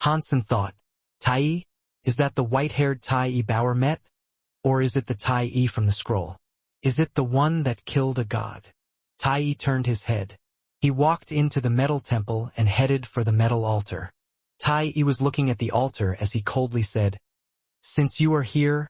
Hansen thought, Tai? Is that the white-haired Tai Bauer met? Or is it the Tai from the scroll? Is it the one that killed a god? Tai turned his head. He walked into the metal temple and headed for the metal altar. Tai was looking at the altar as he coldly said, "Since you are here,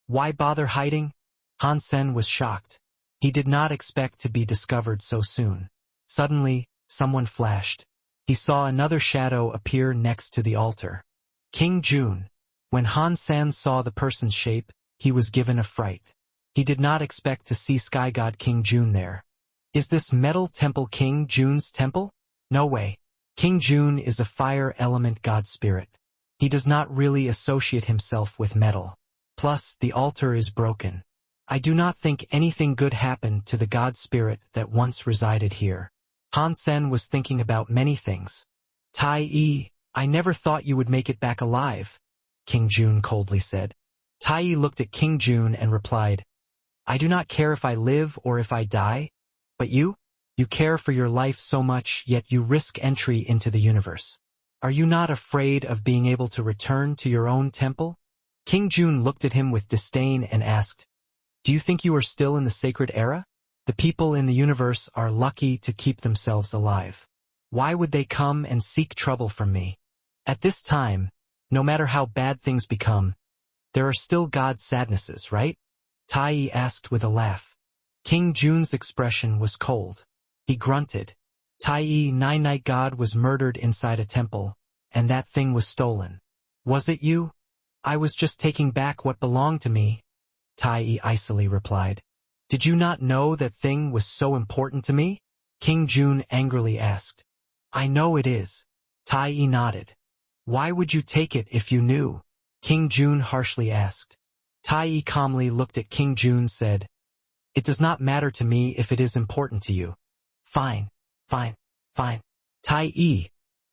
why bother hiding?" Hansen was shocked. He did not expect to be discovered so soon. Suddenly, someone flashed. He saw another shadow appear next to the altar. King Jun. When Hansen saw the person's shape, he was given a fright. He did not expect to see Sky God King Jun there. Is this metal temple King Jun's temple? No way. King Jun is a fire element god spirit. He does not really associate himself with metal. Plus, the altar is broken. I do not think anything good happened to the god spirit that once resided here. Hansen was thinking about many things. Tai, I never thought you would make it back alive, King Jun coldly said. Tai looked at King Jun and replied, I do not care if I live or if I die, but you care for your life so much, yet you risk entry into the universe. Are you not afraid of being able to return to your own temple? King Jun looked at him with disdain and asked, Do you think you are still in the sacred era? The people in the universe are lucky to keep themselves alive. Why would they come and seek trouble from me? At this time, no matter how bad things become, there are still God's sadnesses, right? Tai asked with a laugh. King Jun's expression was cold. He grunted. Tai, Night God was murdered inside a temple, and that thing was stolen. Was it you? I was just taking back what belonged to me, Tai icily replied. Did you not know that thing was so important to me? King Jun angrily asked. I know it is. Tai nodded. Why would you take it if you knew? King Jun harshly asked. Tai calmly looked at King Jun and said, It does not matter to me if it is important to you. Fine. Tai,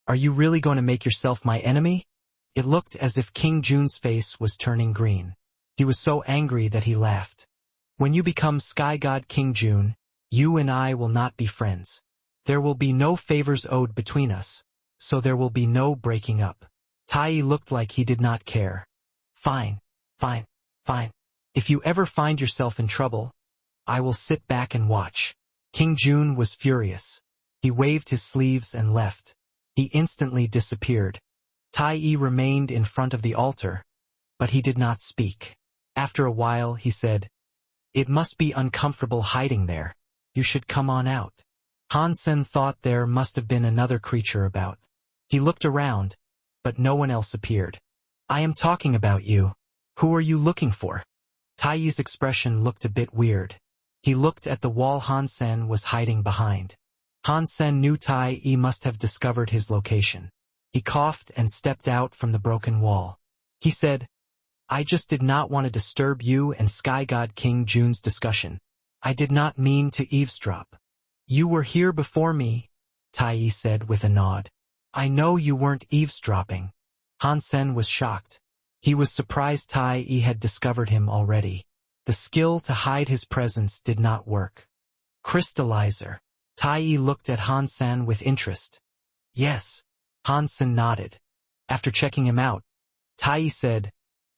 are you really going to make yourself my enemy? It looked as if King Jun's face was turning green. He was so angry that he laughed. When you become Sky God King Jun, you and I will not be friends. There will be no favors owed between us, so there will be no breaking up. Tai looked like he did not care. Fine. If you ever find yourself in trouble, I will sit back and watch. King Jun was furious. He waved his sleeves and left. He instantly disappeared. Tai remained in front of the altar, but he did not speak. After a while, he said, It must be uncomfortable hiding there. You should come on out. Hansen thought there must have been another creature about. He looked around, but no one else appeared. I am talking about you. Who are you looking for? Tai's expression looked a bit weird. He looked at the wall Hansen was hiding behind. Hansen knew Tai must have discovered his location. He coughed and stepped out from the broken wall. He said, I just did not want to disturb you and Sky God King Jun's discussion. I did not mean to eavesdrop. You were here before me, Tai said with a nod. I know you weren't eavesdropping. Hansen was shocked. He was surprised Tai had discovered him already. The skill to hide his presence did not work. Crystallizer. Tai looked at Hansen with interest. Yes. Hansen nodded. After checking him out, Tai said,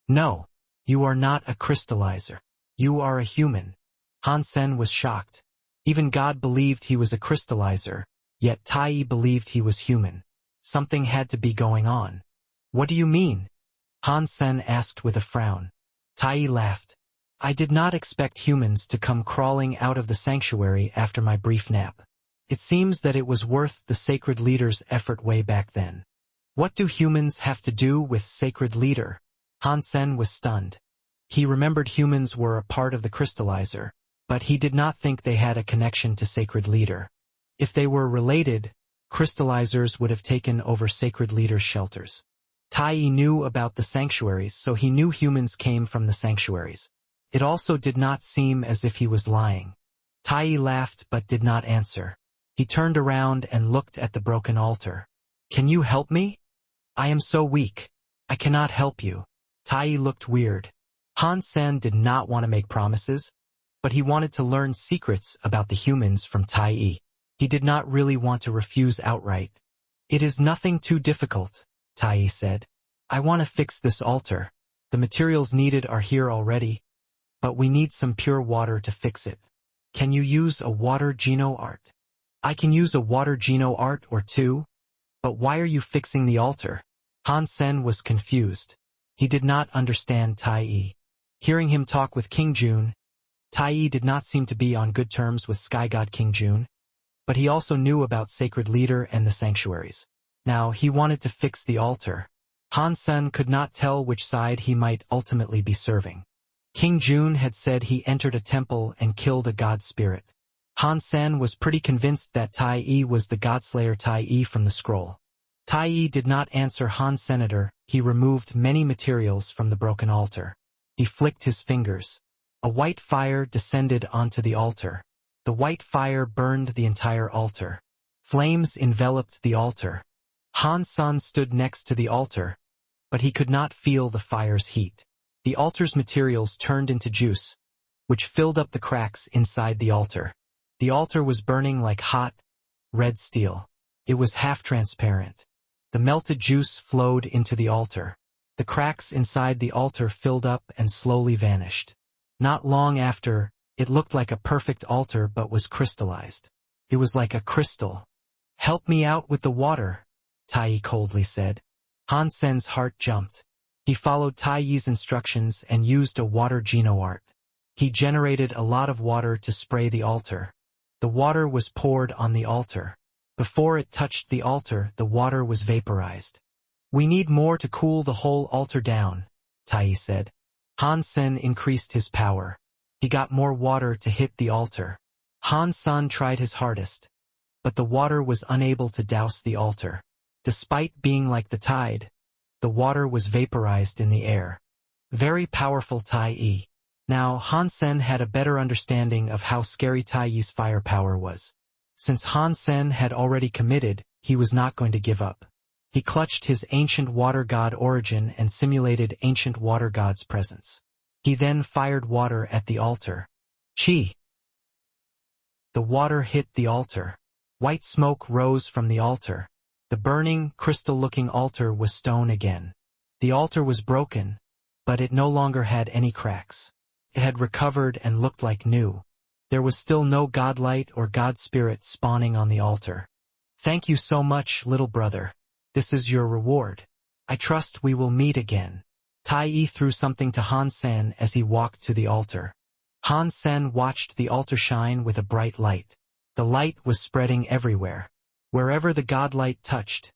No, you are not a crystallizer. You are a human. Hansen was shocked. Even God believed he was a crystallizer, yet Tai believed he was human. Something had to be going on. What do you mean? Hansen asked with a frown. Tai laughed. I did not expect humans to come crawling out of the sanctuary after my brief nap. It seems that it was worth the sacred leader's effort way back then. What do humans have to do with sacred leader? Hansen was stunned. He remembered humans were a part of the crystallizer, but he did not think they had a connection to sacred leader. If they were related, crystallizers would have taken over sacred leader's shelters. Tai knew about the sanctuaries, so he knew humans came from the sanctuaries. It also did not seem as if he was lying. Tai laughed but did not answer. He turned around and looked at the broken altar. Can you help me? I am so weak. I cannot help you. Tai looked weird. Hansen did not want to make promises, but he wanted to learn secrets about the humans from Tai. He did not really want to refuse outright. It is nothing too difficult. Tai said. I want to fix this altar. The materials needed are here already, but we need some pure water to fix it. Can you use a water geno art? I can use a water geno art or two, but why are you fixing the altar? Han Sen was confused. He did not understand Tai. Hearing him talk with King Jun, Tai did not seem to be on good terms with Sky God King Jun, but he also knew about Sacred Leader and the sanctuaries. Now he wanted to fix the altar. Han Sen could not tell which side he might ultimately be serving. King Jun had said he entered a temple and killed a god spirit. Han Sen was pretty convinced that Tai was the godslayer Tai from the scroll. Tai did not answer Han Senator. He removed many materials from the broken altar. He flicked his fingers. A white fire descended onto the altar. The white fire burned the entire altar. Flames enveloped the altar. Han Sen stood next to the altar, but he could not feel the fire's heat. The altar's materials turned into juice, which filled up the cracks inside the altar. The altar was burning like hot, red steel. It was half-transparent. The melted juice flowed into the altar. The cracks inside the altar filled up and slowly vanished. Not long after, it looked like a perfect altar but was crystallized. It was like a crystal. Help me out with the water, Tai coldly said. Han Sen's heart jumped. He followed Tai's instructions and used a water geno art. He generated a lot of water to spray the altar. The water was poured on the altar. Before it touched the altar, the water was vaporized. We need more to cool the whole altar down, Tai said. Han Sen increased his power. He got more water to hit the altar. Han Sen tried his hardest, but the water was unable to douse the altar. Despite being like the tide, the water was vaporized in the air. Very powerful Tai. Now Han Sen had a better understanding of how scary Tai's firepower was. Since Han Sen had already committed, he was not going to give up. He clutched his ancient water god origin and simulated ancient water god's presence. He then fired water at the altar. Chi! The water hit the altar. White smoke rose from the altar. The burning, crystal-looking altar was stone again. The altar was broken, but it no longer had any cracks. It had recovered and looked like new. There was still no godlight or god spirit spawning on the altar. Thank you so much, little brother. This is your reward. I trust we will meet again. Tai threw something to Han Sen as he walked to the altar. Han Sen watched the altar shine with a bright light. The light was spreading everywhere. Wherever the godlight touched,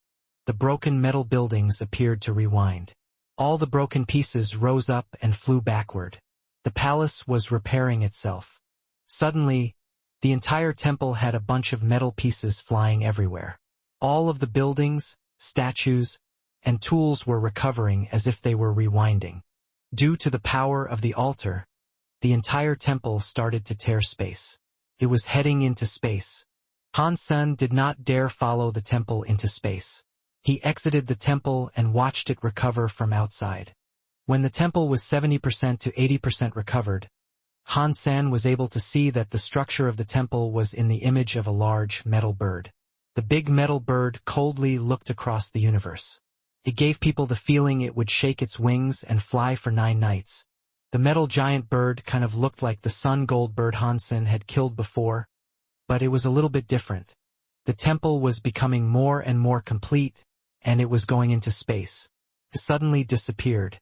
the broken metal buildings appeared to rewind. All the broken pieces rose up and flew backward. The palace was repairing itself. Suddenly, the entire temple had a bunch of metal pieces flying everywhere. All of the buildings, statues, and tools were recovering as if they were rewinding. Due to the power of the altar, the entire temple started to tear space. It was heading into space. Han Sen did not dare follow the temple into space. He exited the temple and watched it recover from outside. When the temple was 70% to 80% recovered, Han Sen was able to see that the structure of the temple was in the image of a large metal bird. The big metal bird coldly looked across the universe. It gave people the feeling it would shake its wings and fly for 9 nights. The metal giant bird kind of looked like the sun gold bird Han Sen had killed before, but it was a little bit different. The temple was becoming more and more complete, and it was going into space. It suddenly disappeared.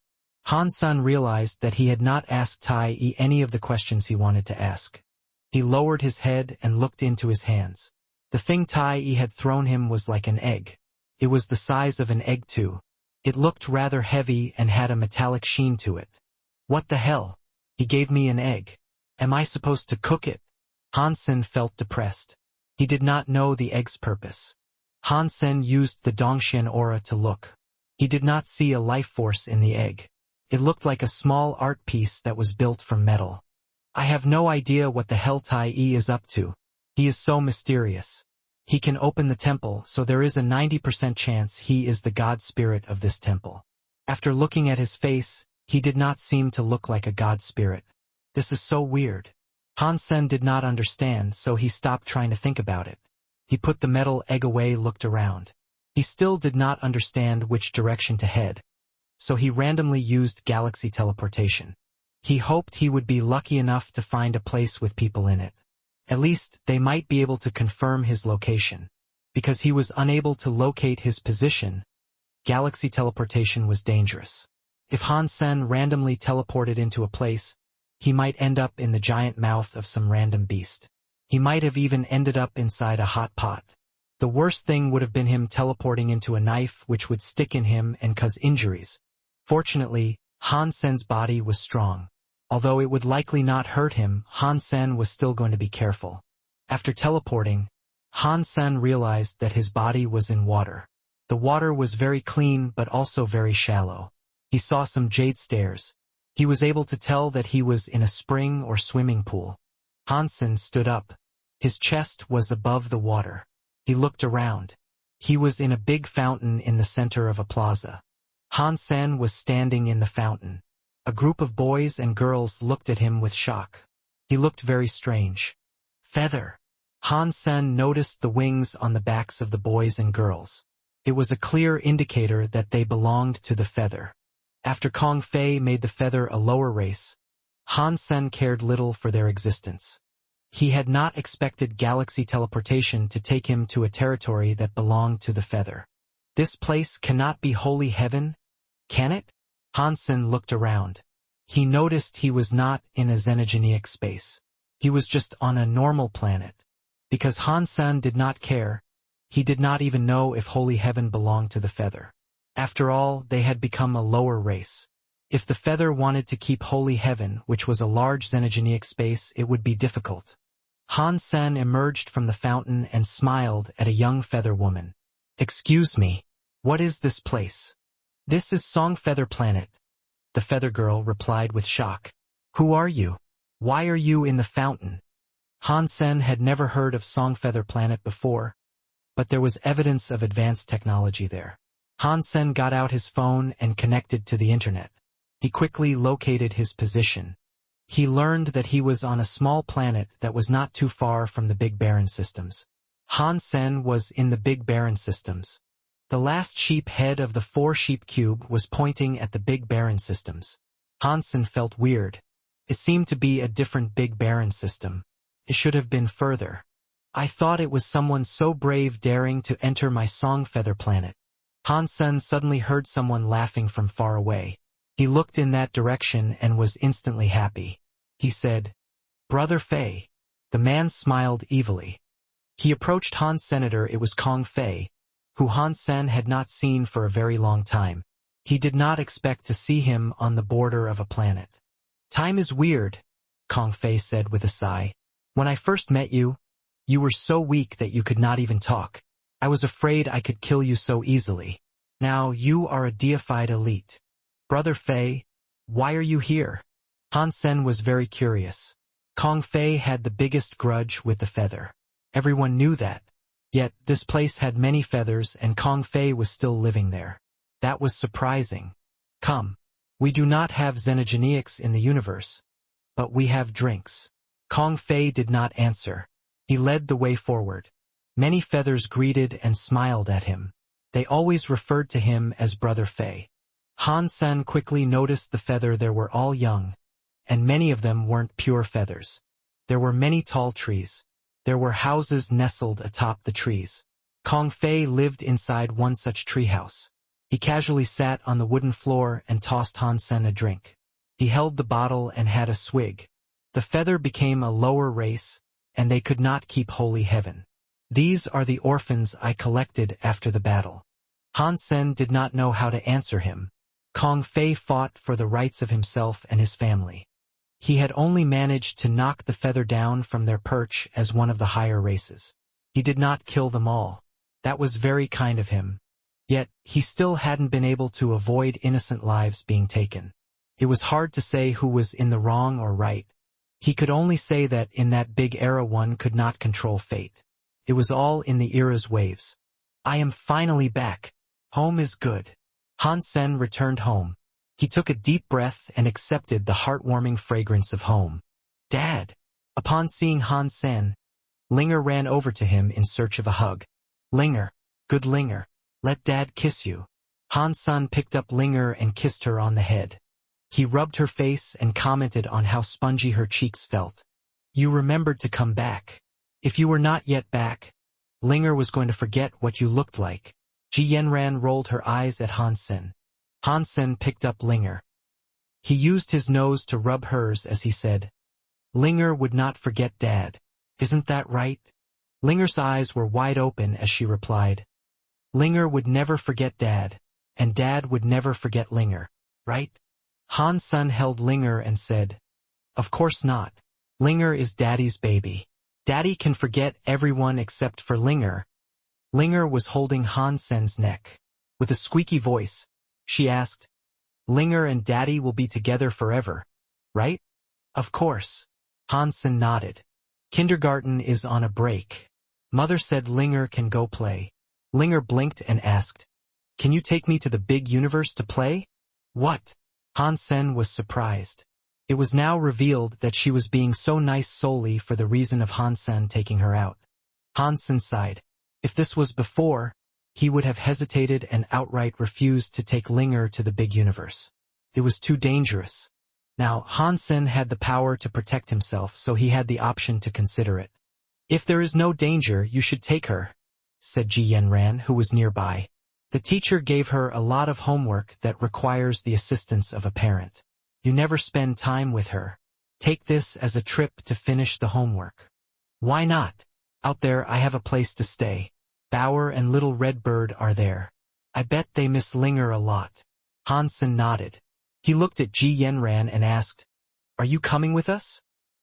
Han Sen realized that he had not asked Tai any of the questions he wanted to ask. He lowered his head and looked into his hands. The thing Tai had thrown him was like an egg. It was the size of an egg too. It looked rather heavy and had a metallic sheen to it. What the hell? He gave me an egg. Am I supposed to cook it? Han Sen felt depressed. He did not know the egg's purpose. Han Sen used the Dongxian aura to look. He did not see a life force in the egg. It looked like a small art piece that was built from metal. I have no idea what the hell Tai is up to. He is so mysterious. He can open the temple, so there is a 90% chance he is the god spirit of this temple. After looking at his face, he did not seem to look like a god spirit. This is so weird. Han Sen did not understand, so he stopped trying to think about it. He put the metal egg away, looked around. He still did not understand which direction to head, so he randomly used galaxy teleportation. He hoped he would be lucky enough to find a place with people in it. At least, they might be able to confirm his location. Because he was unable to locate his position, galaxy teleportation was dangerous. If Han Sen randomly teleported into a place, he might end up in the giant mouth of some random beast. He might have even ended up inside a hot pot. The worst thing would have been him teleporting into a knife which would stick in him and cause injuries. Fortunately, Han Sen's body was strong. Although it would likely not hurt him, Han Sen was still going to be careful. After teleporting, Han Sen realized that his body was in water. The water was very clean but also very shallow. He saw some jade stairs. He was able to tell that he was in a spring or swimming pool. Han Sen stood up. His chest was above the water. He looked around. He was in a big fountain in the center of a plaza. Han Sen was standing in the fountain. A group of boys and girls looked at him with shock. He looked very strange. Feather. Han Sen noticed the wings on the backs of the boys and girls. It was a clear indicator that they belonged to the feather. After Kong Fei made the feather a lower race, Han Sen cared little for their existence. He had not expected galaxy teleportation to take him to a territory that belonged to the feather. This place cannot be holy heaven, can it? Han Sen looked around. He noticed he was not in a xenogeneic space. He was just on a normal planet. Because Han Sen did not care, he did not even know if holy heaven belonged to the feather. After all, they had become a lower race. If the feather wanted to keep holy heaven, which was a large xenogeneic space, it would be difficult. Han Sen emerged from the fountain and smiled at a young feather woman. "Excuse me, what is this place?" "This is Song Feather Planet," the feather girl replied with shock. "Who are you? Why are you in the fountain?" Han Sen had never heard of Song Feather Planet before, but there was evidence of advanced technology there. Han Sen got out his phone and connected to the internet. He quickly located his position. He learned that he was on a small planet that was not too far from the Big Barren systems. Han Sen was in the Big Barren systems. The last sheep head of the 4-sheep cube was pointing at the Big Barren systems. Han Sen felt weird. It seemed to be a different Big Barren system. It should have been further. I thought it was someone so brave daring to enter my Song Feather Planet. Han Sen suddenly heard someone laughing from far away. He looked in that direction and was instantly happy. He said, "Brother Fei." The man smiled evilly. He approached Han's senator. It was Kong Fei, who Han Sen had not seen for a very long time. He did not expect to see him on the border of a planet. "Time is weird," Kong Fei said with a sigh. "When I first met you, you were so weak that you could not even talk. I was afraid I could kill you so easily. Now you are a deified elite. Brother Fei, why are you here?" Han Sen was very curious. Kong Fei had the biggest grudge with the feather. Everyone knew that. Yet, this place had many feathers and Kong Fei was still living there. That was surprising. "Come. We do not have xenogeneics in the universe. But we have drinks." Kong Fei did not answer. He led the way forward. Many feathers greeted and smiled at him. They always referred to him as Brother Fei. Han Sen quickly noticed the feather. They were all young, and many of them weren't pure feathers. There were many tall trees. There were houses nestled atop the trees. Kong Fei lived inside one such treehouse. He casually sat on the wooden floor and tossed Han Sen a drink. He held the bottle and had a swig. The feather became a lower race, and they could not keep holy heaven. "These are the orphans I collected after the battle." Han Sen did not know how to answer him. Kong Fei fought for the rights of himself and his family. He had only managed to knock the feather down from their perch as one of the higher races. He did not kill them all. That was very kind of him. Yet, he still hadn't been able to avoid innocent lives being taken. It was hard to say who was in the wrong or right. He could only say that in that big era one could not control fate. It was all in the era's waves. "I am finally back. Home is good." Han Sen returned home. He took a deep breath and accepted the heartwarming fragrance of home. "Dad!" Upon seeing Han Sen, Linger ran over to him in search of a hug. "Linger, good Linger. Let Dad kiss you. Han-sun picked up Linger and kissed her on the head. He rubbed her face and commented on how spongy her cheeks felt. You remembered to come back. If you were not yet back, Linger was going to forget what you looked like. Ji Yanran rolled her eyes at Han-sen. Han-sen picked up Linger. He used his nose to rub hers as he said, Linger would not forget Dad. Isn't that right? Linger's eyes were wide open as she replied, Linger would never forget Dad, and Dad would never forget Linger, right? Han-sun held Linger and said, Of course not. Linger is Daddy's baby. Daddy can forget everyone except for Linger. Linger was holding Han-sen's neck. With a squeaky voice, she asked, Linger and Daddy will be together forever, right? Of course. Han-sen nodded. Kindergarten is on a break. Mother said Linger can go play. Linger blinked and asked, Can you take me to the big universe to play? What? Han-sen was surprised. It was now revealed that she was being so nice solely for the reason of Han-sen taking her out. Han-sen sighed. If this was before, he would have hesitated and outright refused to take Linger to the big universe. It was too dangerous. Now, Han-sen had the power to protect himself, so he had the option to consider it. If there is no danger, you should take her, said Ji Yanran, who was nearby. The teacher gave her a lot of homework that requires the assistance of a parent. You never spend time with her. Take this as a trip to finish the homework. Why not? Out there I have a place to stay. Bower and Little Red Bird are there. I bet they miss Linger a lot. Han-sen nodded. He looked at Ji Yanran and asked, Are you coming with us?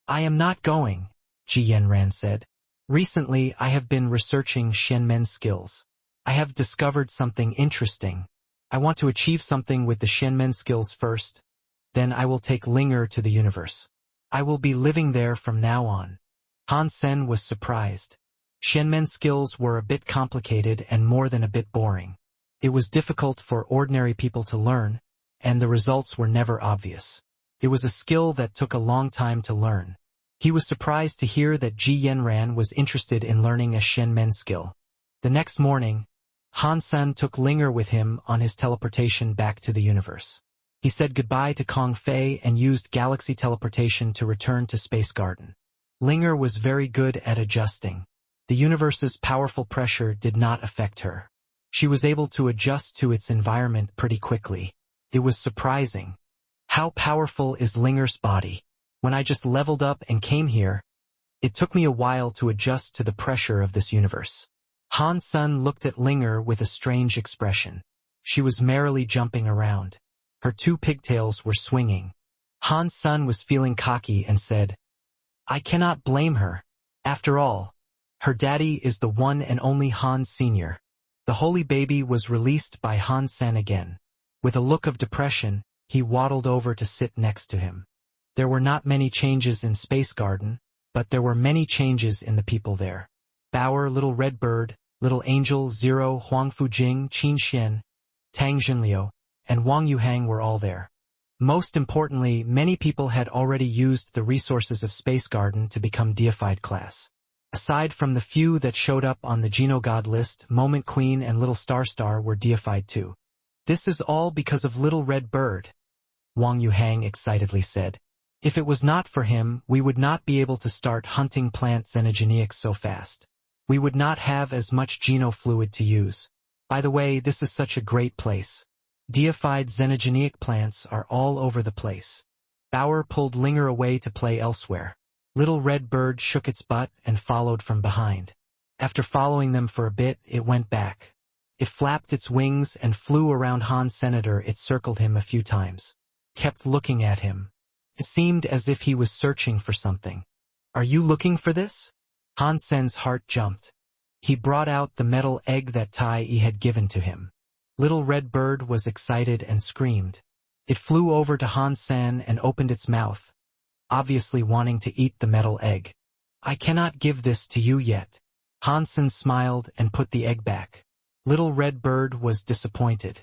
I am not going, Ji Yanran said. Recently I have been researching Shenmen skills. I have discovered something interesting. I want to achieve something with the Shenmen skills first. Then I will take Linger to the universe. I will be living there from now on. Han-sen was surprised. Shenmen skills were a bit complicated and more than a bit boring. It was difficult for ordinary people to learn, and the results were never obvious. It was a skill that took a long time to learn. He was surprised to hear that Ji Yanran was interested in learning a Shenmen skill. The next morning, Han-sen took Linger with him on his teleportation back to the universe. He said goodbye to Kong Fei and used galaxy teleportation to return to Space Garden. Linger was very good at adjusting. The universe's powerful pressure did not affect her. She was able to adjust to its environment pretty quickly. It was surprising. How powerful is Linger's body? When I just leveled up and came here, it took me a while to adjust to the pressure of this universe. Han-sun looked at Linger with a strange expression. She was merrily jumping around. Her two pigtails were swinging. Han-sun was feeling cocky and said, I cannot blame her. After all, her daddy is the one and only Han Sr. The holy baby was released by Han-sen again. With a look of depression, he waddled over to sit next to him. There were not many changes in Space Garden, but there were many changes in the people there. Bower, Little Red Bird, Little Angel, Zero, Huang Fujing, Qin Xian, Tang Jinliu, and Wang Yuhang were all there. Most importantly, many people had already used the resources of Space Garden to become deified class. Aside from the few that showed up on the Genogod list, Moment Queen and Little Star Star were deified too. This is all because of Little Red Bird, Wang Yuhang excitedly said. If it was not for him, we would not be able to start hunting plant xenogeneics so fast. We would not have as much genofluid to use. By the way, this is such a great place. Deified xenogeneic plants are all over the place. Bower pulled Linger away to play elsewhere. Little Red Bird shook its butt and followed from behind. After following them for a bit, it went back. It flapped its wings and flew around Han Senator. It circled him a few times. Kept looking at him. It seemed as if he was searching for something. Are you looking for this? Han Sen's heart jumped. He brought out the metal egg that Tai Yi had given to him. Little Red Bird was excited and screamed. It flew over to Han Sen and opened its mouth, obviously wanting to eat the metal egg. I cannot give this to you yet. Han Sen smiled and put the egg back. Little Red Bird was disappointed.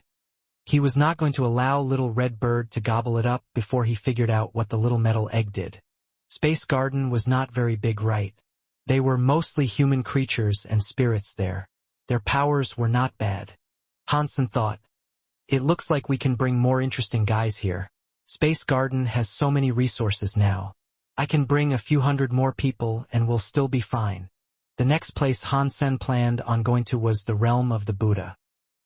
He was not going to allow Little Red Bird to gobble it up before he figured out what the little metal egg did. Space Garden was not very big, right? They were mostly human creatures and spirits there. Their powers were not bad. Hansen thought. It looks like we can bring more interesting guys here. Space Garden has so many resources now. I can bring a few hundred more people and we'll still be fine. The next place Hansen planned on going to was the realm of the Buddha.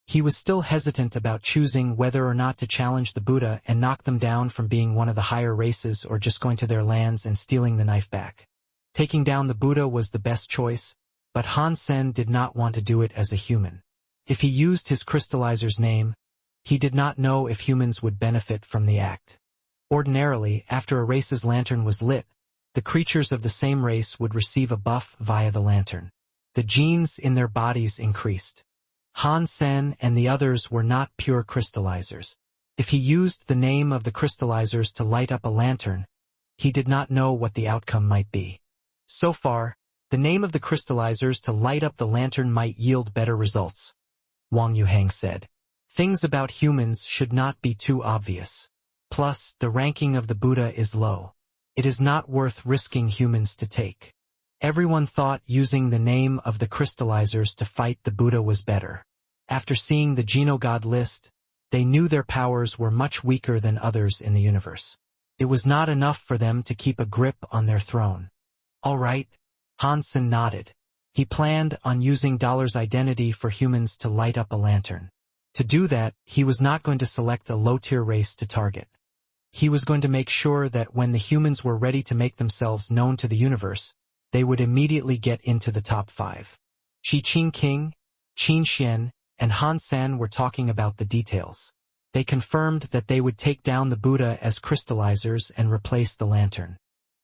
He was still hesitant about choosing whether or not to challenge the Buddha and knock them down from being one of the higher races or just going to their lands and stealing the knife back. Taking down the Buddha was the best choice, but Hansen did not want to do it as a human. If he used his crystallizer's name, he did not know if humans would benefit from the act. Ordinarily, after a race's lantern was lit, the creatures of the same race would receive a buff via the lantern. The genes in their bodies increased. Hansen and the others were not pure crystallizers. If he used the name of the crystallizers to light up a lantern, he did not know what the outcome might be. So far, the name of the crystallizers to light up the lantern might yield better results. Wang Yuhang said. Things about humans should not be too obvious. Plus, the ranking of the Buddha is low. It is not worth risking humans to take. Everyone thought using the name of the crystallizers to fight the Buddha was better. After seeing the Genogod list, they knew their powers were much weaker than others in the universe. It was not enough for them to keep a grip on their throne. All right, Hansen nodded. He planned on using Dollar's identity for humans to light up a lantern. To do that, he was not going to select a low-tier race to target. He was going to make sure that when the humans were ready to make themselves known to the universe, they would immediately get into the top 5. Qi Qingqing, Qin Xian, and Han San were talking about the details. They confirmed that they would take down the Buddha as crystallizers and replace the lantern.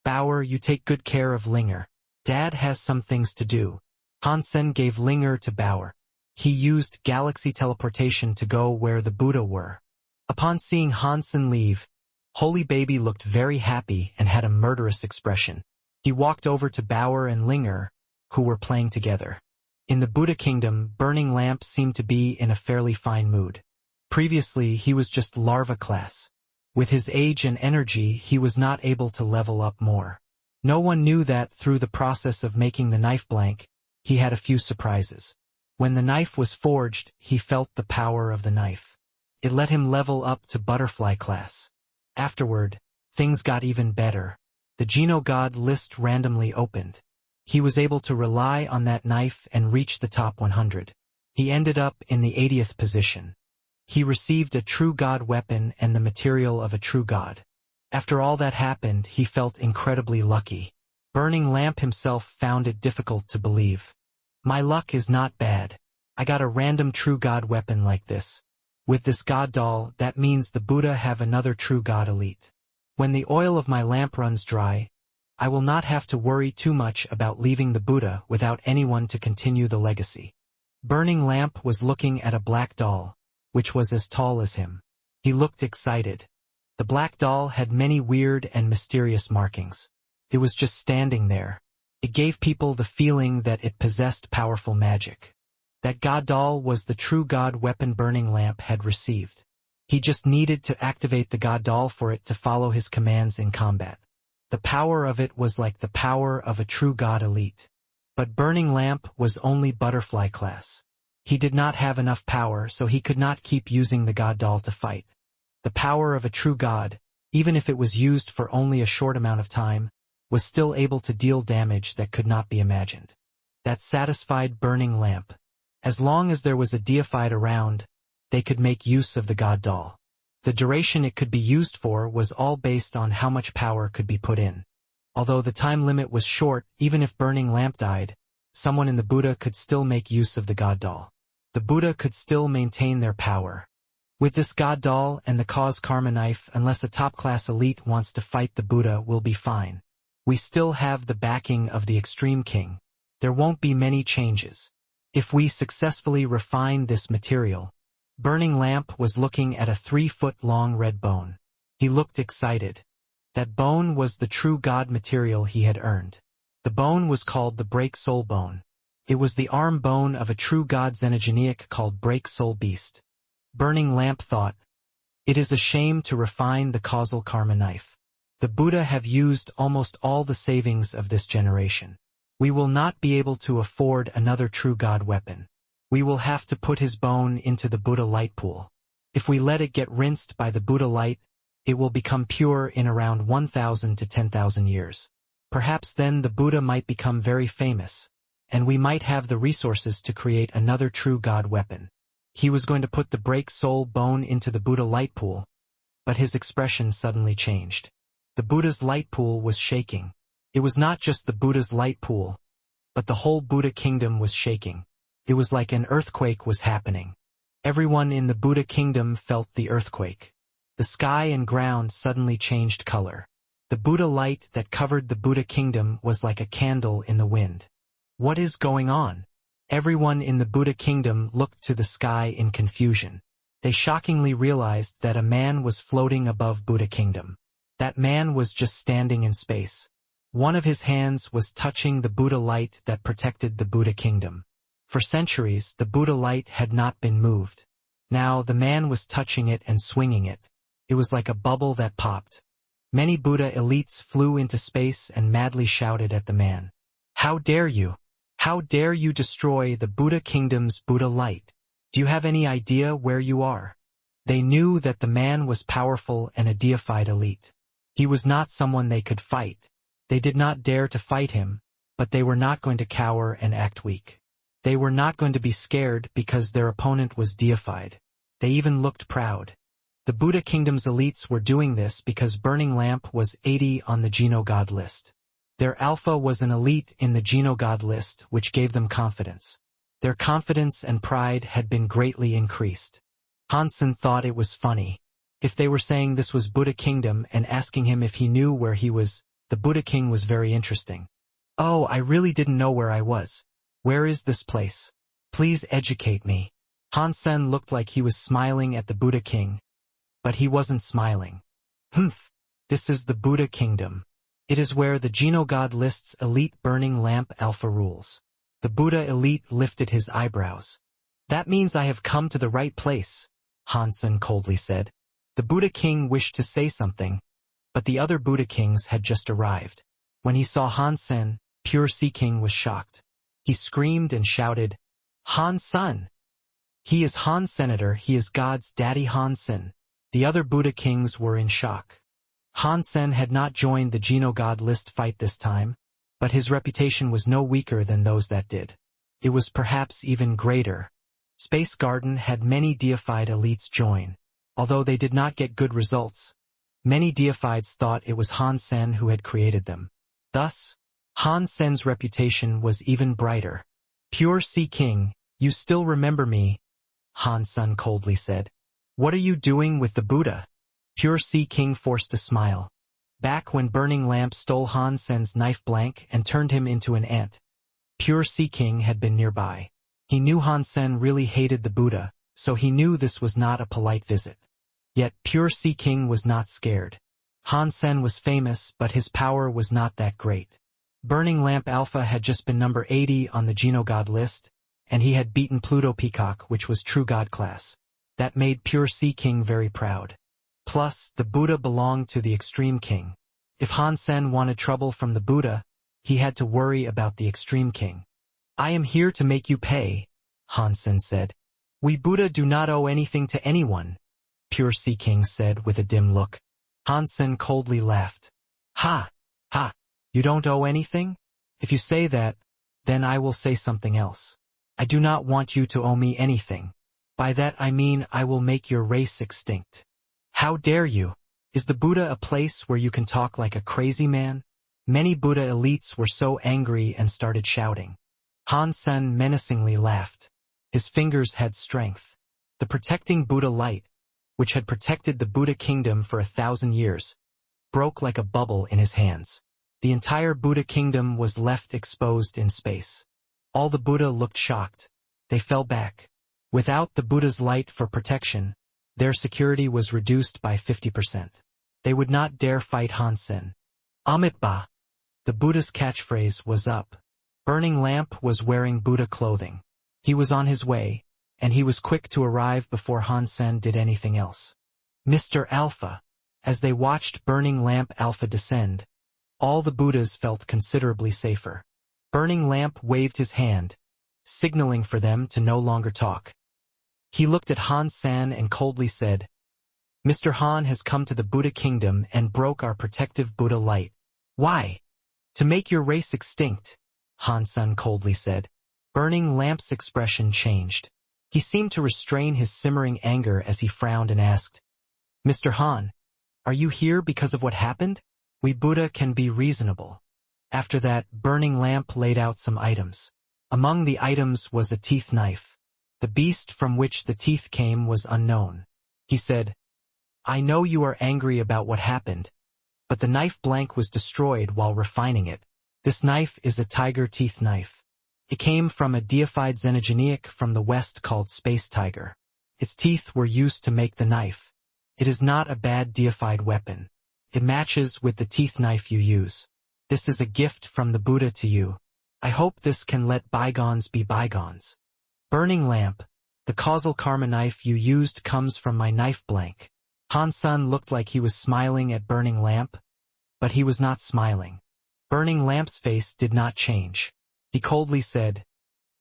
Bauer, you take good care of Linger. Dad has some things to do. Hansen gave Linger to Bauer. He used galaxy teleportation to go where the Buddha were. Upon seeing Hansen leave, Holy Baby looked very happy and had a murderous expression. He walked over to Bauer and Linger, who were playing together. In the Buddha Kingdom, Burning Lamp seemed to be in a fairly fine mood. Previously, he was just larva class. With his age and energy, he was not able to level up more. No one knew that through the process of making the knife blank, he had a few surprises. When the knife was forged, he felt the power of the knife. It let him level up to butterfly class. Afterward, things got even better. The Genogod list randomly opened. He was able to rely on that knife and reach the top 100. He ended up in the 80th position. He received a true god weapon and the material of a true god. After all that happened, he felt incredibly lucky. Burning Lamp himself found it difficult to believe. My luck is not bad. I got a random true god weapon like this. With this god doll, that means the Buddha have another true god elite. When the oil of my lamp runs dry, I will not have to worry too much about leaving the Buddha without anyone to continue the legacy. Burning Lamp was looking at a black doll, which was as tall as him. He looked excited. The black doll had many weird and mysterious markings. It was just standing there. It gave people the feeling that it possessed powerful magic. That god doll was the true god weapon Burning Lamp had received. He just needed to activate the god doll for it to follow his commands in combat. The power of it was like the power of a true god elite. But Burning Lamp was only butterfly class. He did not have enough power, so he could not keep using the god doll to fight. The power of a true god, even if it was used for only a short amount of time, was still able to deal damage that could not be imagined. That satisfied Burning Lamp. As long as there was a deified around, they could make use of the god doll. The duration it could be used for was all based on how much power could be put in. Although the time limit was short, even if Burning Lamp died, someone in the Buddha could still make use of the god doll. The Buddha could still maintain their power. With this god doll and the cause karma knife, unless a top-class elite wants to fight the Buddha, we'll be fine. We still have the backing of the Extreme King. There won't be many changes. If we successfully refine this material, Burning Lamp was looking at a 3-foot-long red bone. He looked excited. That bone was the true god material he had earned. The bone was called the Break Soul Bone. It was the arm bone of a true god xenogeneic called Break Soul Beast. Burning Lamp thought, it is a shame to refine the causal karma knife. The Buddha have used almost all the savings of this generation. We will not be able to afford another true god weapon. We will have to put his bone into the Buddha light pool. If we let it get rinsed by the Buddha light, it will become pure in around 1,000 to 10,000 years. Perhaps then the Buddha might become very famous, and we might have the resources to create another true God weapon. He was going to put the break soul bone into the Buddha light pool, but his expression suddenly changed. The Buddha's light pool was shaking. It was not just the Buddha's light pool, but the whole Buddha kingdom was shaking. It was like an earthquake was happening. Everyone in the Buddha kingdom felt the earthquake. The sky and ground suddenly changed color. The Buddha light that covered the Buddha kingdom was like a candle in the wind. What is going on? Everyone in the Buddha kingdom looked to the sky in confusion. They shockingly realized that a man was floating above Buddha kingdom. That man was just standing in space. One of his hands was touching the Buddha light that protected the Buddha kingdom. For centuries, the Buddha light had not been moved. Now the man was touching it and swinging it. It was like a bubble that popped. Many Buddha elites flew into space and madly shouted at the man. How dare you? How dare you destroy the Buddha kingdom's Buddha light? Do you have any idea where you are? They knew that the man was powerful and a deified elite. He was not someone they could fight. They did not dare to fight him, but they were not going to cower and act weak. They were not going to be scared because their opponent was deified. They even looked proud. The Buddha kingdom's elites were doing this because Burning Lamp was 80 on the Genogod list. Their alpha was an elite in the Genogod list, which gave them confidence. Their confidence and pride had been greatly increased. Hansen thought it was funny. If they were saying this was Buddha kingdom and asking him if he knew where he was, the Buddha king was very interesting. Oh, I really didn't know where I was. Where is this place? Please educate me. Hansen looked like he was smiling at the Buddha king, but he wasn't smiling. Humph. This is the Buddha kingdom. It is where the Genogod list's elite Burning Lamp alpha rules. The Buddha elite lifted his eyebrows. That means I have come to the right place, Hansen coldly said. The Buddha king wished to say something, but the other Buddha kings had just arrived. When he saw Hansen, Pure Sea King was shocked. He screamed and shouted, Hansen! He is Han Senator, he is God's daddy Hansen. The other Buddha kings were in shock. Hansen had not joined the Genogod list fight this time, but his reputation was no weaker than those that did. It was perhaps even greater. Space Garden had many deified elites join. Although they did not get good results, many deifieds thought it was Hansen who had created them. Thus, Hansen's reputation was even brighter. Pure Sea King, you still remember me, Hansen coldly said. What are you doing with the Buddha? Pure Sea King forced a smile. Back when Burning Lamp stole Hansen's knife blank and turned him into an ant, Pure Sea King had been nearby. He knew Hansen really hated the Buddha, so he knew this was not a polite visit. Yet Pure Sea King was not scared. Hansen was famous, but his power was not that great. Burning Lamp Alpha had just been number 80 on the Genogod list, and he had beaten Pluto Peacock, which was true God class. That made Pure Sea King very proud. Plus, the Buddha belonged to the Extreme King. If Hansen wanted trouble from the Buddha, he had to worry about the Extreme King. I am here to make you pay, Hansen said. We Buddha do not owe anything to anyone, Pure Sea King said with a dim look. Hansen coldly laughed. Ha! Ha! You don't owe anything? If you say that, then I will say something else. I do not want you to owe me anything. By that I mean I will make your race extinct. How dare you? Is the Buddha a place where you can talk like a crazy man? Many Buddha elites were so angry and started shouting. Hansen menacingly laughed. His fingers had strength. The protecting Buddha light, which had protected the Buddha kingdom for 1,000 years, broke like a bubble in his hands. The entire Buddha kingdom was left exposed in space. All the Buddha looked shocked. They fell back. Without the Buddha's light for protection, their security was reduced by 50%. They would not dare fight Hansen. Amitabha! The Buddha's catchphrase was up. Burning Lamp was wearing Buddha clothing. He was on his way, and he was quick to arrive before Hansen did anything else. Mr. Alpha! As they watched Burning Lamp Alpha descend, all the Buddhas felt considerably safer. Burning Lamp waved his hand. signaling for them to no longer talk. He looked at Han San and coldly said, Mr. Han has come to the Buddha kingdom and broke our protective Buddha light. Why? To make your race extinct, Han San coldly said. Burning Lamp's expression changed. He seemed to restrain his simmering anger as he frowned and asked, Mr. Han, are you here because of what happened? We Buddha can be reasonable. After that, Burning Lamp laid out some items. Among the items was a teeth knife. The beast from which the teeth came was unknown. He said, I know you are angry about what happened, but the knife blank was destroyed while refining it. This knife is a tiger teeth knife. It came from a deified xenogenic from the west called Space Tiger. Its teeth were used to make the knife. It is not a bad deified weapon. It matches with the teeth knife you use. This is a gift from the Buddha to you. I hope this can let bygones be bygones. Burning Lamp, the causal karma knife you used comes from my knife blank. Han San looked like he was smiling at Burning Lamp, but he was not smiling. Burning Lamp's face did not change. He coldly said,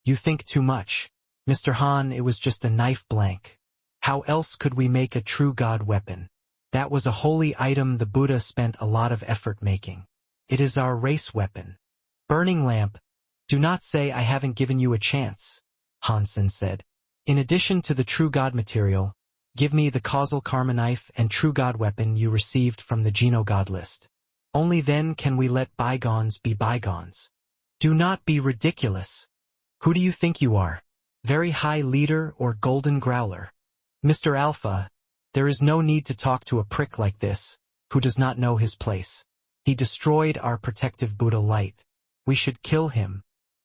You think too much. Mr. Han, it was just a knife blank. How else could we make a true God weapon? That was a holy item the Buddha spent a lot of effort making. It is our race weapon. Burning Lamp, do not say I haven't given you a chance, Han San said. In addition to the true God material, give me the causal karma knife and true God weapon you received from the Geno God list. Only then can we let bygones be bygones. Do not be ridiculous. Who do you think you are? Very high leader or golden growler? Mr. Alpha, there is no need to talk to a prick like this, who does not know his place. He destroyed our protective Buddha light. We should kill him.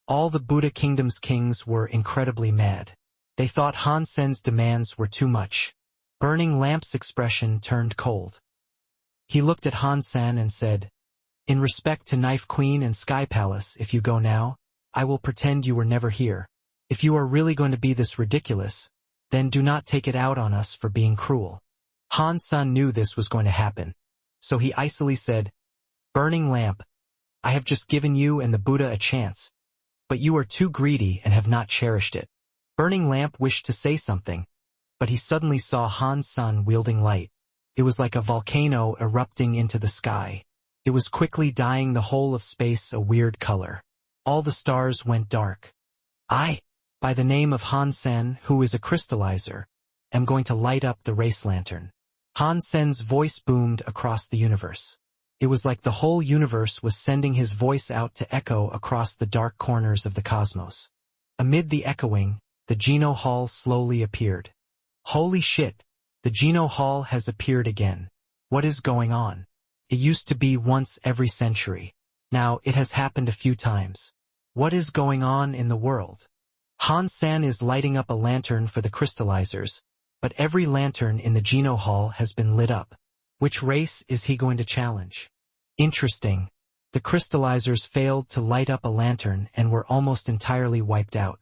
All the Buddha kingdom's kings were incredibly mad. They thought Han Sen's demands were too much. Burning Lamp's expression turned cold. He looked at Han San and said, In respect to Knife Queen and Sky Palace, if you go now, I will pretend you were never here. If you are really going to be this ridiculous, then do not take it out on us for being cruel. Han San knew this was going to happen, so he icily said, Burning Lamp, I have just given you and the Buddha a chance, but you are too greedy and have not cherished it. Burning Lamp wished to say something, but he suddenly saw Han San wielding light. It was like a volcano erupting into the sky. It was quickly dyeing the whole of space a weird color. All the stars went dark. I, by the name of Han San, who is a crystallizer, am going to light up the race lantern. Han Sen's voice boomed across the universe. It was like the whole universe was sending his voice out to echo across the dark corners of the cosmos. Amid the echoing, the Geno Hall slowly appeared. Holy shit! The Geno Hall has appeared again. What is going on? It used to be once every century. Now it has happened a few times. What is going on in the world? Han San is lighting up a lantern for the crystallizers, but every lantern in the Geno Hall has been lit up. Which race is he going to challenge? Interesting. The crystallizers failed to light up a lantern and were almost entirely wiped out.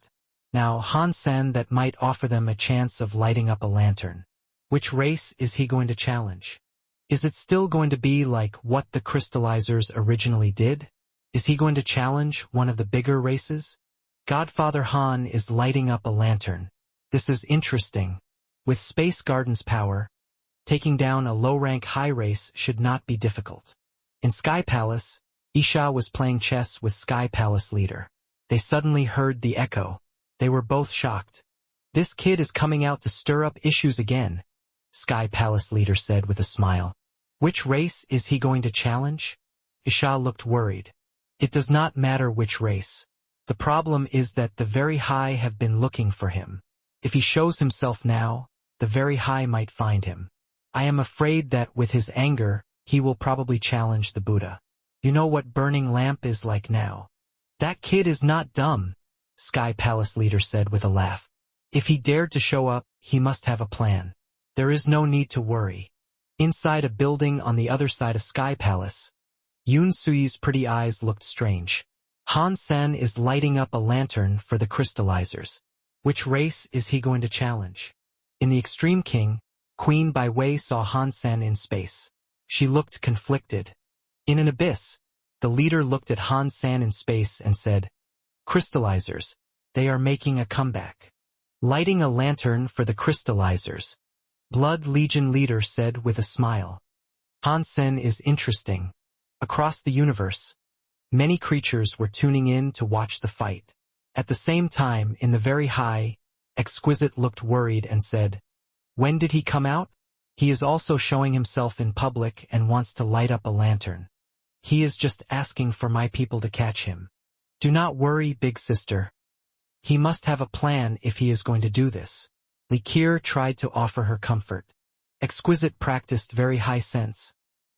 Now Han San that might offer them a chance of lighting up a lantern. Which race is he going to challenge? Is it still going to be like what the crystallizers originally did? Is he going to challenge one of the bigger races? Godfather Han is lighting up a lantern. This is interesting. With Space Garden's power, taking down a low-rank high race should not be difficult. In Sky Palace, Isha was playing chess with Sky Palace leader. They suddenly heard the echo. They were both shocked. This kid is coming out to stir up issues again, Sky Palace leader said with a smile. Which race is he going to challenge? Isha looked worried. It does not matter which race. The problem is that the very high have been looking for him. If he shows himself now, the very high might find him. I am afraid that with his anger, he will probably challenge the Buddha. You know what Burning Lamp is like now. That kid is not dumb, Sky Palace leader said with a laugh. If he dared to show up, he must have a plan. There is no need to worry. Inside a building on the other side of Sky Palace, Yoon Sui's pretty eyes looked strange. Han San is lighting up a lantern for the crystallizers. Which race is he going to challenge? In the Extreme King, Queen Bai Wei saw Han San in space. She looked conflicted. In an abyss, the leader looked at Han San in space and said, Crystallizers, They are making a comeback. Lighting a lantern for the crystallizers, Blood Legion leader said with a smile. Hansen is interesting. Across the universe, many creatures were tuning in to watch the fight. At the same time, in the very high, Exquisite looked worried and said, "When did he come out? He is also showing himself in public and wants to light up a lantern. He is just asking for my people to catch him. Do not worry, big sister. He must have a plan if he is going to do this." Likir tried to offer her comfort. Exquisite practiced very high sense,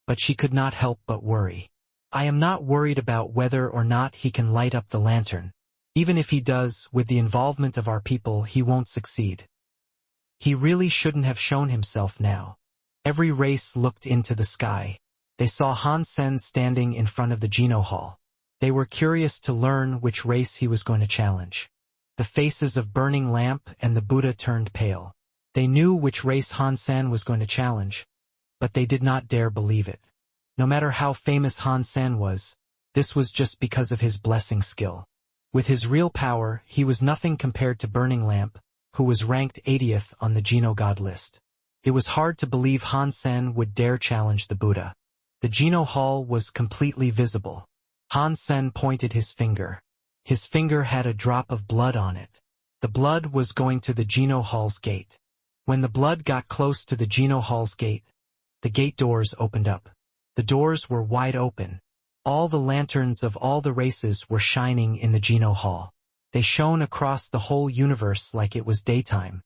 but she could not help but worry. "I am not worried about whether or not he can light up the lantern. Even if he does, with the involvement of our people, he won't succeed. He really shouldn't have shown himself now." Every race looked into the sky. They saw Hansen standing in front of the Geno Hall. They were curious to learn which race he was going to challenge. The faces of Burning Lamp and the Buddha turned pale. They knew which race Hansen was going to challenge, but they did not dare believe it. No matter how famous Hansen was, this was just because of his blessing skill. With his real power, he was nothing compared to Burning Lamp, who was ranked 80th on the Geno God list. It was hard to believe Hansen would dare challenge the Buddha. The Geno Hall was completely visible. Hansen pointed his finger. His finger had a drop of blood on it. The blood was going to the Geno Hall's gate. When the blood got close to the Geno Hall's gate, the gate doors opened up. The doors were wide open. All the lanterns of all the races were shining in the Geno Hall. They shone across the whole universe like it was daytime.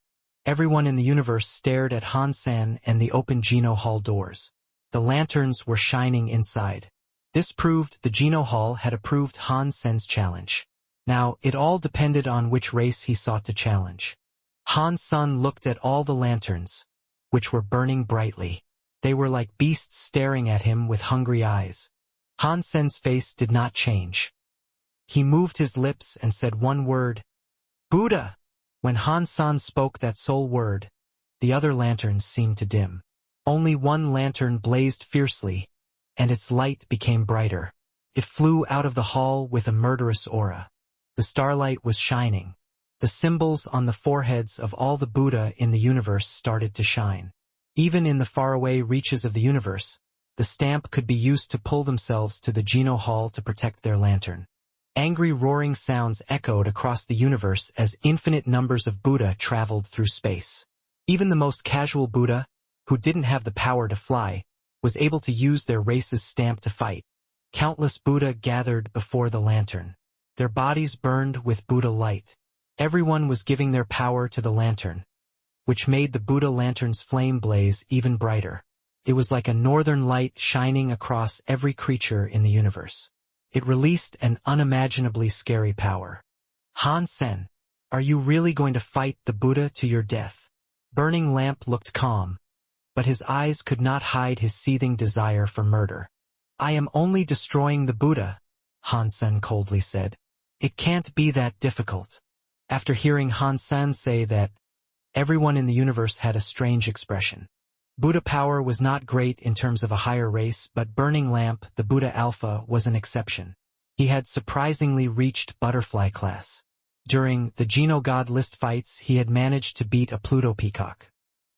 Everyone in the universe stared at Hansen and the open Geno Hall doors. The lanterns were shining inside. This proved the Geno Hall had approved Hansen's challenge. Now, it all depended on which race he sought to challenge. Hansen looked at all the lanterns, which were burning brightly. They were like beasts staring at him with hungry eyes. Hansen's face did not change. He moved his lips and said one word, "Buddha." When Hansen spoke that sole word, the other lanterns seemed to dim. Only one lantern blazed fiercely, and its light became brighter. It flew out of the hall with a murderous aura. The starlight was shining. The symbols on the foreheads of all the Buddha in the universe started to shine. Even in the faraway reaches of the universe, the stamp could be used to pull themselves to the Geno Hall to protect their lantern. Angry roaring sounds echoed across the universe as infinite numbers of Buddha traveled through space. Even the most casual Buddha, who didn't have the power to fly, was able to use their race's stamp to fight. Countless Buddha gathered before the lantern. Their bodies burned with Buddha light. Everyone was giving their power to the lantern, which made the Buddha lantern's flame blaze even brighter. It was like a northern light shining across every creature in the universe. It released an unimaginably scary power. "Hansen, are you really going to fight the Buddha to your death?" Burning Lamp looked calm, but his eyes could not hide his seething desire for murder. "I am only destroying the Buddha," Hansen coldly said. "It can't be that difficult." After hearing Hansen say that, everyone in the universe had a strange expression. Buddha power was not great in terms of a higher race, but Burning Lamp, the Buddha Alpha, was an exception. He had surprisingly reached butterfly class. During the Geno God list fights, he had managed to beat a Pluto peacock.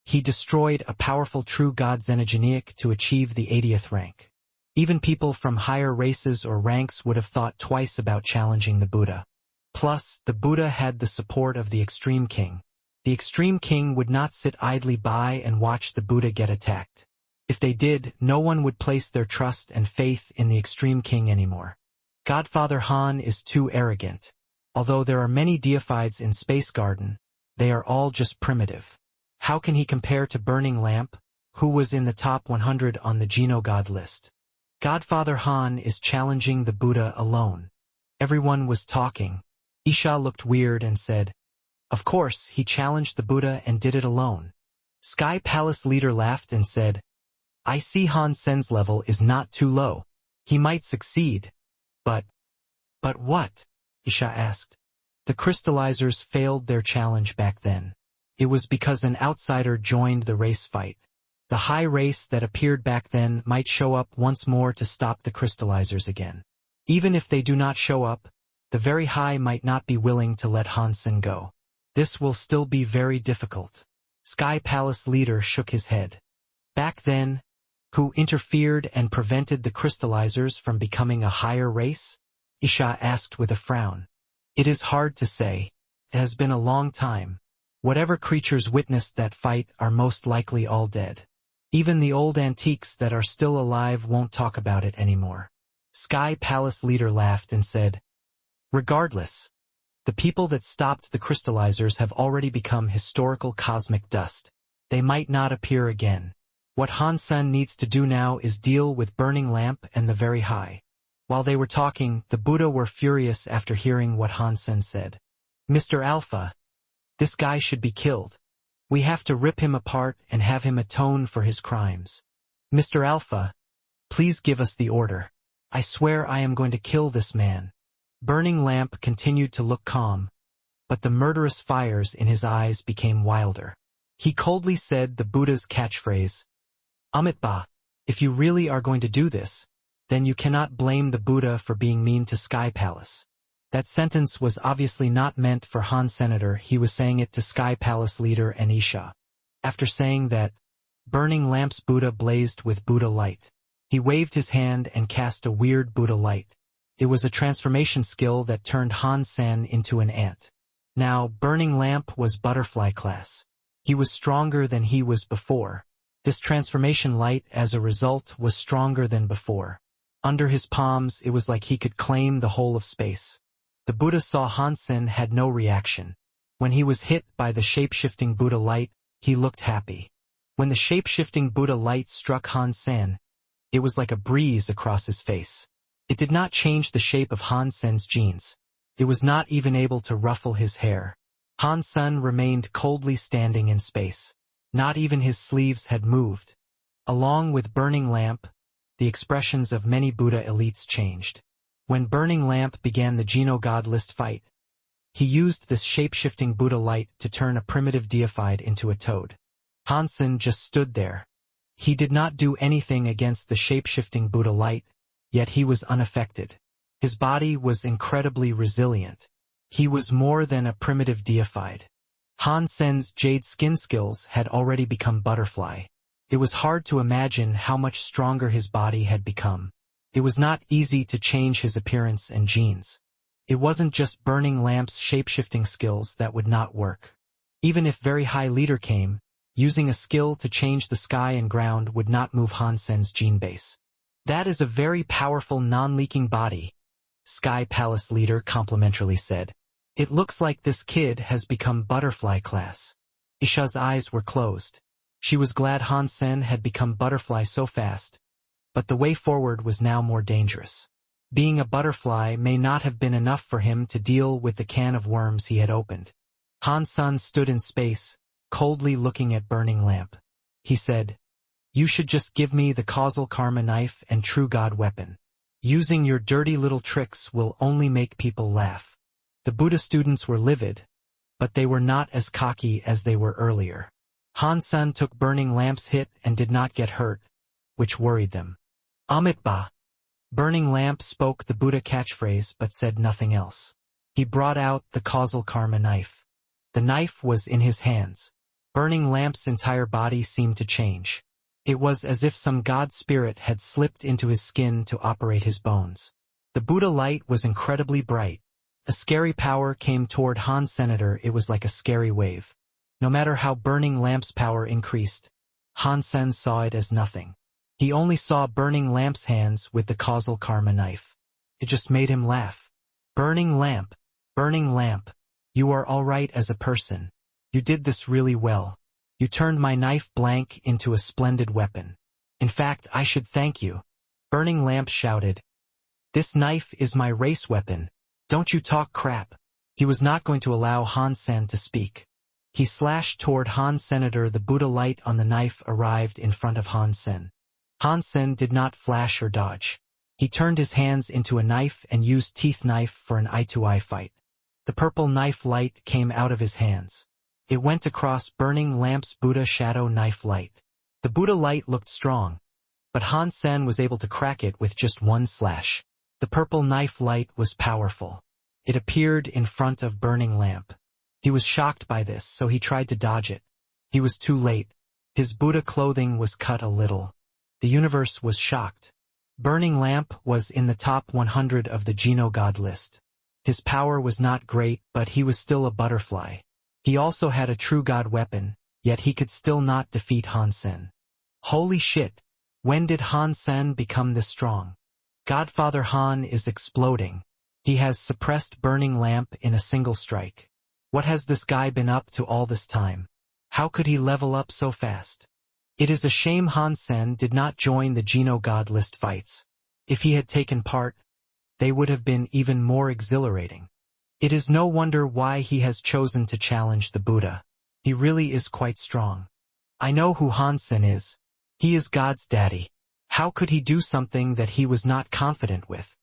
He destroyed a powerful true god Xenogeneic to achieve the 80th rank. Even people from higher races or ranks would have thought twice about challenging the Buddha. Plus, the Buddha had the support of the Extreme King. The Extreme King would not sit idly by and watch the Buddha get attacked. If they did, no one would place their trust and faith in the Extreme King anymore. Godfather Han is too arrogant. Although there are many deifieds in Space Garden, they are all just primitive. How can he compare to Burning Lamp, who was in the top 100 on the Geno God list? Godfather Han is challenging the Buddha alone. Everyone was talking. Isha looked weird and said, "Of course, he challenged the Buddha and did it alone." Sky Palace leader laughed and said, "I see Hansen's level is not too low. He might succeed. But what?" Isha asked. The crystallizers failed their challenge back then. It was because an outsider joined the race fight. The high race that appeared back then might show up once more to stop the crystallizers again. Even if they do not show up, The very high might not be willing to let Hansen go. This will still be very difficult. Sky Palace leader shook his head. Back then, who interfered and prevented the crystallizers from becoming a higher race? Isha asked with a frown. It is hard to say. It has been a long time. Whatever creatures witnessed that fight are most likely all dead. Even the old antiques that are still alive won't talk about it anymore. Sky Palace leader laughed and said, regardless, the people that stopped the crystallizers have already become historical cosmic dust. They might not appear again. What Hansen needs to do now is deal with Burning Lamp and the Very High. While they were talking, the Buddha were furious after hearing what Hansen said. Mr. Alpha, this guy should be killed. We have to rip him apart and have him atone for his crimes. Mr. Alpha, please give us the order. I swear I am going to kill this man. Burning Lamp continued to look calm, but the murderous fires in his eyes became wilder. He coldly said the Buddha's catchphrase, Amitabha, if you really are going to do this, then you cannot blame the Buddha for being mean to Sky Palace. That sentence was obviously not meant for Han Senator, he was saying it to Sky Palace leader and Isha. After saying that, Burning Lamp's Buddha blazed with Buddha light. He waved his hand and cast a weird Buddha light. It was a transformation skill that turned Han Sen into an ant. Now, Burning Lamp was butterfly class. He was stronger than he was before. This transformation light, as a result, was stronger than before. Under his palms, it was like he could claim the whole of space. The Buddha saw Hansen had no reaction. When he was hit by the shape-shifting Buddha light, he looked happy. When the shape-shifting Buddha light struck Hansen, it was like a breeze across his face. It did not change the shape of Hansen's jeans. It was not even able to ruffle his hair. Hansen remained coldly standing in space. Not even his sleeves had moved. Along with Burning Lamp, the expressions of many Buddha elites changed. When Burning Lamp began the Geno-God list fight, he used this shape-shifting Buddha light to turn a primitive deified into a toad. Hansen just stood there. He did not do anything against the shape-shifting Buddha light, yet he was unaffected. His body was incredibly resilient. He was more than a primitive deified. Hansen's jade skin skills had already become butterfly. It was hard to imagine how much stronger his body had become. It was not easy to change his appearance and genes. It wasn't just Burning Lamp's shape-shifting skills that would not work. Even if Very High Leader came, using a skill to change the sky and ground would not move Hansen's gene base. That is a very powerful non-leaking body, Sky Palace Leader complimentarily said. It looks like this kid has become butterfly class. Isha's eyes were closed. She was glad Hansen had become butterfly so fast, but the way forward was now more dangerous. Being a butterfly may not have been enough for him to deal with the can of worms he had opened. Hansen stood in space, coldly looking at Burning Lamp. He said, "You should just give me the causal karma knife and true God weapon. Using your dirty little tricks will only make people laugh." The Buddha students were livid, but they were not as cocky as they were earlier. Hansen took Burning Lamp's hit and did not get hurt, which worried them. Amitabha. Burning Lamp spoke the Buddha catchphrase but said nothing else. He brought out the causal karma knife. The knife was in his hands. Burning Lamp's entire body seemed to change. It was as if some god spirit had slipped into his skin to operate his bones. The Buddha light was incredibly bright. A scary power came toward Han Senator. It was like a scary wave. No matter how Burning Lamp's power increased, Hansen saw it as nothing. He only saw Burning Lamp's hands with the causal karma knife. It just made him laugh. Burning Lamp, you are all right as a person. You did this really well. You turned my knife blank into a splendid weapon. In fact, I should thank you. Burning Lamp shouted. This knife is my race weapon. Don't you talk crap. He was not going to allow Hansen to speak. He slashed toward Han Senator. The Buddha light on the knife arrived in front of Hansen. Hansen did not flash or dodge. He turned his hands into a knife and used teeth knife for an eye-to-eye fight. The purple knife light came out of his hands. It went across Burning Lamp's Buddha shadow knife light. The Buddha light looked strong, but Hansen was able to crack it with just one slash. The purple knife light was powerful. It appeared in front of burning lamp. He was shocked by this, so he tried to dodge it. He was too late. His Buddha clothing was cut a little. The universe was shocked. Burning lamp was in the top 100 of the Geno God list. His power was not great, but he was still a butterfly. He also had a true god weapon, yet he could still not defeat Han Sen. Holy shit! When did Han Sen become this strong? Godfather Han is exploding. He has suppressed burning lamp in a single strike. What has this guy been up to all this time? How could he level up so fast? It is a shame Han Sen did not join the Geno God list fights. If he had taken part, they would have been even more exhilarating. It is no wonder why he has chosen to challenge the Buddha. He really is quite strong. I know who Han Sen is. He is God's daddy. How could he do something that he was not confident with?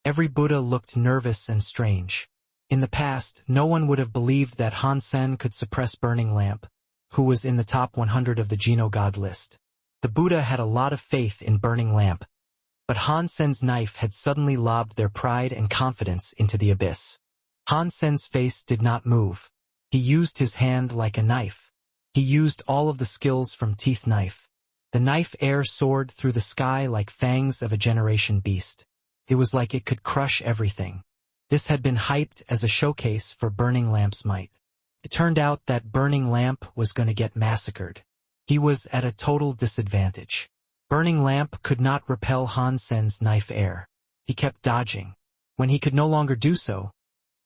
Every Buddha looked nervous and strange. In the past, no one would have believed that Han Sen could suppress burning lamp, who was in the top 100 of the Geno God list. The Buddha had a lot of faith in burning lamp, but Han Sen's knife had suddenly lobbed their pride and confidence into the abyss. Han Sen's face did not move. He used his hand like a knife. He used all of the skills from Teeth Knife. The knife air soared through the sky like fangs of a generation beast. It was like it could crush everything. This had been hyped as a showcase for Burning Lamp's might. It turned out that Burning Lamp was going to get massacred. He was at a total disadvantage. Burning Lamp could not repel Han Sen's knife air. He kept dodging. When he could no longer do so,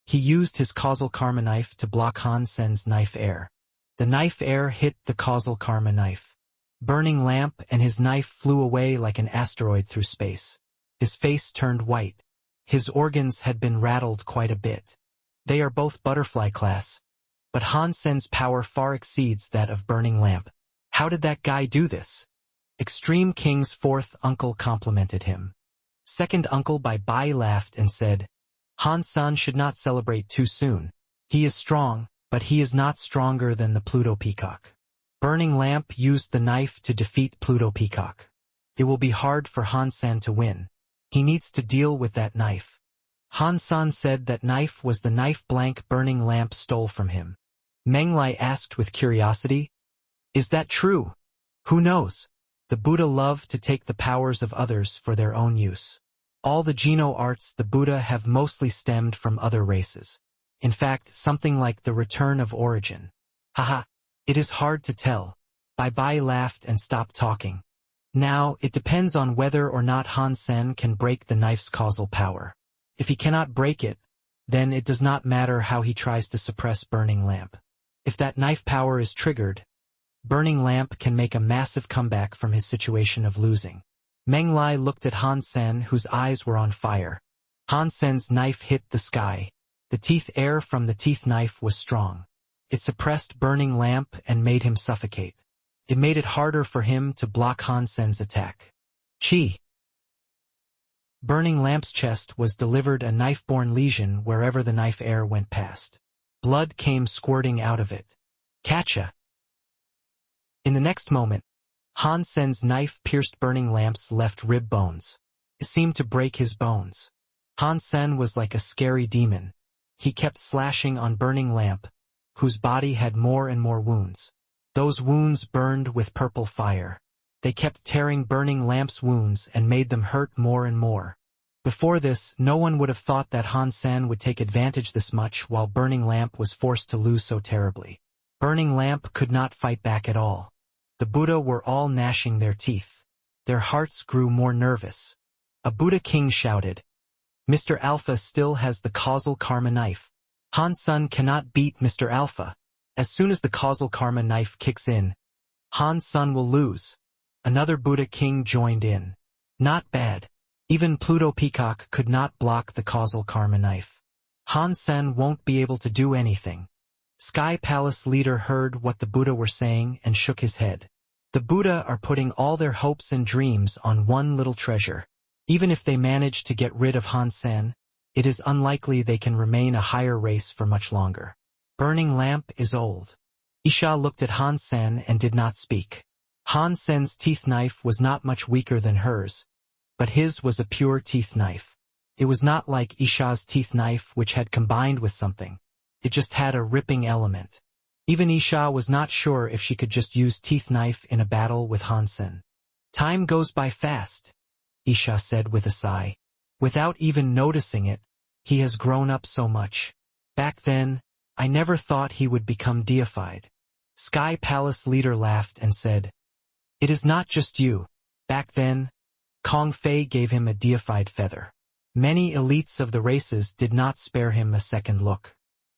he used his causal karma knife to block Han Sen's knife air. The knife air hit the causal karma knife. Burning Lamp and his knife flew away like an asteroid through space. His face turned white. His organs had been rattled quite a bit. They are both butterfly class, but Han Sen's power far exceeds that of Burning Lamp. How did that guy do this? Extreme King's fourth uncle complimented him. Second uncle by Bai laughed and said, Han Sen should not celebrate too soon. He is strong, but he is not stronger than the Pluto Peacock. Burning Lamp used the knife to defeat Pluto Peacock. It will be hard for Han Sen to win. He needs to deal with that knife. Han Sen said that knife was the knife blank Burning Lamp stole from him. Meng Lai asked with curiosity, is that true? Who knows? The Buddha loved to take the powers of others for their own use. All the Geno arts the Buddha have mostly stemmed from other races. In fact, something like the return of origin. Haha, it is hard to tell. Bai laughed and stopped talking. Now, it depends on whether or not Han Sen can break the knife's causal power. If he cannot break it, then it does not matter how he tries to suppress Burning Lamp. If that knife power is triggered, Burning Lamp can make a massive comeback from his situation of losing. Meng Lai looked at Han Sen, whose eyes were on fire. Han Sen's knife hit the sky. The teeth air from the teeth knife was strong. It suppressed Burning Lamp and made him suffocate. It made it harder for him to block Han Sen's attack. Chi! Burning Lamp's chest was delivered a knife-borne lesion wherever the knife air went past. Blood came squirting out of it. Catcha! In the next moment, Han Sen's knife pierced Burning Lamp's left rib bones. It seemed to break his bones. Han Sen was like a scary demon. He kept slashing on Burning Lamp, whose body had more and more wounds. Those wounds burned with purple fire. They kept tearing Burning Lamp's wounds and made them hurt more and more. Before this, no one would have thought that Han Sen would take advantage this much while Burning Lamp was forced to lose so terribly. Burning Lamp could not fight back at all. The Buddha were all gnashing their teeth. Their hearts grew more nervous. A Buddha king shouted, Mr. Alpha still has the causal karma knife. Han Sen cannot beat Mr. Alpha. As soon as the causal karma knife kicks in, Han Sen will lose. Another Buddha king joined in. Not bad. Even Pluto Peacock could not block the causal karma knife. Han Sen won't be able to do anything. Sky Palace leader heard what the Buddha were saying and shook his head. The Buddha are putting all their hopes and dreams on one little treasure. Even if they manage to get rid of Han Sen, it is unlikely they can remain a higher race for much longer. Burning Lamp is old. Isha looked at Han Sen and did not speak. Han Sen's teeth knife was not much weaker than hers, but his was a pure teeth knife. It was not like Isha's teeth knife which had combined with something. It just had a ripping element. Even Isha was not sure if she could just use teeth knife in a battle with Hansen. Time goes by fast, Isha said with a sigh. Without even noticing it, he has grown up so much. Back then, I never thought he would become deified. Sky Palace leader laughed and said, "It is not just you. Back then, Kong Fei gave him a deified feather. Many elites of the races did not spare him a second look.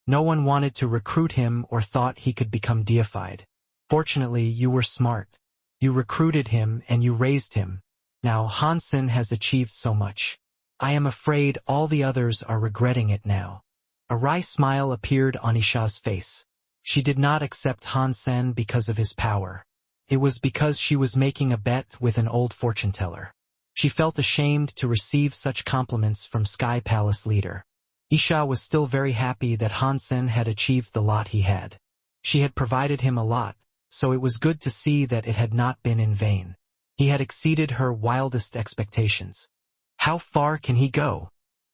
No one wanted to recruit him or thought he could become deified. Fortunately, you were smart. You recruited him and you raised him. Now Hansen has achieved so much. I am afraid all the others are regretting it now." A wry smile appeared on Isha's face. She did not accept Hansen because of his power. It was because she was making a bet with an old fortune-teller. She felt ashamed to receive such compliments from Sky Palace leader. Isha was still very happy that Hansen had achieved the lot he had. She had provided him a lot, so it was good to see that it had not been in vain. He had exceeded her wildest expectations. How far can he go?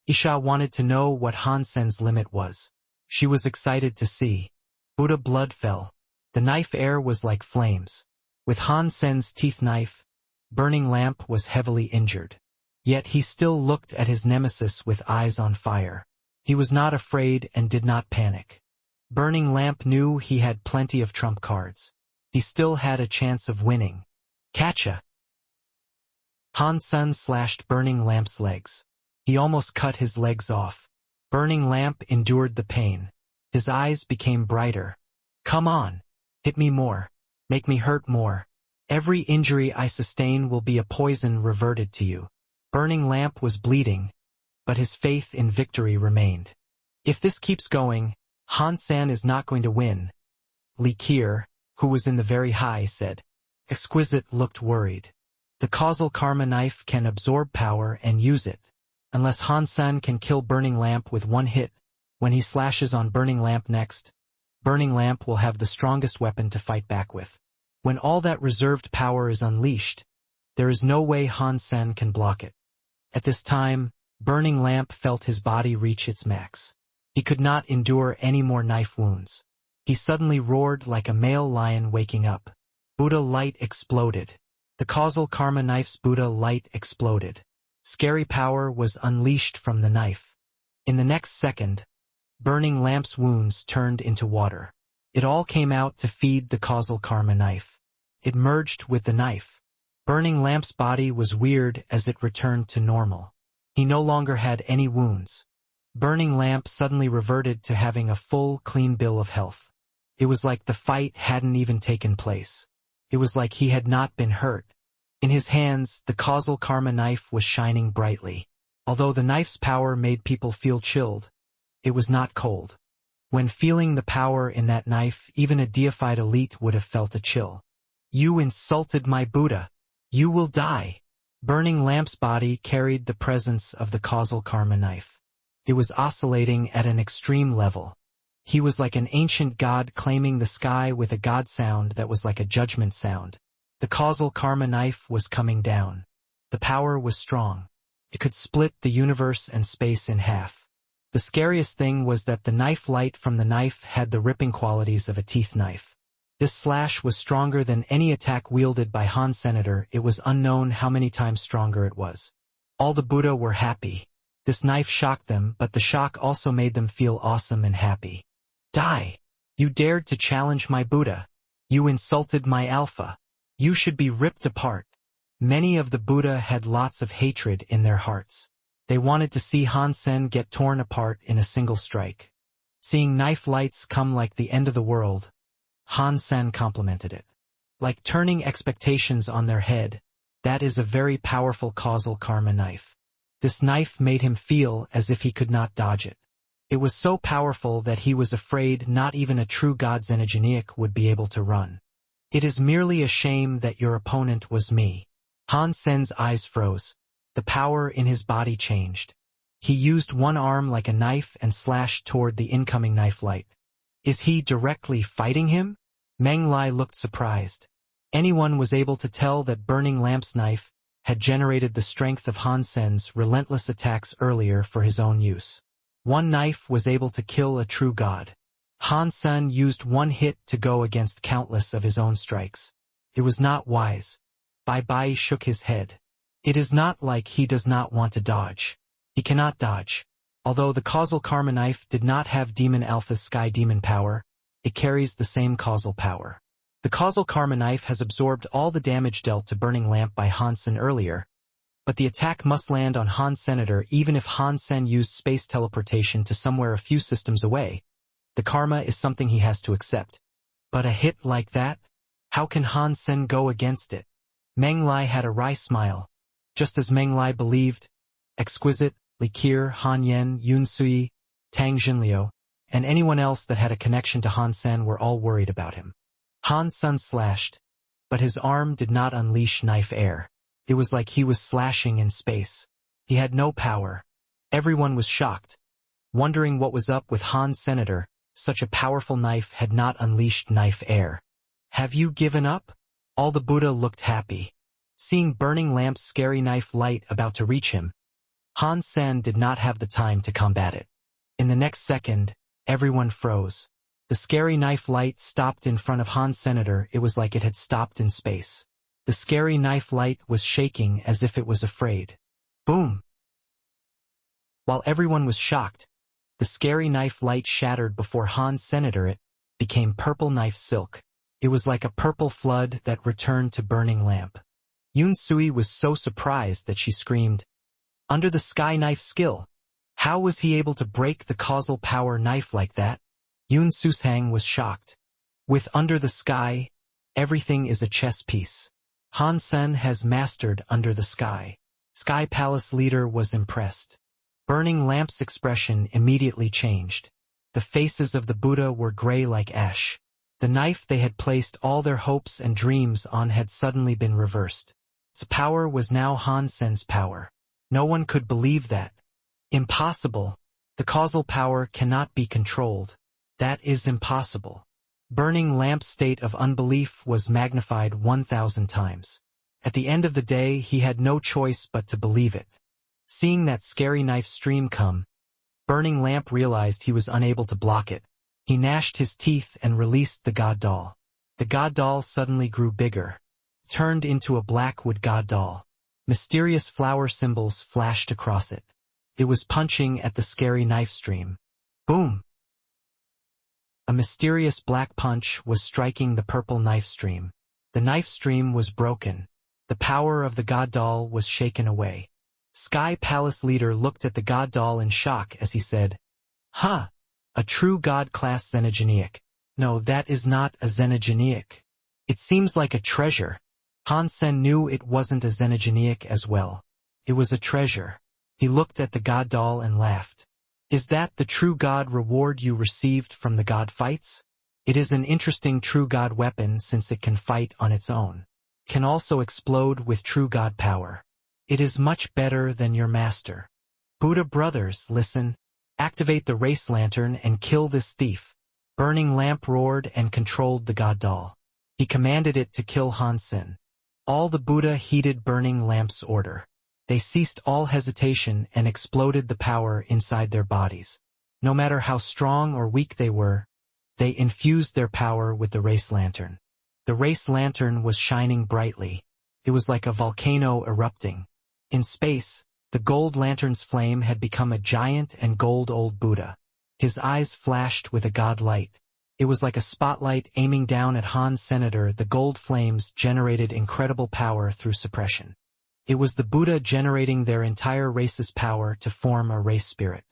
Isha wanted to know what Hansen's limit was. She was excited to see. Buddha blood fell. The knife air was like flames. With Hansen's teeth knife, Burning Lamp was heavily injured. Yet he still looked at his nemesis with eyes on fire. He was not afraid and did not panic. Burning Lamp knew he had plenty of trump cards. He still had a chance of winning. Catcha! Hansen slashed Burning Lamp's legs. He almost cut his legs off. Burning Lamp endured the pain. His eyes became brighter. Come on. Hit me more. Make me hurt more. Every injury I sustain will be a poison reverted to you. Burning Lamp was bleeding, but his faith in victory remained. If this keeps going, Hansen is not going to win. Li Kier, who was in the very high, said. Exquisite looked worried. The causal karma knife can absorb power and use it. Unless Hansen can kill Burning Lamp with one hit, when he slashes on Burning Lamp next, Burning Lamp will have the strongest weapon to fight back with. When all that reserved power is unleashed, there is no way Hansen can block it. At this time, Burning Lamp felt his body reach its max. He could not endure any more knife wounds. He suddenly roared like a male lion waking up. Buddha light exploded. The causal karma knife's Buddha light exploded. Scary power was unleashed from the knife. In the next second, Burning Lamp's wounds turned into water. It all came out to feed the causal karma knife. It merged with the knife. Burning Lamp's body was weird as it returned to normal. He no longer had any wounds. Burning Lamp suddenly reverted to having a full, clean bill of health. It was like the fight hadn't even taken place. It was like he had not been hurt. In his hands, the causal karma knife was shining brightly. Although the knife's power made people feel chilled, it was not cold. When feeling the power in that knife, even a deified elite would have felt a chill. You insulted my Buddha. You will die. Burning Lamp's body carried the presence of the causal karma knife. It was oscillating at an extreme level. He was like an ancient god claiming the sky with a god sound that was like a judgment sound. The causal karma knife was coming down. The power was strong. It could split the universe and space in half. The scariest thing was that the knife light from the knife had the ripping qualities of a teeth knife. This slash was stronger than any attack wielded by Han Senator. It was unknown how many times stronger it was. All the Buddha were happy. This knife shocked them, but the shock also made them feel awesome and happy. Die! You dared to challenge my Buddha. You insulted my Alpha. You should be ripped apart. Many of the Buddha had lots of hatred in their hearts. They wanted to see Hansen get torn apart in a single strike. Seeing knife lights come like the end of the world, Hansen complimented it. Like turning expectations on their head, that is a very powerful causal karma knife. This knife made him feel as if he could not dodge it. It was so powerful that he was afraid not even a true god Xenogeniac would be able to run. It is merely a shame that your opponent was me. Hansen's eyes froze. The power in his body changed. He used one arm like a knife and slashed toward the incoming knife light. Is he directly fighting him? Meng Lai looked surprised. Anyone was able to tell that Burning Lamp's knife had generated the strength of Han Sen's relentless attacks earlier for his own use. One knife was able to kill a true god. Han Sen used one hit to go against countless of his own strikes. It was not wise. Bai shook his head. It is not like he does not want to dodge. He cannot dodge. Although the causal karma knife did not have Demon Alpha's Sky Demon power, it carries the same causal power. The causal karma knife has absorbed all the damage dealt to Burning Lamp by Han Sen earlier, but the attack must land on Han Senator even if Han Sen used space teleportation to somewhere a few systems away. The karma is something he has to accept. But a hit like that? How can Han Sen go against it? Meng Lai had a wry smile. Just as Meng Lai believed, Exquisite, Li Qir, Han Yen, Yun Sui, Tang Jinliu, and anyone else that had a connection to Han Sen were all worried about him. Han Sen slashed, but his arm did not unleash knife air. It was like he was slashing in space. He had no power. Everyone was shocked, wondering what was up with Han Senator. Such a powerful knife had not unleashed knife air. Have you given up? All the Buddha looked happy. Seeing Burning Lamp's scary knife light about to reach him, Han Sen did not have the time to combat it. In the next second, everyone froze. The scary knife light stopped in front of Han Senator. It was like it had stopped in space. The scary knife light was shaking as if it was afraid. Boom! While everyone was shocked, the scary knife light shattered before Han Senator. It became purple knife silk. It was like a purple flood that returned to Burning Lamp. Yun Sui was so surprised that she screamed, "Under the sky knife skill! How was he able to break the causal power knife like that?" Yun Susang was shocked. With Under the Sky, everything is a chess piece. Han Sen has mastered Under the Sky. Sky Palace leader was impressed. Burning Lamp's expression immediately changed. The faces of the Buddha were gray like ash. The knife they had placed all their hopes and dreams on had suddenly been reversed. Its power was now Han Sen's power. No one could believe that. Impossible. The causal power cannot be controlled. That is impossible. Burning Lamp's state of unbelief was magnified 1,000 times. At the end of the day, he had no choice but to believe it. Seeing that scary knife stream come, Burning Lamp realized he was unable to block it. He gnashed his teeth and released the god doll. The god doll suddenly grew bigger, turned into a black wood god doll. Mysterious flower symbols flashed across it. It was punching at the scary knife stream. Boom! A mysterious black punch was striking the purple knife stream. The knife stream was broken. The power of the god doll was shaken away. Sky Palace leader looked at the god doll in shock as he said, "Huh! A true god-class xenogenic. No, that is not a xenogenic. It seems like a treasure." Han Sen knew it wasn't a xenogenic as well. It was a treasure. He looked at the god doll and laughed. "Is that the true god reward you received from the god fights? It is an interesting true god weapon since it can fight on its own. Can also explode with true god power. It is much better than your master. Buddha brothers, listen. Activate the race lantern and kill this thief." Burning Lamp roared and controlled the god doll. He commanded it to kill Han Sen. All the Buddha heeded Burning Lamp's order. They ceased all hesitation and exploded the power inside their bodies. No matter how strong or weak they were, they infused their power with the race lantern. The race lantern was shining brightly. It was like a volcano erupting. In space, the gold lantern's flame had become a giant and gold old Buddha. His eyes flashed with a god light. It was like a spotlight aiming down at Han Senator. The gold flames generated incredible power through suppression. It was the Buddha generating their entire race's power to form a race spirit.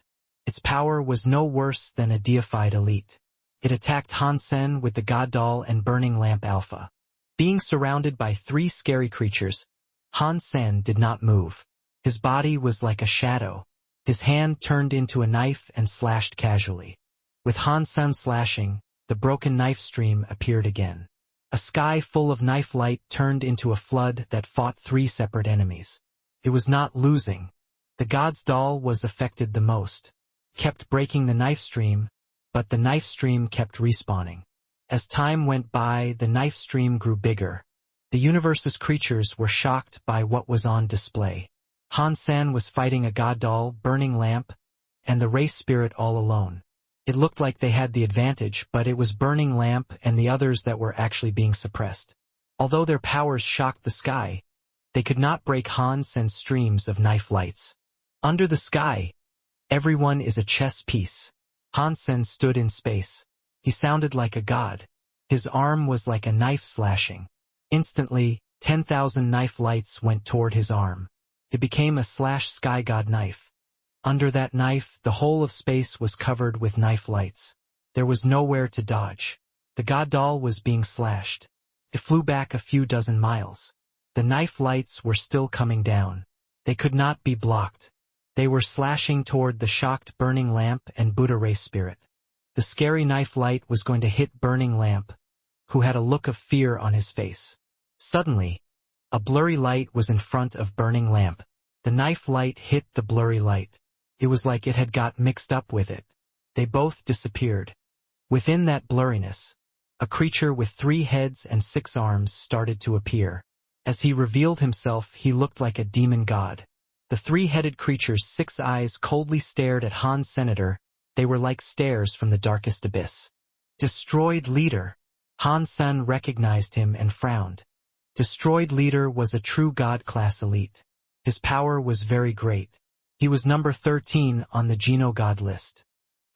Its power was no worse than a deified elite. It attacked Han Sen with the god doll and Burning Lamp Alpha. Being surrounded by 3 scary creatures, Han Sen did not move. His body was like a shadow. His hand turned into a knife and slashed casually. With Han Sen slashing, the broken knife stream appeared again. A sky full of knife light turned into a flood that fought 3 separate enemies. It was not losing. The god's doll was affected the most. Kept breaking the knife stream, but the knife stream kept respawning. As time went by, the knife stream grew bigger. The universe's creatures were shocked by what was on display. Han Sen was fighting a god doll, burning lamp, and the race spirit all alone. It looked like they had the advantage, but it was burning lamp and the others that were actually being suppressed. Although their powers shocked the sky, they could not break Han Sen's streams of knife lights. Under the sky, everyone is a chess piece. Han Sen stood in space. He sounded like a god. His arm was like a knife slashing. Instantly, 10,000 knife lights went toward his arm. It became a sky god knife. Under that knife, the whole of space was covered with knife lights. There was nowhere to dodge. The god doll was being slashed. It flew back a few dozen miles. The knife lights were still coming down. They could not be blocked. They were slashing toward the shocked burning lamp and Buddha race spirit. The scary knife light was going to hit burning lamp, who had a look of fear on his face. Suddenly, a blurry light was in front of burning lamp. The knife light hit the blurry light. It was like it had got mixed up with it. They both disappeared. Within that blurriness, a creature with 3 heads and 6 arms started to appear. As he revealed himself, he looked like a demon god. The 3-headed creature's 6 eyes coldly stared at Han Senator. They were like stares from the darkest abyss. Destroyed Leader. Han Sen recognized him and frowned. Destroyed Leader was a true god-class elite. His power was very great. He was number 13 on the Geno God list.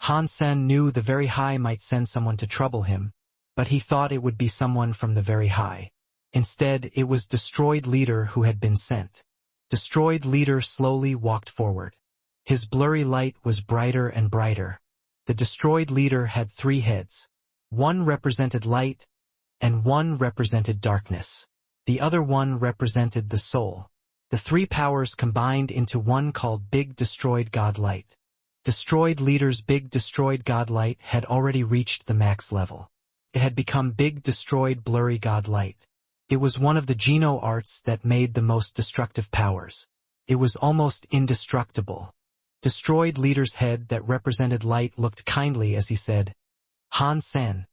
Han Sen knew the Very High might send someone to trouble him, but he thought it would be someone from the Very High. Instead, it was Destroyed Leader who had been sent. Destroyed Leader slowly walked forward. His blurry light was brighter and brighter. The Destroyed Leader had 3 heads. One represented light, and one represented darkness. The other one represented the soul. The 3 powers combined into one called Big Destroyed God Light. Destroyed Leader's Big Destroyed God Light had already reached the max level. It had become Big Destroyed Blurry God Light. It was one of the Geno arts that made the most destructive powers. It was almost indestructible. Destroyed Leader's head that represented light looked kindly as he said, Han Sen,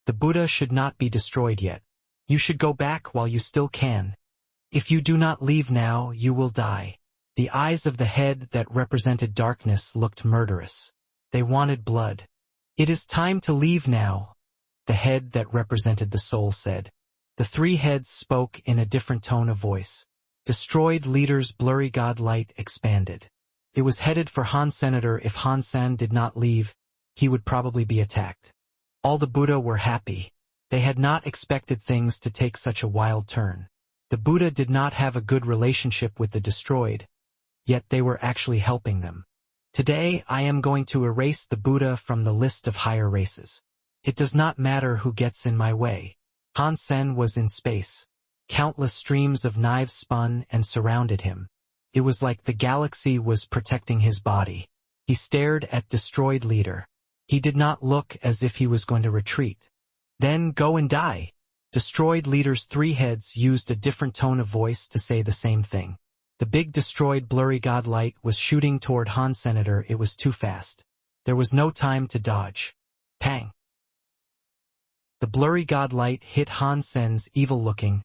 the Buddha should not be destroyed yet. You should go back while you still can. If you do not leave now, you will die. The eyes of the head that represented darkness looked murderous. They wanted blood. It is time to leave now, the head that represented the soul said. The 3 heads spoke in a different tone of voice. Destroyed Leader's blurry god light expanded. It was headed for Han Senator. If Han Sen did not leave, he would probably be attacked. All the Buddha were happy. They had not expected things to take such a wild turn. The Buddha did not have a good relationship with the destroyed, yet they were actually helping them. Today I am going to erase the Buddha from the list of higher races. It does not matter who gets in my way. Han Sen was in space. Countless streams of knives spun and surrounded him. It was like the galaxy was protecting his body. He stared at Destroyed Leader. He did not look as if he was going to retreat. Then go and die. Destroyed Leader's 3 heads used a different tone of voice to say the same thing. The Big Destroyed Blurry God Light was shooting toward Han Senator. It was too fast. There was no time to dodge. Pang! The blurry god light hit Han Sen's evil-looking,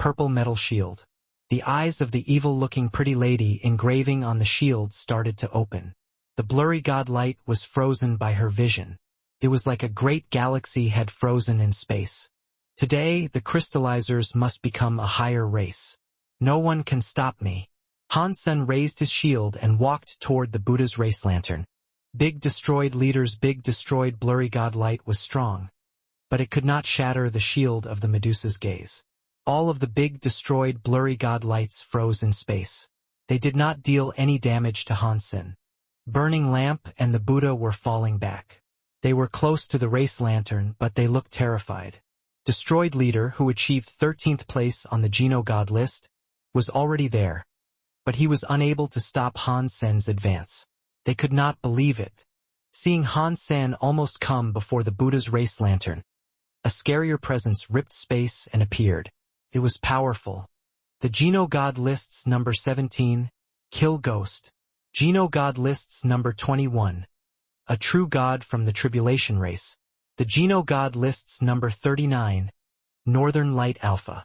purple metal shield. The eyes of the evil-looking pretty lady engraving on the shield started to open. The blurry god light was frozen by her vision. It was like a great galaxy had frozen in space. Today, the crystallizers must become a higher race. No one can stop me. Han Sen raised his shield and walked toward the Buddha's race lantern. Big Destroyed Leader's Big Destroyed Blurry God Light was strong, but it could not shatter the shield of the Medusa's gaze. All of the Big Destroyed Blurry God Lights froze in space. They did not deal any damage to Han Sen. Burning Lamp and the Buddha were falling back. They were close to the race lantern, but they looked terrified. Destroyed Leader, who achieved 13th place on the Geno God list, was already there, but he was unable to stop Han Sen's advance. They could not believe it. Seeing Han Sen almost come before the Buddha's race lantern, a scarier presence ripped space and appeared. It was powerful. The Geno God lists number 17, Kill Ghost. Geno God lists number 21, a true god from the Tribulation race. The Geno God lists number 39, Northern Light Alpha.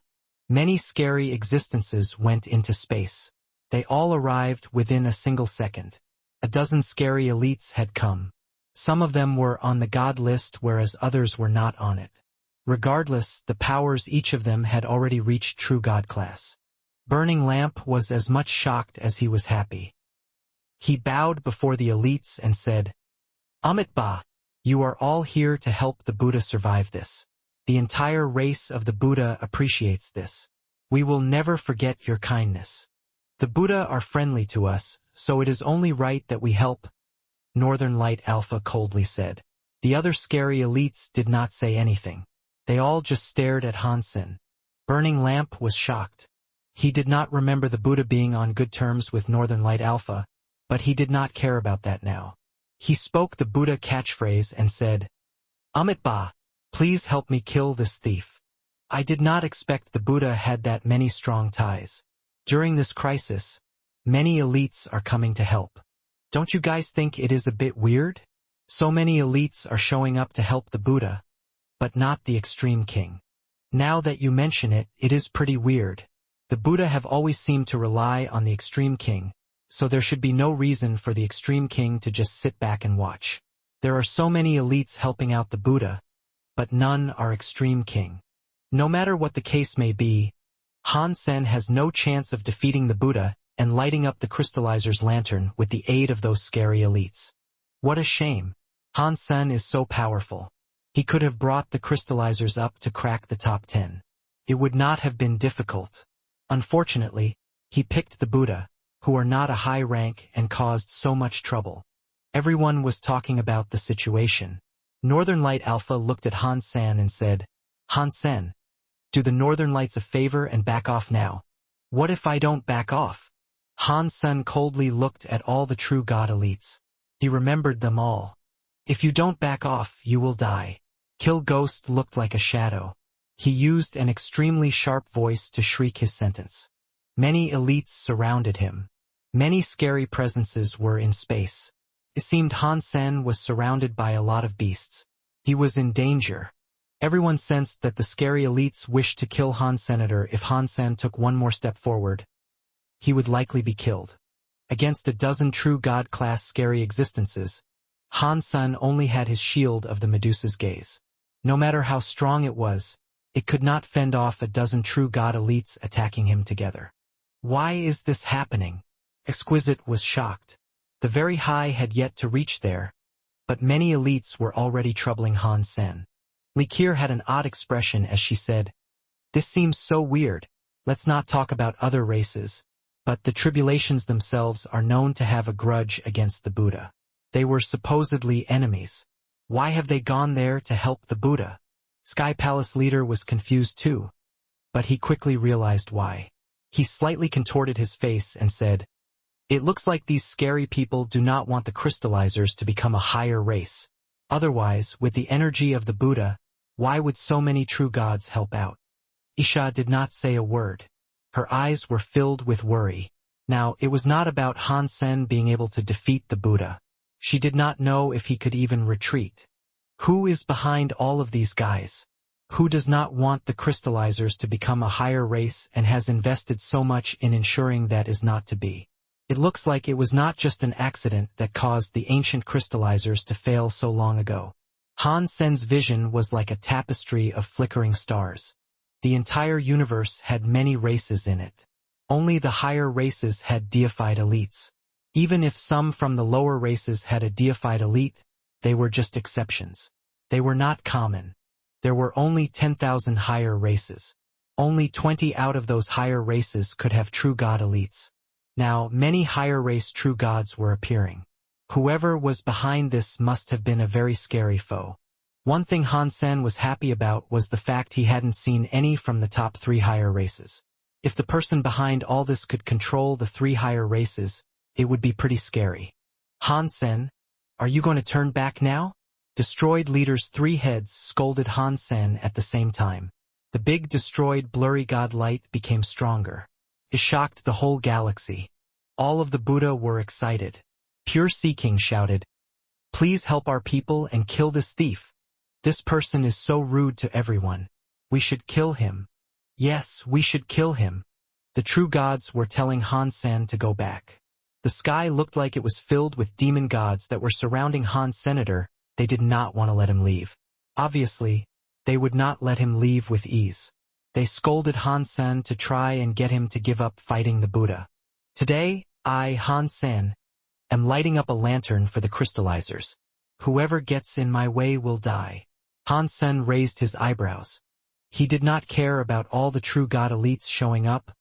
Many scary existences went into space. They all arrived within a single second. A dozen scary elites had come. Some of them were on the god list whereas others were not on it. Regardless, the powers each of them had already reached true god class. Burning Lamp was as much shocked as he was happy. He bowed before the elites and said, Amitabha, you are all here to help the Buddha survive this. The entire race of the Buddha appreciates this. We will never forget your kindness. The Buddha are friendly to us, so it is only right that we help, Northern Light Alpha coldly said. The other scary elites did not say anything. They all just stared at Hansen. Burning Lamp was shocked. He did not remember the Buddha being on good terms with Northern Light Alpha, but he did not care about that now. He spoke the Buddha catchphrase and said, Amitabha, please help me kill this thief. I did not expect the Buddha had that many strong ties. During this crisis, many elites are coming to help. Don't you guys think it is a bit weird? So many elites are showing up to help the Buddha, but not the Extreme King. Now that you mention it, it is pretty weird. The Buddha have always seemed to rely on the Extreme King, so there should be no reason for the Extreme King to just sit back and watch. There are so many elites helping out the Buddha, but none are Extreme King. No matter what the case may be, Hansen has no chance of defeating the Buddha and lighting up the crystallizer's lantern with the aid of those scary elites. What a shame. Hansen is so powerful. He could have brought the crystallizers up to crack the top 10. It would not have been difficult. Unfortunately, he picked the Buddha, who are not a high rank and caused so much trouble. Everyone was talking about the situation. Northern Light Alpha looked at Hansen and said, Hansen, do the Northern Lights a favor and back off now. What if I don't back off? Hansen coldly looked at all the true god elites. He remembered them all. If you don't back off, you will die. Kill Ghost looked like a shadow. He used an extremely sharp voice to shriek his sentence. Many elites surrounded him. Many scary presences were in space. It seemed Hansen was surrounded by a lot of beasts. He was in danger. Everyone sensed that the scary elites wished to kill Hansen. If Hansen took one more step forward, he would likely be killed. Against a dozen true god-class scary existences, Hansen only had his shield of the Medusa's gaze. No matter how strong it was, it could not fend off a dozen true god elites attacking him together. Why is this happening? Exquisite was shocked. The very high had yet to reach there, but many elites were already troubling Hansen. Likir had an odd expression as she said, This seems so weird. Let's not talk about other races, but the tribulations themselves are known to have a grudge against the Buddha. They were supposedly enemies. Why have they gone there to help the Buddha? Sky Palace leader was confused too, but he quickly realized why. He slightly contorted his face and said, It looks like these scary people do not want the crystallizers to become a higher race. Otherwise, with the energy of the Buddha, why would so many true gods help out? Isha did not say a word. Her eyes were filled with worry. Now, it was not about Hansen being able to defeat the Buddha. She did not know if he could even retreat. Who is behind all of these guys? Who does not want the crystallizers to become a higher race and has invested so much in ensuring that is not to be? It looks like it was not just an accident that caused the ancient crystallizers to fail so long ago. Hansen's vision was like a tapestry of flickering stars. The entire universe had many races in it. Only the higher races had deified elites. Even if some from the lower races had a deified elite, they were just exceptions. They were not common. There were only 10,000 higher races. Only 20 out of those higher races could have true god elites. Now, many higher race true gods were appearing. Whoever was behind this must have been a very scary foe. One thing Hansen was happy about was the fact he hadn't seen any from the top 3 higher races. If the person behind all this could control the 3 higher races, it would be pretty scary. Hansen, are you going to turn back now? Destroyed Leader's 3 heads scolded Hansen at the same time. The big destroyed blurry god light became stronger. It shocked the whole galaxy. All of the Buddha were excited. Pure Sea King shouted, Please help our people and kill this thief. This person is so rude to everyone. We should kill him. Yes, we should kill him. The true gods were telling Han Sen to go back. The sky looked like it was filled with demon gods that were surrounding Han's senator. They did not want to let him leave. Obviously, they would not let him leave with ease. They scolded Han Sen to try and get him to give up fighting the Buddha. Today, I, Han Sen, am lighting up a lantern for the crystallizers. Whoever gets in my way will die. Han Sen raised his eyebrows. He did not care about all the true god elites showing up,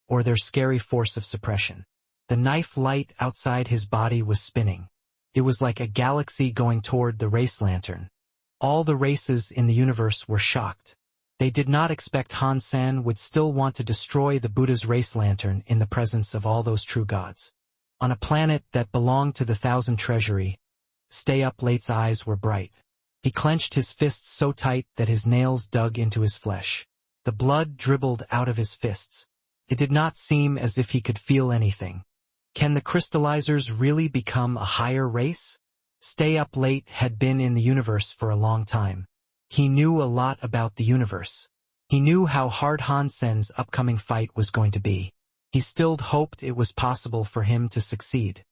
or their scary force of suppression. The knife light outside his body was spinning. It was like a galaxy going toward the race lantern. All the races in the universe were shocked. They did not expect Han Sen would still want to destroy the Buddha's race lantern in the presence of all those true gods. On a planet that belonged to the Thousand Treasury, Stay Up Late's eyes were bright. He clenched his fists so tight that his nails dug into his flesh. The blood dribbled out of his fists. It did not seem as if he could feel anything. Can the crystallizers really become a higher race? Stay Up Late had been in the universe for a long time. He knew a lot about the universe. He knew how hard Han Sen's upcoming fight was going to be. He still hoped it was possible for him to succeed.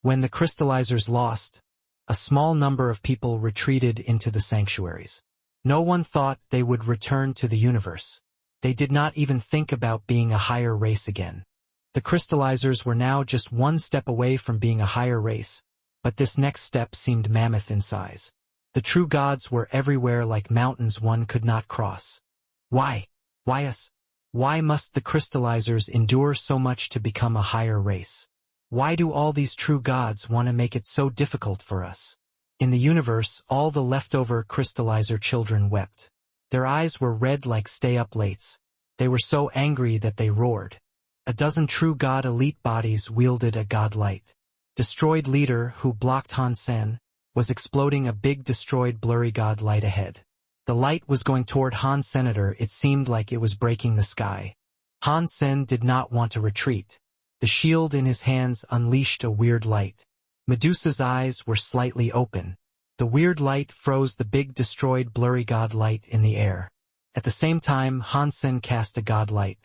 When the crystallizers lost, a small number of people retreated into the sanctuaries. No one thought they would return to the universe. They did not even think about being a higher race again. The crystallizers were now just one step away from being a higher race, but this next step seemed mammoth in size. The true gods were everywhere like mountains one could not cross. Why? Why us? Why must the crystallizers endure so much to become a higher race? Why do all these true gods want to make it so difficult for us? In the universe, all the leftover crystallizer children wept. Their eyes were red like Stay Up Late's. They were so angry that they roared. A dozen true god elite bodies wielded a god light. Destroyed Leader, who blocked Han Sen, was exploding a big destroyed blurry god light ahead. The light was going toward Han Senator. It seemed like it was breaking the sky. Han Sen did not want to retreat. The shield in his hands unleashed a weird light. Medusa's eyes were slightly open. The weird light froze the big destroyed blurry god light in the air. At the same time, Han Sen cast a god light.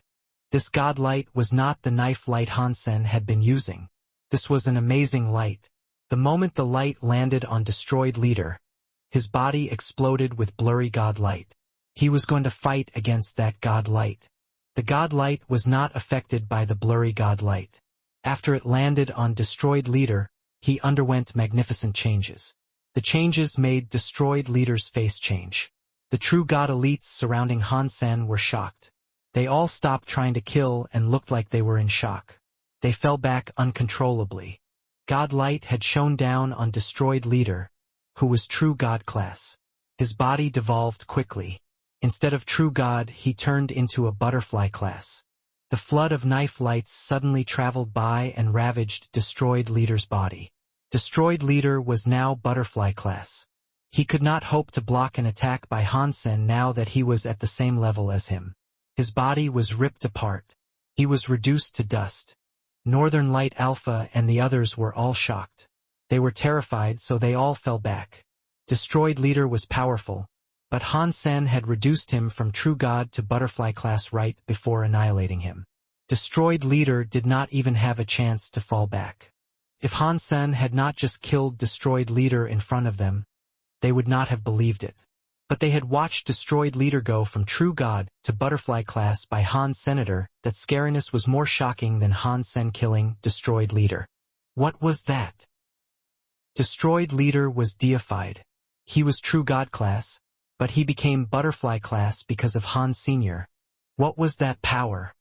This god light was not the knife light Han Sen had been using. This was an amazing light. The moment the light landed on Destroyed Leader, his body exploded with blurry god light. He was going to fight against that god light. The god light was not affected by the blurry god light. After it landed on Destroyed Leader, he underwent magnificent changes. The changes made Destroyed Leader's face change. The true god elites surrounding Han Sen were shocked. They all stopped trying to kill and looked like they were in shock. They fell back uncontrollably. God light had shone down on Destroyed Leader, who was true god class. His body devolved quickly. Instead of true god, he turned into a butterfly class. The flood of knife lights suddenly traveled by and ravaged Destroyed Leader's body. Destroyed Leader was now butterfly class. He could not hope to block an attack by Han Sen now that he was at the same level as him. His body was ripped apart. He was reduced to dust. Northern Light Alpha and the others were all shocked. They were terrified, so they all fell back. Destroyed Leader was powerful, but Han Sen had reduced him from true god to butterfly class right before annihilating him. Destroyed Leader did not even have a chance to fall back. If Han Sen had not just killed Destroyed Leader in front of them, they would not have believed it. But they had watched Destroyed Leader go from true god to butterfly class by Han Senator. That scariness was more shocking than Han Sen killing Destroyed Leader. What was that? Destroyed Leader was deified. He was true god class, but he became butterfly class because of Han Sr. What was that power?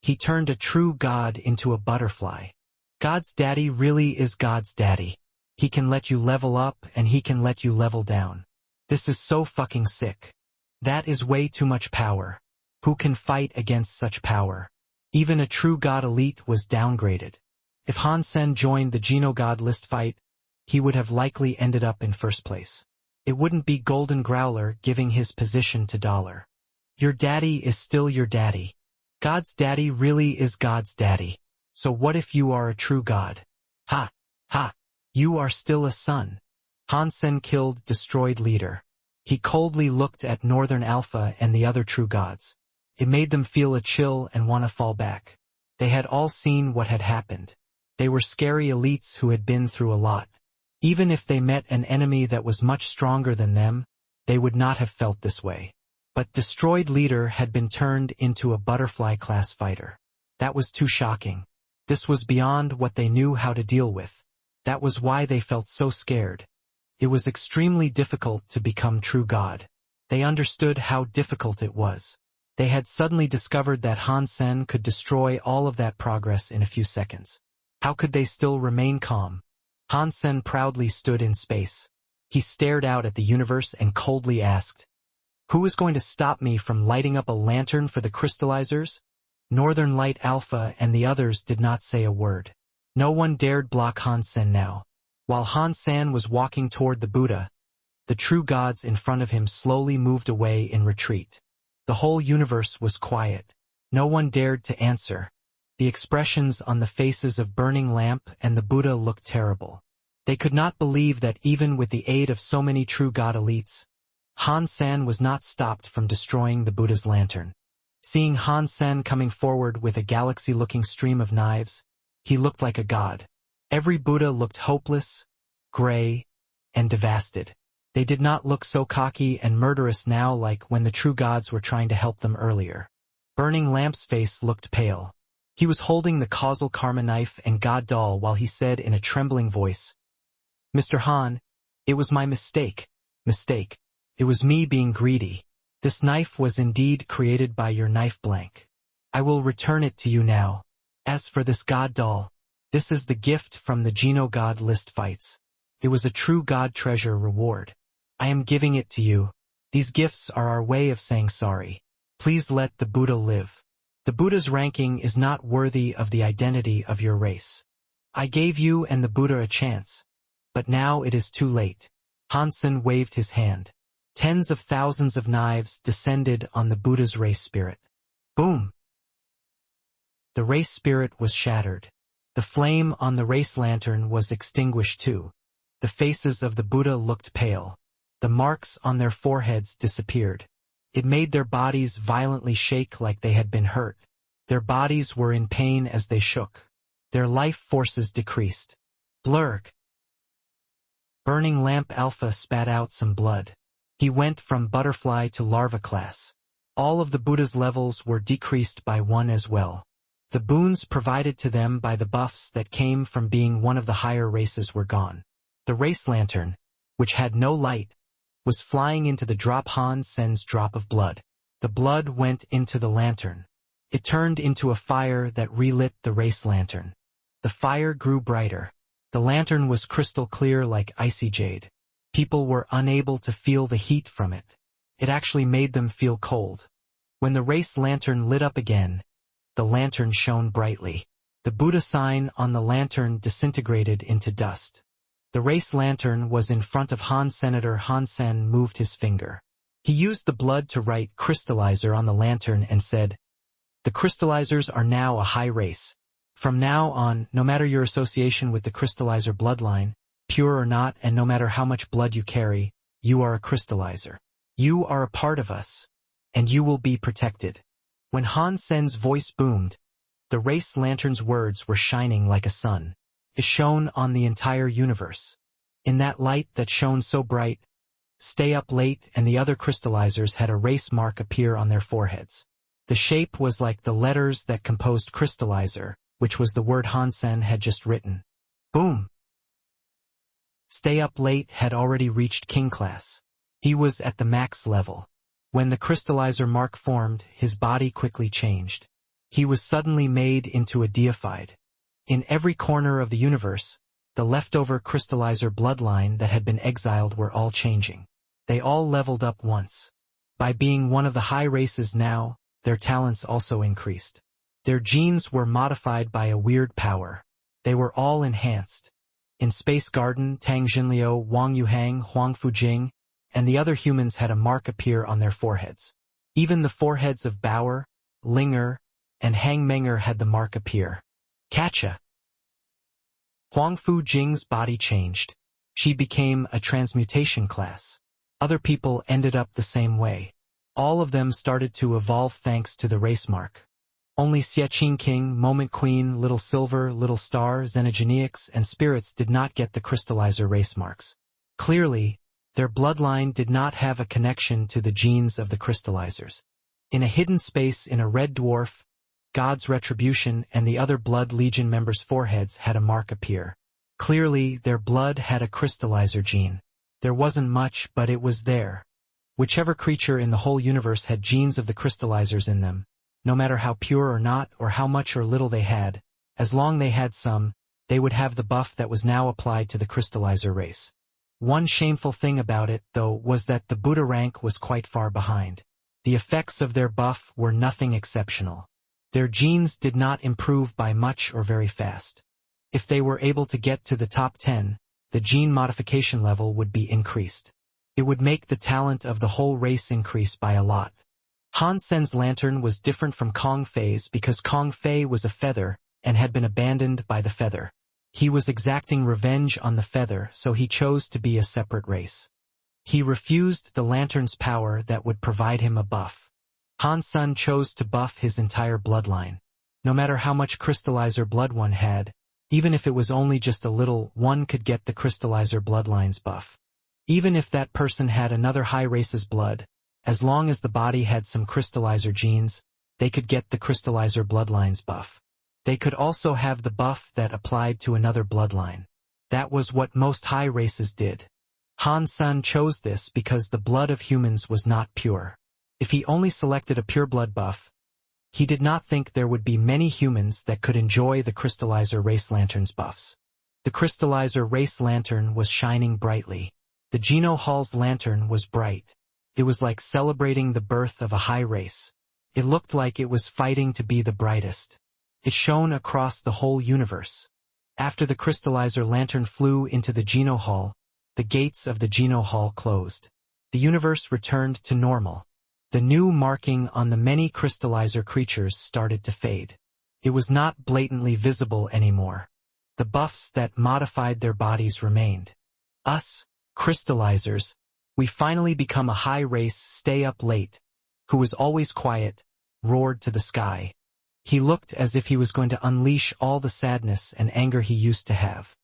He turned a true god into a butterfly. God's daddy really is God's daddy. He can let you level up and he can let you level down. This is so fucking sick. That is way too much power. Who can fight against such power? Even a true god elite was downgraded. If Han Sen joined the Genogod list fight, he would have likely ended up in first place. It wouldn't be Golden Growler giving his position to Dollar. Your daddy is still your daddy. God's daddy really is God's daddy. So what if you are a true god? Ha! Ha! You are still a son. Han Sen killed Destroyed Leader. He coldly looked at Northern Alpha and the other true gods. It made them feel a chill and want to fall back. They had all seen what had happened. They were scary elites who had been through a lot. Even if they met an enemy that was much stronger than them, they would not have felt this way. But Destroyed Leader had been turned into a butterfly-class fighter. That was too shocking. This was beyond what they knew how to deal with. That was why they felt so scared. It was extremely difficult to become true God. They understood how difficult it was. They had suddenly discovered that Hansen could destroy all of that progress in a few seconds. How could they still remain calm? Hansen proudly stood in space. He stared out at the universe and coldly asked, "Who is going to stop me from lighting up a lantern for the crystallizers?" Northern Light Alpha and the others did not say a word. No one dared block Hansen now. While Hansen was walking toward the Buddha, the true gods in front of him slowly moved away in retreat. The whole universe was quiet. No one dared to answer. The expressions on the faces of Burning Lamp and the Buddha looked terrible. They could not believe that even with the aid of so many true god elites, Hansen was not stopped from destroying the Buddha's lantern. Seeing Hansen coming forward with a galaxy-looking stream of knives, he looked like a god. Every Buddha looked hopeless, gray, and devastated. They did not look so cocky and murderous now like when the true gods were trying to help them earlier. Burning Lamp's face looked pale. He was holding the causal karma knife and god doll while he said in a trembling voice, "Mr. Han, it was my mistake. It was me being greedy. This knife was indeed created by your knife blank. I will return it to you now. As for this god doll, this is the gift from the Geno God list fights. It was a true god treasure reward. I am giving it to you. These gifts are our way of saying sorry. Please let the Buddha live. The Buddha's ranking is not worthy of the identity of your race. I gave you and the Buddha a chance. But now it is too late." Hansen waved his hand. Tens of thousands of knives descended on the Buddha's race spirit. Boom! The race spirit was shattered. The flame on the race lantern was extinguished too. The faces of the Buddha looked pale. The marks on their foreheads disappeared. It made their bodies violently shake like they had been hurt. Their bodies were in pain as they shook. Their life forces decreased. Blurg! Burning Lamp Alpha spat out some blood. He went from butterfly to larva class. All of the Buddha's levels were decreased by one as well. The boons provided to them by the buffs that came from being one of the higher races were gone. The race lantern, which had no light, was flying into the drop Hansen's drop of blood. The blood went into the lantern. It turned into a fire that relit the race lantern. The fire grew brighter. The lantern was crystal clear like icy jade. People were unable to feel the heat from it. It actually made them feel cold. When the race lantern lit up again, the lantern shone brightly. The Buddha sign on the lantern disintegrated into dust. The race lantern was in front of Han. Senator Hansen moved his finger. He used the blood to write crystallizer on the lantern and said, "The crystallizers are now a high race. From now on, no matter your association with the crystallizer bloodline, pure or not, and no matter how much blood you carry, you are a crystallizer. You are a part of us, and you will be protected." When Hansen's voice boomed, the race lantern's words were shining like a sun. It shone on the entire universe. In that light that shone so bright, Stay Up Late and the other crystallizers had a race mark appear on their foreheads. The shape was like the letters that composed crystallizer, which was the word Hansen had just written. Boom! Stay Up Late had already reached King class. He was at the max level. When the crystallizer mark formed, his body quickly changed. He was suddenly made into a deified. In every corner of the universe, the leftover crystallizer bloodline that had been exiled were all changing. They all leveled up once. By being one of the high races now, their talents also increased. Their genes were modified by a weird power. They were all enhanced. In Space Garden, Tang Jinliu, Wang Yuhang, Huang Fujing, and the other humans had a mark appear on their foreheads. Even the foreheads of Bauer, Linger, and Hang Menger had the mark appear. Catcha! Huang Fujing's body changed. She became a transmutation class. Other people ended up the same way. All of them started to evolve thanks to the race mark. Only Xiaqing King, Moment Queen, Little Silver, Little Star, Xenogeneics, and Spirits did not get the crystallizer race marks. Clearly, their bloodline did not have a connection to the genes of the crystallizers. In a hidden space in a red dwarf, God's Retribution and the other Blood Legion members' foreheads had a mark appear. Clearly, their blood had a crystallizer gene. There wasn't much, but it was there. Whichever creature in the whole universe had genes of the crystallizers in them, no matter how pure or not or how much or little they had, as long they had some, they would have the buff that was now applied to the crystallizer race. One shameful thing about it, though, was that the Buddha rank was quite far behind. The effects of their buff were nothing exceptional. Their genes did not improve by much or very fast. If they were able to get to the top 10, the gene modification level would be increased. It would make the talent of the whole race increase by a lot. Han Sen's lantern was different from Kong Fei's because Kong Fei was a feather and had been abandoned by the feather. He was exacting revenge on the feather, so he chose to be a separate race. He refused the lantern's power that would provide him a buff. Han Sen chose to buff his entire bloodline. No matter how much crystallizer blood one had, even if it was only just a little, one could get the crystallizer bloodline's buff. Even if that person had another high race's blood, as long as the body had some crystallizer genes, they could get the crystallizer bloodline's buff. They could also have the buff that applied to another bloodline. That was what most high races did. Han Sen chose this because the blood of humans was not pure. If he only selected a pure blood buff, he did not think there would be many humans that could enjoy the crystallizer race lantern's buffs. The crystallizer race lantern was shining brightly. The Geno Hall's lantern was bright. It was like celebrating the birth of a high race. It looked like it was fighting to be the brightest. It shone across the whole universe. After the crystallizer lantern flew into the Geno Hall, the gates of the Geno Hall closed. The universe returned to normal. The new marking on the many crystallizer creatures started to fade. It was not blatantly visible anymore. The buffs that modified their bodies remained. Us, crystallizers, we finally become a high race, stay up late, who was always quiet, roared to the sky. He looked as if he was going to unleash all the sadness and anger he used to have.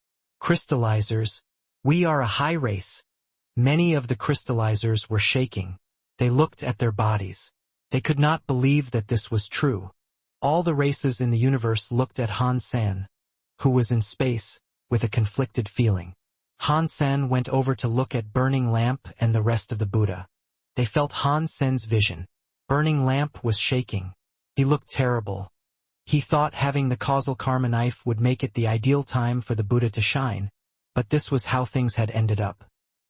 Crystallizers, we are a high race. Many of the crystallizers were shaking. They looked at their bodies. They could not believe that this was true. All the races in the universe looked at Han Sen, who was in space, with a conflicted feeling. Han Sen went over to look at Burning Lamp and the rest of the Buddha. They felt Han Sen's vision. Burning Lamp was shaking. He looked terrible. He thought having the causal karma knife would make it the ideal time for the Buddha to shine, but this was how things had ended up.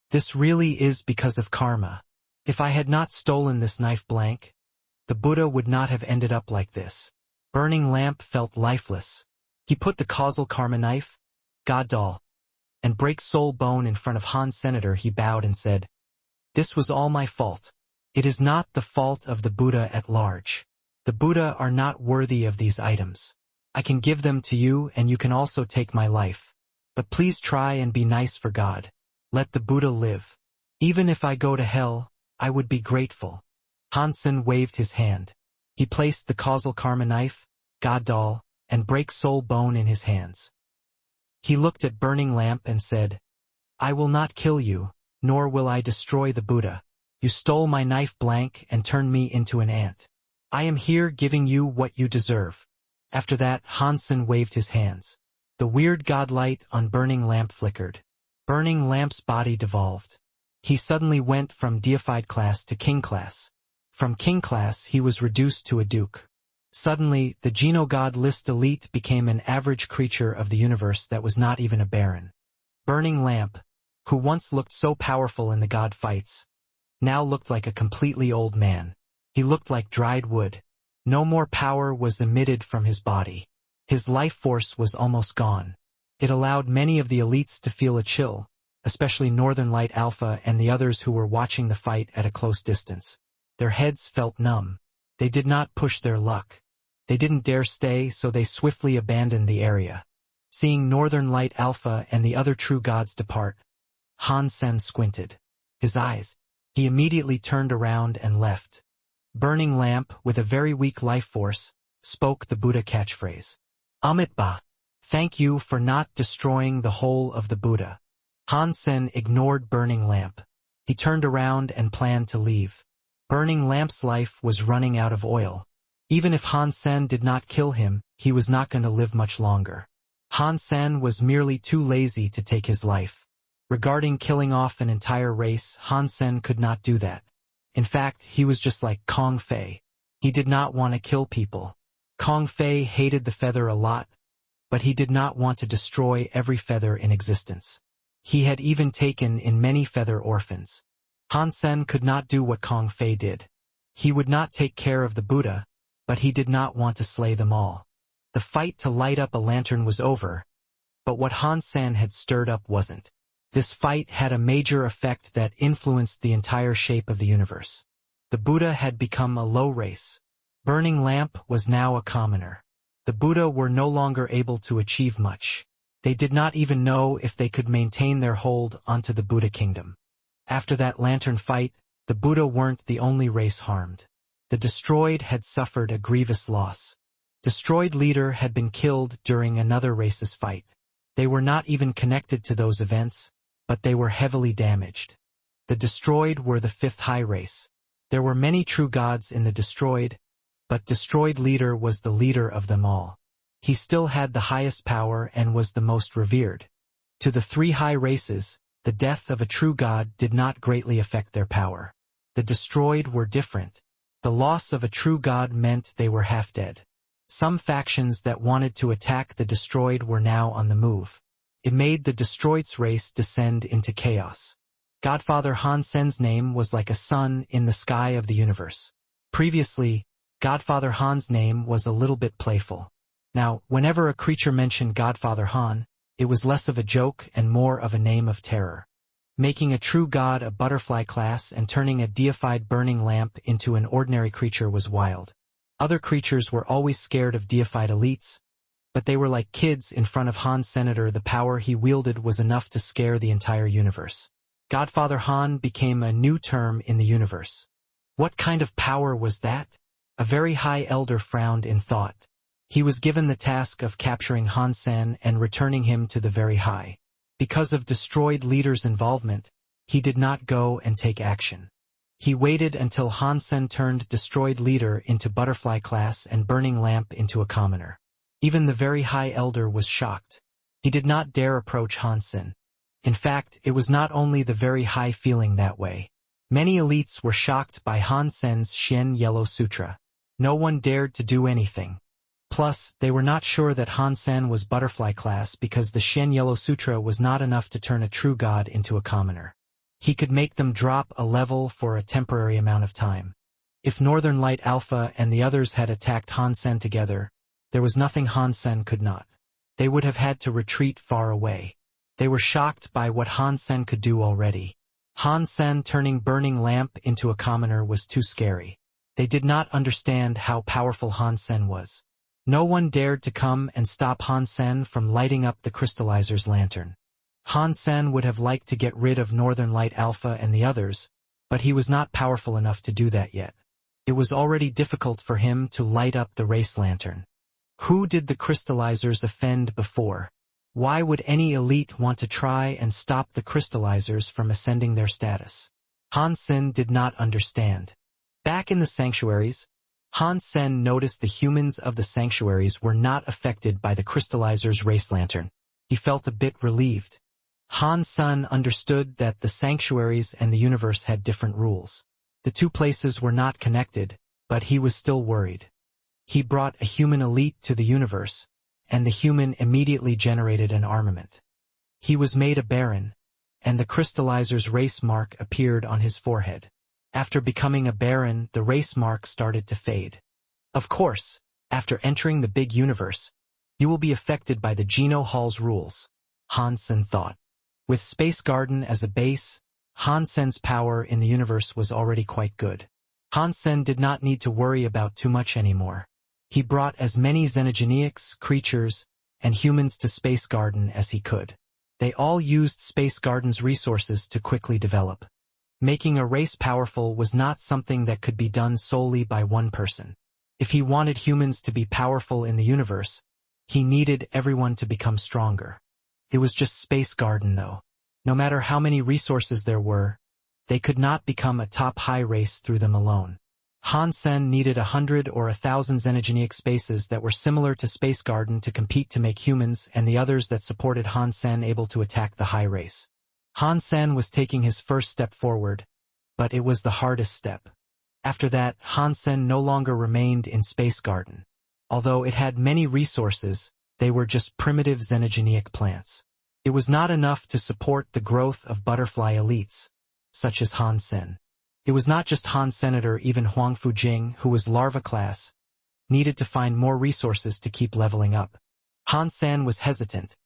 This really is because of karma. If I had not stolen this knife blank, the Buddha would not have ended up like this. Burning Lamp felt lifeless. He put the causal karma knife, God doll, and break soul bone in front of Han Senator. He bowed and said, "This was all my fault. It is not the fault of the Buddha at large. The Buddha are not worthy of these items. I can give them to you and you can also take my life. But please try and be nice for God. Let the Buddha live. Even if I go to hell, I would be grateful." Hansen waved his hand. He placed the causal karma knife, God doll, and break soul bone in his hands. He looked at Burning Lamp and said, "I will not kill you, nor will I destroy the Buddha. You stole my knife blank and turned me into an ant. I am here giving you what you deserve." After that, Hansen waved his hands. The weird godlight on Burning Lamp flickered. Burning Lamp's body devolved. He suddenly went from deified class to king class. From king class, he was reduced to a duke. Suddenly, the Geno God List Elite became an average creature of the universe that was not even a baron. Burning Lamp, who once looked so powerful in the god fights, now looked like a completely old man. He looked like dried wood. No more power was emitted from his body. His life force was almost gone. It allowed many of the elites to feel a chill, especially Northern Light Alpha and the others who were watching the fight at a close distance. Their heads felt numb. They did not push their luck. They didn't dare stay, so they swiftly abandoned the area. Seeing Northern Light Alpha and the other true gods depart, Han Sen squinted his eyes. He immediately turned around and left. burning lamp with a very weak life force, spoke the Buddha catchphrase. Amitabha, thank you for not destroying the whole of the Buddha. Hansen ignored burning lamp. He turned around and planned to leave. Burning lamp's life was running out of oil. Even if Hansen did not kill him, he was not going to live much longer. Hansen was merely too lazy to take his life. Regarding killing off an entire race, Hansen could not do that. In fact, he was just like Kong Fei. He did not want to kill people. Kong Fei hated the feather a lot, but he did not want to destroy every feather in existence. He had even taken in many feather orphans. Hansen could not do what Kong Fei did. He would not take care of the Buddha, but he did not want to slay them all. The fight to light up a lantern was over, but what Hansen had stirred up wasn't. This fight had a major effect that influenced the entire shape of the universe. The Buddha had become a low race. Burning lamp was now a commoner. The Buddha were no longer able to achieve much. They did not even know if they could maintain their hold onto the Buddha kingdom. After that lantern fight, the Buddha weren't the only race harmed. The destroyed had suffered a grievous loss. Destroyed leader had been killed during another race's fight. They were not even connected to those events, but they were heavily damaged. The destroyed were the fifth high race. There were many true gods in the destroyed, but destroyed leader was the leader of them all. He still had the highest power and was the most revered. To the three high races, the death of a true god did not greatly affect their power. The destroyed were different. The loss of a true god meant they were half dead. Some factions that wanted to attack the destroyed were now on the move. It made the destroyed's race descend into chaos. Godfather Hansen's name was like a sun in the sky of the universe. Previously, Godfather Han's name was a little bit playful. Now, whenever a creature mentioned Godfather Han, it was less of a joke and more of a name of terror. Making a true god a butterfly class and turning a deified burning lamp into an ordinary creature was wild. Other creatures were always scared of deified elites, but they were like kids in front of Han's senator. The power he wielded was enough to scare the entire universe. Godfather Han became a new term in the universe. What kind of power was that? A very high elder frowned in thought. He was given the task of capturing Hansen and returning him to the very high. Because of destroyed leader's involvement, he did not go and take action. He waited until Hansen turned destroyed leader into butterfly class and burning lamp into a commoner. Even the very high elder was shocked. He did not dare approach Hansen. In fact, it was not only the very high feeling that way. Many elites were shocked by Hansen's Shen Yellow Sutra. No one dared to do anything. Plus, they were not sure that Hansen was butterfly class because the Shen Yellow Sutra was not enough to turn a true god into a commoner. He could make them drop a level for a temporary amount of time. If Northern Light Alpha and the others had attacked Hansen together, there was nothing Hansen could not. They would have had to retreat far away. They were shocked by what Hansen could do already. Hansen turning burning lamp into a commoner was too scary. They did not understand how powerful Hansen was. No one dared to come and stop Hansen from lighting up the crystallizer's lantern. Hansen would have liked to get rid of Northern Light Alpha and the others, but he was not powerful enough to do that yet. It was already difficult for him to light up the race lantern. Who did the crystallizers offend before? Why would any elite want to try and stop the crystallizers from ascending their status? Hansen did not understand. Back in the sanctuaries, Hansen noticed the humans of the sanctuaries were not affected by the crystallizer's race lantern. He felt a bit relieved. Hansen understood that the sanctuaries and the universe had different rules. The two places were not connected, but he was still worried. He brought a human elite to the universe, and the human immediately generated an armament. He was made a baron, and the crystallizer's race mark appeared on his forehead. After becoming a baron, the race mark started to fade. Of course, after entering the big universe, you will be affected by the Geno Hall's rules, Hansen thought. With Space Garden as a base, Hansen's power in the universe was already quite good. Hansen did not need to worry about too much anymore. He brought as many xenogeneics, creatures, and humans to Space Garden as he could. They all used Space Garden's resources to quickly develop. Making a race powerful was not something that could be done solely by one person. If he wanted humans to be powerful in the universe, he needed everyone to become stronger. It was just Space Garden though. No matter how many resources there were, they could not become a top high race through them alone. Hansen needed 100 or 1,000 xenogeneic spaces that were similar to Space Garden to compete to make humans and the others that supported Hansen able to attack the high race. Hansen was taking his first step forward, but it was the hardest step. After that, Hansen no longer remained in Space Garden. Although it had many resources, they were just primitive xenogeneic plants. It was not enough to support the growth of butterfly elites, such as Hansen. It was not just Hansen or even Huang Fujing, who was larva class, needed to find more resources to keep leveling up. Hansen was hesitant,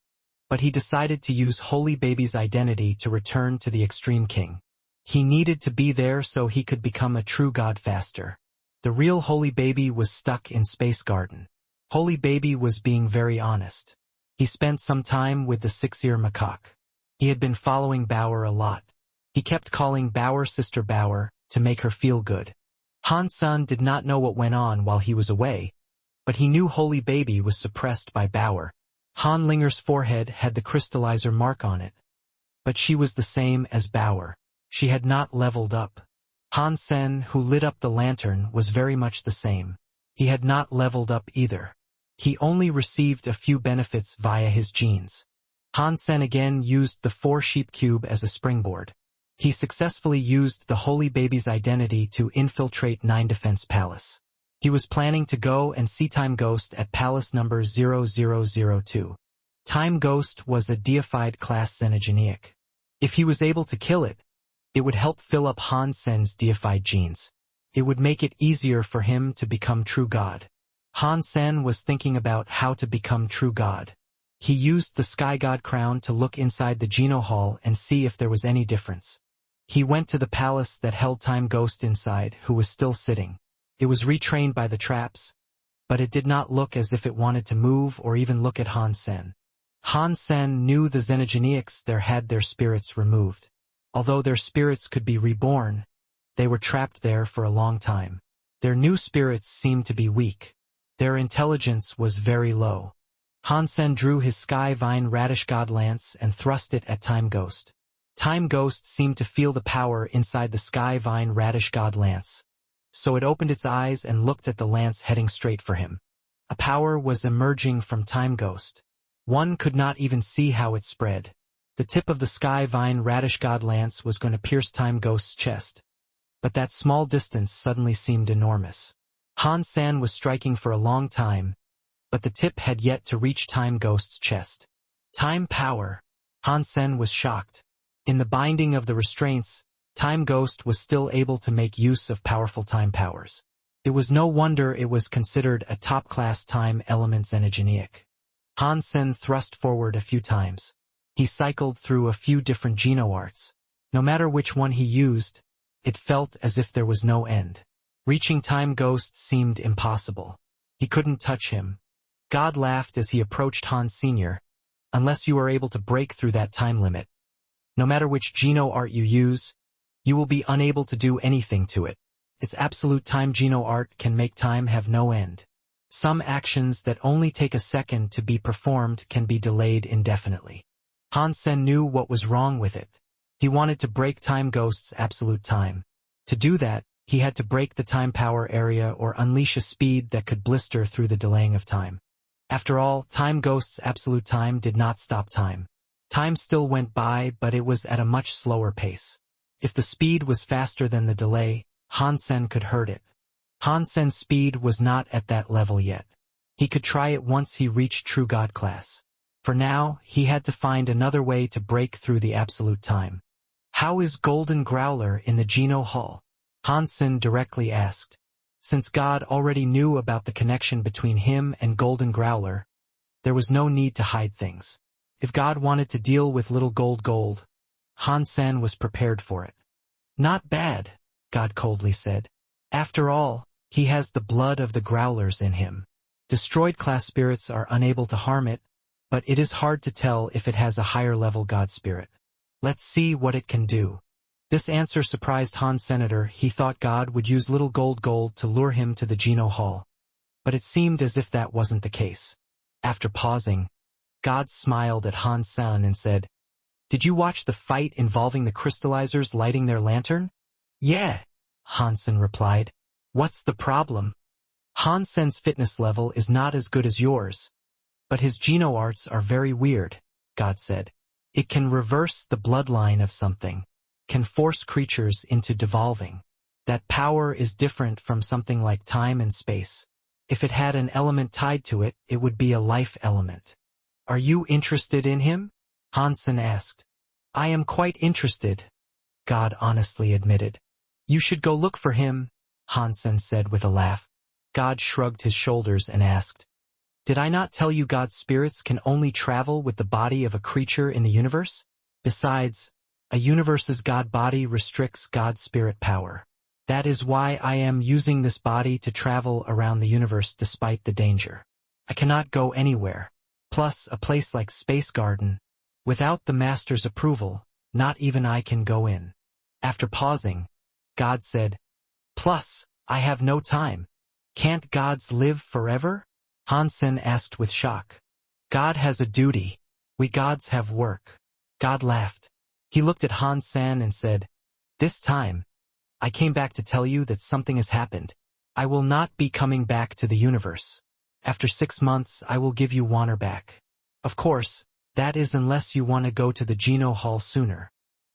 but he decided to use Holy Baby's identity to return to the Extreme King. He needed to be there so he could become a true god faster. The real Holy Baby was stuck in Space Garden. Holy Baby was being very honest. He spent some time with the six-ear macaque. He had been following Bauer a lot. He kept calling Bauer Sister Bauer to make her feel good. Hansen did not know what went on while he was away, but he knew Holy Baby was suppressed by Bauer. Hanlinger's forehead had the crystallizer mark on it, but she was the same as Bauer. She had not leveled up. Hansen, who lit up the lantern, was very much the same. He had not leveled up either. He only received a few benefits via his genes. Hansen again used the 4-sheep cube as a springboard. He successfully used the Holy Baby's identity to infiltrate 9 Defense Palace. He was planning to go and see Time Ghost at Palace number 0002. Time Ghost was a deified class xenogeneic. If he was able to kill it, it would help fill up Hansen's deified genes. It would make it easier for him to become true god. Hansen was thinking about how to become true god. He used the Sky God crown to look inside the Geno Hall and see if there was any difference. He went to the palace that held Time Ghost inside, who was still sitting. It was retrained by the traps, but it did not look as if it wanted to move or even look at Hansen. Hansen knew the xenogeneics there had their spirits removed. Although their spirits could be reborn, they were trapped there for a long time. Their new spirits seemed to be weak. Their intelligence was very low. Hansen drew his Sky Vine Radish God Lance and thrust it at Time Ghost. Time Ghost seemed to feel the power inside the Sky Vine Radish God Lance. So it opened its eyes and looked at the lance heading straight for him. A power was emerging from Time Ghost. One could not even see how it spread. The tip of the Sky Vine Radish God Lance was going to pierce Time Ghost's chest. But that small distance suddenly seemed enormous. Hansen was striking for a long time, but the tip had yet to reach Time Ghost's chest. Time power. Hansen was shocked. In the binding of the restraints, Time Ghost was still able to make use of powerful time powers. It was no wonder it was considered a top-class time element xenogeneic. Hansen thrust forward a few times. He cycled through a few different geno-arts. No matter which one he used, it felt as if there was no end. Reaching Time Ghost seemed impossible. He couldn't touch him. God laughed as he approached Han Sr. Unless you are able to break through that time limit, no matter which geno-art you use, you will be unable to do anything to it. Its absolute time geno-art can make time have no end. Some actions that only take a second to be performed can be delayed indefinitely. Hansen knew what was wrong with it. He wanted to break Time Ghost's absolute time. To do that, he had to break the time power area or unleash a speed that could blister through the delaying of time. After all, Time Ghost's absolute time did not stop time. Time still went by, but it was at a much slower pace. If the speed was faster than the delay, Hansen could hurt it. Hansen's speed was not at that level yet. He could try it once he reached True God class. For now, he had to find another way to break through the absolute time. How is Golden Growler in the Geno Hall? Hansen directly asked. Since God already knew about the connection between him and Golden Growler, there was no need to hide things. If God wanted to deal with little Gold, Hansen was prepared for it. Not bad, God coldly said. After all, he has the blood of the Growlers in him. Destroyed class spirits are unable to harm it, but it is hard to tell if it has a higher level God spirit. Let's see what it can do. This answer surprised Han Senator. He thought God would use little gold to lure him to the Geno Hall. But it seemed as if that wasn't the case. After pausing, God smiled at Han Sen and said, "Did you watch the fight involving the crystallizers lighting their lantern?" "Yeah," Hansen replied. "What's the problem?" "Hansen's fitness level is not as good as yours. But his Geno arts are very weird," God said. "It can reverse the bloodline of something, can force creatures into devolving. That power is different from something like time and space. If it had an element tied to it, it would be a life element." "Are you interested in him?" Hansen asked. "I am quite interested," God honestly admitted. "You should go look for him," Hansen said with a laugh. God shrugged his shoulders and asked, "Did I not tell you God's spirits can only travel with the body of a creature in the universe? Besides, a universe's God body restricts God's spirit power. That is why I am using this body to travel around the universe despite the danger. I cannot go anywhere. Plus, a place like Space Garden, without the Master's approval, not even I can go in." After pausing, God said, "Plus, I have no time. Can't gods live forever?" Hansen asked with shock. "God has a duty. We gods have work." God laughed. He looked at Hansen and said, "This time, I came back to tell you that something has happened. I will not be coming back to the universe. After 6 months, I will give you Warner back. Of course, that is unless you want to go to the Geno Hall sooner."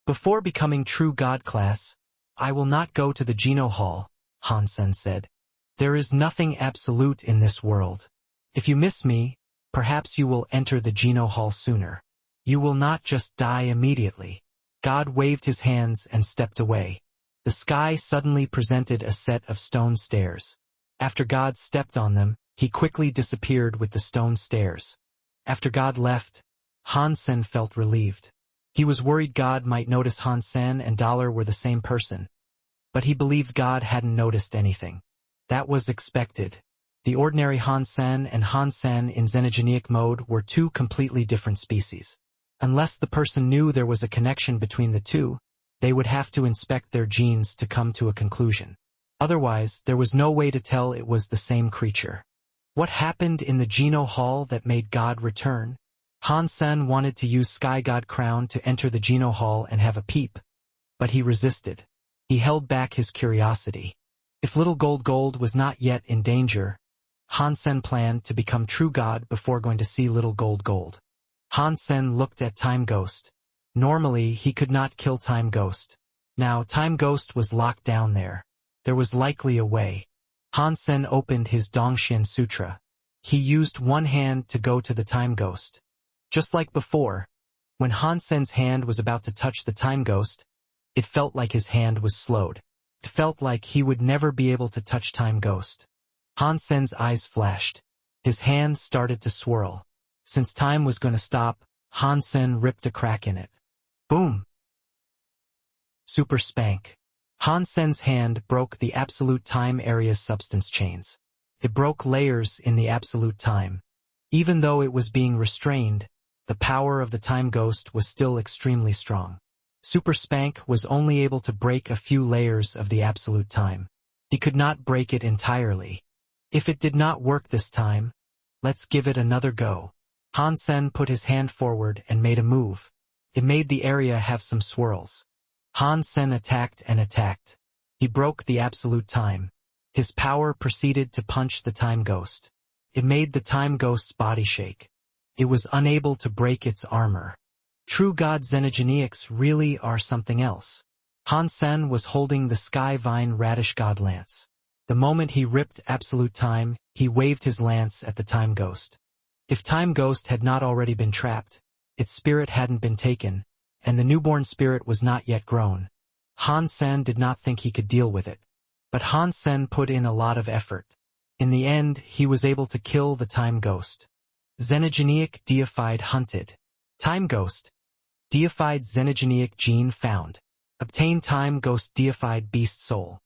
"Before becoming true God class, I will not go to the Geno Hall," Hansen said. "There is nothing absolute in this world. If you miss me, perhaps you will enter the Geno Hall sooner. You will not just die immediately." God waved his hands and stepped away. The sky suddenly presented a set of stone stairs. After God stepped on them, he quickly disappeared with the stone stairs. After God left, Hansen felt relieved. He was worried God might notice Hansen and Dollar were the same person. But he believed God hadn't noticed anything. That was expected. The ordinary Hansen and Hansen in xenogenic mode were two completely different species. Unless the person knew there was a connection between the two, they would have to inspect their genes to come to a conclusion. Otherwise, there was no way to tell it was the same creature. What happened in the Geno Hall that made God return? Hansen wanted to use Sky God Crown to enter the Geno Hall and have a peep, but he resisted. He held back his curiosity. If Little Gold was not yet in danger, Hansen planned to become true God before going to see Little Gold. Hansen looked at Time Ghost. Normally, he could not kill Time Ghost. Now, Time Ghost was locked down there. There was likely a way. Hansen opened his Dongshin Sutra. He used one hand to go to the Time Ghost. Just like before, when Hansen's hand was about to touch the Time Ghost, it felt like his hand was slowed. It felt like he would never be able to touch Time Ghost. Hansen's eyes flashed. His hand started to swirl. Since time was going to stop, Hansen ripped a crack in it. Boom! Super spank. Hansen's hand broke the absolute time area's substance chains. It broke layers in the absolute time. Even though it was being restrained, the power of the Time Ghost was still extremely strong. Super Spank was only able to break a few layers of the absolute time. He could not break it entirely. If it did not work this time, let's give it another go. Hansen put his hand forward and made a move. It made the area have some swirls. Hansen attacked and attacked. He broke the absolute time. His power proceeded to punch the Time Ghost. It made the Time Ghost's body shake. It was unable to break its armor. True God Xenogenics really are something else. Hansen was holding the Sky Vine Radish God Lance. The moment he ripped absolute time, he waved his lance at the Time Ghost. If Time Ghost had not already been trapped, its spirit hadn't been taken, and the newborn spirit was not yet grown, Hansen did not think he could deal with it. But Hansen put in a lot of effort. In the end, he was able to kill the Time Ghost. Xenogenic deified hunted. Time Ghost. Deified xenogenic gene found. Obtain Time Ghost deified beast soul.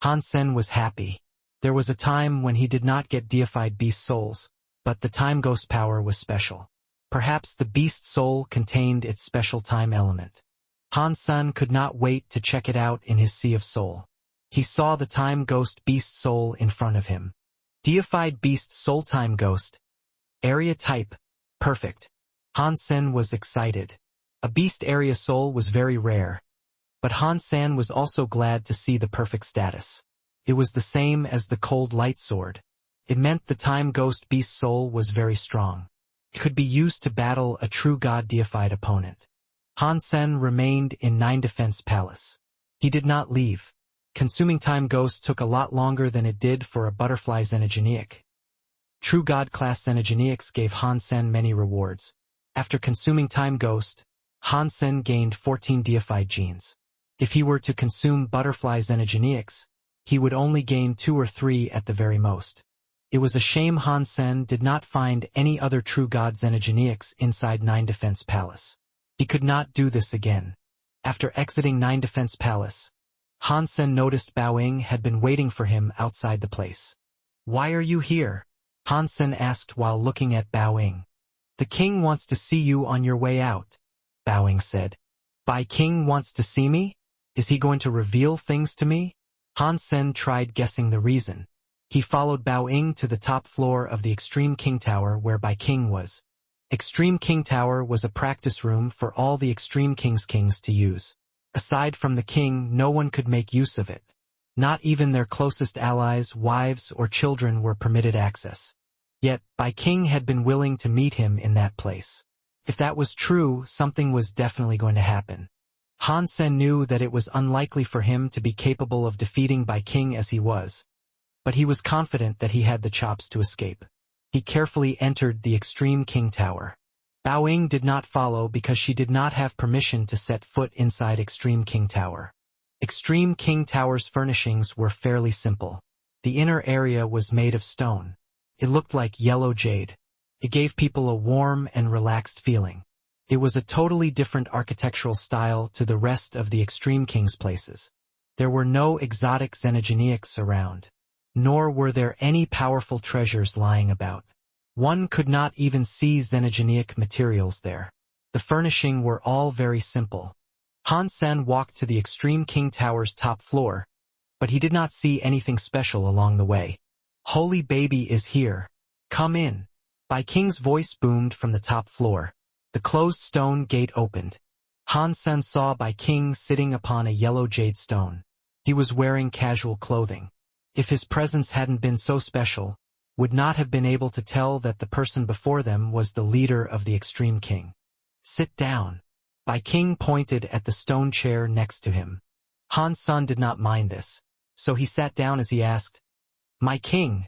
Hansen was happy. There was a time when he did not get deified beast souls, but the Time Ghost power was special. Perhaps the beast soul contained its special time element. Han Sen could not wait to check it out in his sea of soul. He saw the time ghost beast soul in front of him. Deified beast soul time ghost. Area type. Perfect. Han Sen was excited. A beast area soul was very rare. But Han Sen was also glad to see the perfect status. It was the same as the cold light sword. It meant the time ghost beast soul was very strong. It could be used to battle a true god deified opponent. Han Sen remained in 9 Defense Palace. He did not leave. Consuming time ghost took a lot longer than it did for a butterfly xenogeneic. True god class xenogeneics gave Han Sen many rewards. After consuming time ghost, Han Sen gained 14 deified genes. If he were to consume butterfly xenogeneics, he would only gain 2 or 3 at the very most. It was a shame Han Sen did not find any other true god xenogeneics inside 9 Defense Palace. He could not do this again. After exiting 9 Defense Palace, Han Sen noticed Bao Ying had been waiting for him outside the place. "Why are you here?" Han Sen asked while looking at Bao Ying. "The king wants to see you on your way out," Bao Ying said. "Bai King wants to see me? Is he going to reveal things to me?" Han Sen tried guessing the reason. He followed Bao Ying to the top floor of the Extreme King Tower where Bai King was. Extreme King Tower was a practice room for all the Extreme Kings to use. Aside from the king, no one could make use of it. Not even their closest allies, wives, or children were permitted access. Yet, Bai King had been willing to meet him in that place. If that was true, something was definitely going to happen. Han Sen knew that it was unlikely for him to be capable of defeating Bai King as he was, but he was confident that he had the chops to escape. He carefully entered the Extreme King Tower. Bao Ying did not follow because she did not have permission to set foot inside Extreme King Tower. Extreme King Tower's furnishings were fairly simple. The inner area was made of stone. It looked like yellow jade. It gave people a warm and relaxed feeling. It was a totally different architectural style to the rest of the Extreme King's places. There were no exotic xenogeneics around. Nor were there any powerful treasures lying about. One could not even see xenogeneic materials there. The furnishing were all very simple. Han Sen walked to the Extreme King Tower's top floor, but he did not see anything special along the way. "Holy baby is here. Come in." Bai King's voice boomed from the top floor. The closed stone gate opened. Han Sen saw Bai King sitting upon a yellow jade stone. He was wearing casual clothing. If his presence hadn't been so special, would not have been able to tell that the person before them was the leader of the Extreme King. "Sit down." Bai King pointed at the stone chair next to him. Han Sen did not mind this, so he sat down as he asked, "My king,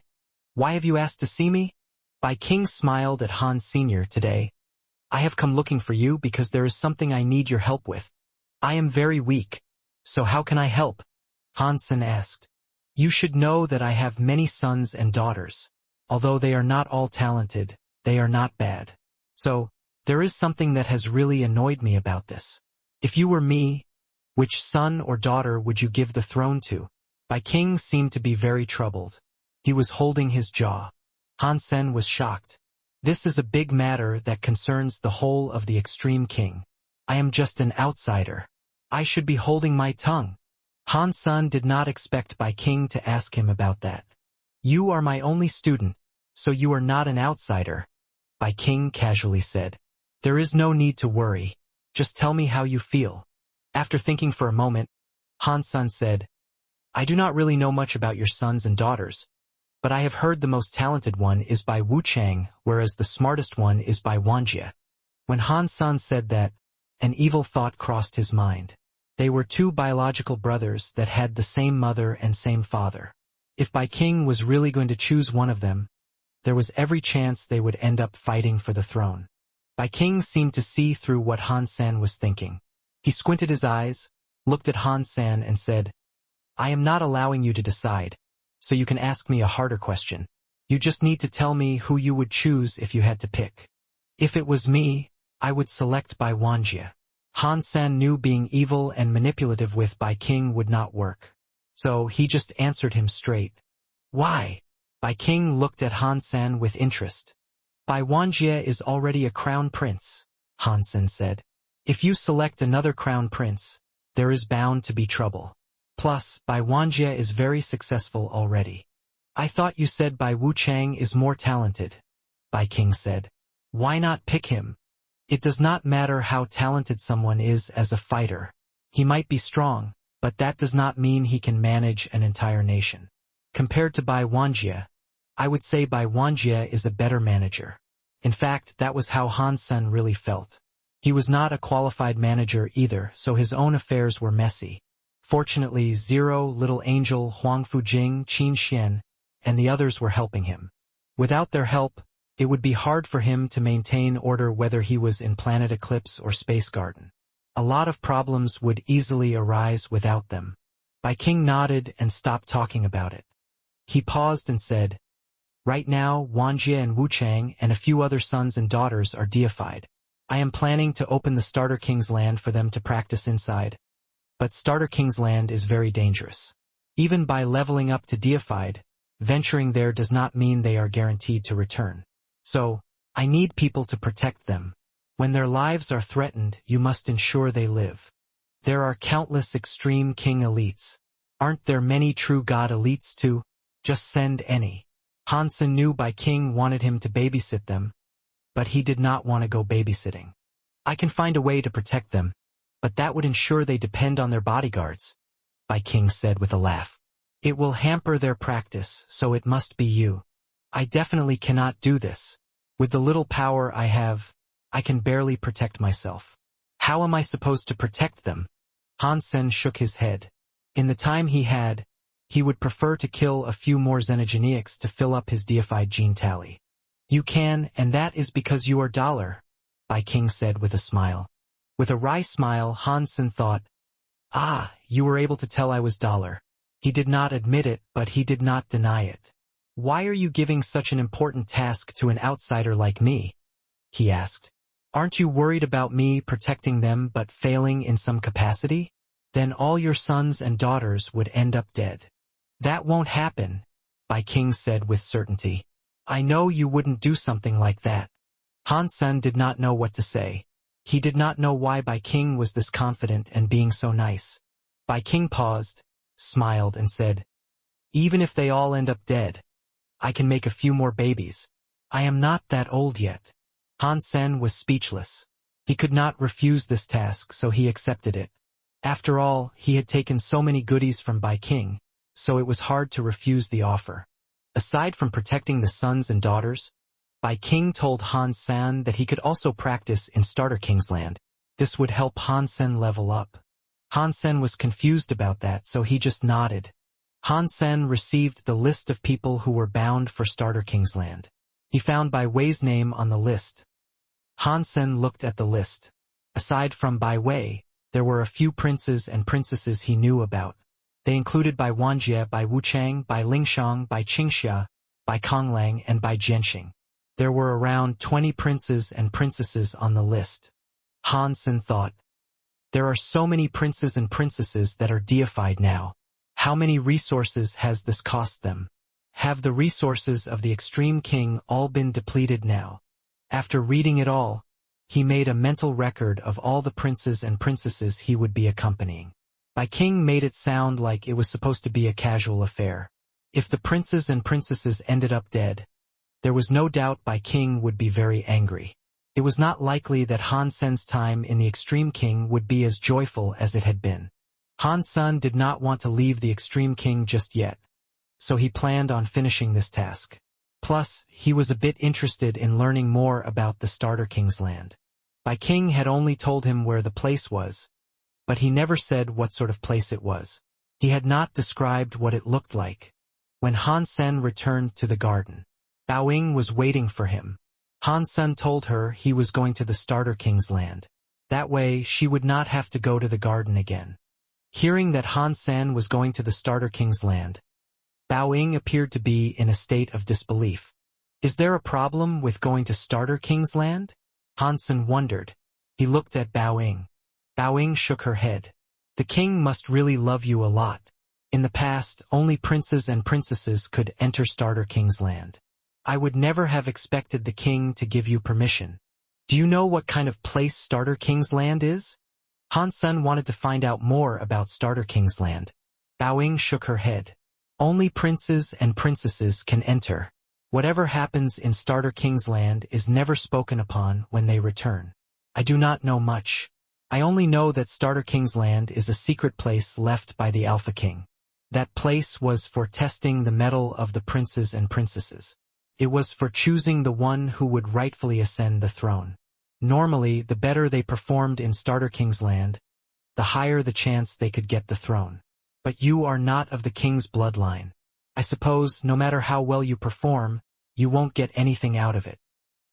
why have you asked to see me?" Bai King smiled at Han Sr. today. "I have come looking for you because there is something I need your help with. I am very weak, so how can I help?" Han Sen asked. "You should know that I have many sons and daughters. Although they are not all talented, they are not bad. So, there is something that has really annoyed me about this. If you were me, which son or daughter would you give the throne to?" Bai King seemed to be very troubled. He was holding his jaw. Han Sen was shocked. "This is a big matter that concerns the whole of the Extreme King. I am just an outsider. I should be holding my tongue." Han Sen did not expect Bai King to ask him about that. "You are my only student, so you are not an outsider," Bai King casually said. "There is no need to worry. Just tell me how you feel." After thinking for a moment, Han Sen said, "I do not really know much about your sons and daughters, but I have heard the most talented one is by Wuchang, whereas the smartest one is by Wuxia." When Han Sen said that, an evil thought crossed his mind. They were 2 biological brothers that had the same mother and same father. If Bai King was really going to choose one of them, there was every chance they would end up fighting for the throne. Bai King seemed to see through what Han Sen was thinking. He squinted his eyes, looked at Han Sen and said, "I am not allowing you to decide, so you can ask me a harder question. You just need to tell me who you would choose if you had to pick." "If it was me, I would select Bai Wuxia." Han Sen knew being evil and manipulative with Bai King would not work. So he just answered him straight. "Why?" Bai King looked at Han Sen with interest. "Bai Wuxia is already a crown prince," Han Sen said. If you select another crown prince, there is bound to be trouble. Plus, Bai Wanjie is very successful already. I thought you said Bai Wuchang is more talented. Bai King said. Why not pick him? It does not matter how talented someone is as a fighter. He might be strong, but that does not mean he can manage an entire nation. Compared to Bai Wanjie, I would say Bai Wanjie is a better manager. In fact, that was how Han Sen really felt. He was not a qualified manager either, so his own affairs were messy. Fortunately, Zero, Little Angel, Huang Fujing, Qin Xian, and the others were helping him. Without their help, it would be hard for him to maintain order whether he was in Planet Eclipse or Space Garden. A lot of problems would easily arise without them. Bai King nodded and stopped talking about it. He paused and said, Right now, Wanjie and Wuchang and a few other sons and daughters are deified. I am planning to open the Starter King's land for them to practice inside. But Starter King's land is very dangerous. Even by leveling up to deified, venturing there does not mean they are guaranteed to return. So, I need people to protect them. When their lives are threatened, you must ensure they live. There are countless extreme king elites. Aren't there many true god elites too? Just send any. Han Sen knew Bai King wanted him to babysit them, but he did not want to go babysitting. I can find a way to protect them, but that would ensure they depend on their bodyguards, Bai King said with a laugh. It will hamper their practice, so it must be you. I definitely cannot do this. With the little power I have, I can barely protect myself. How am I supposed to protect them? Han Sen shook his head. In the time he had, he would prefer to kill a few more xenogeneics to fill up his deified gene tally. You can, and that is because you are dollar, Bai King said with a smile. With a wry smile, Han Sen thought, Ah, you were able to tell I was dollar. He did not admit it, but he did not deny it. Why are you giving such an important task to an outsider like me? He asked. Aren't you worried about me protecting them but failing in some capacity? Then all your sons and daughters would end up dead. That won't happen, Bai King said with certainty. I know you wouldn't do something like that. Han Sen did not know what to say. He did not know why Bai King was this confident and being so nice. Bai King paused, smiled and said, Even if they all end up dead, I can make a few more babies. I am not that old yet. Han Sen was speechless. He could not refuse this task, so he accepted it. After all, he had taken so many goodies from Bai King, so it was hard to refuse the offer. Aside from protecting the sons and daughters, Bai King told Han Sen that he could also practice in Starter King's land. This would help Han Sen level up. Han Sen was confused about that, so he just nodded. Han Sen received the list of people who were bound for Starter King's land. He found Bai Wei's name on the list. Han Sen looked at the list. Aside from Bai Wei, there were a few princes and princesses he knew about. They included Bai Wanjie, Bai Wuchang, Bai Lingxiang, Bai Qingxia, Bai Konglang, and Bai Jianxing. There were around 20 princes and princesses on the list. Han Sen thought, there are so many princes and princesses that are deified now. How many resources has this cost them? Have the resources of the Extreme King all been depleted now? After reading it all, he made a mental record of all the princes and princesses he would be accompanying. Bai King made it sound like it was supposed to be a casual affair. If the princes and princesses ended up dead, there was no doubt Bai King would be very angry. It was not likely that Han Sen's time in the Extreme King would be as joyful as it had been. Han Sen did not want to leave the Extreme King just yet, so he planned on finishing this task. Plus, he was a bit interested in learning more about the Starter King's land. Bai King had only told him where the place was, but he never said what sort of place it was. He had not described what it looked like. When Han Sen returned to the garden, Bao Ying was waiting for him. Han Sen told her he was going to the Starter King's land. That way, she would not have to go to the garden again. Hearing that Han Sen was going to the Starter King's land, Bao Ying appeared to be in a state of disbelief. Is there a problem with going to Starter King's land? Han Sen wondered. He looked at Bao Ying. Bao Ying shook her head. The king must really love you a lot. In the past, only princes and princesses could enter Starter King's land. I would never have expected the king to give you permission. Do you know what kind of place Starter King's Land is? Han Sen wanted to find out more about Starter King's Land. Bao Ying shook her head. Only princes and princesses can enter. Whatever happens in Starter King's Land is never spoken upon when they return. I do not know much. I only know that Starter King's Land is a secret place left by the Alpha King. That place was for testing the mettle of the princes and princesses. It was for choosing the one who would rightfully ascend the throne. Normally, the better they performed in Starter King's Land, the higher the chance they could get the throne. But you are not of the king's bloodline. I suppose, no matter how well you perform, you won't get anything out of it.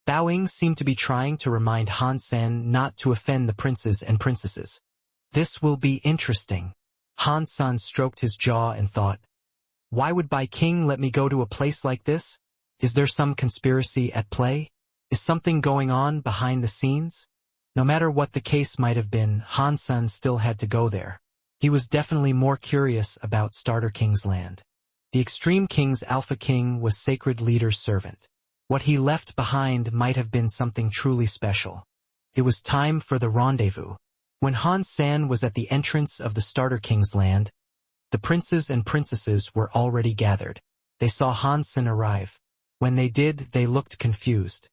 Bao Ying seemed to be trying to remind Han Sen not to offend the princes and princesses. This will be interesting. Han Sen stroked his jaw and thought, why would Bai King let me go to a place like this? Is there some conspiracy at play? Is something going on behind the scenes? No matter what the case might have been, Han Sen still had to go there. He was definitely more curious about Starter King's Land. The Extreme King's Alpha King was Sacred Leader's servant. What he left behind might have been something truly special. It was time for the rendezvous. When Han Sen was at the entrance of the Starter King's Land, the princes and princesses were already gathered. They saw Han Sen arrive. When they did, they looked confused.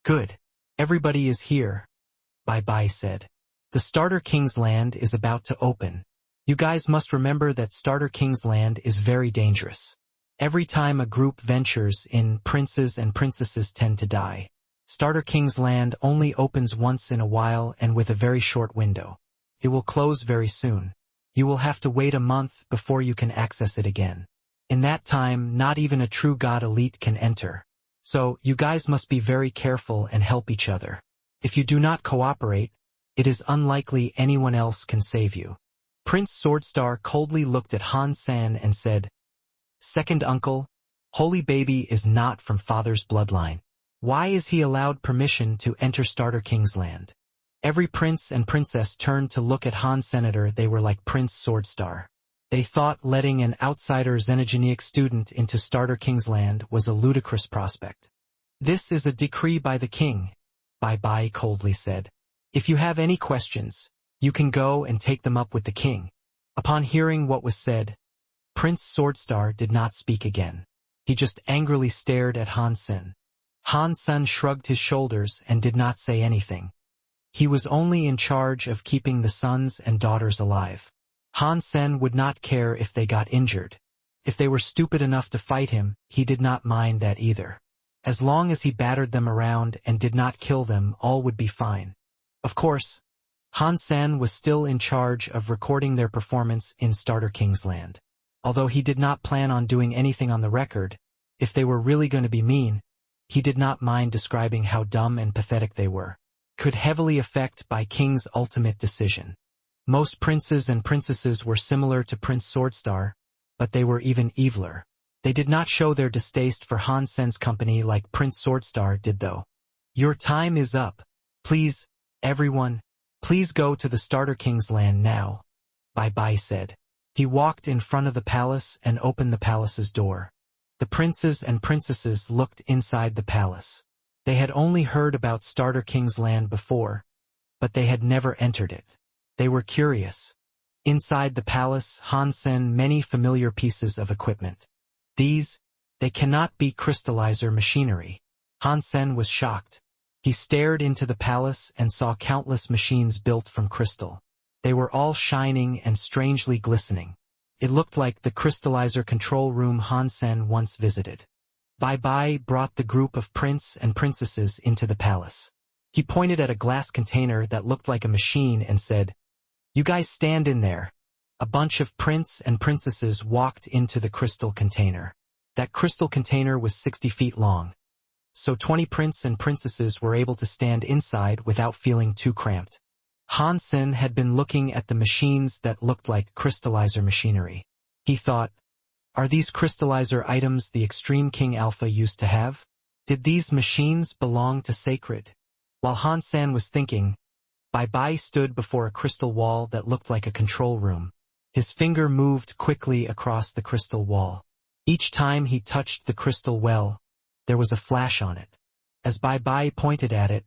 Good. Everybody is here, Bai Bai said. The Starter King's Land is about to open. You guys must remember that Starter King's Land is very dangerous. Every time a group ventures in, princes and princesses tend to die. Starter King's Land only opens once in a while and with a very short window. It will close very soon. You will have to wait a month before you can access it again. In that time, not even a true god elite can enter. So, you guys must be very careful and help each other. If you do not cooperate, it is unlikely anyone else can save you. Prince Swordstar coldly looked at Han Sen and said, Second uncle, Holy Baby is not from father's bloodline. Why is he allowed permission to enter Starter King's Land? Every prince and princess turned to look at Han Senator. They were like Prince Swordstar. They thought letting an outsider xenogenic student into Starter King's Land was a ludicrous prospect. This is a decree by the king, Bai Bai coldly said. If you have any questions, you can go and take them up with the king. Upon hearing what was said, Prince Swordstar did not speak again. He just angrily stared at Han Sen. Han Sen shrugged his shoulders and did not say anything. He was only in charge of keeping the sons and daughters alive. Han Sen would not care if they got injured. If they were stupid enough to fight him, he did not mind that either. As long as he battered them around and did not kill them, all would be fine. Of course, Han Sen was still in charge of recording their performance in Starter King's Land. Although he did not plan on doing anything on the record, if they were really going to be mean, he did not mind describing how dumb and pathetic they were. Could heavily affect Bai King's ultimate decision. Most princes and princesses were similar to Prince Swordstar, but they were even eviler. They did not show their distaste for Han Sen's company like Prince Swordstar did though. Your time is up. Please, everyone, please go to the Starter King's Land now, Bai Bai said. He walked in front of the palace and opened the palace's door. The princes and princesses looked inside the palace. They had only heard about Starter King's Land before, but they had never entered it. They were curious. Inside the palace, Han Sen many familiar pieces of equipment. They cannot be crystallizer machinery. Han Sen was shocked. He stared into the palace and saw countless machines built from crystal. They were all shining and strangely glistening. It looked like the crystallizer control room Han Sen once visited. Bai Bai brought the group of prince and princesses into the palace. He pointed at a glass container that looked like a machine and said, "You guys stand in there." A bunch of prince and princesses walked into the crystal container. That crystal container was 60 feet long. So 20 prince and princesses were able to stand inside without feeling too cramped. Han Sen had been looking at the machines that looked like crystallizer machinery. He thought, are these crystallizer items the Extreme King Alpha used to have? Did these machines belong to Sacred? While Han Sen was thinking, Bai Bai stood before a crystal wall that looked like a control room. His finger moved quickly across the crystal wall. Each time he touched the crystal well, there was a flash on it. As Bai Bai pointed at it,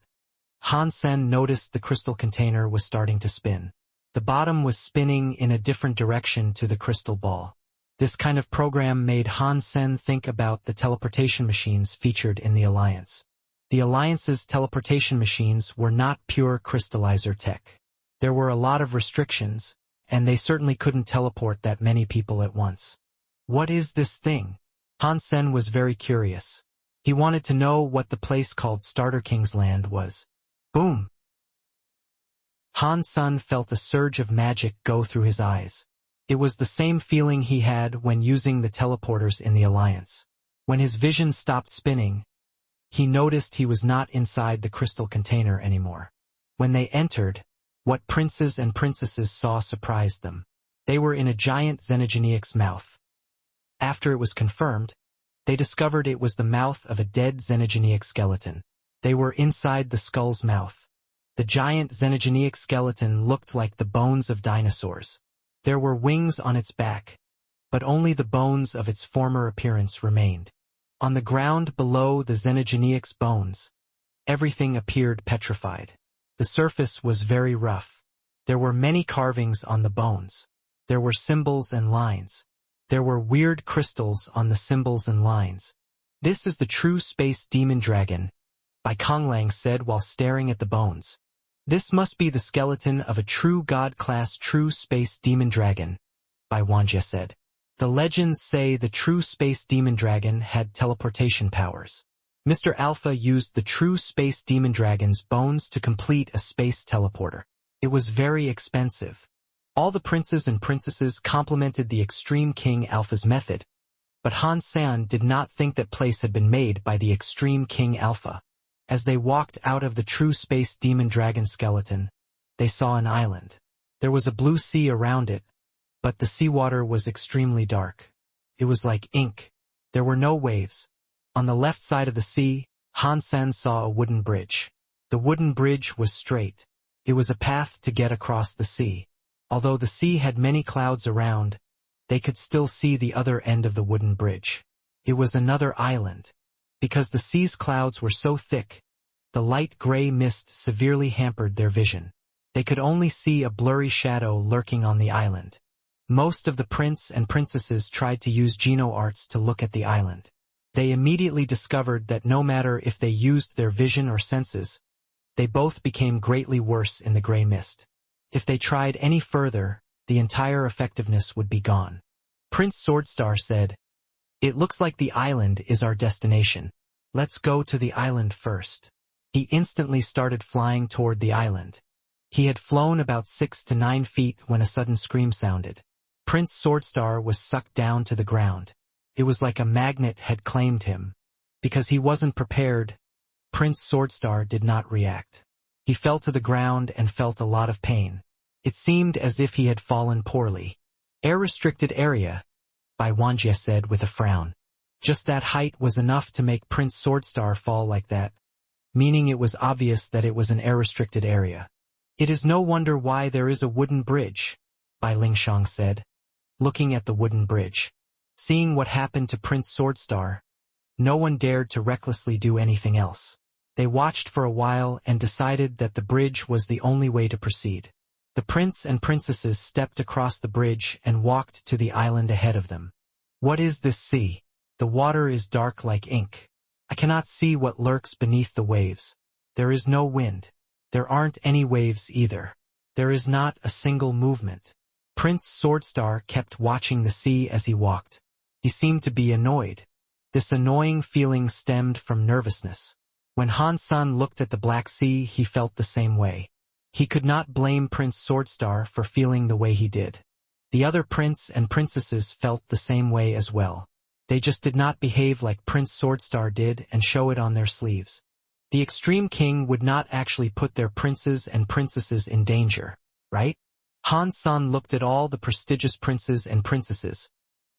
Han Sen noticed the crystal container was starting to spin. The bottom was spinning in a different direction to the crystal ball. This kind of program made Han Sen think about the teleportation machines featured in the Alliance. The Alliance's teleportation machines were not pure crystallizer tech. There were a lot of restrictions, and they certainly couldn't teleport that many people at once. What is this thing? Han Sen was very curious. He wanted to know what the place called Starter King's Land was. Boom! Han Sen felt a surge of magic go through his eyes. It was the same feeling he had when using the teleporters in the Alliance. When his vision stopped spinning, he noticed he was not inside the crystal container anymore. When they entered, what princes and princesses saw surprised them. They were in a giant xenogeniac's mouth. After it was confirmed, they discovered it was the mouth of a dead xenogeniac skeleton. They were inside the skull's mouth. The giant xenogeniac skeleton looked like the bones of dinosaurs. There were wings on its back, but only the bones of its former appearance remained. On the ground below the xenogeniac's bones, everything appeared petrified. The surface was very rough. There were many carvings on the bones. There were symbols and lines. There were weird crystals on the symbols and lines. "This is the true space demon dragon," Bai Konglang said while staring at the bones. "This must be the skeleton of a true god-class true space demon dragon," Bai Wanjie said. "The legends say the true space demon dragon had teleportation powers. Mr. Alpha used the true space demon dragon's bones to complete a space teleporter. It was very expensive." All the princes and princesses complimented the Extreme King Alpha's method, but Han Sen did not think that place had been made by the Extreme King Alpha. As they walked out of the true space demon dragon skeleton, they saw an island. There was a blue sea around it, but the seawater was extremely dark. It was like ink. There were no waves. On the left side of the sea, Han Sen saw a wooden bridge. The wooden bridge was straight. It was a path to get across the sea. Although the sea had many clouds around, they could still see the other end of the wooden bridge. It was another island. Because the sea's clouds were so thick, the light gray mist severely hampered their vision. They could only see a blurry shadow lurking on the island. Most of the prince and princesses tried to use Geno arts to look at the island. They immediately discovered that no matter if they used their vision or senses, they both became greatly worse in the gray mist. If they tried any further, the entire effectiveness would be gone. Prince Swordstar said, "It looks like the island is our destination. Let's go to the island first." He instantly started flying toward the island. He had flown about 6 to 9 feet when a sudden scream sounded. Prince Swordstar was sucked down to the ground. It was like a magnet had claimed him. Because he wasn't prepared, Prince Swordstar did not react. He fell to the ground and felt a lot of pain. It seemed as if he had fallen poorly. "Air-restricted area," Bai Wanjie said with a frown. Just that height was enough to make Prince Swordstar fall like that, meaning it was obvious that it was an air-restricted area. "It is no wonder why there is a wooden bridge," Bai Lingshang said, looking at the wooden bridge. Seeing what happened to Prince Swordstar, no one dared to recklessly do anything else. They watched for a while and decided that the bridge was the only way to proceed. The prince and princesses stepped across the bridge and walked to the island ahead of them. "What is this sea? The water is dark like ink. I cannot see what lurks beneath the waves. There is no wind. There aren't any waves either. There is not a single movement." Prince Swordstar kept watching the sea as he walked. He seemed to be annoyed. This annoying feeling stemmed from nervousness. When Han Sen looked at the Black Sea, he felt the same way. He could not blame Prince Swordstar for feeling the way he did. The other prince and princesses felt the same way as well. They just did not behave like Prince Swordstar did and show it on their sleeves. The Extreme King would not actually put their princes and princesses in danger, right? Han Sen looked at all the prestigious princes and princesses,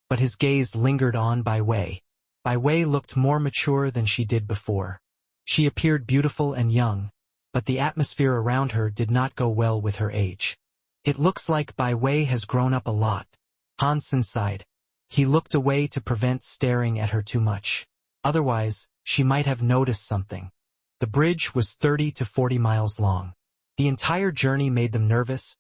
but his gaze lingered on Bai Wei. Bai Wei looked more mature than she did before. She appeared beautiful and young, but the atmosphere around her did not go well with her age. "It looks like Bai Wei has grown up a lot." Han Sen sighed. He looked away to prevent staring at her too much. Otherwise, she might have noticed something. The bridge was 30 to 40 miles long. The entire journey made them nervous,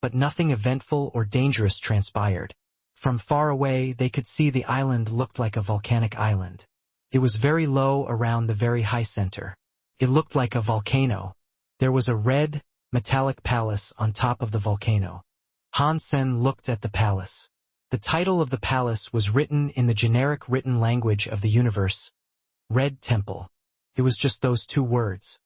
but nothing eventful or dangerous transpired. From far away, they could see the island looked like a volcanic island. It was very low around the very high center. It looked like a volcano. There was a red, metallic palace on top of the volcano. Han Sen looked at the palace. The title of the palace was written in the generic written language of the universe, Red Temple. It was just those two words.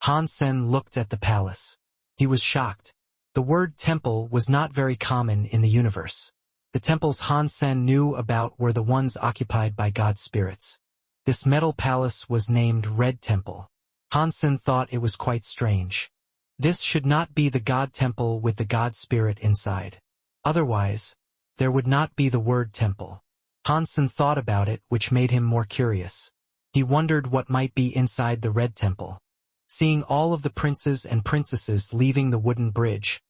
Han Sen looked at the palace. He was shocked. The word temple was not very common in the universe. The temples Han Sen knew about were the ones occupied by god spirits. This metal palace was named Red Temple. Han Sen thought it was quite strange. This should not be the god temple with the god spirit inside. Otherwise, there would not be the word temple. Han Sen thought about it, which made him more curious. He wondered what might be inside the Red Temple. Seeing all of the princes and princesses leaving the wooden bridge,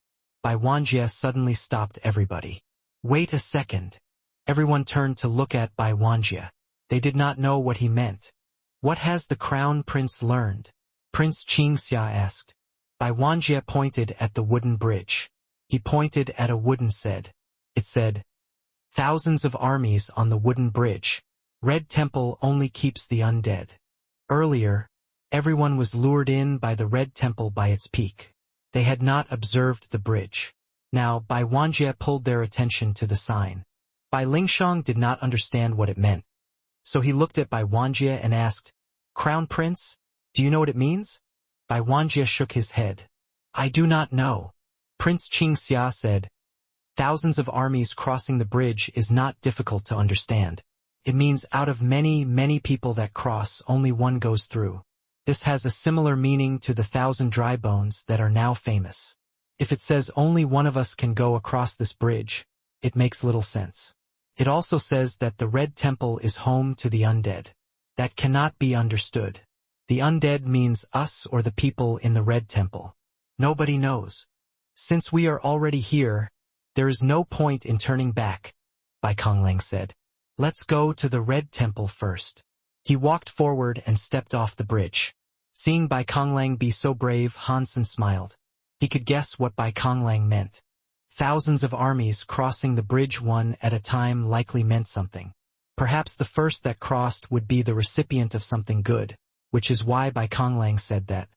Bai Wanjie suddenly stopped everybody. Wait a second. Everyone turned to look at Bai Wanjie. They did not know what he meant. What has the crown prince learned? Prince Qingxia asked. Bai Wanjie pointed at the wooden bridge. He pointed at a wooden said. It said, "Thousands of armies on the wooden bridge. Red Temple only keeps the undead." Earlier, everyone was lured in by the Red Temple by its peak. They had not observed the bridge. Now, Bai Wanjie pulled their attention to the sign. Bai Lingshang did not understand what it meant. So he looked at Bai Wanjie and asked, "Crown Prince, do you know what it means?" Bai Wanjie shook his head. "I do not know." Prince Qingxia said, "Thousands of armies crossing the bridge is not difficult to understand. It means out of many, many people that cross, only one goes through. This has a similar meaning to the 1,000 dry bones that are now famous. If it says only one of us can go across this bridge, it makes little sense. It also says that the Red Temple is home to the undead. That cannot be understood. The undead means us or the people in the Red Temple. Nobody knows. Since we are already here, there is no point in turning back," Bai Konglang said. "Let's go to the Red Temple first." He walked forward and stepped off the bridge. Seeing Bai Konglang be so brave, Han Sen smiled. He could guess what Bai Konglang meant. Thousands of armies crossing the bridge one at a time likely meant something. Perhaps the first that crossed would be the recipient of something good, which is why Bai Konglang said that.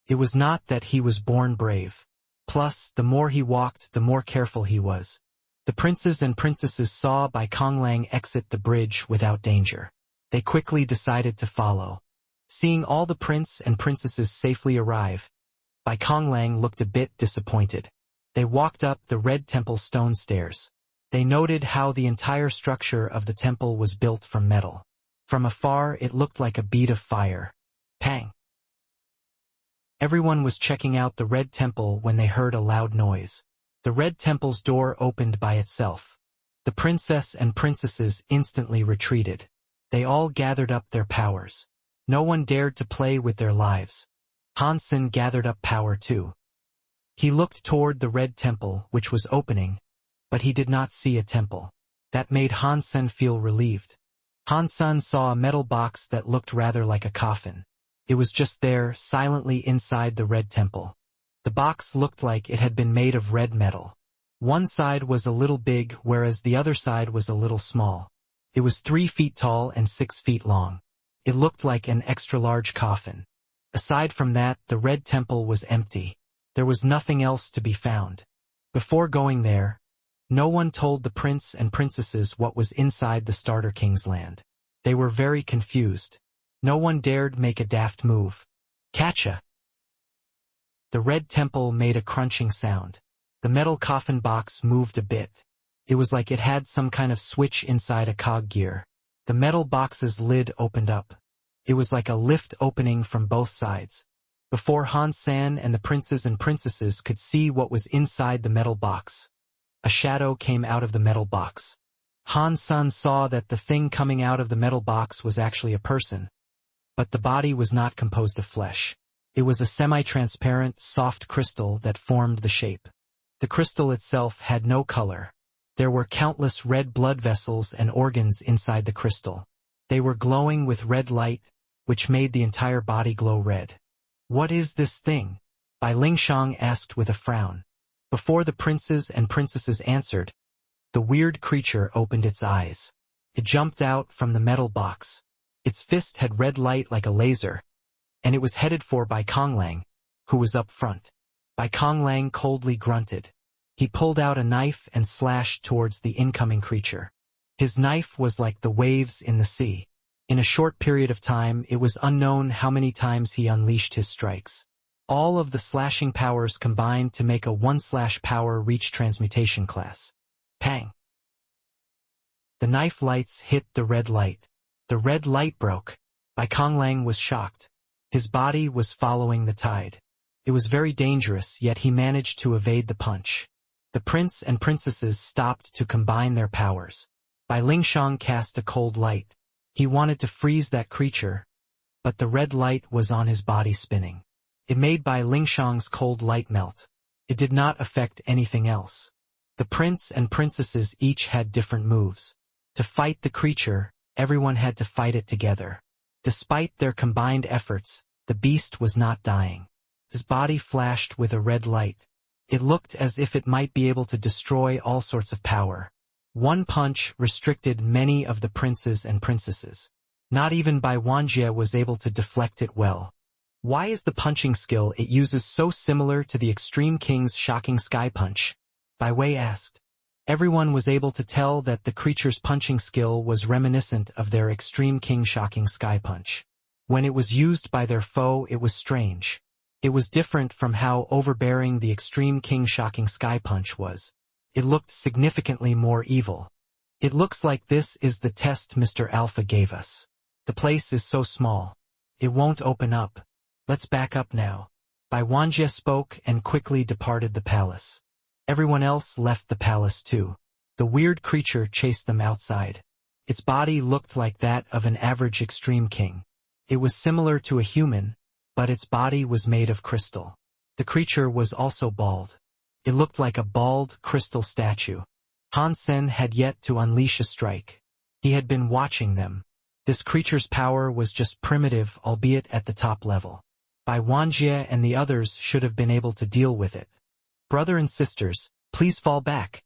It was not that he was born brave. Plus, the more he walked, the more careful he was. The princes and princesses saw Bai Konglang exit the bridge without danger. They quickly decided to follow. Seeing all the prince and princesses safely arrive, Bai Konglang looked a bit disappointed. They walked up the Red Temple stone stairs. They noted how the entire structure of the temple was built from metal. From afar, it looked like a bead of fire. Pang! Everyone was checking out the Red Temple when they heard a loud noise. The Red Temple's door opened by itself. The princess and princesses instantly retreated. They all gathered up their powers. No one dared to play with their lives. Han Sen gathered up power too. He looked toward the Red Temple, which was opening, but he did not see a temple. That made Han Sen feel relieved. Han Sen saw a metal box that looked rather like a coffin. It was just there, silently inside the Red Temple. The box looked like it had been made of red metal. One side was a little big, whereas the other side was a little small. It was 3 feet tall and 6 feet long. It looked like an extra-large coffin. Aside from that, the Red Temple was empty. There was nothing else to be found. Before going there, no one told the prince and princesses what was inside the Starter King's land. They were very confused. No one dared make a daft move. Catcha! The Red Temple made a crunching sound. The metal coffin box moved a bit. It was like it had some kind of switch inside a cog gear. The metal box's lid opened up. It was like a lift opening from both sides. Before Han Sen and the princes and princesses could see what was inside the metal box, a shadow came out of the metal box. Han Sen saw that the thing coming out of the metal box was actually a person. But the body was not composed of flesh. It was a semi-transparent, soft crystal that formed the shape. The crystal itself had no color. There were countless red blood vessels and organs inside the crystal. They were glowing with red light, which made the entire body glow red. "What is this thing?" Bai Lingshang asked with a frown. Before the princes and princesses answered, the weird creature opened its eyes. It jumped out from the metal box. Its fist had red light like a laser, and it was headed for Bai Konglang, who was up front. Bai Konglang coldly grunted. He pulled out a knife and slashed towards the incoming creature. His knife was like the waves in the sea. In a short period of time, it was unknown how many times he unleashed his strikes. All of the slashing powers combined to make a 1/power reach transmutation class. Pang! The knife lights hit the red light. The red light broke. Bai Konglang was shocked. His body was following the tide. It was very dangerous, yet he managed to evade the punch. The prince and princesses stopped to combine their powers. Bai Lingshang cast a cold light. He wanted to freeze that creature, but the red light was on his body spinning. It made Bai Lingshang's cold light melt. It did not affect anything else. The prince and princesses each had different moves. To fight the creature, everyone had to fight it together. Despite their combined efforts, the beast was not dying. His body flashed with a red light. It looked as if it might be able to destroy all sorts of power. One punch restricted many of the princes and princesses. Not even Bai Wanjie was able to deflect it well. Why is the punching skill it uses so similar to the Extreme King's shocking sky punch? Bai Wei asked. Everyone was able to tell that the creature's punching skill was reminiscent of their Extreme King shocking sky punch. When it was used by their foe, it was strange. It was different from how overbearing the Extreme King shocking sky punch was. It looked significantly more evil. It looks like this is the test Mr. Alpha gave us. The place is so small. It won't open up. Let's back up now. Bai Wanjie spoke and quickly departed the palace. Everyone else left the palace too. The weird creature chased them outside. Its body looked like that of an average Extreme King. It was similar to a human, but its body was made of crystal. The creature was also bald. It looked like a bald, crystal statue. Han Sen had yet to unleash a strike. He had been watching them. This creature's power was just primitive, albeit at the top level. Bai Wanjie and the others should have been able to deal with it. "Brother and sisters, please fall back,"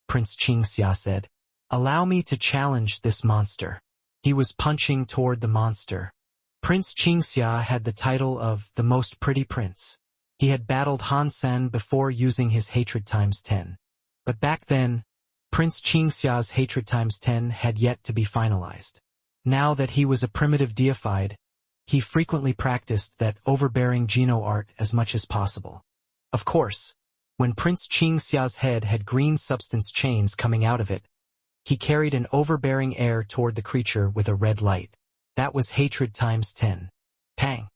Prince Qingxia said. "Allow me to challenge this monster." He was punching toward the monster. Prince Qingxia had the title of the most pretty prince. He had battled Han Sen before using his hatred times 10. But back then, Prince Qingxia's hatred times 10 had yet to be finalized. Now that he was a primitive deified, he frequently practiced that overbearing Geno art as much as possible. Of course, when Prince Qingxia's head had green substance chains coming out of it, he carried an overbearing air toward the creature with a red light. That was hatred times 10. Pang!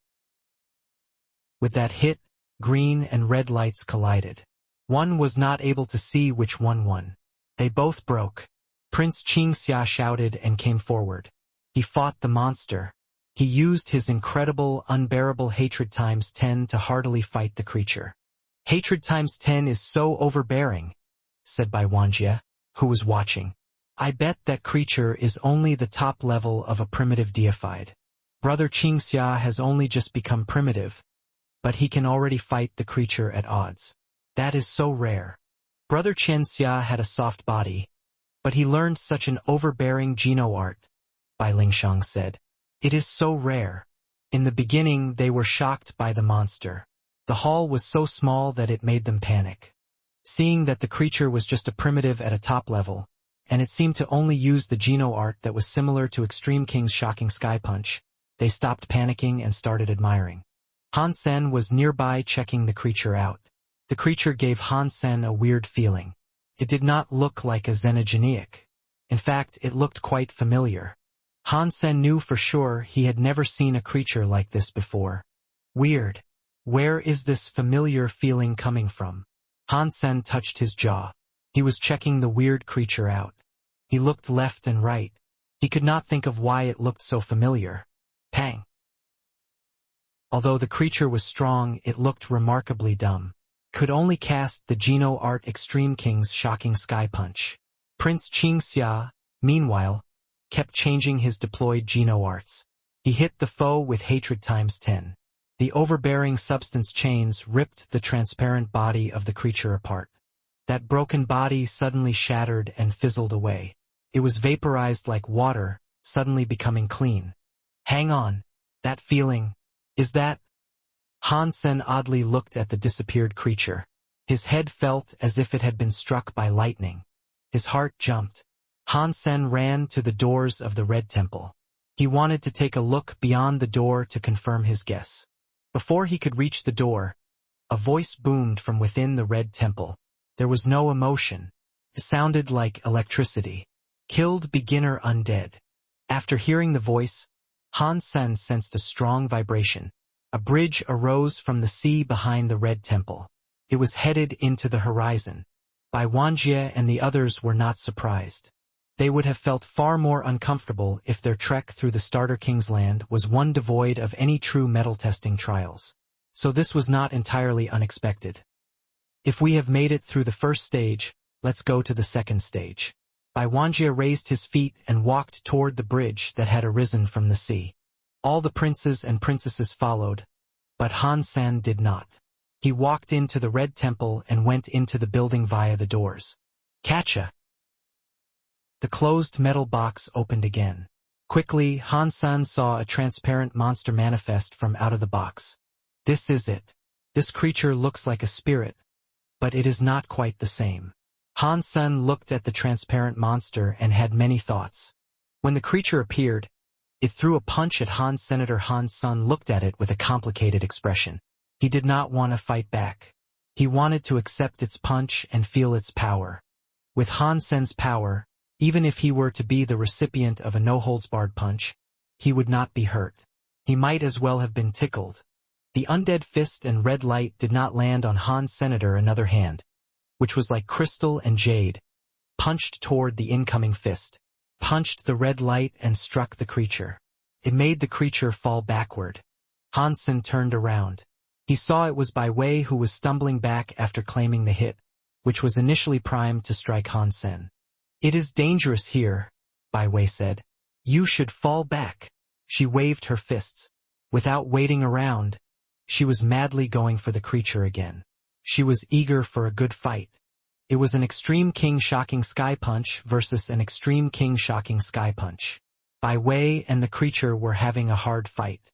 With that hit, green and red lights collided. One was not able to see which one won. They both broke. Prince Qingxia shouted and came forward. He fought the monster. He used his incredible, unbearable hatred times 10 to heartily fight the creature. "Hatred times 10 is so overbearing," said Bai Wanjie, who was watching. "I bet that creature is only the top level of a primitive deified. Brother Qingxia has only just become primitive, but he can already fight the creature at odds. That is so rare. Brother Qianxia had a soft body, but he learned such an overbearing Geno art," Bai Lingshang said. "It is so rare." In the beginning, they were shocked by the monster. The hall was so small that it made them panic. Seeing that the creature was just a primitive at a top level, and it seemed to only use the Geno art that was similar to Extreme King's shocking sky punch, they stopped panicking and started admiring. Han Sen was nearby checking the creature out. The creature gave Han Sen a weird feeling. It did not look like a xenogeneic. In fact, it looked quite familiar. Han Sen knew for sure he had never seen a creature like this before. Weird. Where is this familiar feeling coming from? Han Sen touched his jaw. He was checking the weird creature out. He looked left and right. He could not think of why it looked so familiar. Pang! Although the creature was strong, it looked remarkably dumb. Could only cast the Geno art Extreme King's shocking sky punch. Prince Qingxia, meanwhile, kept changing his deployed Geno arts. He hit the foe with hatred times 10. The overbearing substance chains ripped the transparent body of the creature apart. That broken body suddenly shattered and fizzled away. It was vaporized like water, suddenly becoming clean. Hang on. That feeling. Is that? Han Sen oddly looked at the disappeared creature. His head felt as if it had been struck by lightning. His heart jumped. Han Sen ran to the doors of the Red Temple. He wanted to take a look beyond the door to confirm his guess. Before he could reach the door, a voice boomed from within the Red Temple. There was no emotion. It sounded like electricity. Killed beginner undead. After hearing the voice, Han Sen sensed a strong vibration. A bridge arose from the sea behind the Red Temple. It was headed into the horizon. Bai Wanjie and the others were not surprised. They would have felt far more uncomfortable if their trek through the Starter King's land was one devoid of any true metal testing trials. So this was not entirely unexpected. If we have made it through the first stage, let's go to the second stage. Bai Wanjie raised his feet and walked toward the bridge that had arisen from the sea. All the princes and princesses followed, but Han Sen did not. He walked into the Red Temple and went into the building via the doors. Catcha! The closed metal box opened again. Quickly, Han Sen saw a transparent monster manifest from out of the box. This is it. This creature looks like a spirit, but it is not quite the same. Han Sen looked at the transparent monster and had many thoughts. When the creature appeared, it threw a punch at Han. Senator Han Sen looked at it with a complicated expression. He did not want to fight back. He wanted to accept its punch and feel its power. With Han Sen's power, even if he were to be the recipient of a no-holds-barred punch, he would not be hurt. He might as well have been tickled. The undead fist and red light did not land on Han's Senator. Another hand, which was like crystal and jade, punched toward the incoming fist, punched the red light and struck the creature. It made the creature fall backward. Hansen turned around. He saw it was Bai Wei who was stumbling back after claiming the hit, which was initially primed to strike Han Sen. "It is dangerous here," Bai Wei said. "You should fall back." She waved her fists. Without waiting around, she was madly going for the creature again. She was eager for a good fight. It was an Extreme King Shocking Sky Punch versus an Extreme King Shocking Sky Punch. Bai Wei and the creature were having a hard fight.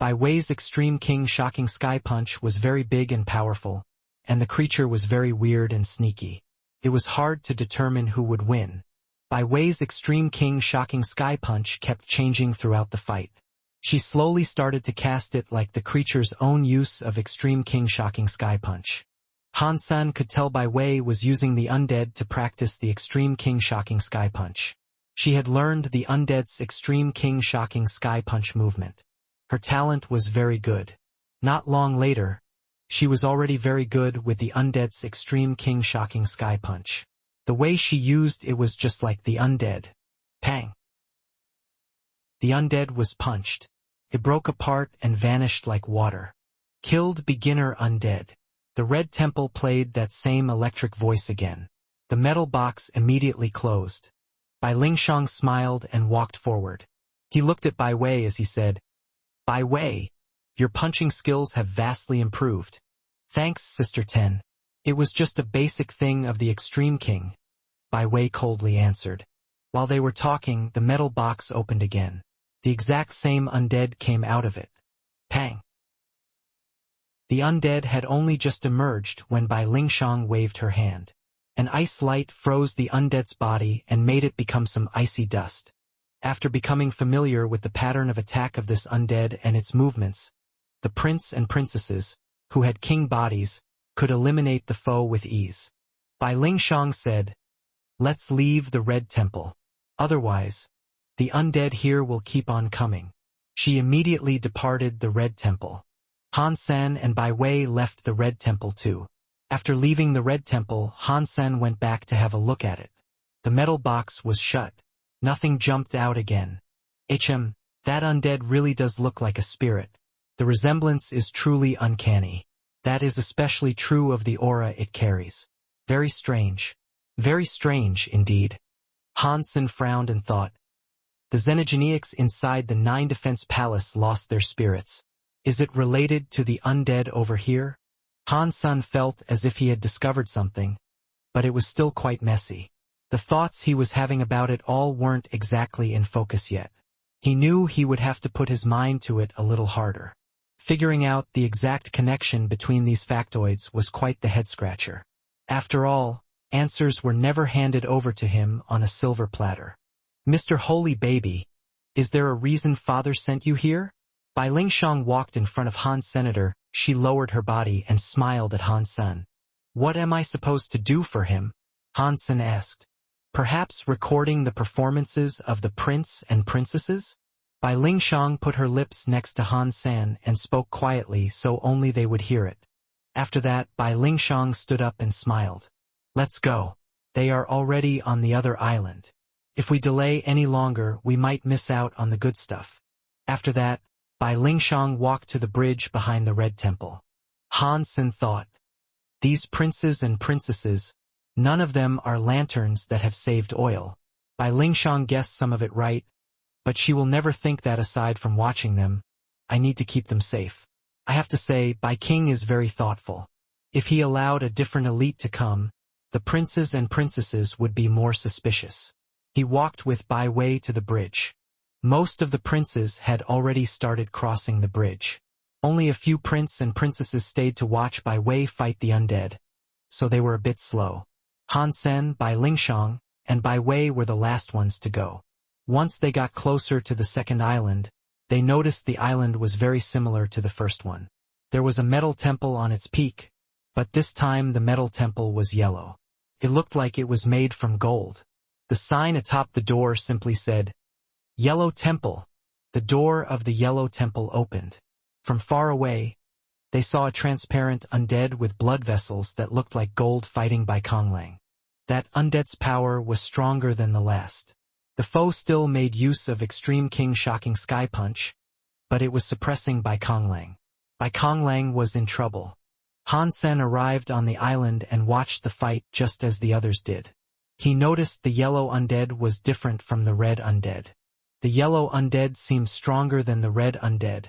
Bai Wei's Extreme King Shocking Sky Punch was very big and powerful, and the creature was very weird and sneaky. It was hard to determine who would win. Bai Wei's Extreme King Shocking Sky Punch kept changing throughout the fight. She slowly started to cast it like the creature's own use of Extreme King Shocking Sky Punch. Han San could tell Bai Wei was using the undead to practice the Extreme King Shocking Sky Punch. She had learned the undead's Extreme King Shocking Sky Punch movement. Her talent was very good. Not long later, she was already very good with the undead's Extreme King Shocking Sky Punch. The way she used it was just like the undead. Pang! The undead was punched. It broke apart and vanished like water. Killed beginner undead. The Red Temple played that same electric voice again. The metal box immediately closed. Bai Lingshang smiled and walked forward. He looked at Bai Wei as he said, "Bai Wei, your punching skills have vastly improved." "Thanks, Sister Ten. It was just a basic thing of the Extreme King," Bai Wei coldly answered. While they were talking, the metal box opened again. The exact same undead came out of it. Pang! The undead had only just emerged when Bai Lingshang waved her hand. An ice light froze the undead's body and made it become some icy dust. After becoming familiar with the pattern of attack of this undead and its movements, the prince and princesses, who had king bodies, could eliminate the foe with ease. Bai Lingshang said, "Let's leave the Red Temple. Otherwise, the undead here will keep on coming." She immediately departed the Red Temple. Han San and Bai Wei left the Red Temple too. After leaving the Red Temple, Han San went back to have a look at it. The metal box was shut. Nothing jumped out again. That undead really does look like a spirit. The resemblance is truly uncanny. That is especially true of the aura it carries. Very strange. Very strange, indeed. Hansen frowned and thought. The Xenogeneics inside the 9 Defense Palace lost their spirits. Is it related to the undead over here? Han Sen felt as if he had discovered something, but it was still quite messy. The thoughts he was having about it all weren't exactly in focus yet. He knew he would have to put his mind to it a little harder. Figuring out the exact connection between these factoids was quite the head-scratcher. After all, answers were never handed over to him on a silver platter. Mr. Holy Baby, is there a reason Father sent you here? Bai Lingshang walked in front of Han's senator. She lowered her body and smiled at Han Sen. What am I supposed to do for him? Han Sen asked. Perhaps recording the performances of the prince and princesses? Bai Lingshang put her lips next to Han Sen and spoke quietly so only they would hear it. After that, Bai Lingshang stood up and smiled. Let's go. They are already on the other island. If we delay any longer, we might miss out on the good stuff. After that, Bai Lingshang walked to the bridge behind the Red Temple. Han Sen thought, these princes and princesses, none of them are lanterns that have saved oil. Bai Lingshang guessed some of it right, but she will never think that aside from watching them. I need to keep them safe. I have to say, Bai King is very thoughtful. If he allowed a different elite to come, the princes and princesses would be more suspicious. He walked with Bai Wei to the bridge. Most of the princes had already started crossing the bridge. Only a few prince and princesses stayed to watch Bai Wei fight the undead, so they were a bit slow. Han Sen, Bai Lingshang, and Bai Wei were the last ones to go. Once they got closer to the second island, they noticed the island was very similar to the first one. There was a metal temple on its peak, but this time the metal temple was yellow. It looked like it was made from gold. The sign atop the door simply said, Yellow Temple. The door of the Yellow Temple opened. From far away, they saw a transparent undead with blood vessels that looked like gold fighting Bai Konglang. That undead's power was stronger than the last. The foe still made use of Extreme King's shocking sky punch, but it was suppressing Bai Konglang. Bai Konglang was in trouble. Han Sen arrived on the island and watched the fight just as the others did. He noticed the yellow undead was different from the red undead. The yellow undead seemed stronger than the red undead,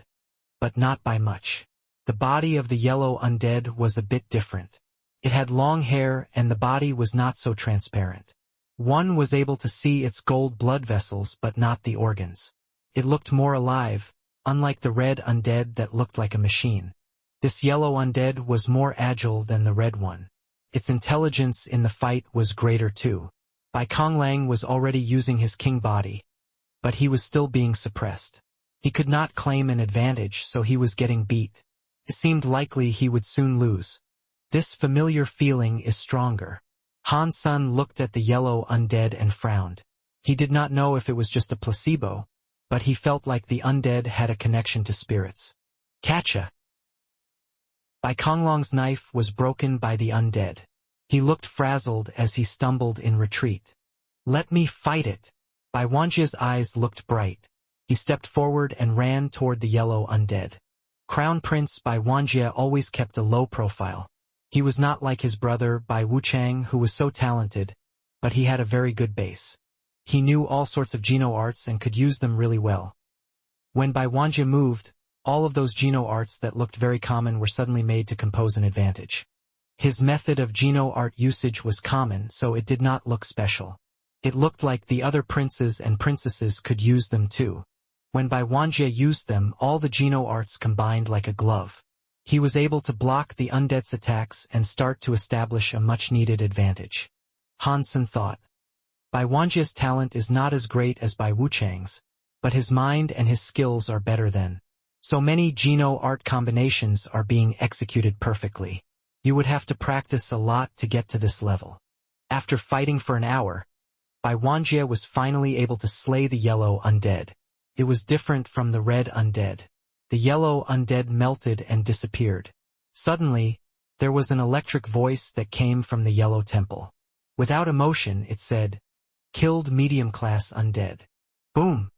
but not by much. The body of the yellow undead was a bit different. It had long hair and the body was not so transparent. One was able to see its gold blood vessels but not the organs. It looked more alive, unlike the red undead that looked like a machine. This yellow undead was more agile than the red one. Its intelligence in the fight was greater too. Bai Konglang was already using his king body, but he was still being suppressed. He could not claim an advantage, so he was getting beat. It seemed likely he would soon lose. This familiar feeling is stronger. Han Sen looked at the yellow undead and frowned. He did not know if it was just a placebo, but he felt like the undead had a connection to spirits. Catcha! Bai Konglang's knife was broken by the undead. He looked frazzled as he stumbled in retreat. Let me fight it! Bai Wanjia's eyes looked bright. He stepped forward and ran toward the yellow undead. Crown Prince Bai Wanjia always kept a low profile. He was not like his brother Bai Wuchang, who was so talented, but he had a very good base. He knew all sorts of Geno arts and could use them really well. When Bai Wanjia moved, all of those Geno arts that looked very common were suddenly made to compose an advantage. His method of Geno art usage was common, so it did not look special. It looked like the other princes and princesses could use them too. When Bai Wanjia used them, all the Geno arts combined like a glove. He was able to block the undead's attacks and start to establish a much-needed advantage. Han Sen thought, Bai Wanjia's talent is not as great as Bai Wuchang's, but his mind and his skills are better than. So many Geno art combinations are being executed perfectly. You would have to practice a lot to get to this level. After fighting for an hour, Bai Wanjia was finally able to slay the yellow undead. It was different from the red undead. The yellow undead melted and disappeared. Suddenly, there was an electric voice that came from the yellow temple. Without emotion, it said, "Killed medium-class undead." Boom!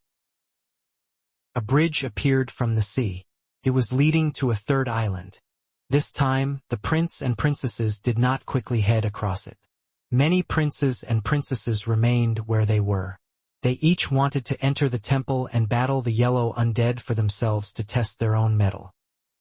A bridge appeared from the sea. It was leading to a third island. This time, the prince and princesses did not quickly head across it. Many princes and princesses remained where they were. They each wanted to enter the temple and battle the yellow undead for themselves to test their own mettle.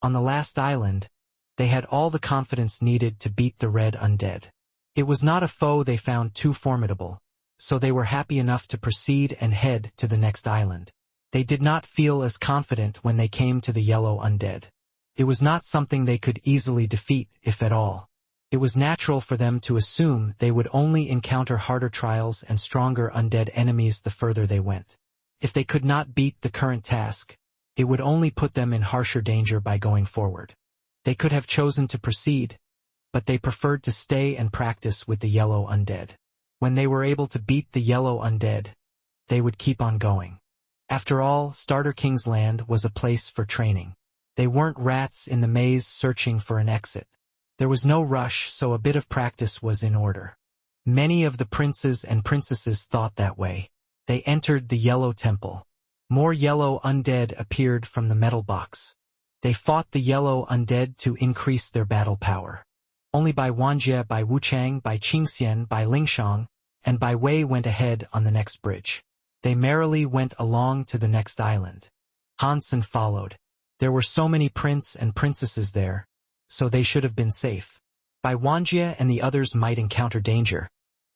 On the last island, they had all the confidence needed to beat the red undead. It was not a foe they found too formidable, so they were happy enough to proceed and head to the next island. They did not feel as confident when they came to the yellow undead. It was not something they could easily defeat, if at all. It was natural for them to assume they would only encounter harder trials and stronger undead enemies the further they went. If they could not beat the current task, it would only put them in harsher danger by going forward. They could have chosen to proceed, but they preferred to stay and practice with the yellow undead. When they were able to beat the yellow undead, they would keep on going. After all, Starter King's Land was a place for training. They weren't rats in the maze searching for an exit. There was no rush, so a bit of practice was in order. Many of the princes and princesses thought that way. They entered the yellow temple. More yellow undead appeared from the metal box. They fought the yellow undead to increase their battle power. Only Bai Wanjie, Bai Wuchang, Bai Qingxian, Bai Lingshang, and Bai Wei went ahead on the next bridge. They merrily went along to the next island. Han Sen followed. There were so many prince and princesses there, so they should have been safe. Bai Wanjie and the others might encounter danger,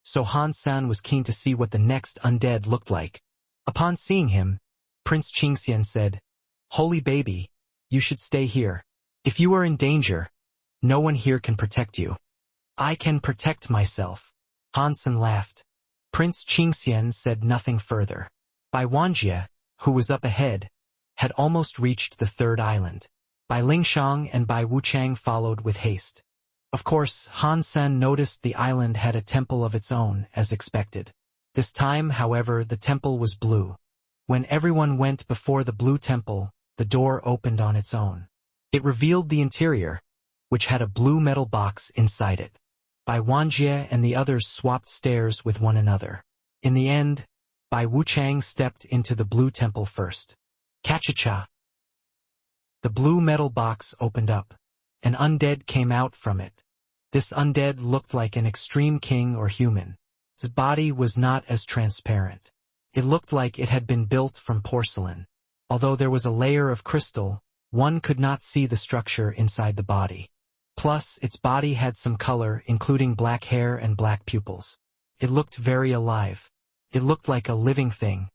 so Han Sen was keen to see what the next undead looked like. Upon seeing him, Prince Qingxian said, "Holy baby, you should stay here. If you are in danger, no one here can protect you." "I can protect myself." Han Sen laughed. Prince Qingxian said nothing further. Bai Wanjie, who was up ahead, had almost reached the third island. Bai Lingshang and Bai Wuchang followed with haste. Of course, Han Sen noticed the island had a temple of its own, as expected. This time, however, the temple was blue. When everyone went before the blue temple, the door opened on its own. It revealed the interior, which had a blue metal box inside it. Bai Wanjie and the others swapped stares with one another. In the end, Bai Wuchang stepped into the blue temple first. Cha-cha-cha. The blue metal box opened up. An undead came out from it. This undead looked like an extreme king or human. His body was not as transparent. It looked like it had been built from porcelain. Although there was a layer of crystal, one could not see the structure inside the body. Plus, its body had some color, including black hair and black pupils. It looked very alive. It looked like a living thing.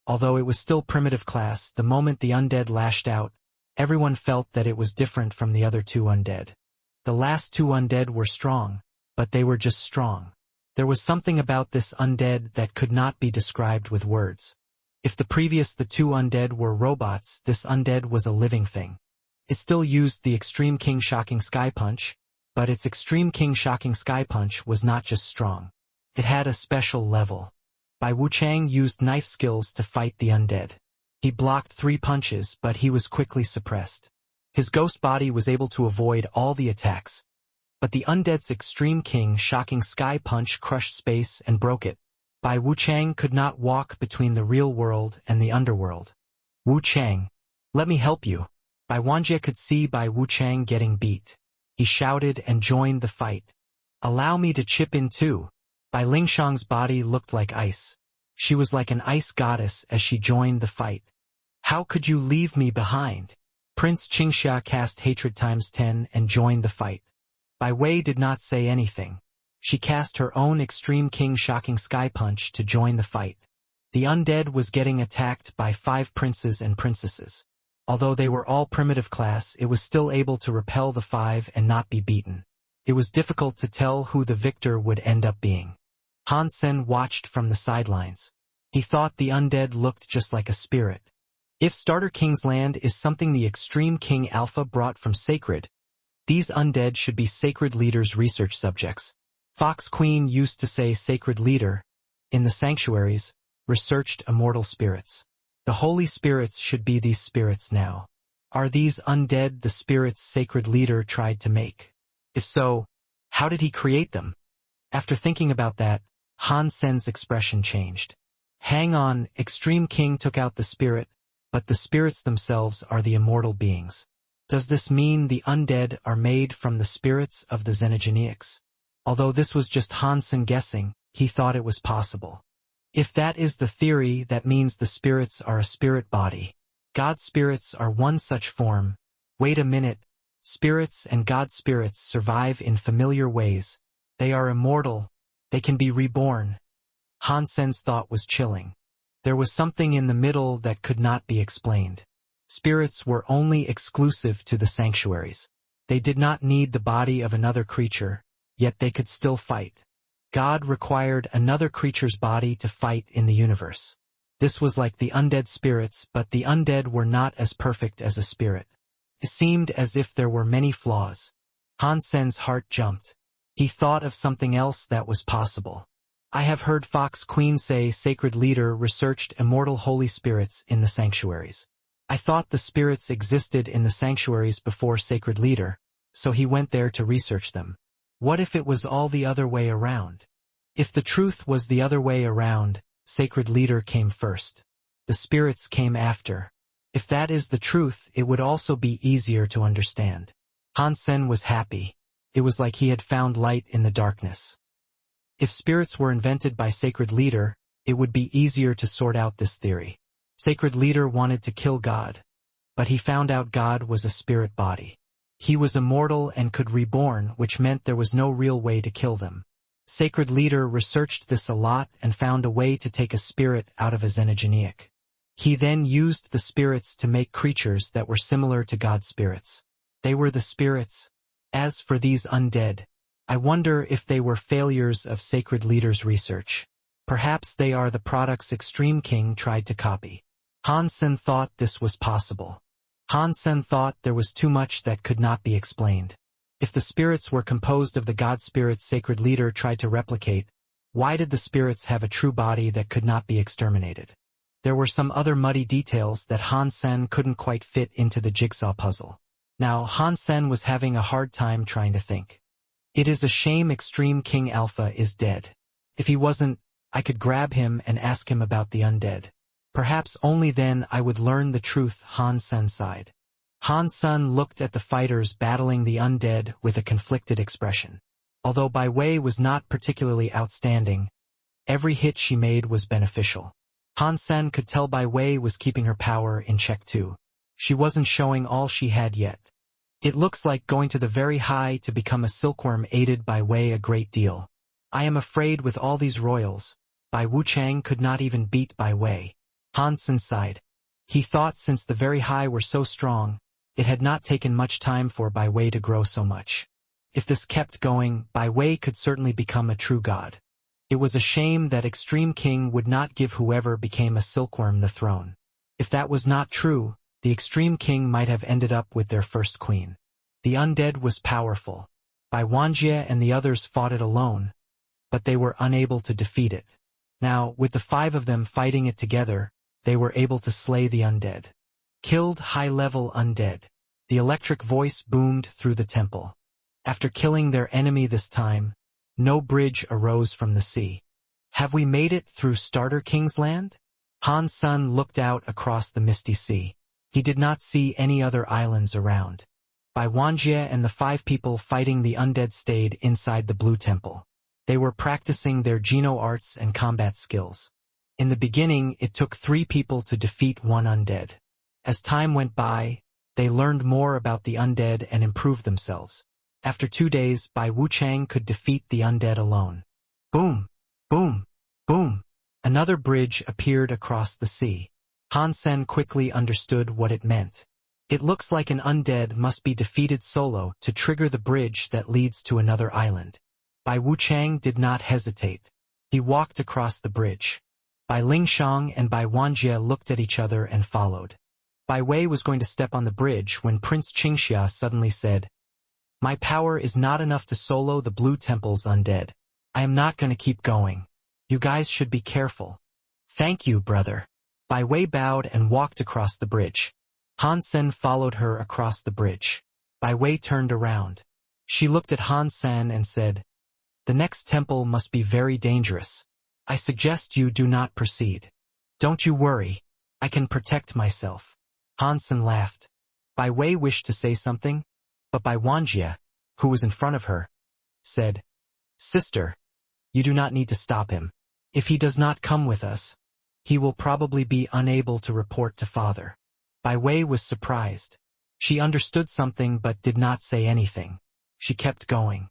Although it was still primitive class, the moment the undead lashed out, everyone felt that it was different from the other two undead. The last two undead were strong, but they were just strong. There was something about this undead that could not be described with words. If the two undead were robots, this undead was a living thing. It still used the Extreme King Shocking Sky Punch, but its Extreme King Shocking Sky Punch was not just strong. It had a special level. Bai Wuchang used knife skills to fight the undead. He blocked 3 punches, but he was quickly suppressed. His ghost body was able to avoid all the attacks. But the undead's Extreme King Shocking Sky Punch crushed space and broke it. Bai Wuchang could not walk between the real world and the underworld. "Wuchang, let me help you." Bai Wanjie could see Bai Wuchang getting beat. He shouted and joined the fight. "Allow me to chip in too." Bai Lingshang's body looked like ice. She was like an ice goddess as she joined the fight. "How could you leave me behind?" Prince Qingxia cast Hatred ×10 and joined the fight. Bai Wei did not say anything. She cast her own Extreme King Shocking Sky Punch to join the fight. The undead was getting attacked by 5 princes and princesses. Although they were all primitive class, it was still able to repel the 5 and not be beaten. It was difficult to tell who the victor would end up being. Han Sen watched from the sidelines. He thought the undead looked just like a spirit. If Starter King's Land is something the Extreme King Alpha brought from Sacred, these undead should be Sacred Leader's research subjects. Fox Queen used to say Sacred Leader, in the sanctuaries, researched immortal spirits. The holy spirits should be these spirits now. Are these undead the spirits Sacred Leader tried to make? If so, how did he create them? After thinking about that, Han Sen's expression changed. "Hang on, Extreme King took out the spirit, but the spirits themselves are the immortal beings. Does this mean the undead are made from the spirits of the Xenogeneics?" Although this was just Han Sen guessing, he thought it was possible. If that is the theory, that means the spirits are a spirit body. God spirits are one such form, Wait a minute. Spirits and God spirits survive in familiar ways. They are immortal. They can be reborn. Hansen's thought was chilling. There was something in the middle that could not be explained. Spirits were only exclusive to the sanctuaries. They did not need the body of another creature, yet they could still fight. God required another creature's body to fight in the universe. This was like the undead spirits, but the undead were not as perfect as a spirit. It seemed as if there were many flaws. Hansen's heart jumped. He thought of something else that was possible. I have heard Fox Queen say Sacred Leader researched immortal holy spirits in the sanctuaries. I thought the spirits existed in the sanctuaries before Sacred Leader, so he went there to research them. What if it was all the other way around? If the truth was the other way around, Sacred Leader came first. The spirits came after. If that is the truth, it would also be easier to understand. Hansen was happy. It was like he had found light in the darkness. If spirits were invented by Sacred Leader, it would be easier to sort out this theory. Sacred Leader wanted to kill God, but he found out God was a spirit body. He was immortal and could reborn, which meant there was no real way to kill them. Sacred Leader researched this a lot and found a way to take a spirit out of a xenogeneic. He then used the spirits to make creatures that were similar to God's spirits. They were the spirits. As for these undead, I wonder if they were failures of Sacred Leader's research. Perhaps they are the products Extreme King tried to copy. Hansen thought this was possible. Hansen thought there was too much that could not be explained. If the spirits were composed of the God spirits Sacred Leader tried to replicate, why did the spirits have a true body that could not be exterminated? There were some other muddy details that Hansen couldn't quite fit into the jigsaw puzzle. Now Hansen was having a hard time trying to think. It is a shame Extreme King Alpha is dead. If he wasn't, I could grab him and ask him about the undead. Perhaps only then I would learn the truth, Hansen sighed. Hansen looked at the fighters battling the undead with a conflicted expression. Although Bai Wei was not particularly outstanding, every hit she made was beneficial. Hansen could tell Bai Wei was keeping her power in check too. She wasn't showing all she had yet. It looks like going to the very high to become a silkworm aided Bai Wei a great deal. I am afraid with all these royals, Bai Wuchang could not even beat Bai Wei. Hansen sighed. He thought since the very high were so strong, it had not taken much time for Bai Wei to grow so much. If this kept going, Bai Wei could certainly become a true god. It was a shame that Extreme King would not give whoever became a silkworm the throne. If that was not true, the Extreme King might have ended up with their first queen. The undead was powerful. Bai Wanjie and the others fought it alone, but they were unable to defeat it. Now, with the 5 of them fighting it together, they were able to slay the undead. Killed high-level undead. The electric voice boomed through the temple. After killing their enemy this time, no bridge arose from the sea. Have we made it through Starter King's land? Hansen looked out across the misty sea. He did not see any other islands around. Bai Wanjie and the 5 people fighting the undead stayed inside the Blue Temple. They were practicing their Geno arts and combat skills. In the beginning, it took 3 people to defeat 1 undead. As time went by, they learned more about the undead and improved themselves. After 2 days, Bai Wuchang could defeat the undead alone. Boom! Boom! Boom! Another bridge appeared across the sea. Hansen quickly understood what it meant. It looks like an undead must be defeated solo to trigger the bridge that leads to another island. Bai Wuchang did not hesitate. He walked across the bridge. Bai Lingshang and Bai Wanjie looked at each other and followed. Bai Wei was going to step on the bridge when Prince Qingxia suddenly said, "My power is not enough to solo the Blue Temple's undead. I am not going to keep going. You guys should be careful." "Thank you, brother." Bai Wei bowed and walked across the bridge. Hansen followed her across the bridge. Bai Wei turned around. She looked at Hansen and said, "The next temple must be very dangerous. I suggest you do not proceed." "Don't you worry. I can protect myself." Hansen laughed. Bai Wei wished to say something, but Bai Wanjie, who was in front of her, said, "Sister, you do not need to stop him. If he does not come with us, he will probably be unable to report to father." Bai Wei was surprised. She understood something but did not say anything. She kept going.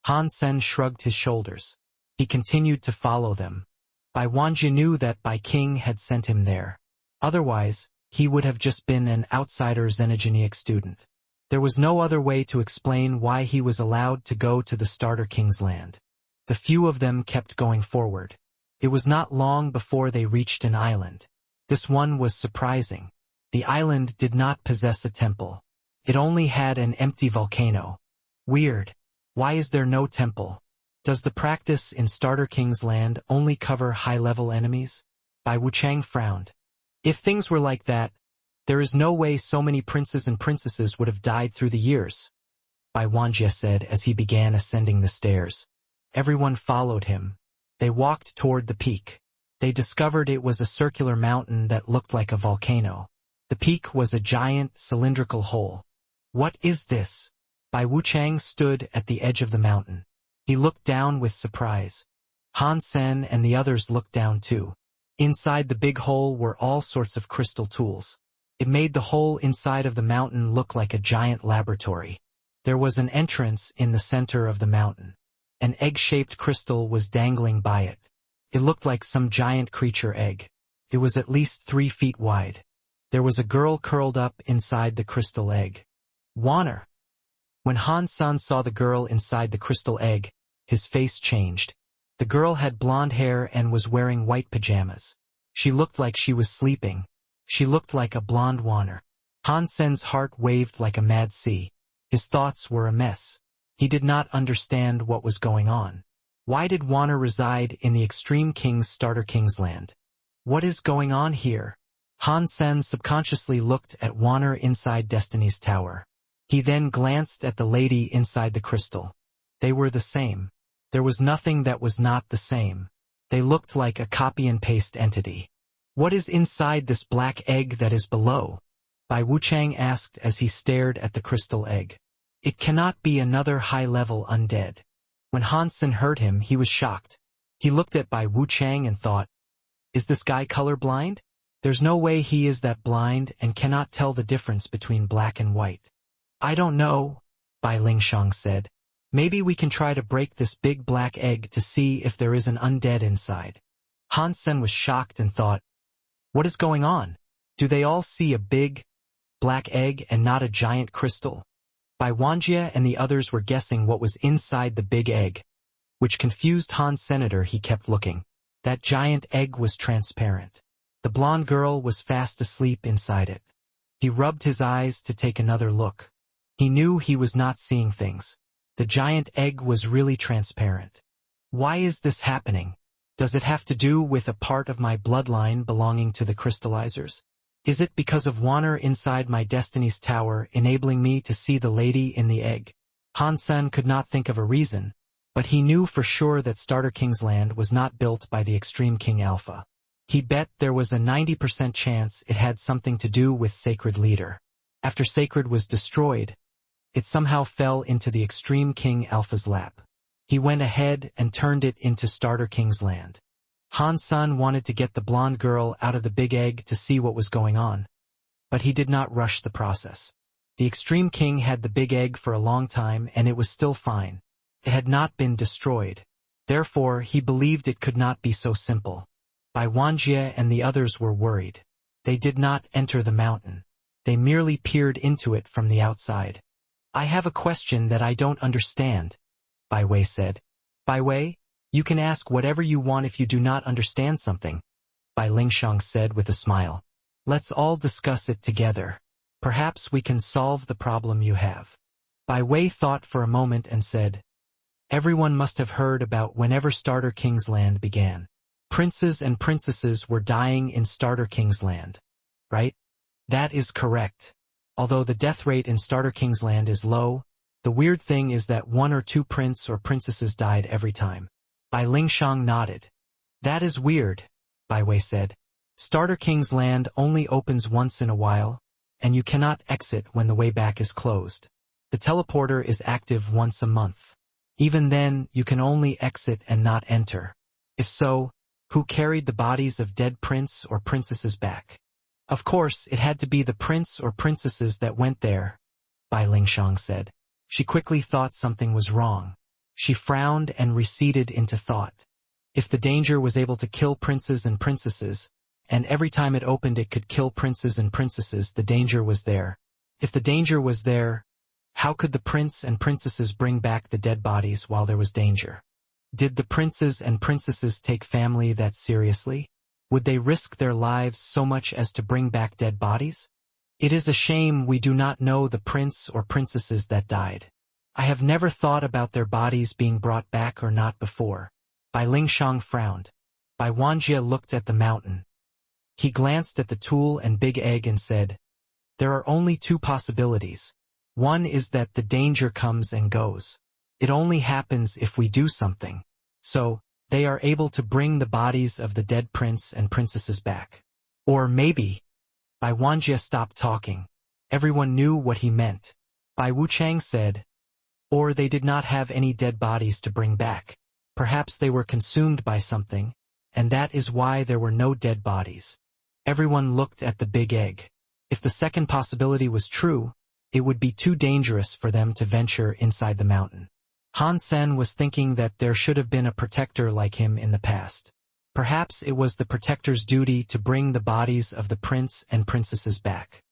Han Sen shrugged his shoulders. He continued to follow them. Bai Wanjie knew that Bai King had sent him there. Otherwise, he would have just been an outsider xenogenic student. There was no other way to explain why he was allowed to go to the Starter King's land. The few of them kept going forward. It was not long before they reached an island. This one was surprising. The island did not possess a temple. It only had an empty volcano. Weird. Why is there no temple? Does the practice in Starter King's land only cover high-level enemies? Bai Wuchang frowned. If things were like that, there is no way so many princes and princesses would have died through the years, Bai Wanjie said as he began ascending the stairs. Everyone followed him. They walked toward the peak. They discovered it was a circular mountain that looked like a volcano. The peak was a giant, cylindrical hole. What is this? Bai Wuchang stood at the edge of the mountain. He looked down with surprise. Han Sen and the others looked down too. Inside the big hole were all sorts of crystal tools. It made the hole inside of the mountain look like a giant laboratory. There was an entrance in the center of the mountain. An egg-shaped crystal was dangling by it. It looked like some giant creature egg. It was at least 3 feet wide. There was a girl curled up inside the crystal egg. Wanner. When Han Sen saw the girl inside the crystal egg, his face changed. The girl had blonde hair and was wearing white pajamas. She looked like she was sleeping. She looked like a blonde Wanner. Han Sen's heart waved like a mad sea. His thoughts were a mess. He did not understand what was going on. Why did Wanner reside in the Extreme King's Starter King's land? What is going on here? Han Sen subconsciously looked at Wanner inside Destiny's Tower. He then glanced at the lady inside the crystal. They were the same. There was nothing that was not the same. They looked like a copy-and-paste entity. What is inside this black egg that is below? Bai Wuchang asked as he stared at the crystal egg. It cannot be another high-level undead. When Han Sen heard him, he was shocked. He looked at Bai Wuchang and thought, is this guy colorblind? There's no way he is that blind and cannot tell the difference between black and white. I don't know, Bai Lingshang said. Maybe we can try to break this big black egg to see if there is an undead inside. Han Sen was shocked and thought, what is going on? Do they all see a big, black egg and not a giant crystal? Bai Wanjie and the others were guessing what was inside the big egg, which confused Han Senator. He kept looking. That giant egg was transparent. The blonde girl was fast asleep inside it. He rubbed his eyes to take another look. He knew he was not seeing things. The giant egg was really transparent. Why is this happening? Does it have to do with a part of my bloodline belonging to the crystallizers? Is it because of Wanner inside my Destiny's Tower enabling me to see the lady in the egg? Han Sen could not think of a reason, but he knew for sure that Starter King's land was not built by the Extreme King Alpha. He bet there was a 90% chance it had something to do with Sacred Leader. After Sacred was destroyed, it somehow fell into the Extreme King Alpha's lap. He went ahead and turned it into Starter King's land. Han Sen wanted to get the blonde girl out of the big egg to see what was going on, but he did not rush the process. The Extreme King had the big egg for a long time and it was still fine. It had not been destroyed. Therefore, he believed it could not be so simple. Bai Wanjie and the others were worried. They did not enter the mountain. They merely peered into it from the outside. I have a question that I don't understand, Bai Wei said. Bai Wei, you can ask whatever you want if you do not understand something, Bai Lingshang said with a smile. Let's all discuss it together. Perhaps we can solve the problem you have. Bai Wei thought for a moment and said, everyone must have heard about whenever Starter King's land began. Princes and princesses were dying in Starter King's land, right? That is correct. Although the death rate in Starter King's land is low, the weird thing is that 1 or 2 prince or princesses died every time. Bai Lingshang nodded. That is weird, Bai Wei said. Starter King's land only opens once in a while, and you cannot exit when the way back is closed. The teleporter is active once a month. Even then, you can only exit and not enter. If so, who carried the bodies of dead prince or princesses back? Of course, it had to be the prince or princesses that went there, Bai Lingshang said. She quickly thought something was wrong. She frowned and receded into thought. If the danger was able to kill princes and princesses, and every time it opened it could kill princes and princesses, the danger was there. If the danger was there, how could the prince and princesses bring back the dead bodies while there was danger? Did the princes and princesses take family that seriously? Would they risk their lives so much as to bring back dead bodies? It is a shame we do not know the prince or princesses that died. I have never thought about their bodies being brought back or not before. Bai Lingshang frowned. Bai Wanjie looked at the mountain. He glanced at the tool and big egg and said, "There are only two possibilities. One is that the danger comes and goes. It only happens if we do something. So, they are able to bring the bodies of the dead prince and princesses back. Or maybe..." Bai Wanjie stopped talking. Everyone knew what he meant. Bai Wuchang said, "Or they did not have any dead bodies to bring back. Perhaps they were consumed by something, and that is why there were no dead bodies." Everyone looked at the big egg. If the second possibility was true, it would be too dangerous for them to venture inside the mountain. Han Sen was thinking that there should have been a protector like him in the past. Perhaps it was the protector's duty to bring the bodies of the prince and princesses back.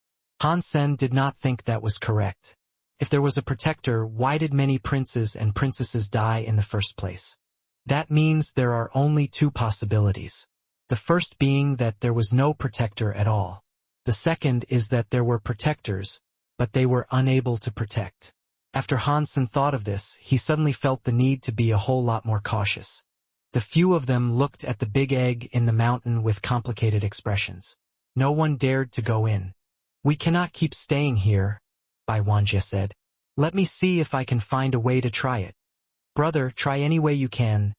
Han Sen did not think that was correct. If there was a protector, why did many princes and princesses die in the first place? That means there are only two possibilities. The first being that there was no protector at all. The second is that there were protectors, but they were unable to protect. After Han Sen thought of this, he suddenly felt the need to be a whole lot more cautious. The few of them looked at the big egg in the mountain with complicated expressions. No one dared to go in. "We cannot keep staying here," Bai Wanjie said. "Let me see if I can find a way to try it." "Brother, try any way you can,"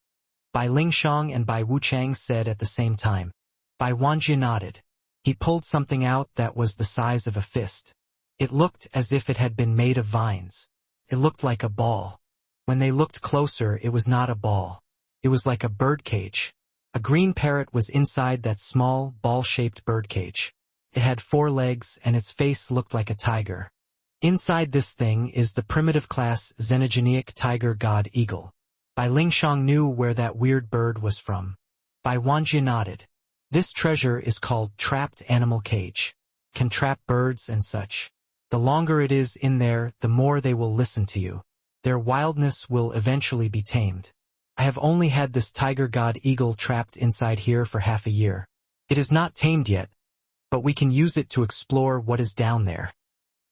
Bai Lingshang and Bai Wuchang said at the same time. Bai Wanjie nodded. He pulled something out that was the size of a fist. It looked as if it had been made of vines. It looked like a ball. When they looked closer, it was not a ball. It was like a birdcage. A green parrot was inside that small, ball-shaped birdcage. It had 4 legs and its face looked like a tiger. Inside this thing is the primitive class xenogenic tiger god eagle. Bai Lingshang knew where that weird bird was from. Bai Wanjie nodded. "This treasure is called trapped animal cage. Can trap birds and such. The longer it is in there, the more they will listen to you. Their wildness will eventually be tamed. I have only had this tiger god eagle trapped inside here for half a year. It is not tamed yet, but we can use it to explore what is down there."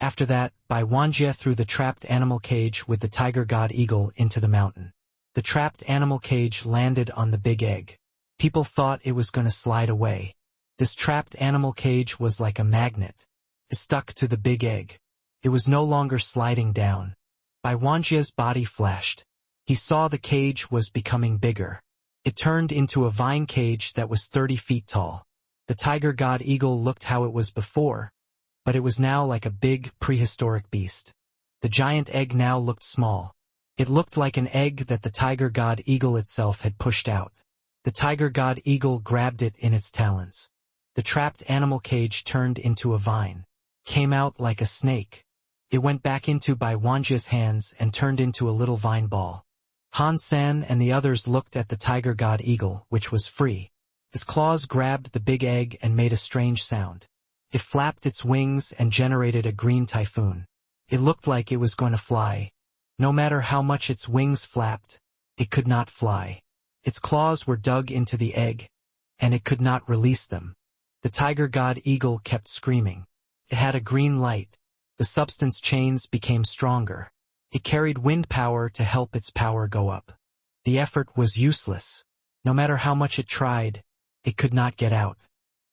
After that, Bai Wanjie threw the trapped animal cage with the tiger god eagle into the mountain. The trapped animal cage landed on the big egg. People thought it was going to slide away. This trapped animal cage was like a magnet. It stuck to the big egg. It was no longer sliding down. Bai Wanjie's body flashed. He saw the cage was becoming bigger. It turned into a vine cage that was 30 feet tall. The tiger god eagle looked how it was before, but it was now like a big, prehistoric beast. The giant egg now looked small. It looked like an egg that the tiger god eagle itself had pushed out. The tiger god eagle grabbed it in its talons. The trapped animal cage turned into a vine, came out like a snake. It went back into Bai Wanjie's hands and turned into a little vine ball. Han San and the others looked at the tiger god eagle, which was free. Its claws grabbed the big egg and made a strange sound. It flapped its wings and generated a green typhoon. It looked like it was going to fly. No matter how much its wings flapped, it could not fly. Its claws were dug into the egg, and it could not release them. The tiger god eagle kept screaming. It had a green light. The substance chains became stronger. It carried wind power to help its power go up. The effort was useless. No matter how much it tried, it could not get out.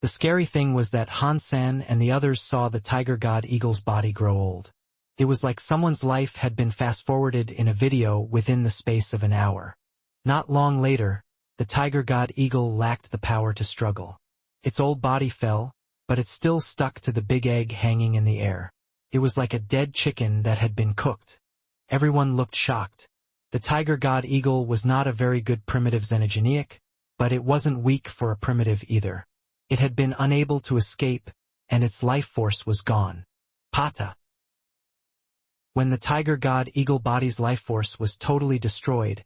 The scary thing was that Han San and the others saw the tiger god eagle's body grow old. It was like someone's life had been fast-forwarded in a video within the space of an hour. Not long later, the tiger god eagle lacked the power to struggle. Its old body fell, but it still stuck to the big egg hanging in the air. It was like a dead chicken that had been cooked. Everyone looked shocked. The tiger god eagle was not a very good primitive xenogenic, but it wasn't weak for a primitive either. It had been unable to escape, and its life force was gone. Pata. When the tiger god eagle body's life force was totally destroyed,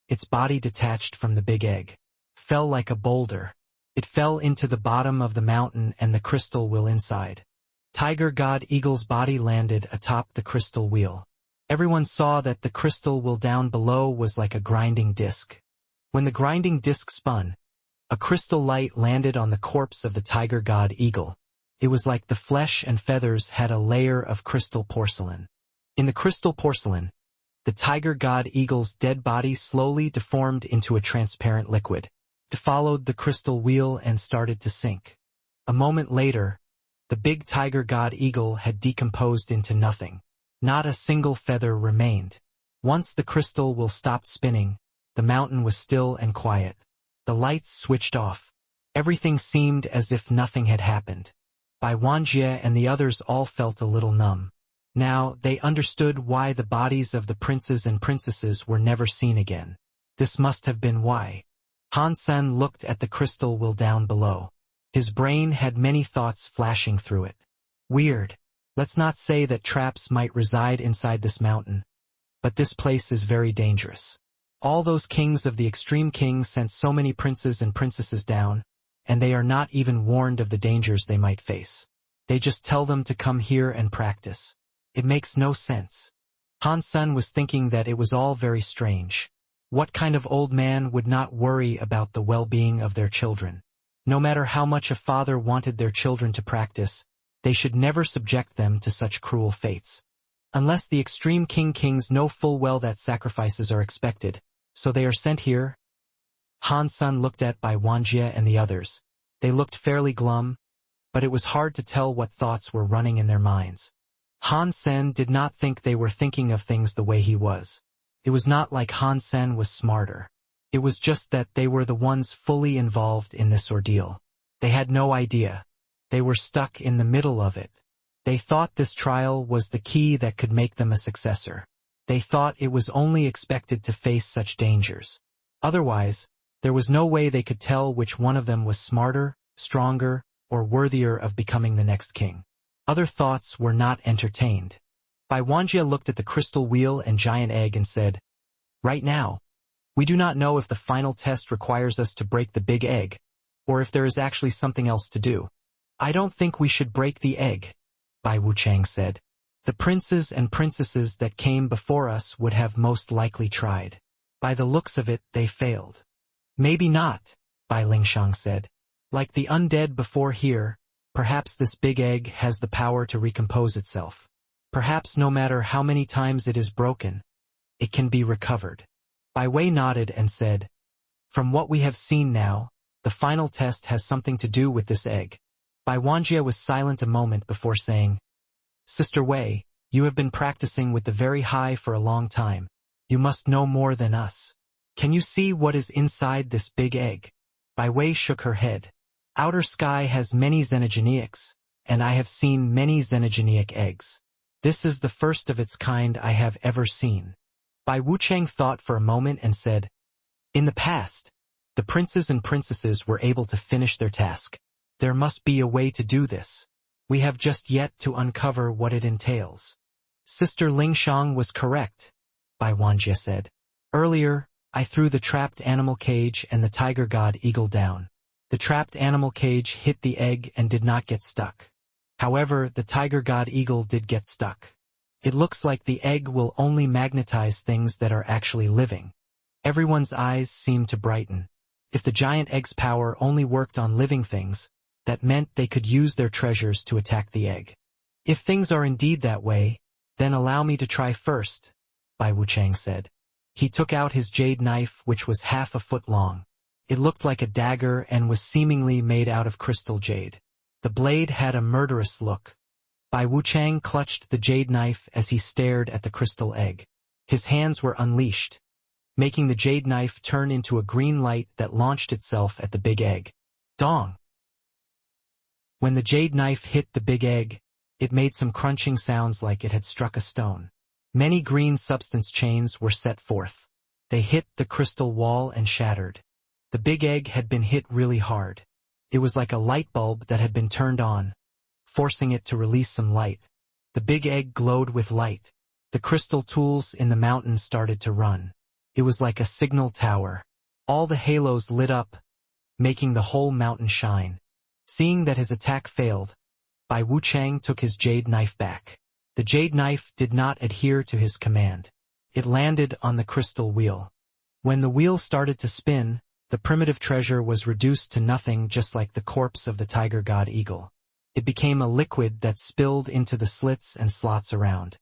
its body detached from the big egg, fell like a boulder. It fell into the bottom of the mountain and the crystal wheel inside. Tiger god eagle's body landed atop the crystal wheel. Everyone saw that the crystal wheel down below was like a grinding disc. When the grinding disc spun, a crystal light landed on the corpse of the tiger god eagle. It was like the flesh and feathers had a layer of crystal porcelain. In the crystal porcelain, the tiger god eagle's dead body slowly deformed into a transparent liquid. It followed the crystal wheel and started to sink. A moment later, the big tiger god eagle had decomposed into nothing. Not a single feather remained. Once the crystal wheel stopped spinning, the mountain was still and quiet. The lights switched off. Everything seemed as if nothing had happened. Wuxia and the others all felt a little numb. Now, they understood why the bodies of the princes and princesses were never seen again. This must have been why. Han Sen looked at the crystal wheel down below. His brain had many thoughts flashing through it. Weird. Let's not say that traps might reside inside this mountain. But this place is very dangerous. All those kings of the extreme king sent so many princes and princesses down, and they are not even warned of the dangers they might face. They just tell them to come here and practice. It makes no sense. Han Sen was thinking that it was all very strange. What kind of old man would not worry about the well-being of their children? No matter how much a father wanted their children to practice, they should never subject them to such cruel fates. Unless the extreme kings know full well that sacrifices are expected, so they are sent here. Han Sen looked at Wuxia and the others. They looked fairly glum, but it was hard to tell what thoughts were running in their minds. Han Sen did not think they were thinking of things the way he was. It was not like Han Sen was smarter. It was just that they were the ones fully involved in this ordeal. They had no idea. They were stuck in the middle of it. They thought this trial was the key that could make them a successor. They thought it was only expected to face such dangers. Otherwise, there was no way they could tell which one of them was smarter, stronger, or worthier of becoming the next king. Other thoughts were not entertained. Wuxia looked at the crystal wheel and giant egg and said, "Right now, we do not know if the final test requires us to break the big egg, or if there is actually something else to do. I don't think we should break the egg," Wuchang said. "The princes and princesses that came before us would have most likely tried. By the looks of it, they failed." "Maybe not," Lingshang said. "Like the undead before here, perhaps this big egg has the power to recompose itself. Perhaps no matter how many times it is broken, it can be recovered." Wei nodded and said, "From what we have seen now, the final test has something to do with this egg." Wuxia was silent a moment before saying, "Sister Wei, you have been practicing with the very high for a long time. You must know more than us. Can you see what is inside this big egg?" Wei shook her head. "Outer sky has many xenogeneics, and I have seen many xenogeneic eggs. This is the first of its kind I have ever seen." Wuchang thought for a moment and said, "In the past, the princes and princesses were able to finish their task. There must be a way to do this. We have just yet to uncover what it entails." "Sister Lingshang was correct," Wuxia said. "Earlier, I threw the trapped animal cage and the tiger god eagle down. The trapped animal cage hit the egg and did not get stuck. However, the tiger god eagle did get stuck. It looks like the egg will only magnetize things that are actually living." Everyone's eyes seemed to brighten. If the giant egg's power only worked on living things, that meant they could use their treasures to attack the egg. "If things are indeed that way, then allow me to try first," Wuchang said. He took out his jade knife, which was half a foot long. It looked like a dagger and was seemingly made out of crystal jade. The blade had a murderous look. Wuchang clutched the jade knife as he stared at the crystal egg. His hands were unleashed, making the jade knife turn into a green light that launched itself at the big egg. Dong! When the jade knife hit the big egg, it made some crunching sounds like it had struck a stone. Many green substance chains were set forth. They hit the crystal wall and shattered. The big egg had been hit really hard. It was like a light bulb that had been turned on. forcing it to release some light. The big egg glowed with light. The crystal tools in the mountain started to run. It was like a signal tower. All the halos lit up, making the whole mountain shine. Seeing that his attack failed, Bai Wuchang took his jade knife back. The jade knife did not adhere to his command. It landed on the crystal wheel. When the wheel started to spin, the primitive treasure was reduced to nothing, just like the corpse of the tiger god eagle. It became a liquid that spilled into the slits and slots around.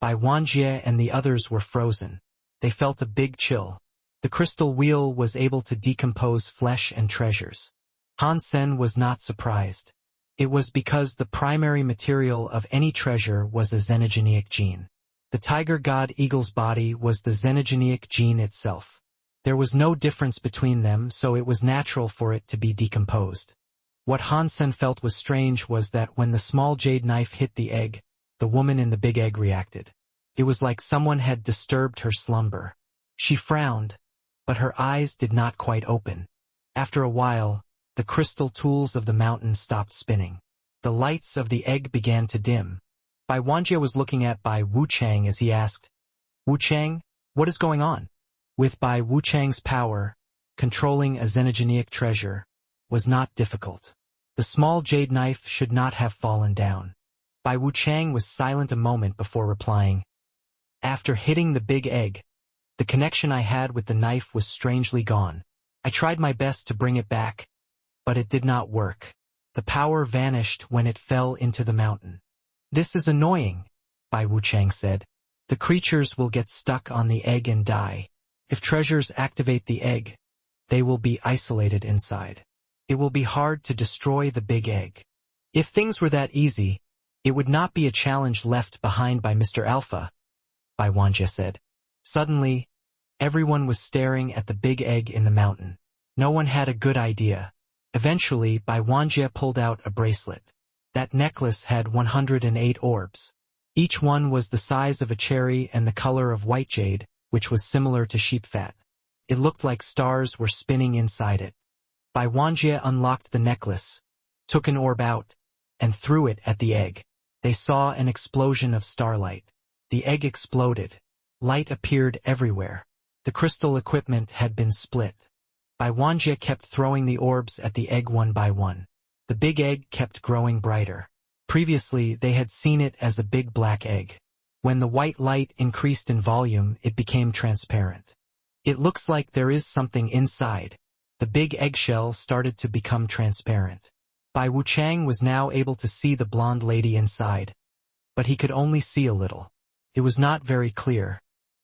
Bai Wanjie and the others were frozen. They felt a big chill. The crystal wheel was able to decompose flesh and treasures. Han Sen was not surprised. It was because the primary material of any treasure was a xenogeneic gene. The tiger god eagle's body was the xenogeneic gene itself. There was no difference between them, so it was natural for it to be decomposed. What Han Sen felt was strange was that when the small jade knife hit the egg, the woman in the big egg reacted. It was like someone had disturbed her slumber. She frowned, but her eyes did not quite open. After a while, the crystal tools of the mountain stopped spinning. The lights of the egg began to dim. Bai Wanjie was looking at Bai Wuchang as he asked, "Wuchang, what is going on?" With Bai Wuchang's power, controlling a xenogeneic treasure was not difficult. The small jade knife should not have fallen down. Bai Wuchang was silent a moment before replying, "After hitting the big egg, the connection I had with the knife was strangely gone. I tried my best to bring it back, but it did not work. The power vanished when it fell into the mountain." "This is annoying," Bai Wuchang said. "The creatures will get stuck on the egg and die. If treasures activate the egg, they will be isolated inside. It will be hard to destroy the big egg. If things were that easy, it would not be a challenge left behind by Mr. Alpha," Bai Wanjie said. Suddenly, everyone was staring at the big egg in the mountain. No one had a good idea. Eventually, Bai Wanjie pulled out a bracelet. That necklace had 108 orbs. Each one was the size of a cherry and the color of white jade, which was similar to sheep fat. It looked like stars were spinning inside it. Bai Wanjie unlocked the necklace, took an orb out, and threw it at the egg. They saw an explosion of starlight. The egg exploded. Light appeared everywhere. The crystal equipment had been split. Bai Wanjie kept throwing the orbs at the egg one by one. The big egg kept growing brighter. Previously, they had seen it as a big black egg. When the white light increased in volume, it became transparent. "It looks like there is something inside." The big eggshell started to become transparent. Bai Wuchang was now able to see the blonde lady inside, but he could only see a little. It was not very clear.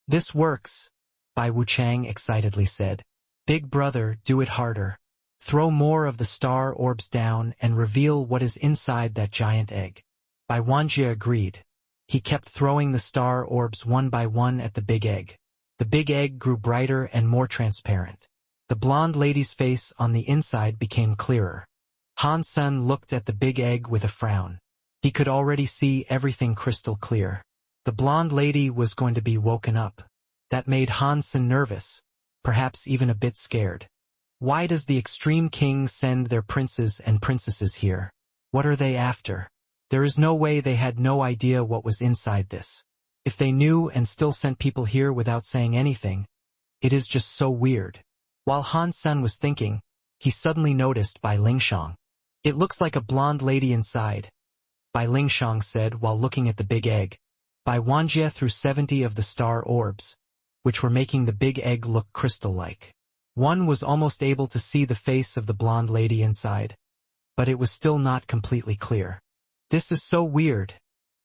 "This works," Bai Wuchang excitedly said. "Big brother, do it harder. Throw more of the star orbs down and reveal what is inside that giant egg." Bai Wanjie agreed. He kept throwing the star orbs one by one at the big egg. The big egg grew brighter and more transparent. The blonde lady's face on the inside became clearer. Han Sen looked at the big egg with a frown. He could already see everything crystal clear. The blonde lady was going to be woken up. That made Han Sen nervous, perhaps even a bit scared. Why does the Extreme King send their princes and princesses here? What are they after? There is no way they had no idea what was inside this. If they knew and still sent people here without saying anything, it is just so weird. While Han Sen was thinking, he suddenly noticed Bai Lingshang. "It looks like a blonde lady inside," Bai Lingshang said while looking at the big egg. Bai Wanjie threw 70 of the star orbs, which were making the big egg look crystal-like. One was almost able to see the face of the blonde lady inside, but it was still not completely clear. "This is so weird,"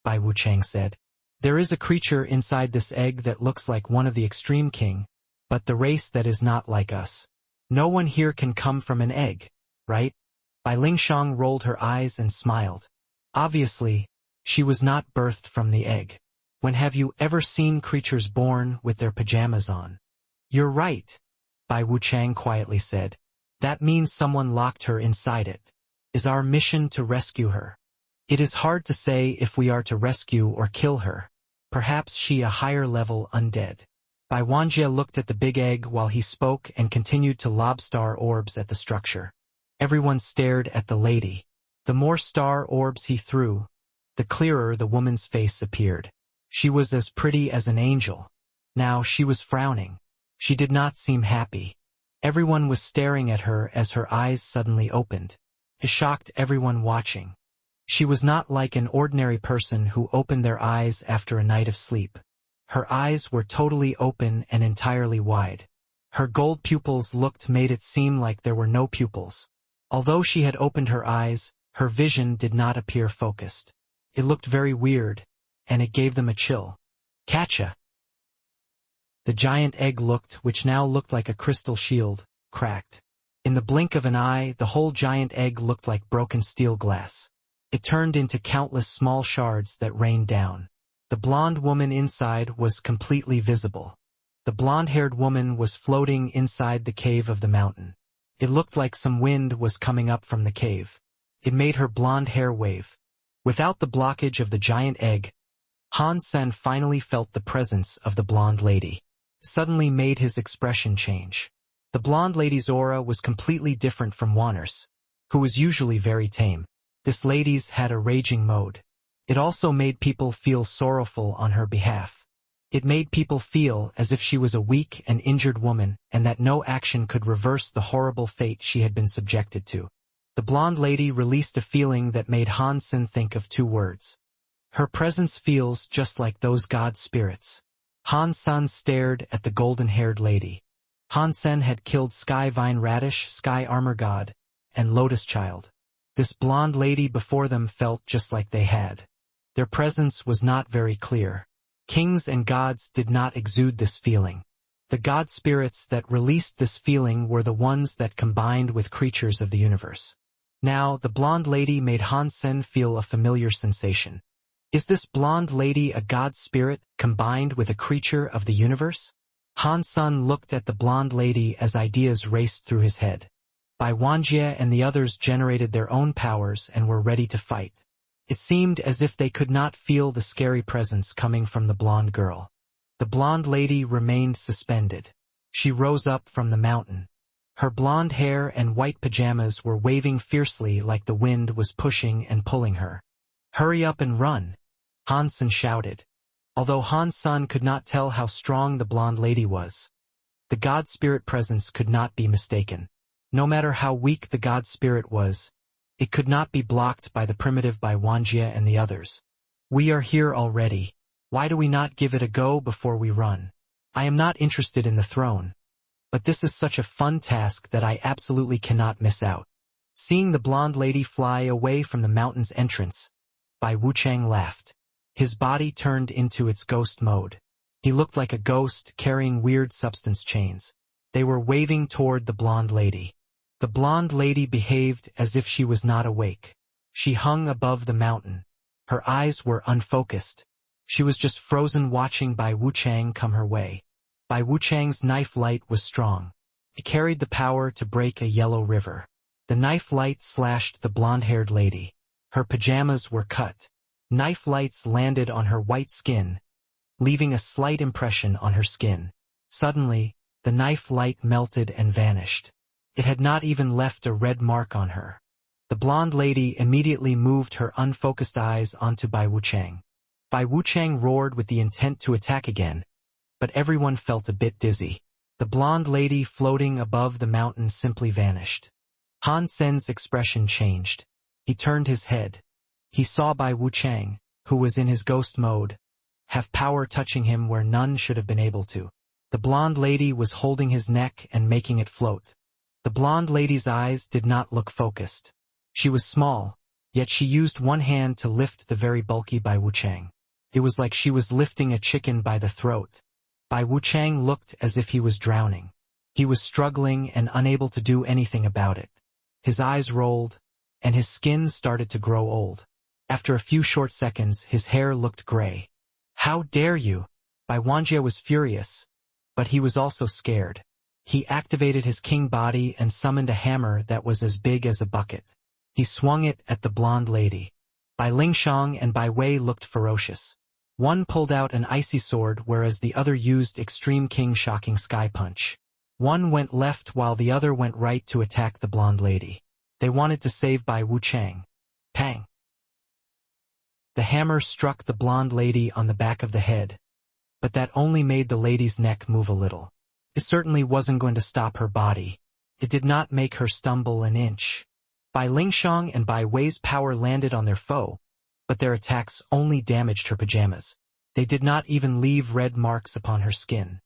Bai Wuchang said. "There is a creature inside this egg that looks like one of the Extreme King, but the race that is not like us. No one here can come from an egg, right?" Bai Lingshang rolled her eyes and smiled. Obviously, she was not birthed from the egg. When have you ever seen creatures born with their pajamas on? "You're right," Bai Wuchang quietly said. "That means someone locked her inside it. Is our mission to rescue her? It is hard to say if we are to rescue or kill her. Perhaps she a higher-level undead." Bai Wanjie looked at the big egg while he spoke and continued to lob star orbs at the structure. Everyone stared at the lady. The more star orbs he threw, the clearer the woman's face appeared. She was as pretty as an angel. Now she was frowning. She did not seem happy. Everyone was staring at her as her eyes suddenly opened. It shocked everyone watching. She was not like an ordinary person who opened their eyes after a night of sleep. Her eyes were totally open and entirely wide. Her gold pupils made it seem like there were no pupils. Although she had opened her eyes, her vision did not appear focused. It looked very weird, and it gave them a chill. Catcha! The giant egg which now looked like a crystal shield, cracked. In the blink of an eye, the whole giant egg looked like broken steel glass. It turned into countless small shards that rained down. The blonde woman inside was completely visible. The blonde-haired woman was floating inside the cave of the mountain. It looked like some wind was coming up from the cave. It made her blonde hair wave. Without the blockage of the giant egg, Han Sen finally felt the presence of the blonde lady. Suddenly made his expression change. The blonde lady's aura was completely different from Wanner's, who was usually very tame. This lady's had a raging mode. It also made people feel sorrowful on her behalf. It made people feel as if she was a weak and injured woman and that no action could reverse the horrible fate she had been subjected to. The blonde lady released a feeling that made Han Sen think of two words. Her presence feels just like those god spirits. Han Sen stared at the golden-haired lady. Han Sen had killed Sky Vine Radish, Sky Armor God, and Lotus Child. This blonde lady before them felt just like they had. Their presence was not very clear. Kings and gods did not exude this feeling. The god spirits that released this feeling were the ones that combined with creatures of the universe. Now, the blonde lady made Han Sen feel a familiar sensation. Is this blonde lady a god spirit combined with a creature of the universe? Han Sen looked at the blonde lady as ideas raced through his head. Bai Wanjie and the others generated their own powers and were ready to fight. It seemed as if they could not feel the scary presence coming from the blonde girl. The blonde lady remained suspended. She rose up from the mountain. Her blonde hair and white pajamas were waving fiercely like the wind was pushing and pulling her. "Hurry up and run!" Han Sen shouted. Although Han Sen could not tell how strong the blonde lady was, the god spirit presence could not be mistaken. No matter how weak the god spirit was, it could not be blocked by the primitive Bai Wanjie and the others. "We are here already. Why do we not give it a go before we run? I am not interested in the throne, but this is such a fun task that I absolutely cannot miss out." Seeing the blonde lady fly away from the mountain's entrance, Bai Wuchang laughed. His body turned into its ghost mode. He looked like a ghost carrying weird substance chains. They were waving toward the blonde lady. The blonde lady behaved as if she was not awake. She hung above the mountain. Her eyes were unfocused. She was just frozen watching Bai Wuchang come her way. Bai Wuchang's knife light was strong. It carried the power to break a yellow river. The knife light slashed the blonde-haired lady. Her pajamas were cut. Knife lights landed on her white skin, leaving a slight impression on her skin. Suddenly, the knife light melted and vanished. It had not even left a red mark on her. The blonde lady immediately moved her unfocused eyes onto Bai Wuchang. Bai Wuchang roared with the intent to attack again, but everyone felt a bit dizzy. The blonde lady floating above the mountain simply vanished. Han Sen's expression changed. He turned his head. He saw Bai Wuchang, who was in his ghost mode, have power touching him where none should have been able to. The blonde lady was holding his neck and making it float. The blonde lady's eyes did not look focused. She was small, yet she used one hand to lift the very bulky Bai Wuchang. It was like she was lifting a chicken by the throat. Bai Wuchang looked as if he was drowning. He was struggling and unable to do anything about it. His eyes rolled, and his skin started to grow old. After a few short seconds, his hair looked gray. "How dare you!" Bai Wanjie was furious, but he was also scared. He activated his king body and summoned a hammer that was as big as a bucket. He swung it at the blonde lady. Bai Lingshang and Bai Wei looked ferocious. One pulled out an icy sword whereas the other used Extreme King Shocking Sky Punch. One went left while the other went right to attack the blonde lady. They wanted to save Bai Wuchang. Pang! The hammer struck the blonde lady on the back of the head, but that only made the lady's neck move a little. It certainly wasn't going to stop her body. It did not make her stumble an inch. Bai Lingshang and Bai Wei's power landed on their foe, but their attacks only damaged her pajamas. They did not even leave red marks upon her skin.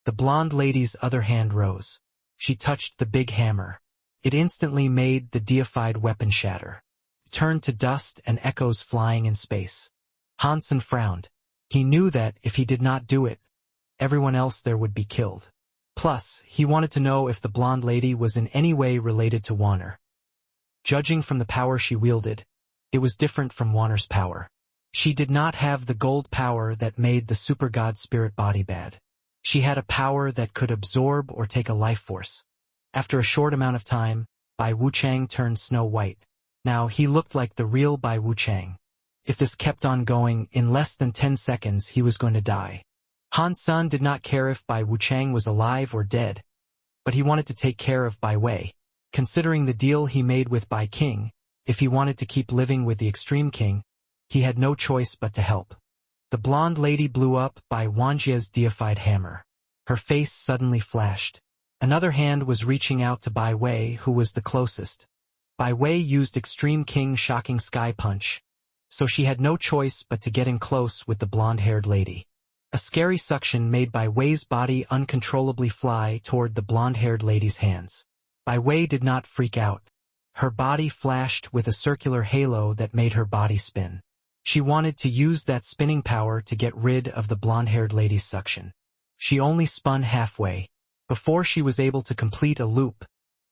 The blonde lady's other hand rose. She touched the big hammer. It instantly made the deified weapon shatter. It turned to dust and echoes flying in space. Hansen frowned. He knew that if he did not do it, everyone else there would be killed. Plus, he wanted to know if the blonde lady was in any way related to Warner. Judging from the power she wielded, it was different from Warner's power. She did not have the gold power that made the super god spirit body bad. She had a power that could absorb or take a life force. After a short amount of time, Bai Wuchang turned snow white. Now he looked like the real Bai Wuchang. If this kept on going, in less than 10 seconds he was going to die. Han Sun did not care if Bai Wuchang was alive or dead, but he wanted to take care of Bai Wei. Considering the deal he made with Bai King, if he wanted to keep living with the Extreme King, he had no choice but to help. The blonde lady blew up Bai Wanjia's deified hammer. Her face suddenly flashed. Another hand was reaching out to Bai Wei, who was the closest. Bai Wei used Extreme King's shocking sky punch, so she had no choice but to get in close with the blonde-haired lady. A scary suction made Bai Wei's body uncontrollably fly toward the blonde-haired lady's hands. Bai Wei did not freak out. Her body flashed with a circular halo that made her body spin. She wanted to use that spinning power to get rid of the blonde-haired lady's suction. She only spun halfway. Before she was able to complete a loop,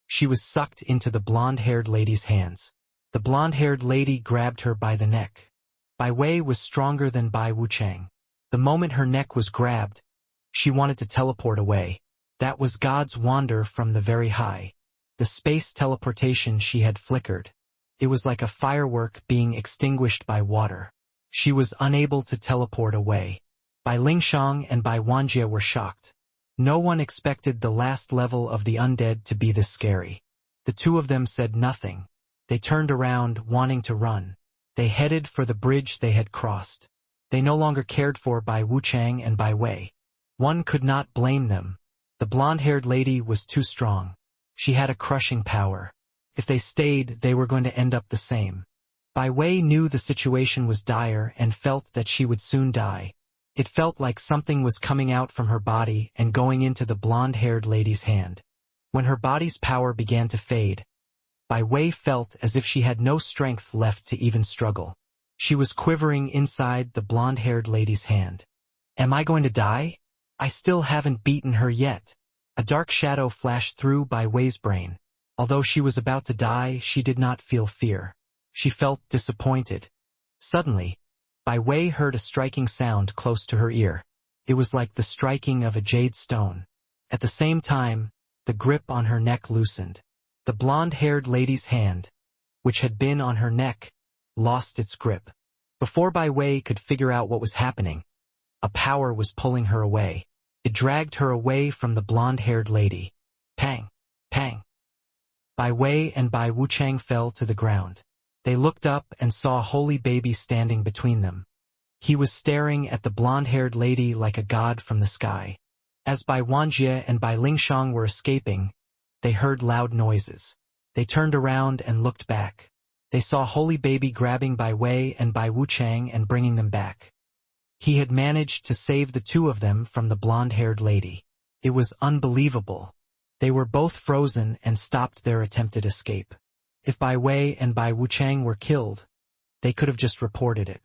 she was sucked into the blonde-haired lady's hands. The blonde-haired lady grabbed her by the neck. Bai Wei was stronger than Bai Wuchang. The moment her neck was grabbed, she wanted to teleport away. That was God's wonder from the very high. The space teleportation she had flickered. It was like a firework being extinguished by water. She was unable to teleport away. Bai Lingshang and Bai Wanjie were shocked. No one expected the last level of the undead to be this scary. The two of them said nothing. They turned around, wanting to run. They headed for the bridge they had crossed. They no longer cared for Bai Wuchang and Bai Wei. One could not blame them. The blonde-haired lady was too strong. She had a crushing power. If they stayed, they were going to end up the same. Bai Wei knew the situation was dire and felt that she would soon die. It felt like something was coming out from her body and going into the blonde-haired lady's hand. When her body's power began to fade, Bai Wei felt as if she had no strength left to even struggle. She was quivering inside the blonde-haired lady's hand. Am I going to die? I still haven't beaten her yet. A dark shadow flashed through Bai Wei's brain. Although she was about to die, she did not feel fear. She felt disappointed. Suddenly, Bai Wei heard a striking sound close to her ear. It was like the striking of a jade stone. At the same time, the grip on her neck loosened. The blonde-haired lady's hand, which had been on her neck, lost its grip. Before Bai Wei could figure out what was happening, a power was pulling her away. It dragged her away from the blonde-haired lady. Pang! Pang! Bai Wei and Bai Wuchang fell to the ground. They looked up and saw Holy Baby standing between them. He was staring at the blonde-haired lady like a god from the sky. As Bai Wanjie and Bai Lingshang were escaping, they heard loud noises. They turned around and looked back. They saw Holy Baby grabbing Bai Wei and Bai Wuchang and bringing them back. He had managed to save the two of them from the blonde-haired lady. It was unbelievable. They were both frozen and stopped their attempted escape. If Bai Wei and Bai Wuchang were killed, they could have just reported it.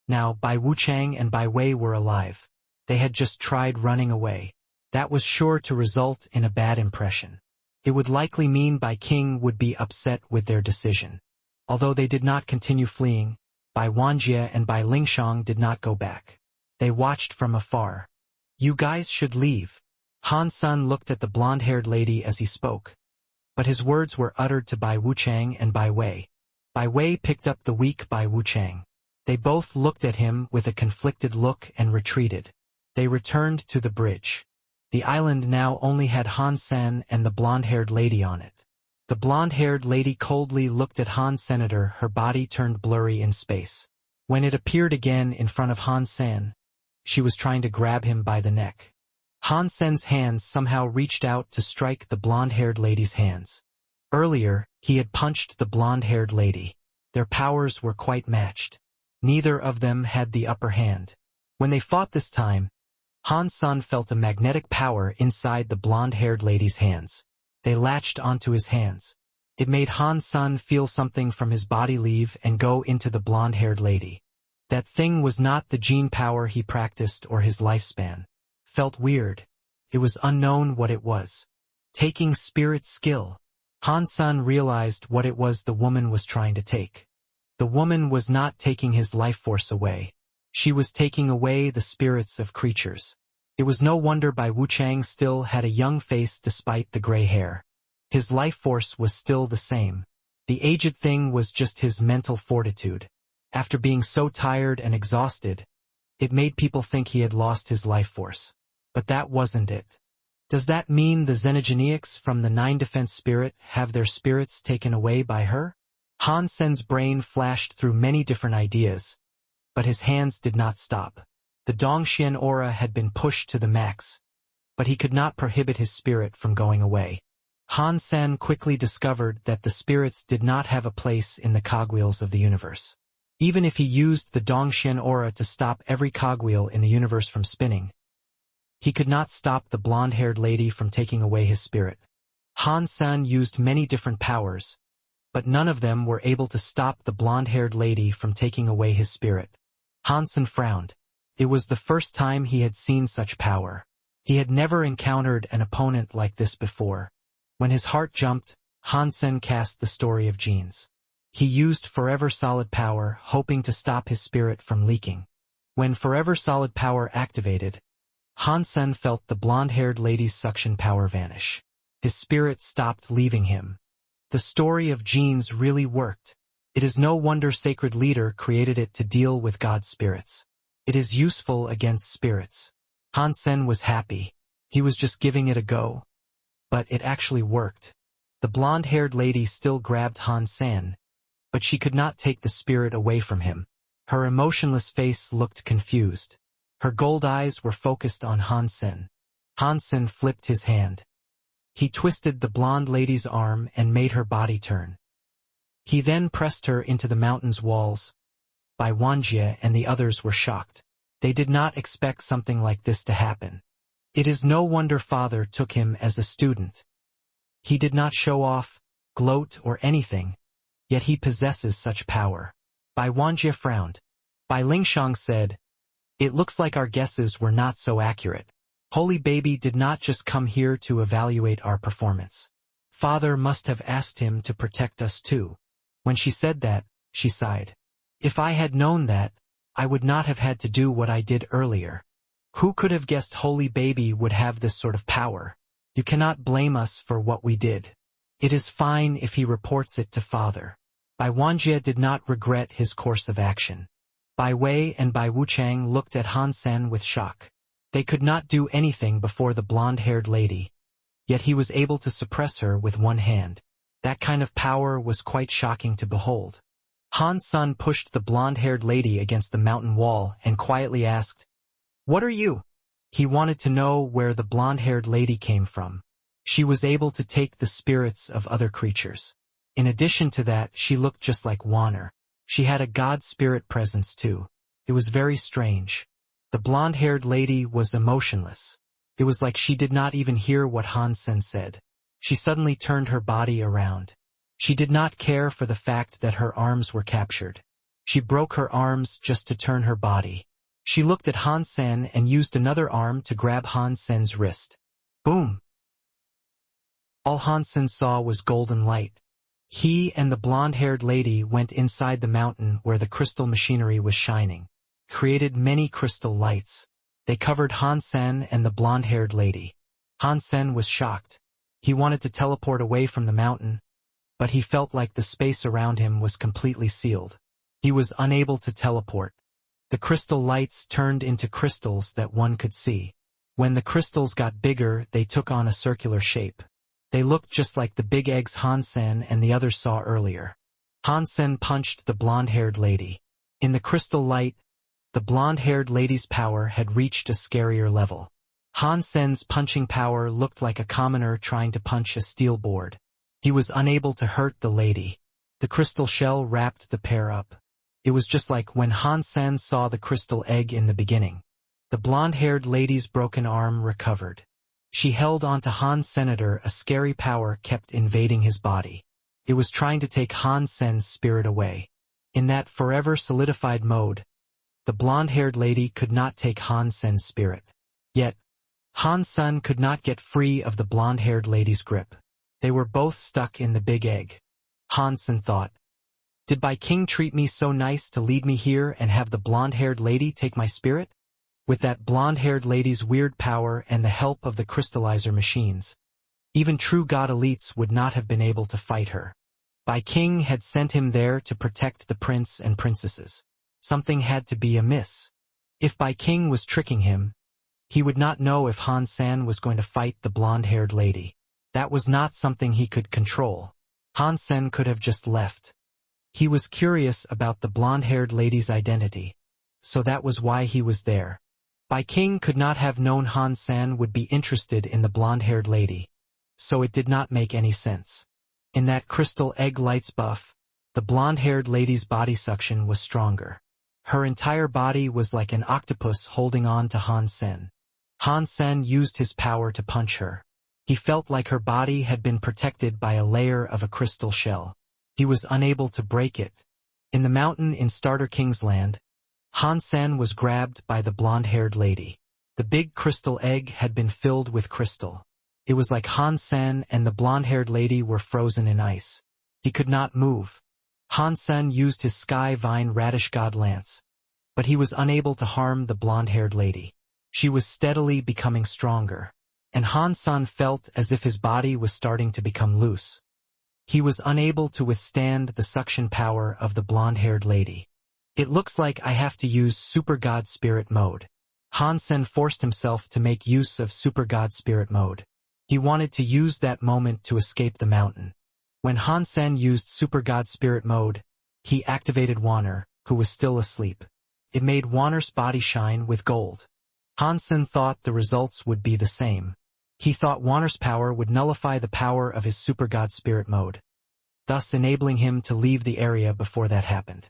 Now Bai Wuchang and Bai Wei were alive. They had just tried running away. That was sure to result in a bad impression. It would likely mean Bai King would be upset with their decision. Although they did not continue fleeing, Bai Wanjie and Bai Lingshang did not go back. They watched from afar. You guys should leave. Han Sun looked at the blonde-haired lady as he spoke. But his words were uttered to Bai Wuchang and Bai Wei. Bai Wei picked up the weak Bai Wuchang. They both looked at him with a conflicted look and retreated. They returned to the bridge. The island now only had Han Sen and the blonde-haired lady on it. The blonde-haired lady coldly looked at Han Senator, her body turned blurry in space. When it appeared again in front of Han Sen, she was trying to grab him by the neck. Han Sen's hands somehow reached out to strike the blonde-haired lady's hands. Earlier, he had punched the blonde-haired lady. Their powers were quite matched. Neither of them had the upper hand. When they fought this time, Han Sen felt a magnetic power inside the blonde-haired lady's hands. They latched onto his hands. It made Han Sen feel something from his body leave and go into the blonde-haired lady. That thing was not the gene power he practiced or his lifespan. Felt weird. It was unknown what it was. Taking spirit skill. Han Sen realized what it was the woman was trying to take. The woman was not taking his life force away. She was taking away the spirits of creatures. It was no wonder Bai Wuchang still had a young face despite the gray hair. His life force was still the same. The aged thing was just his mental fortitude. After being so tired and exhausted, it made people think he had lost his life force. But that wasn't it. Does that mean the Xenogeneics from the 9 Defense Spirit have their spirits taken away by her? Han Sen's brain flashed through many different ideas, but his hands did not stop. The Dongxian aura had been pushed to the max, but he could not prohibit his spirit from going away. Han Sen quickly discovered that the spirits did not have a place in the cogwheels of the universe. Even if he used the Dongxian aura to stop every cogwheel in the universe from spinning, he could not stop the blonde-haired lady from taking away his spirit. Han Sen used many different powers, but none of them were able to stop the blonde-haired lady from taking away his spirit. Han Sen frowned. It was the first time he had seen such power. He had never encountered an opponent like this before. When his heart jumped, Han Sen cast the Story of Genes. He used Forever Solid Power, hoping to stop his spirit from leaking. When Forever Solid Power activated, Han Sen felt the blonde-haired lady's suction power vanish. His spirit stopped leaving him. The Story of Genes really worked. It is no wonder Sacred Leader created it to deal with God's spirits. It is useful against spirits. Han Sen was happy. He was just giving it a go. But it actually worked. The blonde-haired lady still grabbed Han Sen, but she could not take the spirit away from him. Her emotionless face looked confused. Her gold eyes were focused on Han Sen. Han Sen flipped his hand. He twisted the blonde lady's arm and made her body turn. He then pressed her into the mountain's walls. Bai Wuxia and the others were shocked. They did not expect something like this to happen. It is no wonder Father took him as a student. He did not show off, gloat, or anything, yet he possesses such power. Bai Wuxia frowned. Bai Lingshang said, "It looks like our guesses were not so accurate. Holy Baby did not just come here to evaluate our performance. Father must have asked him to protect us too." When she said that, she sighed. "If I had known that, I would not have had to do what I did earlier. Who could have guessed Holy Baby would have this sort of power? You cannot blame us for what we did. It is fine if he reports it to Father." Bai Wuxia did not regret his course of action. Bai Wei and Bai Wuchang looked at Han Sen with shock. They could not do anything before the blonde-haired lady, yet he was able to suppress her with one hand. That kind of power was quite shocking to behold. Han Sen pushed the blonde-haired lady against the mountain wall and quietly asked, "What are you?" He wanted to know where the blonde-haired lady came from. She was able to take the spirits of other creatures. In addition to that, she looked just like Warner. She had a god spirit presence too. It was very strange. The blonde-haired lady was emotionless. It was like she did not even hear what Han Sen said. She suddenly turned her body around. She did not care for the fact that her arms were captured. She broke her arms just to turn her body. She looked at Han Sen and used another arm to grab Han Sen's wrist. Boom! All Han Sen saw was golden light. He and the blonde-haired lady went inside the mountain where the crystal machinery was shining, created many crystal lights. They covered Han Sen and the blonde-haired lady. Han Sen was shocked. He wanted to teleport away from the mountain, but he felt like the space around him was completely sealed. He was unable to teleport. The crystal lights turned into crystals that one could see. When the crystals got bigger, they took on a circular shape. They looked just like the big eggs Hansen and the others saw earlier. Hansen punched the blonde-haired lady. In the crystal light, the blonde-haired lady's power had reached a scarier level. Hansen's punching power looked like a commoner trying to punch a steel board. He was unable to hurt the lady. The crystal shell wrapped the pair up. It was just like when Hansen saw the crystal egg in the beginning. The blonde-haired lady's broken arm recovered. She held onto Han's senator. A scary power kept invading his body. It was trying to take Hansen's spirit away. In that forever solidified mode, the blonde-haired lady could not take Hansen's spirit. Yet, Hansen could not get free of the blonde-haired lady's grip. They were both stuck in the big egg. Hansen thought, "Did my king treat me so nice to lead me here and have the blonde-haired lady take my spirit?" With that blonde-haired lady's weird power and the help of the crystallizer machines, even true god elites would not have been able to fight her. Bai King had sent him there to protect the prince and princesses. Something had to be amiss. If Bai King was tricking him, he would not know if Hansen was going to fight the blonde-haired lady. That was not something he could control. Hansen could have just left. He was curious about the blonde-haired lady's identity, so that was why he was there. Bai King could not have known Hansen would be interested in the blonde-haired lady, so it did not make any sense. In that crystal egg lights buff, the blonde-haired lady's body suction was stronger. Her entire body was like an octopus holding on to Hansen. Hansen used his power to punch her. He felt like her body had been protected by a layer of a crystal shell. He was unable to break it. In the mountain in Starter King's land, Hansen was grabbed by the blonde-haired lady. The big crystal egg had been filled with crystal. It was like Hansen and the blonde-haired lady were frozen in ice. He could not move. Hansen used his sky vine radish god lance, but he was unable to harm the blonde-haired lady. She was steadily becoming stronger, and Hansen felt as if his body was starting to become loose. He was unable to withstand the suction power of the blonde-haired lady. "It looks like I have to use Super God Spirit mode." Hansen forced himself to make use of Super God Spirit mode. He wanted to use that moment to escape the mountain. When Hansen used Super God Spirit mode, he activated Wanner, who was still asleep. It made Wanner's body shine with gold. Hansen thought the results would be the same. He thought Wanner's power would nullify the power of his Super God Spirit mode, thus enabling him to leave the area before that happened.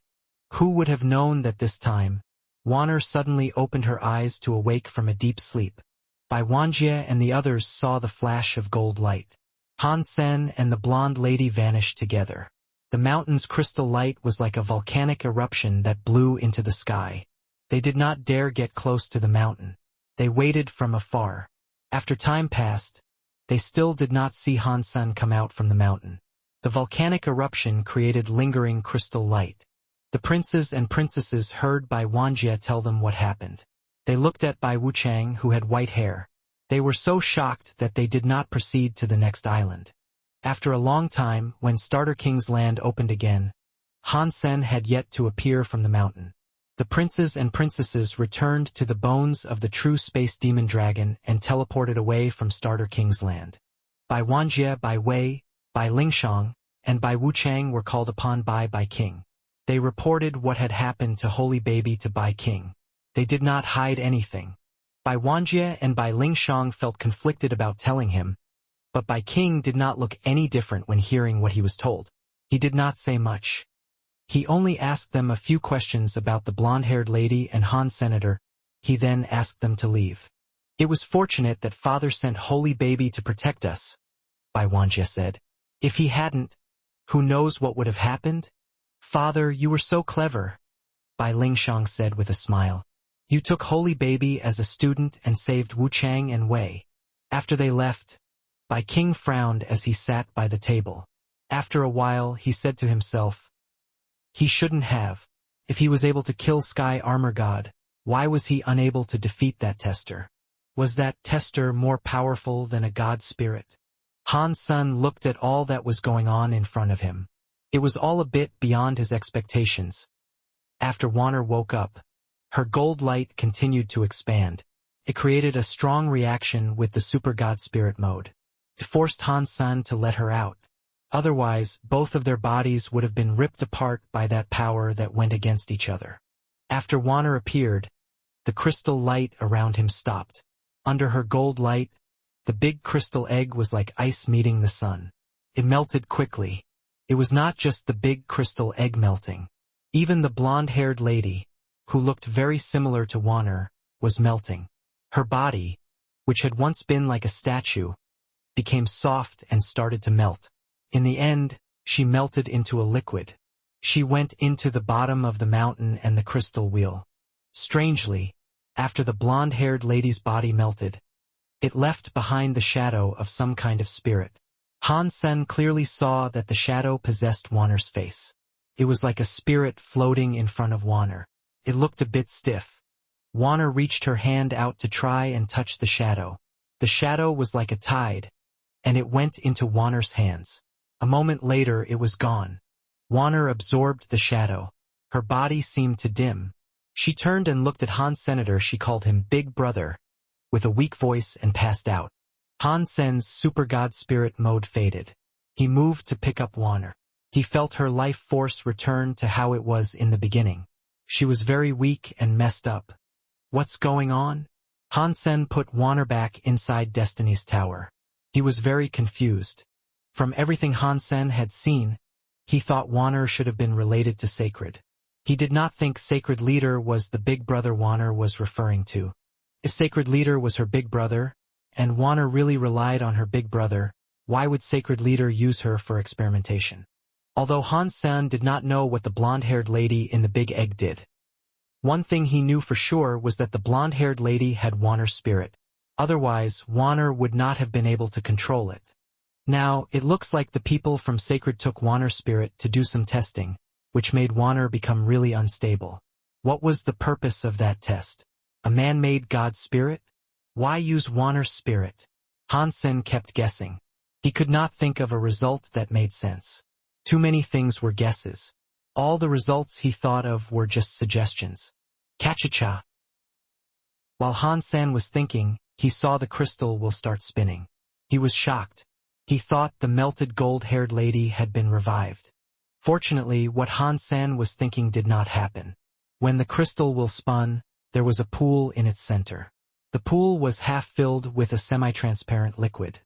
Who would have known that this time, Wanner suddenly opened her eyes to awake from a deep sleep. Bai Wanjie and the others saw the flash of gold light. Hansen and the blonde lady vanished together. The mountain's crystal light was like a volcanic eruption that blew into the sky. They did not dare get close to the mountain. They waited from afar. After time passed, they still did not see Hansen come out from the mountain. The volcanic eruption created lingering crystal light. The princes and princesses heard Bai Wanjie tell them what happened. They looked at Bai Wuchang, who had white hair. They were so shocked that they did not proceed to the next island. After a long time, when Starter King's land opened again, Hansen had yet to appear from the mountain. The princes and princesses returned to the bones of the true space demon dragon and teleported away from Starter King's land. Bai Wanjie, Bai Wei, Bai Lingshang, and Bai Wuchang were called upon by Bai King. They reported what had happened to Holy Baby to Bai King. They did not hide anything. Bai Wanjie and Bai Lingshang felt conflicted about telling him, but Bai King did not look any different when hearing what he was told. He did not say much. He only asked them a few questions about the blonde-haired lady and Han Senator. He then asked them to leave. "It was fortunate that Father sent Holy Baby to protect us," Bai Wanjie said. "If he hadn't, who knows what would have happened?" "Father, you were so clever," Bai Lingshang said with a smile. "You took Holy Baby as a student and saved Wuchang and Wei." After they left, Bai King frowned as he sat by the table. After a while, he said to himself, he shouldn't have. If he was able to kill Sky Armor God, why was he unable to defeat that tester? Was that tester more powerful than a god spirit? Han Sun looked at all that was going on in front of him. It was all a bit beyond his expectations. After Wanner woke up, her gold light continued to expand. It created a strong reaction with the Super God Spirit mode. It forced Han Sen to let her out. Otherwise, both of their bodies would have been ripped apart by that power that went against each other. After Wanner appeared, the crystal light around him stopped. Under her gold light, the big crystal egg was like ice meeting the sun. It melted quickly. It was not just the big crystal egg melting. Even the blonde-haired lady, who looked very similar to Wanner, was melting. Her body, which had once been like a statue, became soft and started to melt. In the end, she melted into a liquid. She went into the bottom of the mountain and the crystal wheel. Strangely, after the blonde-haired lady's body melted, it left behind the shadow of some kind of spirit. Han Sen clearly saw that the shadow possessed Wanner's face. It was like a spirit floating in front of Wanner. It looked a bit stiff. Wanner reached her hand out to try and touch the shadow. The shadow was like a tide, and it went into Wanner's hands. A moment later it was gone. Wanner absorbed the shadow. Her body seemed to dim. She turned and looked at Han Senator. She called him Big Brother, with a weak voice, and passed out. Han Sen's super god spirit mode faded. He moved to pick up Wanner. He felt her life force return to how it was in the beginning. She was very weak and messed up. What's going on? Han Sen put Wanner back inside Destiny's Tower. He was very confused. From everything Han Sen had seen, he thought Wanner should have been related to Sacred. He did not think Sacred Leader was the big brother Wanner was referring to. If Sacred Leader was her big brother, and Wanner really relied on her big brother, why would Sacred Leader use her for experimentation? Although Han Sen did not know what the blonde-haired lady in the big egg did. One thing he knew for sure was that the blonde-haired lady had Wanner's spirit. Otherwise, Wanner would not have been able to control it. Now, it looks like the people from Sacred took Wanner's spirit to do some testing, which made Wanner become really unstable. What was the purpose of that test? A man-made god spirit? Why use Wanner's spirit? Han Sen kept guessing. He could not think of a result that made sense. Too many things were guesses. All the results he thought of were just suggestions. Cha-cha-cha. While Han Sen was thinking, he saw the crystal wheel start spinning. He was shocked. He thought the melted gold-haired lady had been revived. Fortunately, what Han Sen was thinking did not happen. When the crystal wheel spun, there was a pool in its center. The pool was half filled with a semi-transparent liquid.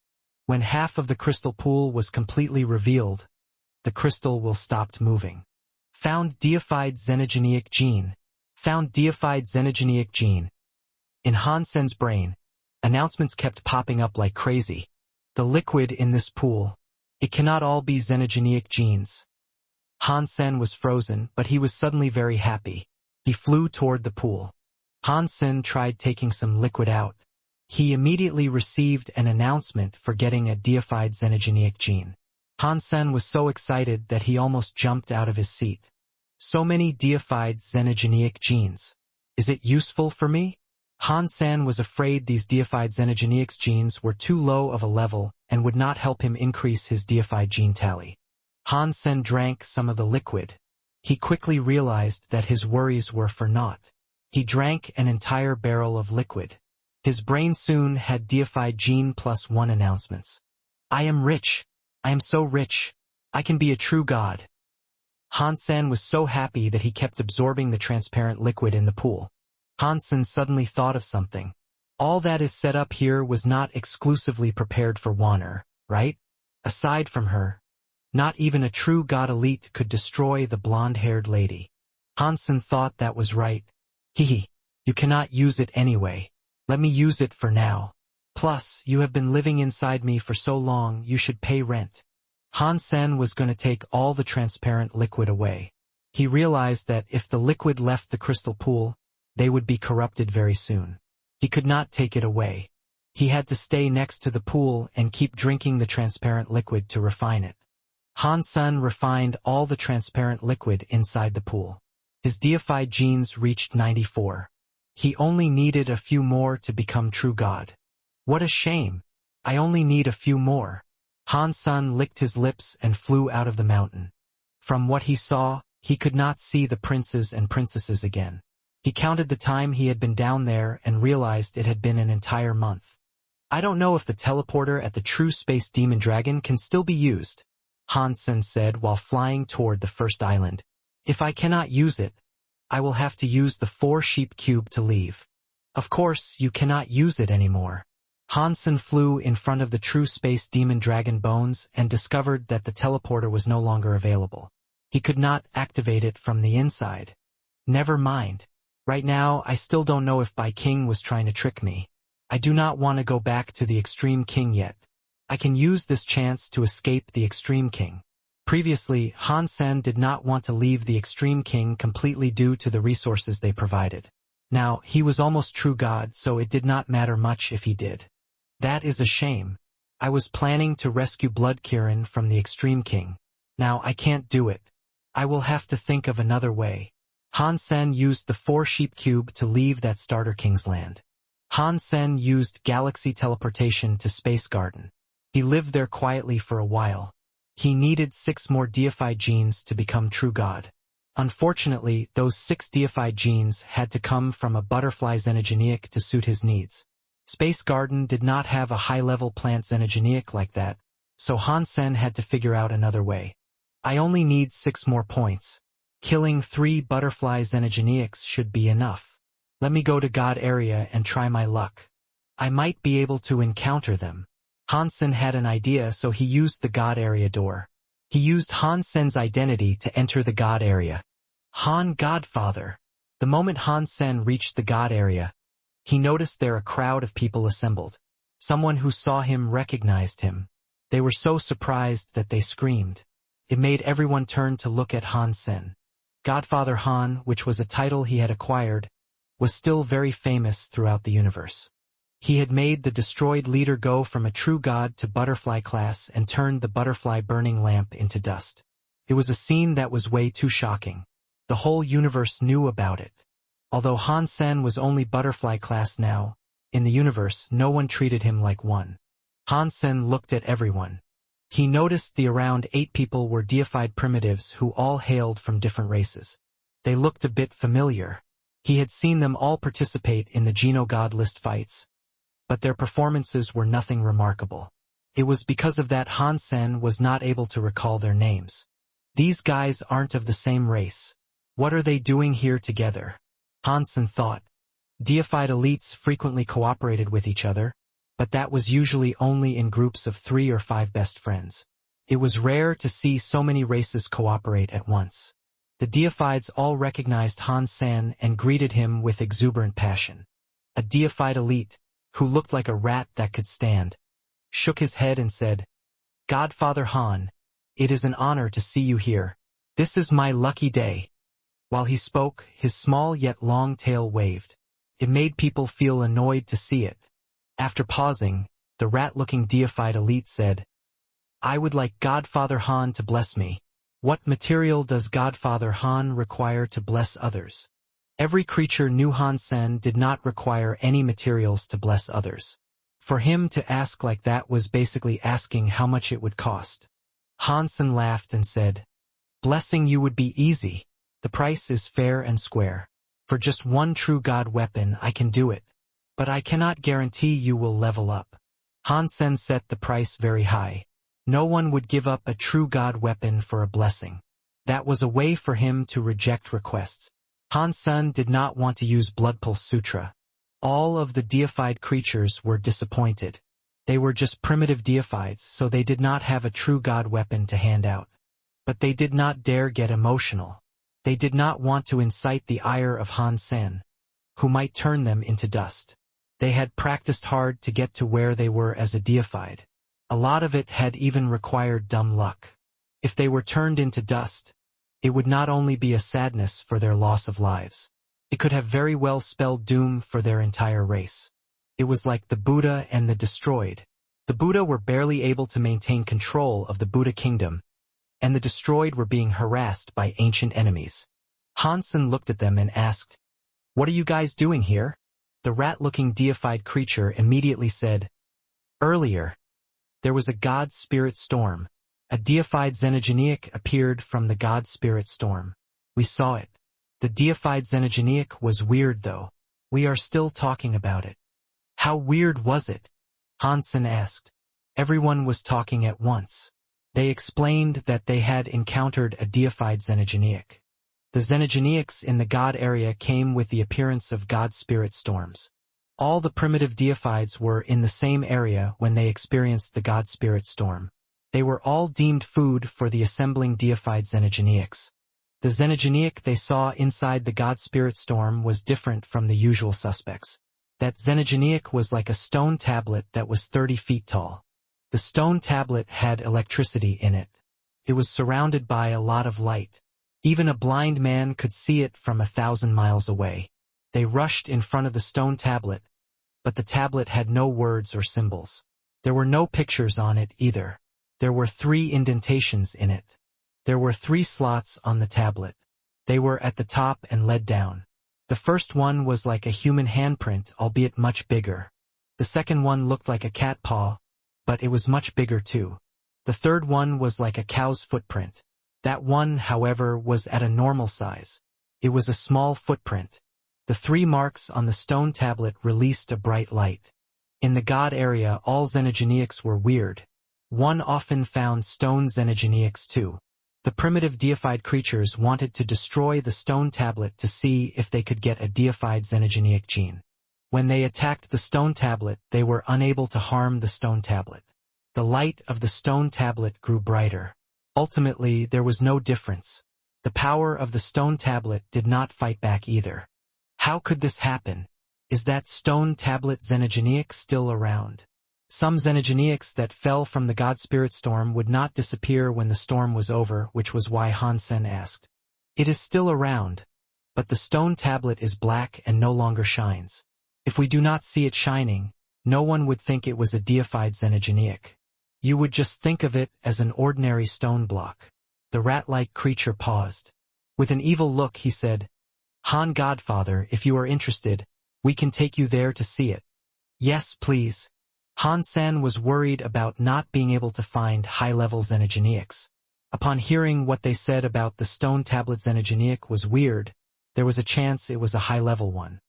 When half of the crystal pool was completely revealed, the crystal wheel stopped moving. Found deified xenogeneic gene. Found deified xenogeneic gene. In Han Sen's brain, announcements kept popping up like crazy. The liquid in this pool. It cannot all be xenogeneic genes. Han Sen was frozen, but he was suddenly very happy. He flew toward the pool. Han Sen tried taking some liquid out. He immediately received an announcement for getting a deified xenogeneic gene. Han Sen was so excited that he almost jumped out of his seat. So many deified xenogeneic genes. Is it useful for me? Han Sen was afraid these deified xenogeneic genes were too low of a level and would not help him increase his deified gene tally. Han Sen drank some of the liquid. He quickly realized that his worries were for naught. He drank an entire barrel of liquid. His brain soon had deified gene +1 announcements. I am rich. I am so rich. I can be a true god. Han Sen was so happy that he kept absorbing the transparent liquid in the pool. Han Sen suddenly thought of something. All that is set up here was not exclusively prepared for Wanner, right? Aside from her, not even a true god elite could destroy the blonde-haired lady. Han Sen thought that was right. Hehe, you cannot use it anyway. Let me use it for now. Plus, you have been living inside me for so long, you should pay rent. Han Sen was going to take all the transparent liquid away. He realized that if the liquid left the crystal pool, they would be corrupted very soon. He could not take it away. He had to stay next to the pool and keep drinking the transparent liquid to refine it. Han Sen refined all the transparent liquid inside the pool. His deified genes reached 94. He only needed a few more to become true god. What a shame. I only need a few more. Han Sen licked his lips and flew out of the mountain. From what he saw, he could not see the princes and princesses again. He counted the time he had been down there and realized it had been an entire month. I don't know if the teleporter at the True Space Demon Dragon can still be used, Hansen said while flying toward the first island. If I cannot use it, I will have to use the 4-sheep cube to leave. Of course, you cannot use it anymore. Hansen flew in front of the True Space Demon Dragon bones and discovered that the teleporter was no longer available. He could not activate it from the inside. Never mind. Right now, I still don't know if Bai King was trying to trick me. I do not want to go back to the Extreme King yet. I can use this chance to escape the Extreme King. Previously, Hansen did not want to leave the Extreme King completely due to the resources they provided. Now, he was almost true god, so it did not matter much if he did. That is a shame. I was planning to rescue Blood Kirin from the Extreme King. Now I can't do it. I will have to think of another way. Hansen used the 4-sheep cube to leave that Starter King's land. Hansen used galaxy teleportation to Space Garden. He lived there quietly for a while. He needed 6 more deified genes to become true god. Unfortunately, those 6 deified genes had to come from a butterfly xenogeneic to suit his needs. Space Garden did not have a high-level plant xenogeneic like that, so Hansen had to figure out another way. I only need 6 more points. Killing 3 butterfly xenogeneics should be enough. Let me go to God area and try my luck. I might be able to encounter them. Hansen had an idea, so he used the God area door. He used Hansen's identity to enter the God area. Han Godfather. The moment Hansen reached the God area, he noticed there a crowd of people assembled. Someone who saw him recognized him. They were so surprised that they screamed. It made everyone turn to look at Hansen. Godfather Han, which was a title he had acquired, was still very famous throughout the universe. He had made the destroyed leader go from a true god to butterfly class and turned the butterfly burning lamp into dust. It was a scene that was way too shocking. The whole universe knew about it. Although Hansen was only butterfly class now, in the universe no one treated him like one. Hansen looked at everyone. He noticed the around 8 people were deified primitives who all hailed from different races. They looked a bit familiar. He had seen them all participate in the Geno God list fights, but their performances were nothing remarkable. It was because of that Hansen was not able to recall their names. These guys aren't of the same race. What are they doing here together? Hansen thought. Deified elites frequently cooperated with each other, but that was usually only in groups of 3 or 5 best friends. It was rare to see so many races cooperate at once. The deifieds all recognized Hansen and greeted him with exuberant passion. A deified elite, who looked like a rat that could stand, shook his head and said, "Godfather Han, it is an honor to see you here. This is my lucky day." While he spoke, his small yet long tail waved. It made people feel annoyed to see it. After pausing, the rat-looking deified elite said, "I would like Godfather Han to bless me. What material does Godfather Han require to bless others?" Every creature knew Hansen did not require any materials to bless others. For him to ask like that was basically asking how much it would cost. Hansen laughed and said, "Blessing you would be easy. The price is fair and square. For just 1 true god weapon I can do it. But I cannot guarantee you will level up." Hansen set the price very high. No one would give up a true god weapon for a blessing. That was a way for him to reject requests. Hansen did not want to use Bloodpulse Sutra. All of the deified creatures were disappointed. They were just primitive deifieds, so they did not have a true god weapon to hand out. But they did not dare get emotional. They did not want to incite the ire of Hansen, who might turn them into dust. They had practiced hard to get to where they were as a deified. A lot of it had even required dumb luck. If they were turned into dust, it would not only be a sadness for their loss of lives. It could have very well spelled doom for their entire race. It was like the Buddha and the destroyed. The Buddha were barely able to maintain control of the Buddha kingdom, and the destroyed were being harassed by ancient enemies. Hansen looked at them and asked, "What are you guys doing here?" The rat-looking deified creature immediately said, "Earlier, there was a god spirit storm. A deified xenogeneic appeared from the god spirit storm. We saw it. The deified xenogeneic was weird though. We are still talking about it." "How weird was it?" Hansen asked. Everyone was talking at once. They explained that they had encountered a deified xenogeneic. The xenogeneics in the god area came with the appearance of god spirit storms. All the primitive deifieds were in the same area when they experienced the god spirit storm. They were all deemed food for the assembling deified xenogeneics. The xenogeneic they saw inside the god spirit storm was different from the usual suspects. That xenogeneic was like a stone tablet that was 30 feet tall. The stone tablet had electricity in it. It was surrounded by a lot of light. Even a blind man could see it from 1,000 miles away. They rushed in front of the stone tablet, but the tablet had no words or symbols. There were no pictures on it either. There were 3 indentations in it. There were 3 slots on the tablet. They were at the top and led down. The first one was like a human handprint, albeit much bigger. The second one looked like a cat paw, but it was much bigger too. The third one was like a cow's footprint. That one, however, was at a normal size. It was a small footprint. The 3 marks on the stone tablet released a bright light. In the god area, all xenogeneics were weird. One often found stone xenogeneics too. The primitive deified creatures wanted to destroy the stone tablet to see if they could get a deified xenogeneic gene. When they attacked the stone tablet, they were unable to harm the stone tablet. The light of the stone tablet grew brighter. Ultimately, there was no difference. The power of the stone tablet did not fight back either. How could this happen? Is that stone tablet xenogeneic still around? Some xenogeneics that fell from the god spirit storm would not disappear when the storm was over, which was why Hansen asked. It is still around, but the stone tablet is black and no longer shines. If we do not see it shining, no one would think it was a deified xenogeneic. You would just think of it as an ordinary stone block. The rat-like creature paused. With an evil look he said, Han Godfather, if you are interested, we can take you there to see it. Yes, please. Hansen was worried about not being able to find high-level xenogeneics. Upon hearing what they said about the stone tablet xenogeneic was weird, there was a chance it was a high-level one.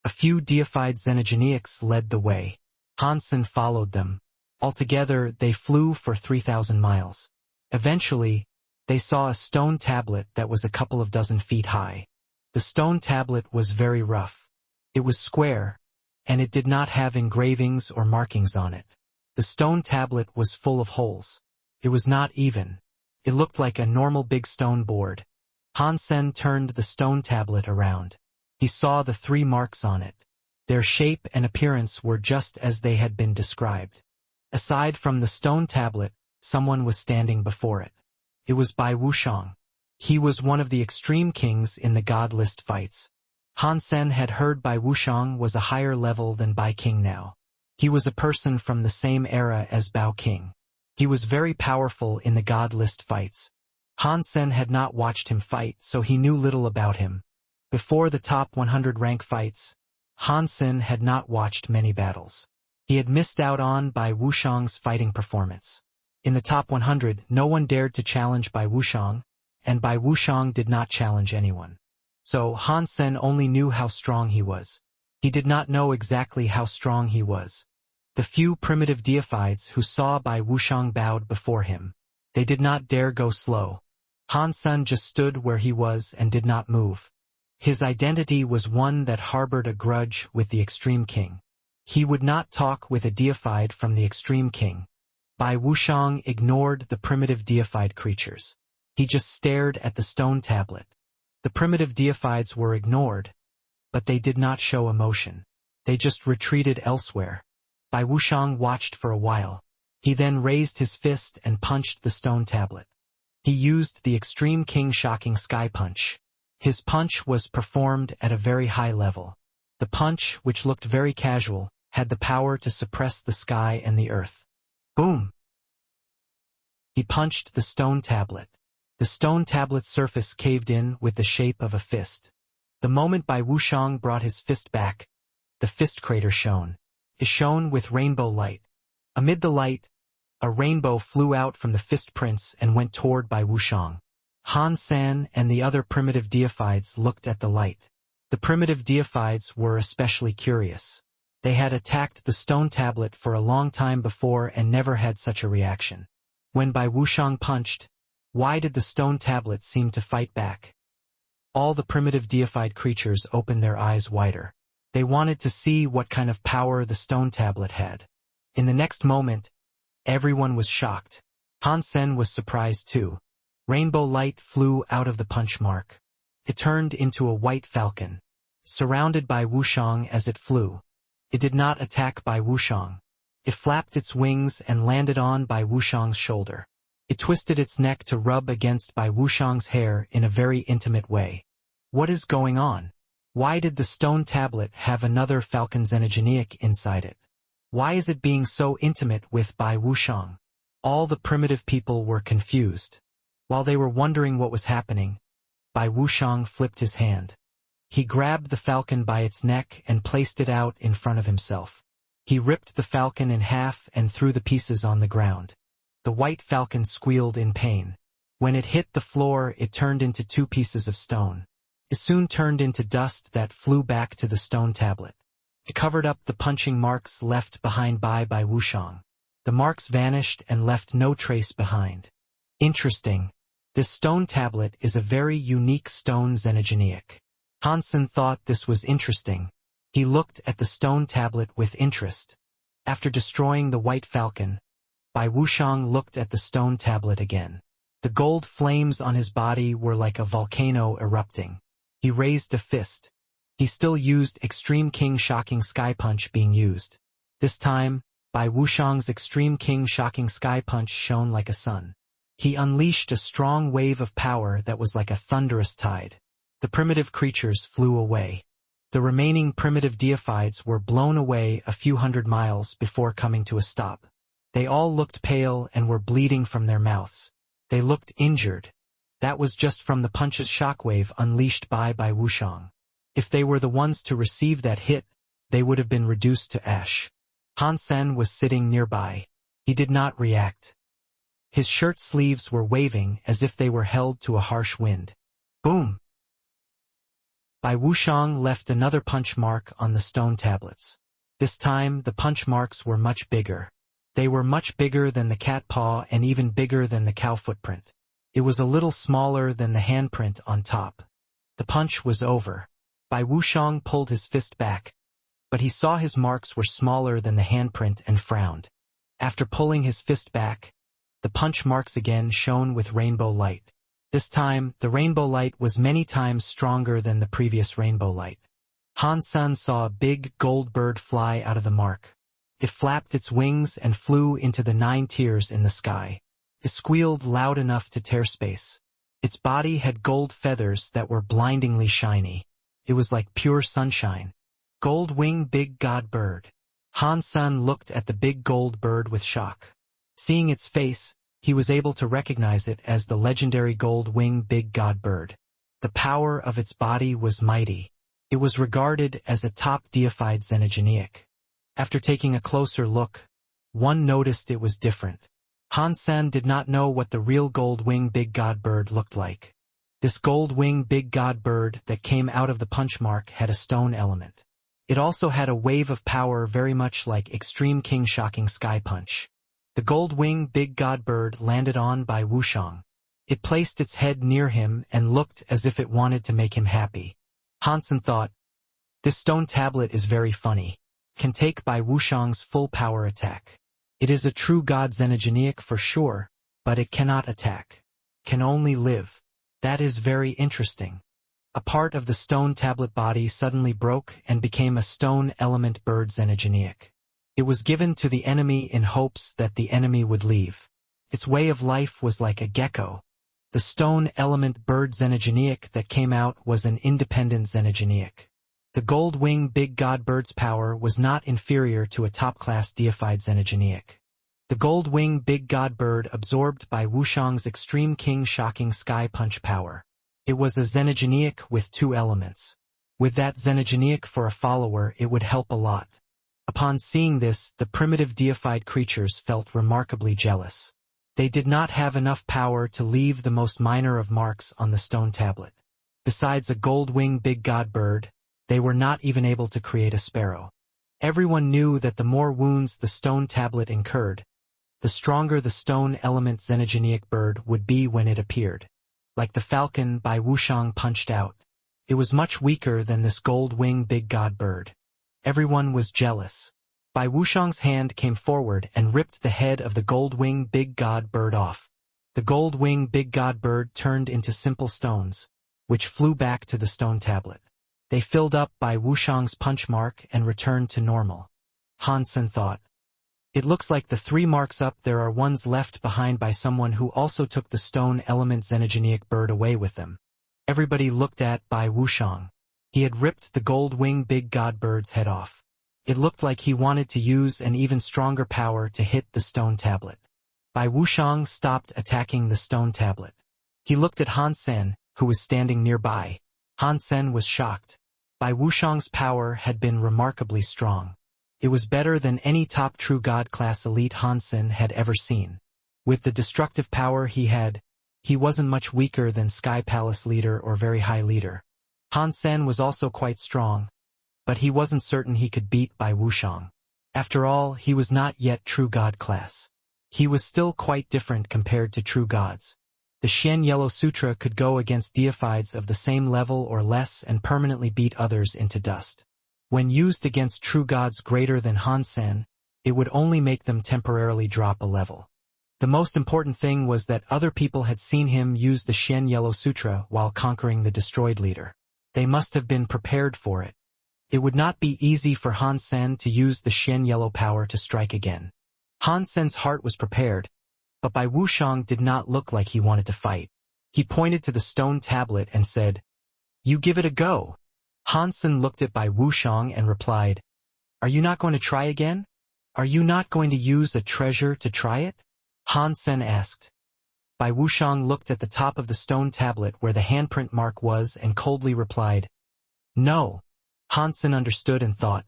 A few deified xenogeneics led the way. Hansen followed them. Altogether, they flew for 3,000 miles. Eventually, they saw a stone tablet that was a couple of dozen feet high. The stone tablet was very rough. It was square, and it did not have engravings or markings on it. The stone tablet was full of holes. It was not even. It looked like a normal big stone board. Hansen turned the stone tablet around. He saw the 3 marks on it. Their shape and appearance were just as they had been described. Aside from the stone tablet, someone was standing before it. It was Bai Wuxiang. He was one of the extreme kings in the god list fights. Hansen had heard Bai Wuxiang was a higher level than Bai King now. He was a person from the same era as Bao King. He was very powerful in the god list fights. Hansen had not watched him fight, so he knew little about him. Before the top 100 rank fights, Hansen had not watched many battles. He had missed out on Bai Wuxiang's fighting performance. In the top 100, no one dared to challenge Bai Wuxiang, and Bai Wuxiang did not challenge anyone. So Hansen only knew how strong he was. He did not know exactly how strong he was. The few primitive deifieds who saw Bai Wuxiang bowed before him. They did not dare go slow. Hansen just stood where he was and did not move. His identity was one that harbored a grudge with the Extreme King. He would not talk with a deified from the Extreme King. Bai Wuxiang ignored the primitive deified creatures. He just stared at the stone tablet. The primitive deifieds were ignored, but they did not show emotion. They just retreated elsewhere. Bai Wuxiang watched for a while. He then raised his fist and punched the stone tablet. He used the Extreme King Shocking Sky Punch. His punch was performed at a very high level. The punch, which looked very casual, had the power to suppress the sky and the earth. Boom! He punched the stone tablet. The stone tablet's surface caved in with the shape of a fist. The moment Bai Wuxiang brought his fist back, the fist crater shone. It shone with rainbow light. Amid the light, a rainbow flew out from the fist prince and went toward Bai Wuxiang. Hansen and the other primitive deifieds looked at the light. The primitive deifieds were especially curious. They had attacked the stone tablet for a long time before and never had such a reaction. When Bai Wuxiang punched, why did the stone tablet seem to fight back? All the primitive deified creatures opened their eyes wider. They wanted to see what kind of power the stone tablet had. In the next moment, everyone was shocked. Han Sen was surprised too. Rainbow light flew out of the punch mark. It turned into a white falcon, surrounded by Wuxiang as it flew. It did not attack Bai Wuxiang. It flapped its wings and landed on Bai Wuxiang's shoulder. It twisted its neck to rub against Bai Wuxiang's hair in a very intimate way. What is going on? Why did the stone tablet have another falcon xenogeneic inside it? Why is it being so intimate with Bai Wuxiang? All the primitive people were confused. While they were wondering what was happening, Bai Wuxiang flipped his hand. He grabbed the falcon by its neck and placed it out in front of himself. He ripped the falcon in half and threw the pieces on the ground. The white falcon squealed in pain. When it hit the floor, it turned into 2 pieces of stone. It soon turned into dust that flew back to the stone tablet. It covered up the punching marks left behind by Bai Wuxiang. The marks vanished and left no trace behind. Interesting. This stone tablet is a very unique stone xenogeneic. Han Sen thought this was interesting. He looked at the stone tablet with interest. After destroying the white falcon, Bai Wuxiang looked at the stone tablet again. The gold flames on his body were like a volcano erupting. He raised a fist. He still used Extreme King Shocking Sky Punch being used. This time, Bai Wuxiang's Extreme King Shocking Sky Punch shone like a sun. He unleashed a strong wave of power that was like a thunderous tide. The primitive creatures flew away. The remaining primitive deifieds were blown away a few hundred miles before coming to a stop. They all looked pale and were bleeding from their mouths. They looked injured. That was just from the punch's shockwave unleashed by Bai Wuxiang. If they were the ones to receive that hit, they would have been reduced to ash. Han Sen was sitting nearby. He did not react. His shirt sleeves were waving as if they were held to a harsh wind. Boom! Bai Wuxiang left another punch mark on the stone tablets. This time, the punch marks were much bigger. They were much bigger than the cat paw and even bigger than the cow footprint. It was a little smaller than the handprint on top. The punch was over. Bai Wuxiang pulled his fist back, but he saw his marks were smaller than the handprint and frowned. After pulling his fist back, the punch marks again shone with rainbow light. This time, the rainbow light was many times stronger than the previous rainbow light. Han Sen saw a big gold bird fly out of the mark. It flapped its wings and flew into the 9 tiers in the sky. It squealed loud enough to tear space. Its body had gold feathers that were blindingly shiny. It was like pure sunshine. Gold wing big god bird. Han Sen looked at the big gold bird with shock. Seeing its face, he was able to recognize it as the legendary gold wing big god bird. The power of its body was mighty. It was regarded as a top deified xenogeneic. After taking a closer look, one noticed it was different. Han Sen did not know what the real gold wing big god bird looked like. This gold wing big god bird that came out of the punch mark had a stone element. It also had a wave of power very much like Extreme King Shocking Sky Punch. The gold wing big god bird landed on Bai Wuxiang. It placed its head near him and looked as if it wanted to make him happy. Han Sen thought, this stone tablet is very funny. Can take Bai Wuxiang's full power attack. It is a true god xenogeneic for sure, but it cannot attack. Can only live. That is very interesting. A part of the stone tablet body suddenly broke and became a stone element bird xenogeneic. It was given to the enemy in hopes that the enemy would leave. Its way of life was like a gecko. The stone element bird xenogeneic that came out was an independent xenogeneic. The gold wing big god bird's power was not inferior to a top-class deified xenogeneic. The gold wing big god bird absorbed Bai Wuxiang's Extreme King Shocking Sky Punch power. It was a xenogeneic with 2 elements. With that xenogeneic for a follower, it would help a lot. Upon seeing this, the primitive deified creatures felt remarkably jealous. They did not have enough power to leave the most minor of marks on the stone tablet. Besides a gold wing big god bird, they were not even able to create a sparrow. Everyone knew that the more wounds the stone tablet incurred, the stronger the stone element xenogeneic bird would be when it appeared. Like the falcon Bai Wuxiang punched out. It was much weaker than this gold-wing big god bird. Everyone was jealous. Bai Wuxiang's hand came forward and ripped the head of the gold-wing big god bird off. The gold-wing big god bird turned into simple stones, which flew back to the stone tablet. They filled up Bai Wuxiang's punch mark and returned to normal. Han Sen thought. It looks like the 3 marks up there are ones left behind by someone who also took the stone element xenogeneic bird away with them. Everybody looked at Bai Wuxiang. He had ripped the gold-wing big god bird's head off. It looked like he wanted to use an even stronger power to hit the stone tablet. Bai Wuxiang stopped attacking the stone tablet. He looked at Han Sen, who was standing nearby. Han Sen was shocked. Bai Wuxiang's power had been remarkably strong. It was better than any top true god class elite Han Sen had ever seen. With the destructive power he had, he wasn't much weaker than Sky Palace leader or very high leader. Han Sen was also quite strong, but he wasn't certain he could beat Bai Wuxiang. After all, he was not yet true god class. He was still quite different compared to true gods. The Xian Yellow Sutra could go against deifieds of the same level or less and permanently beat others into dust. When used against true gods greater than Han Sen, it would only make them temporarily drop a level. The most important thing was that other people had seen him use the Xian Yellow Sutra while conquering the destroyed leader. They must have been prepared for it. It would not be easy for Han Sen to use the Xian Yellow power to strike again. Han Sen's heart was prepared, but Bai Wuxiang did not look like he wanted to fight. He pointed to the stone tablet and said, "You give it a go." Han Sen looked at Bai Wuxiang and replied, "Are you not going to try again? Are you not going to use a treasure to try it?" Han Sen asked. Bai Wuxiang looked at the top of the stone tablet where the handprint mark was and coldly replied, "No." Han Sen understood and thought,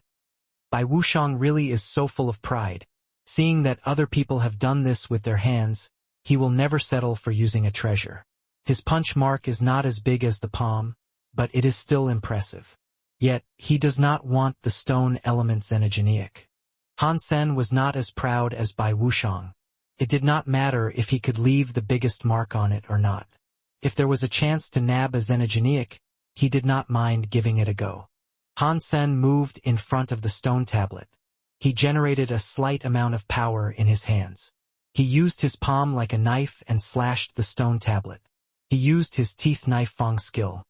Bai Wuxiang really is so full of pride. Seeing that other people have done this with their hands, he will never settle for using a treasure. His punch mark is not as big as the palm, but it is still impressive. Yet, he does not want the stone element xenogeneic. Han Sen was not as proud as Bai Wuxiang. It did not matter if he could leave the biggest mark on it or not. If there was a chance to nab a xenogeneic, he did not mind giving it a go. Han Sen moved in front of the stone tablet. He generated a slight amount of power in his hands. He used his palm like a knife and slashed the stone tablet. He used his teeth knife Fang skill.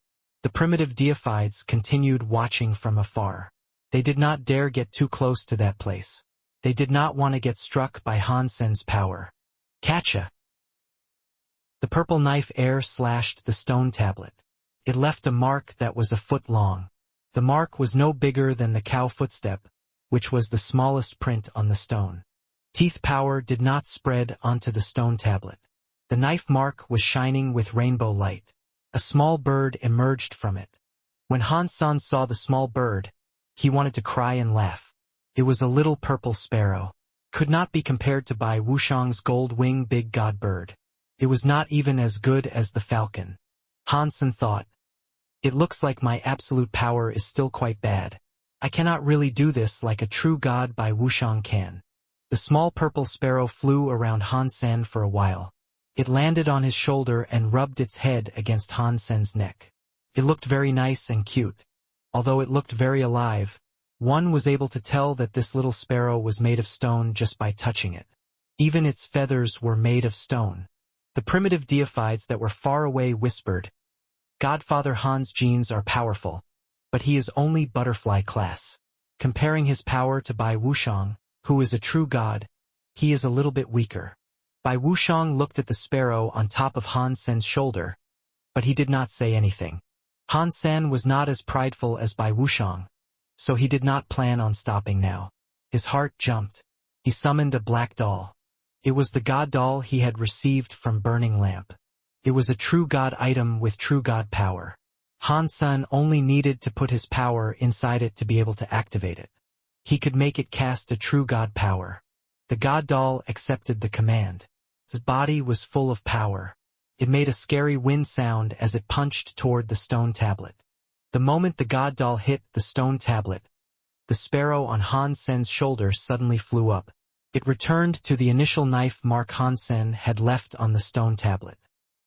The primitive deifieds continued watching from afar. They did not dare get too close to that place. They did not want to get struck by Han Sen's power. Catcha! The purple knife air slashed the stone tablet. It left a mark that was a foot long. The mark was no bigger than the cow footstep, which was the smallest print on the stone. Teeth power did not spread onto the stone tablet. The knife mark was shining with rainbow light. A small bird emerged from it. When Han Sen saw the small bird, he wanted to cry and laugh. It was a little purple sparrow. Could not be compared to Bai Wuxiang's gold-wing big god bird. It was not even as good as the falcon. Han Sen thought, "It looks like my absolute power is still quite bad. I cannot really do this like a true god Bai Wuxiang can." The small purple sparrow flew around Han Sen for a while. It landed on his shoulder and rubbed its head against Han Sen's neck. It looked very nice and cute. Although it looked very alive, one was able to tell that this little sparrow was made of stone just by touching it. Even its feathers were made of stone. The primitive deifieds that were far away whispered, "Godfather Han's genes are powerful, but he is only butterfly class. Comparing his power to Bai Wuxiang, who is a true god, he is a little bit weaker." Bai Wuxiang looked at the sparrow on top of Han Sen's shoulder, but he did not say anything. Han Sen was not as prideful as Bai Wuxiang, so he did not plan on stopping now. His heart jumped. He summoned a black doll. It was the god doll he had received from Burning Lamp. It was a true god item with true god power. Han Sen only needed to put his power inside it to be able to activate it. He could make it cast a true god power. The god doll accepted the command. His body was full of power. It made a scary wind sound as it punched toward the stone tablet. The moment the god doll hit the stone tablet, The sparrow on Han Sen's shoulder suddenly flew up. It returned to the initial knife mark Han Sen had left on the stone tablet.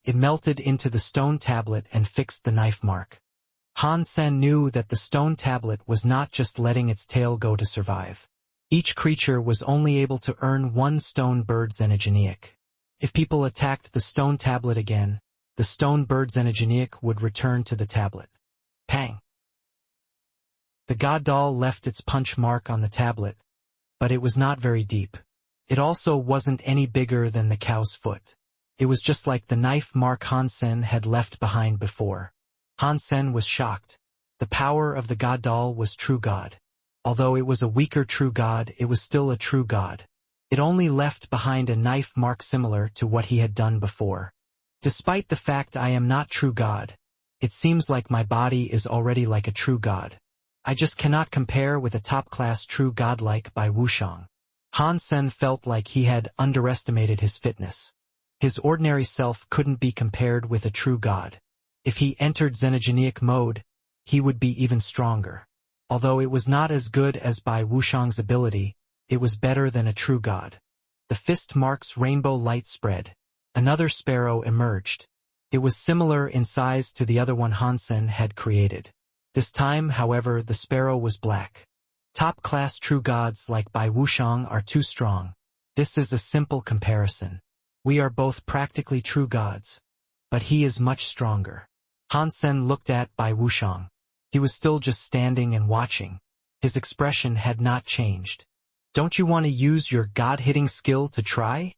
It melted into the stone tablet and fixed the knife mark. Han Sen knew that the stone tablet was not just letting its tail go to survive. Each creature was only able to earn one stone bird's energenic. If people attacked the stone tablet again, the stone bird's energenic would return to the tablet. Pang! The god doll left its punch mark on the tablet, but it was not very deep. It also wasn't any bigger than the cow's foot. It was just like the knife mark Han Sen had left behind before. Han Sen was shocked. The power of the god doll was true god. Although it was a weaker true god, it was still a true god. It only left behind a knife mark similar to what he had done before. Despite the fact I am not true god, it seems like my body is already like a true god. I just cannot compare with a top-class true godlike by Wuxia. Han Sen felt like he had underestimated his fitness. His ordinary self couldn't be compared with a true god. If he entered xenogenic mode, he would be even stronger. Although it was not as good as by Wuxia's ability, it was better than a true god. The fist mark's rainbow light spread. Another sparrow emerged. It was similar in size to the other one Han Sen had created. This time, however, the sparrow was black. Top-class true gods like Bai Wuxiang are too strong. This is a simple comparison. We are both practically true gods. But he is much stronger. Han Sen looked at Bai Wuxiang. He was still just standing and watching. His expression had not changed. Don't you want to use your god-hitting skill to try?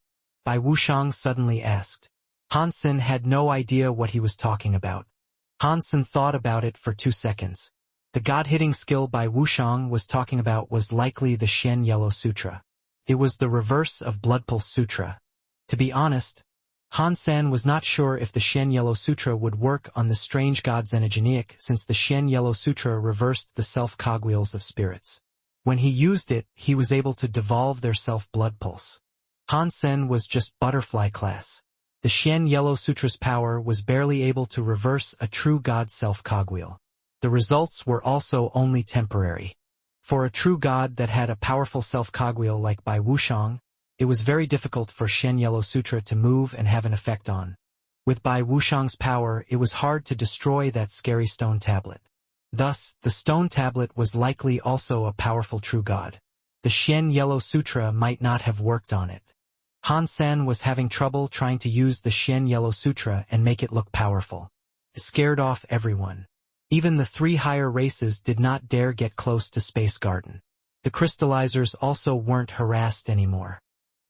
Bai Wuxiang suddenly asked. Han Sen had no idea what he was talking about. Han Sen thought about it for 2 seconds. The god-hitting skill Bai Wuxiang was talking about was likely the Shen Yellow Sutra. It was the reverse of Blood Pulse Sutra. To be honest, Han Sen was not sure if the Shen Yellow Sutra would work on the strange god Xenogenic since the Shen Yellow Sutra reversed the self-cogwheels of spirits. When he used it, he was able to devolve their self-blood pulse. Han Sen was just butterfly class. The Shen Yellow Sutra's power was barely able to reverse a true god self-cogwheel. The results were also only temporary. For a true god that had a powerful self-cogwheel like Bai Wuxiang, it was very difficult for Shen Yellow Sutra to move and have an effect on. With Bai Wuxiang's power, it was hard to destroy that scary stone tablet. Thus, the stone tablet was likely also a powerful true god. The Shen Yellow Sutra might not have worked on it. Han Sen was having trouble trying to use the Shen Yellow Sutra and make it look powerful. It scared off everyone. Even the 3 higher races did not dare get close to Space Garden. The crystallizers also weren't harassed anymore.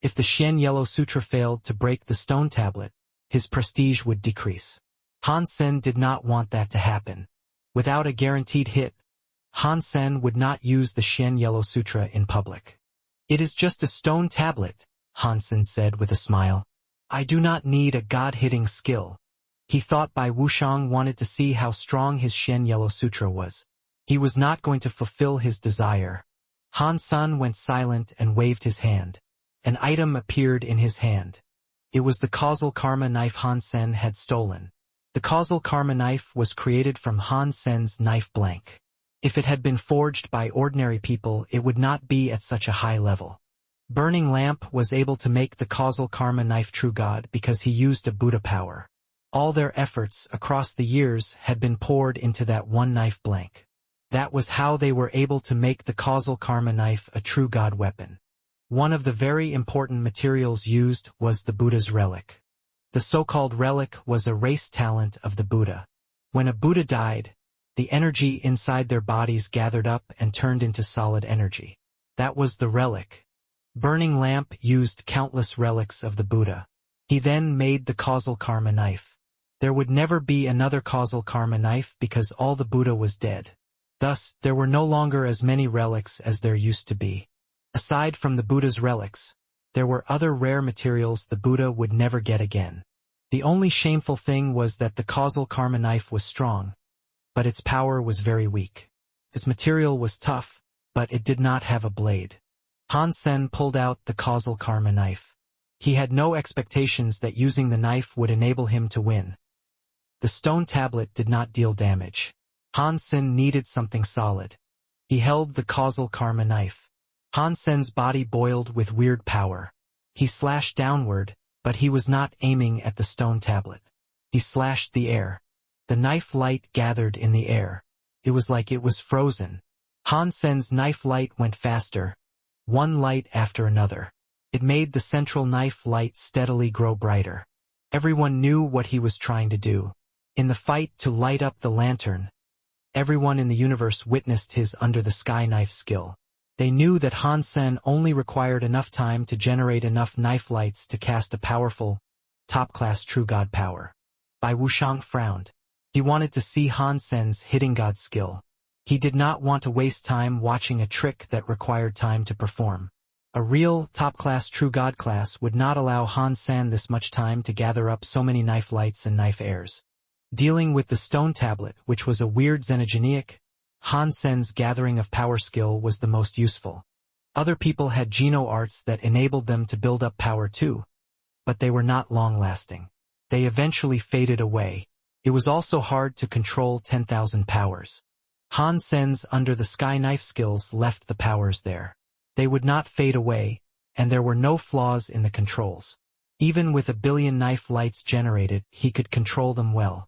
If the Shen Yellow Sutra failed to break the stone tablet, his prestige would decrease. Han Sen did not want that to happen. Without a guaranteed hit, Han Sen would not use the Shen Yellow Sutra in public. It is just a stone tablet, Han Sen said with a smile. I do not need a god-hitting skill. He thought Bai Wuxiang wanted to see how strong his Shen Yellow Sutra was. He was not going to fulfill his desire. Han Sen went silent and waved his hand. An item appeared in his hand. It was the causal karma knife Han Sen had stolen. The causal karma knife was created from Han Sen's knife blank. If it had been forged by ordinary people, it would not be at such a high level. Burning Lamp was able to make the causal karma knife true god because he used a Buddha power. All their efforts across the years had been poured into that one knife blank. That was how they were able to make the causal karma knife a true god weapon. One of the very important materials used was the Buddha's relic. The so-called relic was a race talent of the Buddha. When a Buddha died, the energy inside their bodies gathered up and turned into solid energy. That was the relic. Burning Lamp used countless relics of the Buddha. He then made the causal karma knife. There would never be another causal karma knife because all the Buddha was dead. Thus, there were no longer as many relics as there used to be. Aside from the Buddha's relics, there were other rare materials the Buddha would never get again. The only shameful thing was that the causal karma knife was strong, but its power was very weak. Its material was tough, but it did not have a blade. Han Sen pulled out the causal karma knife. He had no expectations that using the knife would enable him to win. The stone tablet did not deal damage. Han Sen needed something solid. He held the causal karma knife. Han Sen's body boiled with weird power. He slashed downward, but he was not aiming at the stone tablet. He slashed the air. The knife light gathered in the air. It was like it was frozen. Han Sen's knife light went faster, one light after another. It made the central knife light steadily grow brighter. Everyone knew what he was trying to do. In the fight to light up the lantern, everyone in the universe witnessed his under-the-sky knife skill. They knew that Han Sen only required enough time to generate enough knife lights to cast a powerful, top-class true god power. Bai Wuxiang frowned. He wanted to see Han Sen's hitting god skill. He did not want to waste time watching a trick that required time to perform. A real, top-class true god class would not allow Han Sen this much time to gather up so many knife lights and knife airs. Dealing with the stone tablet, which was a weird xenogeneic, Han Sen's gathering of power skill was the most useful. Other people had geno arts that enabled them to build up power too, but they were not long-lasting. They eventually faded away. It was also hard to control 10,000 powers. Han Sen's under-the-sky knife skills left the powers there. They would not fade away, and there were no flaws in the controls. Even with 1 billion knife lights generated, he could control them well.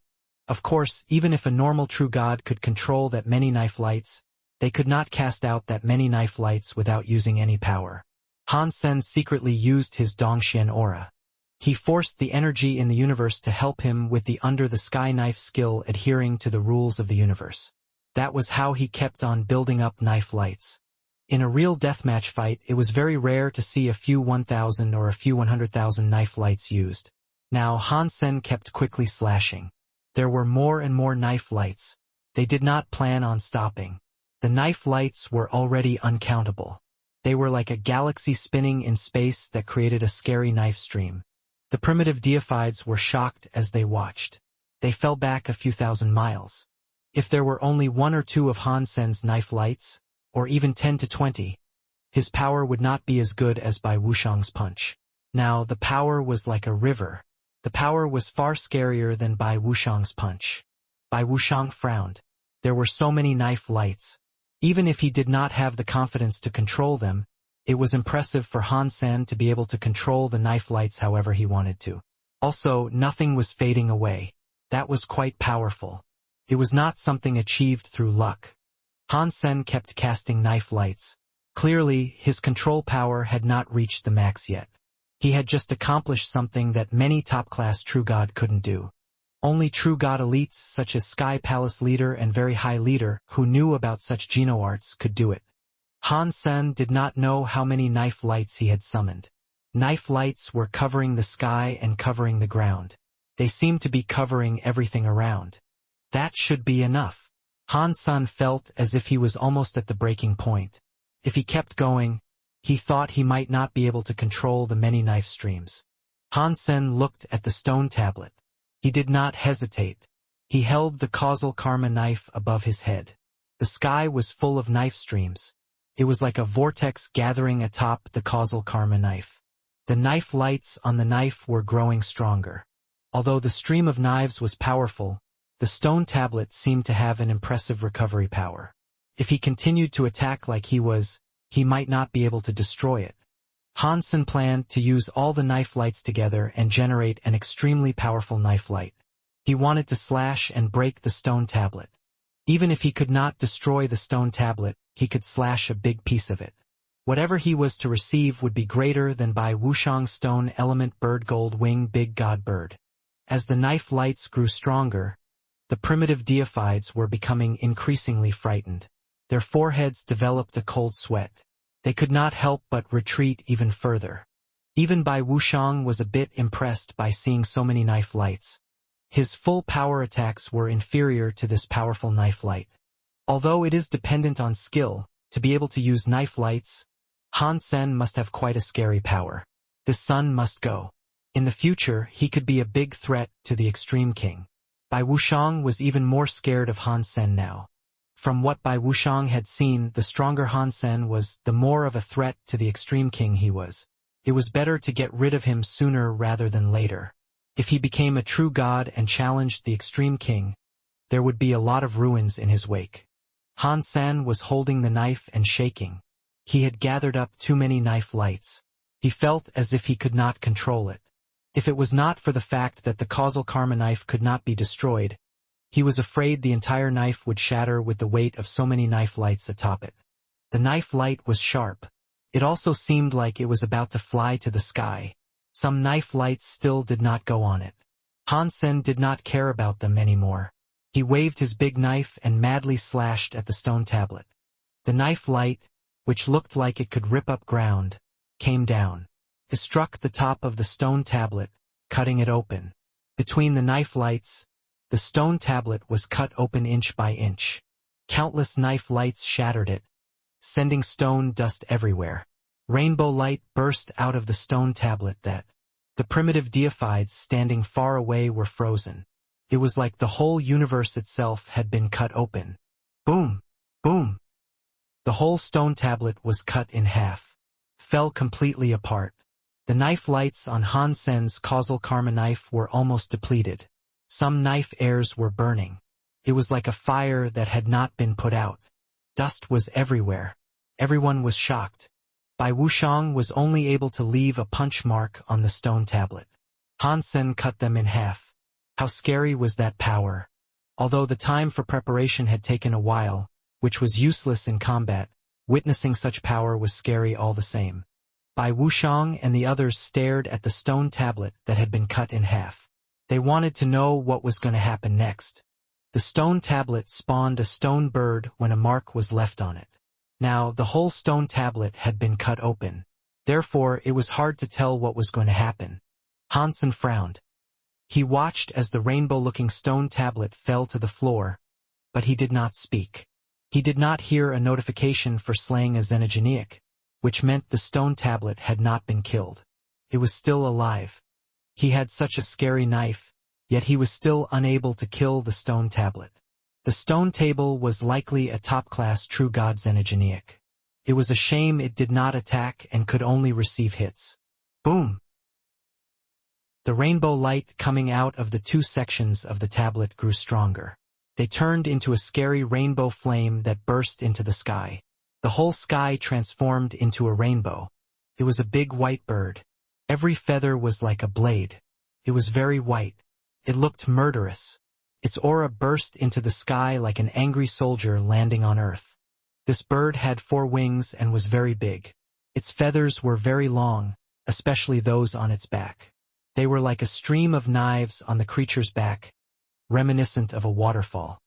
Of course, even if a normal true god could control that many knife lights, they could not cast out that many knife lights without using any power. Han Sen secretly used his Dongxian aura. He forced the energy in the universe to help him with the under-the-sky knife skill adhering to the rules of the universe. That was how he kept on building up knife lights. In a real deathmatch fight, it was very rare to see a few 1,000 or a few 100,000 knife lights used. Now Han Sen kept quickly slashing. There were more and more knife lights. They did not plan on stopping. The knife lights were already uncountable. They were like a galaxy spinning in space that created a scary knife stream. The primitive deifieds were shocked as they watched. They fell back a few thousand miles. If there were only 1 or 2 of Han Sen's knife lights, or even 10 to 20, his power would not be as good as Bai Wuxiang's punch. Now the power was like a river. The power was far scarier than Bai Wuxiang's punch. Bai Wuxiang frowned. There were so many knife lights. Even if he did not have the confidence to control them, it was impressive for Han Sen to be able to control the knife lights however he wanted to. Also, nothing was fading away. That was quite powerful. It was not something achieved through luck. Han Sen kept casting knife lights. Clearly, his control power had not reached the max yet. He had just accomplished something that many top-class true god couldn't do. Only true god elites such as Sky Palace Leader and Very High Leader who knew about such geno arts could do it. Han Sen did not know how many knife lights he had summoned. Knife lights were covering the sky and covering the ground. They seemed to be covering everything around. That should be enough. Han Sen felt as if he was almost at the breaking point. If he kept going, he thought he might not be able to control the many knife streams. Han Sen looked at the stone tablet. He did not hesitate. He held the causal karma knife above his head. The sky was full of knife streams. It was like a vortex gathering atop the causal karma knife. The knife lights on the knife were growing stronger. Although the stream of knives was powerful, the stone tablet seemed to have an impressive recovery power. If he continued to attack like he might not be able to destroy it. Han Sen planned to use all the knife lights together and generate an extremely powerful knife light. He wanted to slash and break the stone tablet. Even if he could not destroy the stone tablet, he could slash a big piece of it. Whatever he was to receive would be greater than Bai Wuxiang's stone element bird gold wing big god bird. As the knife lights grew stronger, the primitive deifieds were becoming increasingly frightened. Their foreheads developed a cold sweat. They could not help but retreat even further. Even Bai Wuxiang was a bit impressed by seeing so many knife lights. His full power attacks were inferior to this powerful knife light. Although it is dependent on skill, to be able to use knife lights, Han Sen must have quite a scary power. The sun must go. In the future, he could be a big threat to the Extreme King. Bai Wuxiang was even more scared of Han Sen now. From what Bai Wuxiang had seen, the stronger Han Sen was, the more of a threat to the Extreme King he was. It was better to get rid of him sooner rather than later. If he became a true god and challenged the Extreme King, there would be a lot of ruins in his wake. Han-sen was holding the knife and shaking. He had gathered up too many knife lights. He felt as if he could not control it. If it was not for the fact that the causal karma knife could not be destroyed, he was afraid the entire knife would shatter with the weight of so many knife lights atop it. The knife light was sharp. It also seemed like it was about to fly to the sky. Some knife lights still did not go on it. Han-sen did not care about them anymore. He waved his big knife and madly slashed at the stone tablet. The knife light, which looked like it could rip up ground, came down. It struck the top of the stone tablet, cutting it open. Between the knife lights, the stone tablet was cut open inch by inch. Countless knife lights shattered it, sending stone dust everywhere. Rainbow light burst out of the stone tablet that the primitive deifieds standing far away were frozen. It was like the whole universe itself had been cut open. Boom! Boom! The whole stone tablet was cut in half, fell completely apart. The knife lights on Han-sen's causal karma knife were almost depleted. Some knife airs were burning. It was like a fire that had not been put out. Dust was everywhere. Everyone was shocked. Bai Wuxiang was only able to leave a punch mark on the stone tablet. Han-sen cut them in half. How scary was that power? Although the time for preparation had taken a while, which was useless in combat, witnessing such power was scary all the same. Bai Wuxiang and the others stared at the stone tablet that had been cut in half. They wanted to know what was going to happen next. The stone tablet spawned a stone bird when a mark was left on it. Now, the whole stone tablet had been cut open. Therefore, it was hard to tell what was going to happen. Han-sen frowned. He watched as the rainbow-looking stone tablet fell to the floor, but he did not speak. He did not hear a notification for slaying a xenogeniac, which meant the stone tablet had not been killed. It was still alive. He had such a scary knife, yet he was still unable to kill the stone tablet. The stone table was likely a top-class true god xenogeniac. It was a shame it did not attack and could only receive hits. Boom! The rainbow light coming out of the two sections of the tablet grew stronger. They turned into a scary rainbow flame that burst into the sky. The whole sky transformed into a rainbow. It was a big white bird. Every feather was like a blade. It was very white. It looked murderous. Its aura burst into the sky like an angry soldier landing on earth. This bird had 4 wings and was very big. Its feathers were very long, especially those on its back. They were like a stream of knives on the creature's back, reminiscent of a waterfall.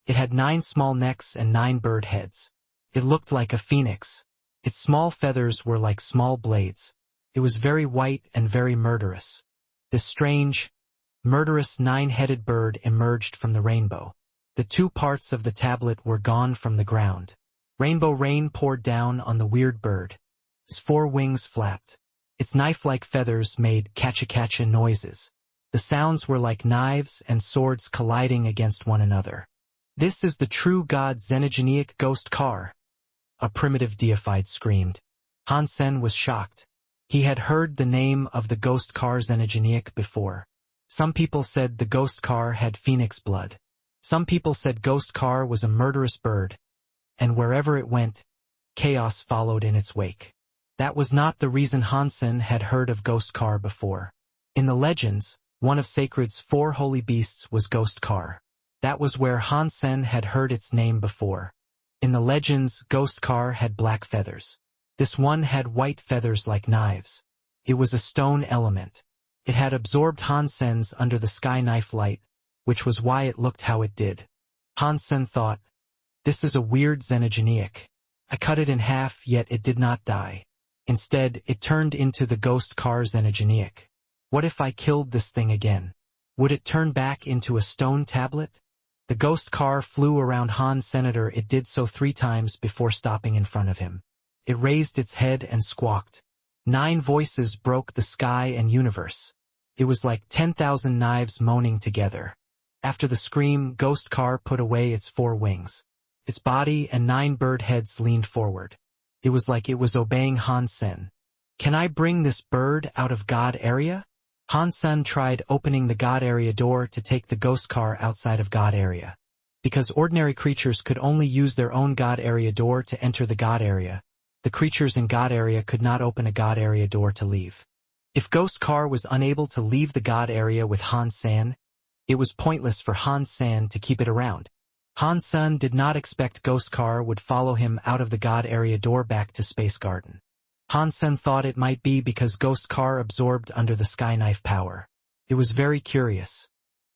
It had 9 small necks and 9 bird heads. It looked like a phoenix. Its small feathers were like small blades. It was very white and very murderous. This strange, murderous 9-headed bird emerged from the rainbow. The 2 parts of the tablet were gone from the ground. Rainbow rain poured down on the weird bird. Its 4 wings flapped. Its knife-like feathers made catcha-catcha noises. The sounds were like knives and swords colliding against one another. This is the true god xenogeniac ghost car, a primitive deified screamed. Han-sen was shocked. He had heard the name of the ghost car xenogeniac before. Some people said the ghost car had phoenix blood. Some people said ghost car was a murderous bird, and wherever it went, chaos followed in its wake. That was not the reason Han-sen had heard of ghost car before. In the legends, one of Sacred's 4 holy beasts was ghost car. That was where Han-sen had heard its name before. In the legends, ghost car had black feathers. This one had white feathers like knives. It was a stone element. It had absorbed Han-sen's under the sky knife light, which was why it looked how it did. Han-sen thought, this is a weird xenogeniac. I cut it in half, yet it did not die. Instead, it turned into the ghost car xenogeniac. What if I killed this thing again? Would it turn back into a stone tablet? The ghost car flew around Han-senator. It did so 3 times before stopping in front of him. It raised its head and squawked. 9 voices broke the sky and universe. It was like 10,000 knives moaning together. After the scream, ghost car put away its 4 wings. Its body and 9 bird heads leaned forward. It was like it was obeying Han-sen. Can I bring this bird out of God area? Han-sen tried opening the God area door to take the ghost car outside of God area. Because ordinary creatures could only use their own God area door to enter the God area, the creatures in God area could not open a God area door to leave. If Ghost Car was unable to leave the God area with Han San, it was pointless for Han San to keep it around. Han San did not expect Ghost Car would follow him out of the God area door back to Space Garden. Han San thought it might be because Ghost Car absorbed under the Sky Knife power. It was very curious.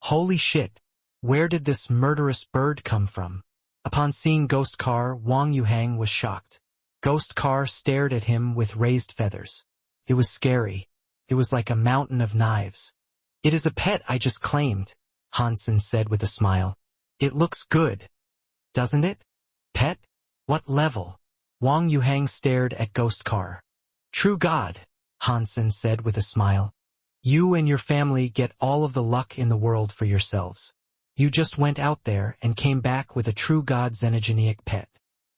Holy shit! Where did this murderous bird come from? Upon seeing Ghost Car, Wang Yuhang was shocked. Ghost Car stared at him with raised feathers. It was scary. It was like a mountain of knives. It is a pet I just claimed, Hansen said with a smile. It looks good. Doesn't it? Pet? What level? Wang Yuhang stared at Ghost Car. True God, Hansen said with a smile. You and your family get all of the luck in the world for yourselves. You just went out there and came back with a true God xenogeneic pet.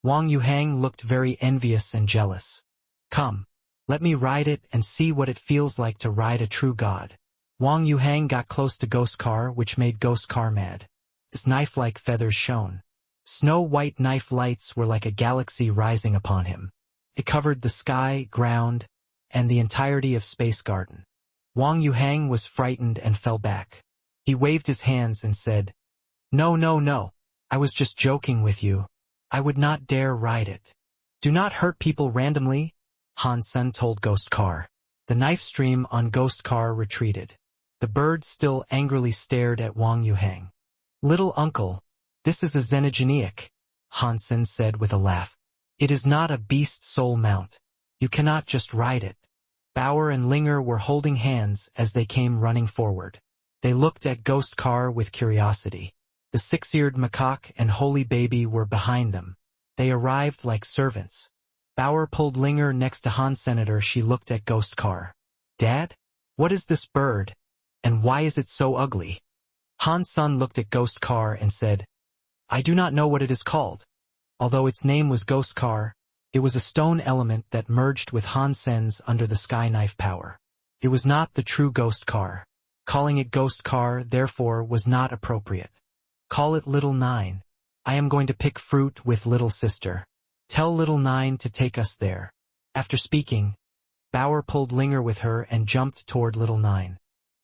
Wang Yuhang looked very envious and jealous. Come, let me ride it and see what it feels like to ride a true God. Wang Yuhang got close to Ghost Car, which made Ghost Car mad. His knife-like feathers shone. Snow-white knife lights were like a galaxy rising upon him. It covered the sky, ground, and the entirety of Space Garden. Wang Yuhang was frightened and fell back. He waved his hands and said, No, no, no. I was just joking with you. I would not dare ride it. Do not hurt people randomly, Han Sen told Ghost Car. The knife stream on Ghost Car retreated. The bird still angrily stared at Wang Yuhang. Little uncle, this is a xenogeneic, Han Sen said with a laugh. It is not a beast soul mount. You cannot just ride it. Bauer and Linger were holding hands as they came running forward. They looked at Ghost Car with curiosity. The six-eared macaque and Holy Baby were behind them. They arrived like servants. Bauer pulled Linger next to Han Senator. She looked at Ghost Car. Dad? What is this bird? And why is it so ugly? Han Sun looked at Ghost Car and said, I do not know what it is called. Although its name was Ghost Car, it was a stone element that merged with Han Sen's under the Sky Knife power. It was not the true Ghost Car. Calling it Ghost Car, therefore, was not appropriate. Call it Little Nine. I am going to pick fruit with Little Sister. Tell Little Nine to take us there. After speaking, Bauer pulled Linger with her and jumped toward Little Nine.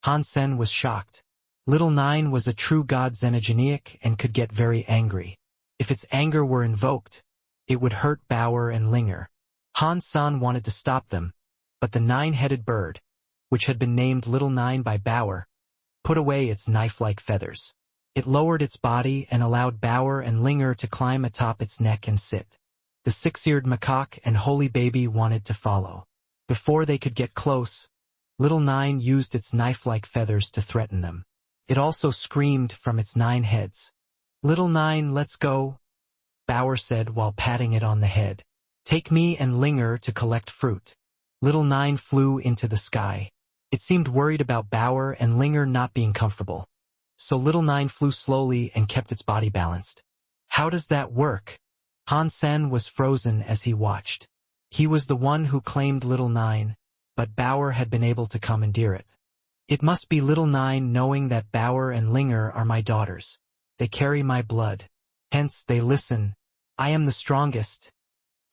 Han Sen was shocked. Little Nine was a true God xenogeneic and could get very angry. If its anger were invoked, it would hurt Bauer and Linger. Han San wanted to stop them, but the nine-headed bird, which had been named Little Nine by Bauer, put away its knife-like feathers. It lowered its body and allowed Bauer and Linger to climb atop its neck and sit. The six-eared macaque and Holy Baby wanted to follow. Before they could get close, Little Nine used its knife-like feathers to threaten them. It also screamed from its 9 heads. Little Nine, let's go, Bauer said while patting it on the head. Take me and Linger to collect fruit. Little Nine flew into the sky. It seemed worried about Bauer and Linger not being comfortable. So Little Nine flew slowly and kept its body balanced. How does that work? Han Sen was frozen as he watched. He was the one who claimed Little Nine, but Bauer had been able to commandeer it. It must be Little Nine knowing that Bauer and Linger are my daughters. They carry my blood. Hence they listen. I am the strongest.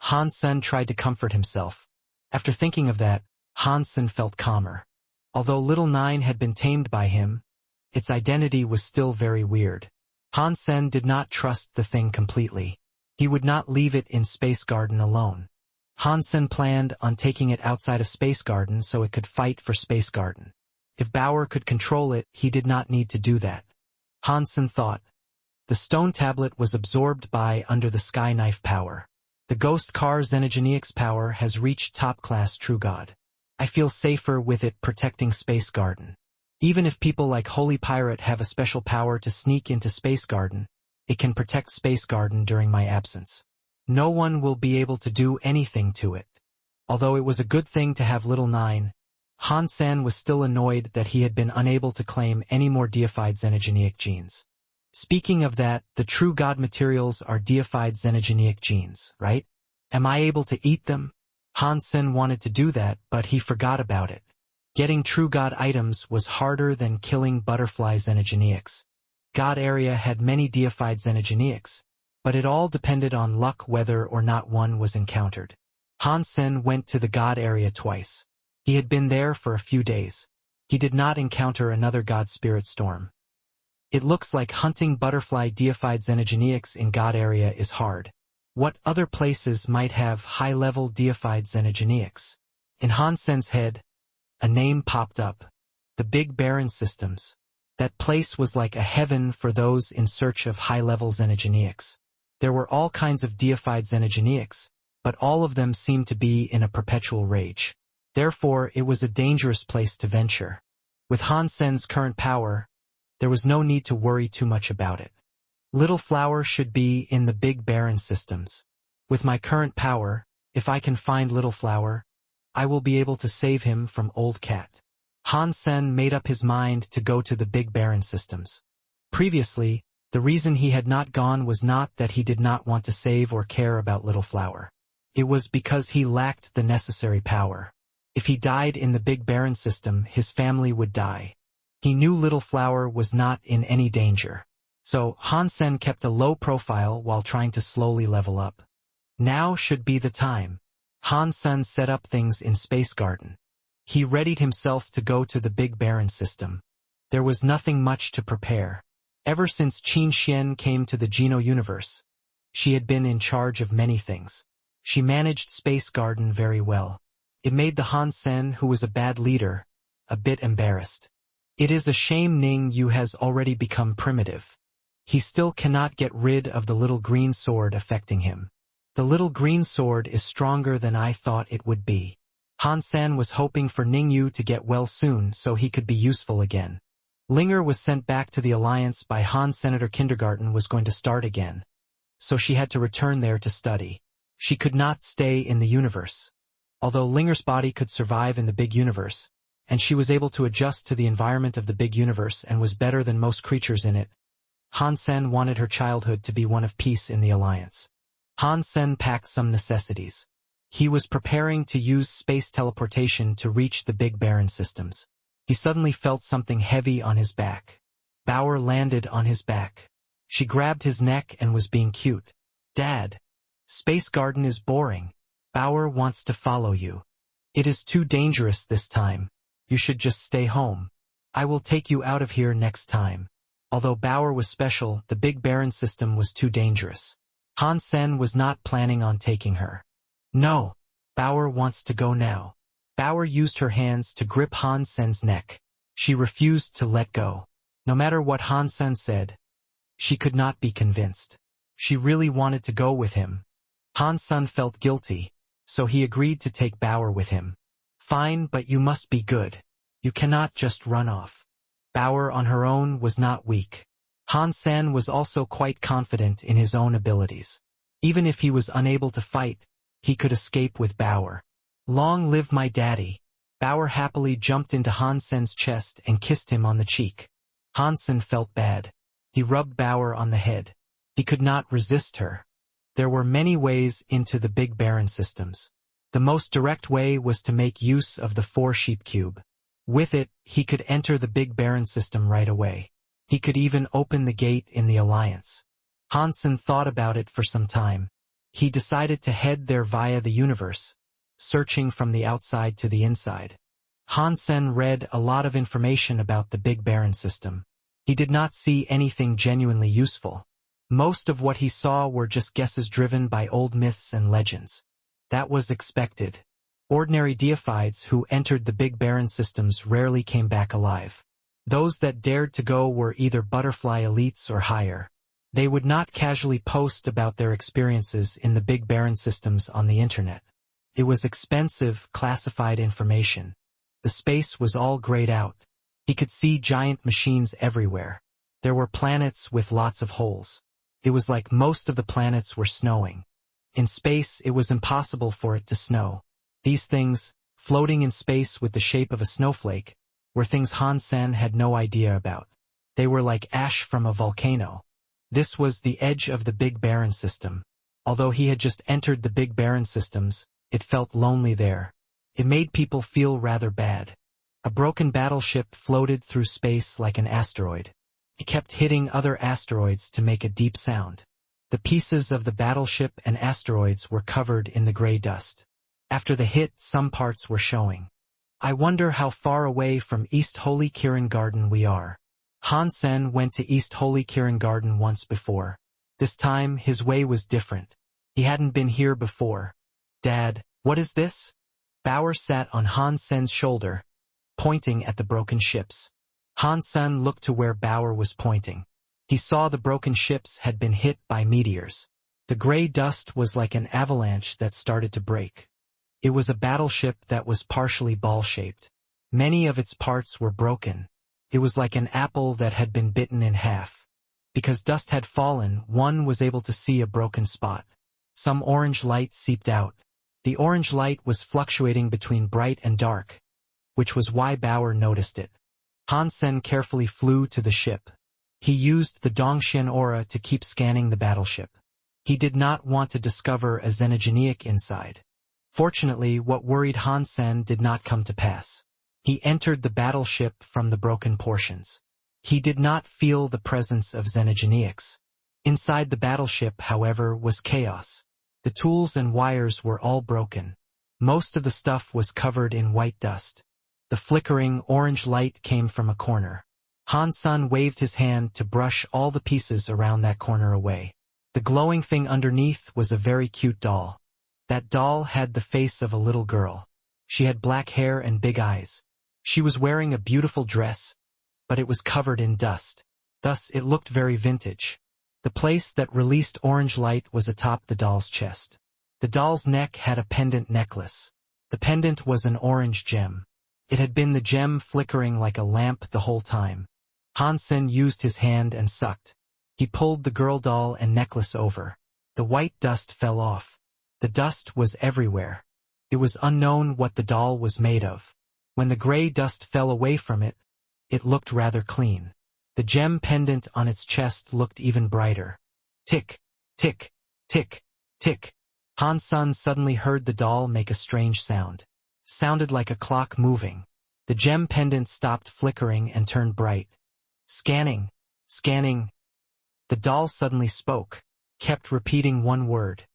Han Sen tried to comfort himself. After thinking of that, Han Sen felt calmer. Although Little Nine had been tamed by him, its identity was still very weird. Han Sen did not trust the thing completely. He would not leave it in Space Garden alone. Han Sen planned on taking it outside of Space Garden so it could fight for Space Garden. If Bauer could control it, he did not need to do that. Han Sen thought. The stone tablet was absorbed by under the Sky Knife power. The Ghost Car Xenogeneics power has reached top-class True God. I feel safer with it protecting Space Garden. Even if people like Holy Pirate have a special power to sneak into Space Garden, it can protect Space Garden during my absence. No one will be able to do anything to it. Although it was a good thing to have Little Nine, Han Sen was still annoyed that he had been unable to claim any more deified xenogeneic genes. Speaking of that, the True God materials are deified xenogeneic genes, right? Am I able to eat them? Han Sen wanted to do that, but he forgot about it. Getting True God items was harder than killing butterfly xenogeneics. God area had many deified xenogeneics, but it all depended on luck whether or not one was encountered. Han Sen went to the God area twice. He had been there for a few days. He did not encounter another God spirit storm. It looks like hunting butterfly deified xenogeneics in God area is hard. What other places might have high-level deified xenogeneics? In Han Sen's head, a name popped up. The Big Barren Systems. That place was like a heaven for those in search of high-level xenogeneics. There were all kinds of deified xenogeneics, but all of them seemed to be in a perpetual rage. Therefore, it was a dangerous place to venture. With Han Sen's current power, there was no need to worry too much about it. Little Flower should be in the Big Barren Systems. With my current power, if I can find Little Flower, I will be able to save him from Old Cat. Han Sen made up his mind to go to the Big Barren Systems. Previously, the reason he had not gone was not that he did not want to save or care about Little Flower. It was because he lacked the necessary power. If he died in the Big Barren System, his family would die. He knew Little Flower was not in any danger. So, Han Sen kept a low profile while trying to slowly level up. Now should be the time. Han Sen set up things in Space Garden. He readied himself to go to the Big Barren System. There was nothing much to prepare. Ever since Qin Xian came to the Geno universe, she had been in charge of many things. She managed Space Garden very well. It made the Han Sen, who was a bad leader, a bit embarrassed. It is a shame Ning Yu has already become primitive. He still cannot get rid of the little green sword affecting him. The little green sword is stronger than I thought it would be. Han Sen was hoping for Ning Yu to get well soon so he could be useful again. Linger was sent back to the Alliance by Han. Senator Kindergarten was going to start again, so she had to return there to study. She could not stay in the universe. Although Linger's body could survive in the big universe, and she was able to adjust to the environment of the big universe and was better than most creatures in it, Han Sen wanted her childhood to be one of peace in the Alliance. Han Sen packed some necessities. He was preparing to use space teleportation to reach the Big Barren Systems. He suddenly felt something heavy on his back. Bauer landed on his back. She grabbed his neck and was being cute. "Dad, Space Garden is boring. Bauer wants to follow you. It is too dangerous this time. You should just stay home. I will take you out of here next time." Although Bauer was special, the Big Barren System was too dangerous. Han Sen was not planning on taking her. "No, Bauer wants to go now." Bauer used her hands to grip Han Sen's neck. She refused to let go. No matter what Han Sen said, she could not be convinced. She really wanted to go with him. Han Sen felt guilty, so he agreed to take Bauer with him. "Fine, but you must be good. You cannot just run off." Bauer on her own was not weak. Han Sen was also quite confident in his own abilities. Even if he was unable to fight, he could escape with Bauer. "Long live my daddy." Bauer happily jumped into Han Sen's chest and kissed him on the cheek. Han Sen felt bad. He rubbed Bauer on the head. He could not resist her. There were many ways into the Big Barren Systems. The most direct way was to make use of the 4-sheep cube. With it, he could enter the Big Barren System right away. He could even open the gate in the Alliance. Han Sen thought about it for some time. He decided to head there via the universe, searching from the outside to the inside. Han Sen read a lot of information about the Big Barren System. He did not see anything genuinely useful. Most of what he saw were just guesses driven by old myths and legends. That was expected. Ordinary deifieds who entered the Big Barren Systems rarely came back alive. Those that dared to go were either butterfly elites or higher. They would not casually post about their experiences in the Big Barren Systems on the internet. It was expensive, classified information. The space was all grayed out. He could see giant machines everywhere. There were planets with lots of holes. It was like most of the planets were snowing. In space, it was impossible for it to snow. These things, floating in space with the shape of a snowflake, were things Han Sen had no idea about. They were like ash from a volcano. This was the edge of the Big Barren System. Although he had just entered the Big Barren Systems, it felt lonely there. It made people feel rather bad. A broken battleship floated through space like an asteroid. He kept hitting other asteroids to make a deep sound. The pieces of the battleship and asteroids were covered in the gray dust. After the hit, some parts were showing. I wonder how far away from East Holy Kirin Garden we are. Han Sen went to East Holy Kirin Garden once before. This time, his way was different. He hadn't been here before. Dad, what is this? Bauer sat on Han Sen's shoulder, pointing at the broken ships. Han Sen looked to where Bauer was pointing. He saw the broken ships had been hit by meteors. The gray dust was like an avalanche that started to break. It was a battleship that was partially ball-shaped. Many of its parts were broken. It was like an apple that had been bitten in half. Because dust had fallen, one was able to see a broken spot. Some orange light seeped out. The orange light was fluctuating between bright and dark, which was why Bauer noticed it. Han Sen carefully flew to the ship. He used the Dongxian aura to keep scanning the battleship. He did not want to discover a xenogeneic inside. Fortunately, what worried Han Sen did not come to pass. He entered the battleship from the broken portions. He did not feel the presence of xenogeneics. Inside the battleship, however, was chaos. The tools and wires were all broken. Most of the stuff was covered in white dust. The flickering orange light came from a corner. Han Sen waved his hand to brush all the pieces around that corner away. The glowing thing underneath was a very cute doll. That doll had the face of a little girl. She had black hair and big eyes. She was wearing a beautiful dress, but it was covered in dust. Thus, it looked very vintage. The place that released orange light was atop the doll's chest. The doll's neck had a pendant necklace. The pendant was an orange gem. It had been the gem flickering like a lamp the whole time. Han Sen used his hand and sucked. He pulled the girl doll and necklace over. The white dust fell off. The dust was everywhere. It was unknown what the doll was made of. When the gray dust fell away from it, it looked rather clean. The gem pendant on its chest looked even brighter. Tick, tick, tick, tick. Han Sen suddenly heard the doll make a strange sound. Sounded like a clock moving. The gem pendant stopped flickering and turned bright. Scanning, scanning. The doll suddenly spoke, kept repeating one word.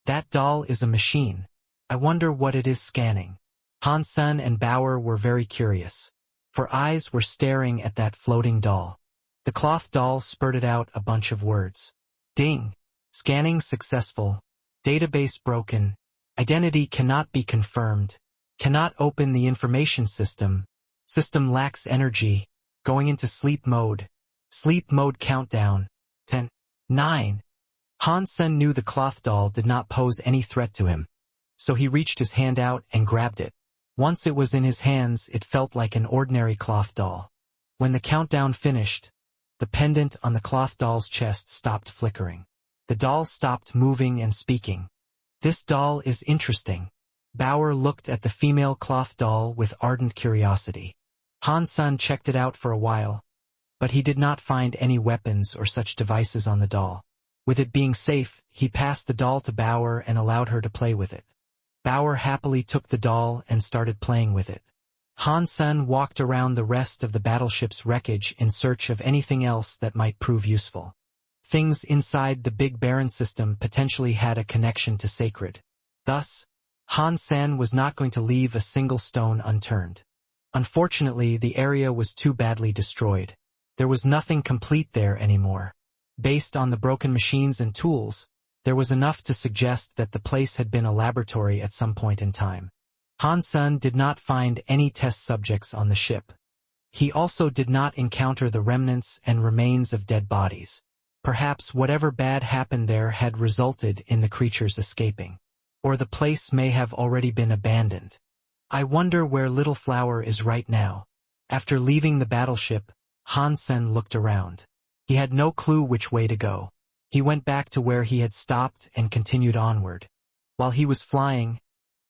That doll is a machine. I wonder what it is scanning. Han Sen and Bauer were very curious, for eyes were staring at that floating doll. The cloth doll spurted out a bunch of words. Ding! Scanning successful. Database broken. Identity cannot be confirmed. Cannot open the information system. System lacks energy. Going into sleep mode. Sleep mode countdown. 10, 9. Han Sen knew the cloth doll did not pose any threat to him. So he reached his hand out and grabbed it. Once it was in his hands, it felt like an ordinary cloth doll. When the countdown finished, the pendant on the cloth doll's chest stopped flickering. The doll stopped moving and speaking. This doll is interesting. Bauer looked at the female cloth doll with ardent curiosity. Han Sen checked it out for a while, but he did not find any weapons or such devices on the doll. With it being safe, he passed the doll to Bauer and allowed her to play with it. Bauer happily took the doll and started playing with it. Han Sen walked around the rest of the battleship's wreckage in search of anything else that might prove useful. Things inside the Big Baron system potentially had a connection to sacred. Thus, Han Sen was not going to leave a single stone unturned. Unfortunately, the area was too badly destroyed. There was nothing complete there anymore. Based on the broken machines and tools, there was enough to suggest that the place had been a laboratory at some point in time. Han Sen did not find any test subjects on the ship. He also did not encounter the remnants and remains of dead bodies. Perhaps whatever bad happened there had resulted in the creatures escaping. Or the place may have already been abandoned. I wonder where Little Flower is right now. After leaving the battleship, Han Sen looked around. He had no clue which way to go. He went back to where he had stopped and continued onward. While he was flying,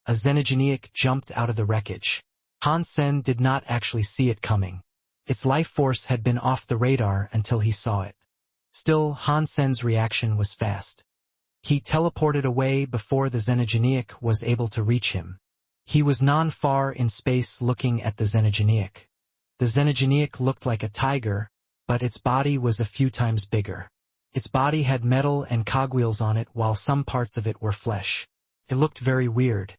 a xenogeneic jumped out of the wreckage. Han Sen did not actually see it coming. Its life force had been off the radar until he saw it. Still, Han Sen's reaction was fast. He teleported away before the xenogeneic was able to reach him. He was non-far in space looking at the xenogeneic. The xenogeneic looked like a tiger, but its body was a few times bigger. Its body had metal and cogwheels on it while some parts of it were flesh. It looked very weird.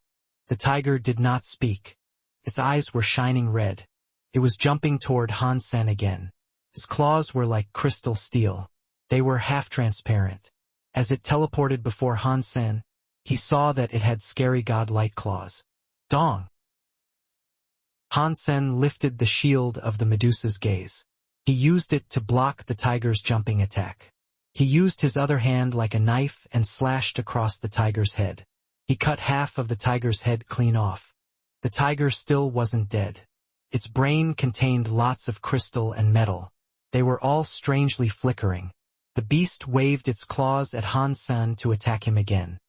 The tiger did not speak. Its eyes were shining red. It was jumping toward Han Sen again. Its claws were like crystal steel. They were half-transparent. As it teleported before Han Sen, he saw that it had scary godlike claws. Dong! Han Sen lifted the shield of the Medusa's gaze. He used it to block the tiger's jumping attack. He used his other hand like a knife and slashed across the tiger's head. He cut half of the tiger's head clean off. The tiger still wasn't dead. Its brain contained lots of crystal and metal. They were all strangely flickering. The beast waved its claws at Han Sen to attack him again.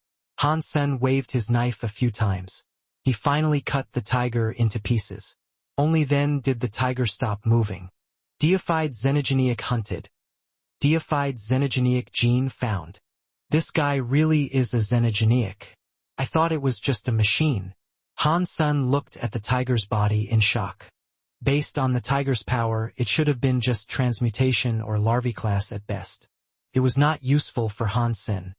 Han Sen waved his knife a few times. He finally cut the tiger into pieces. Only then did the tiger stop moving. Deified xenogeneic hunted. Deified xenogeneic gene found. This guy really is a xenogeneic. I thought it was just a machine. Han Sen looked at the tiger's body in shock. Based on the tiger's power, it should have been just transmutation or larvae class at best. It was not useful for Han Sen.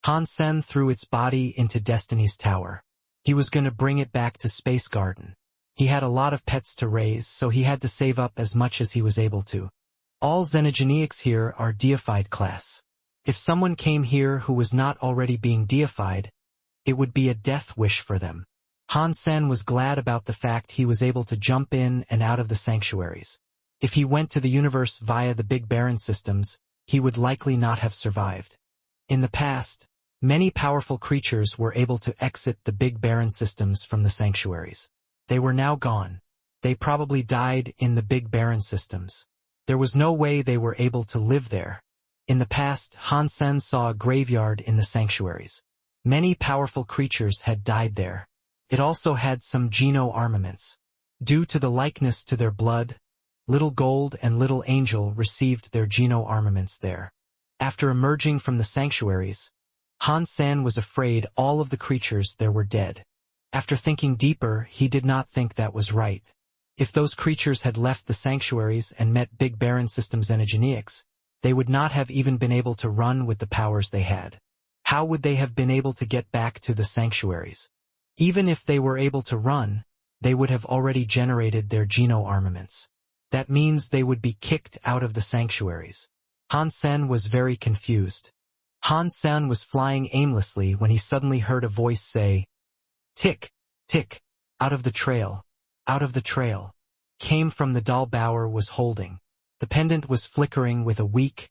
Han Sen threw its body into Destiny's Tower. He was going to bring it back to Space Garden. He had a lot of pets to raise, so he had to save up as much as he was able to. All xenogeneics here are deified class. If someone came here who was not already being deified, it would be a death wish for them. Han Sen was glad about the fact he was able to jump in and out of the sanctuaries. If he went to the universe via the Big Baron systems, he would likely not have survived. In the past, many powerful creatures were able to exit the Big Baron systems from the sanctuaries. They were now gone. They probably died in the Big Baron systems. There was no way they were able to live there. In the past, Han Sen saw a graveyard in the sanctuaries. Many powerful creatures had died there. It also had some geno-armaments. Due to the likeness to their blood, Little Gold and Little Angel received their geno-armaments there. After emerging from the sanctuaries, Han Sen was afraid all of the creatures there were dead. After thinking deeper, he did not think that was right. If those creatures had left the sanctuaries and met Big Baron systems xenogeneics, they would not have even been able to run with the powers they had. How would they have been able to get back to the sanctuaries? Even if they were able to run, they would have already generated their geno-armaments. That means they would be kicked out of the sanctuaries. Han Sen was very confused. Han Sen was flying aimlessly when he suddenly heard a voice say, "Tick, tick, out of the trail, out of the trail," came from the doll Bauer was holding. The pendant was flickering with a weak,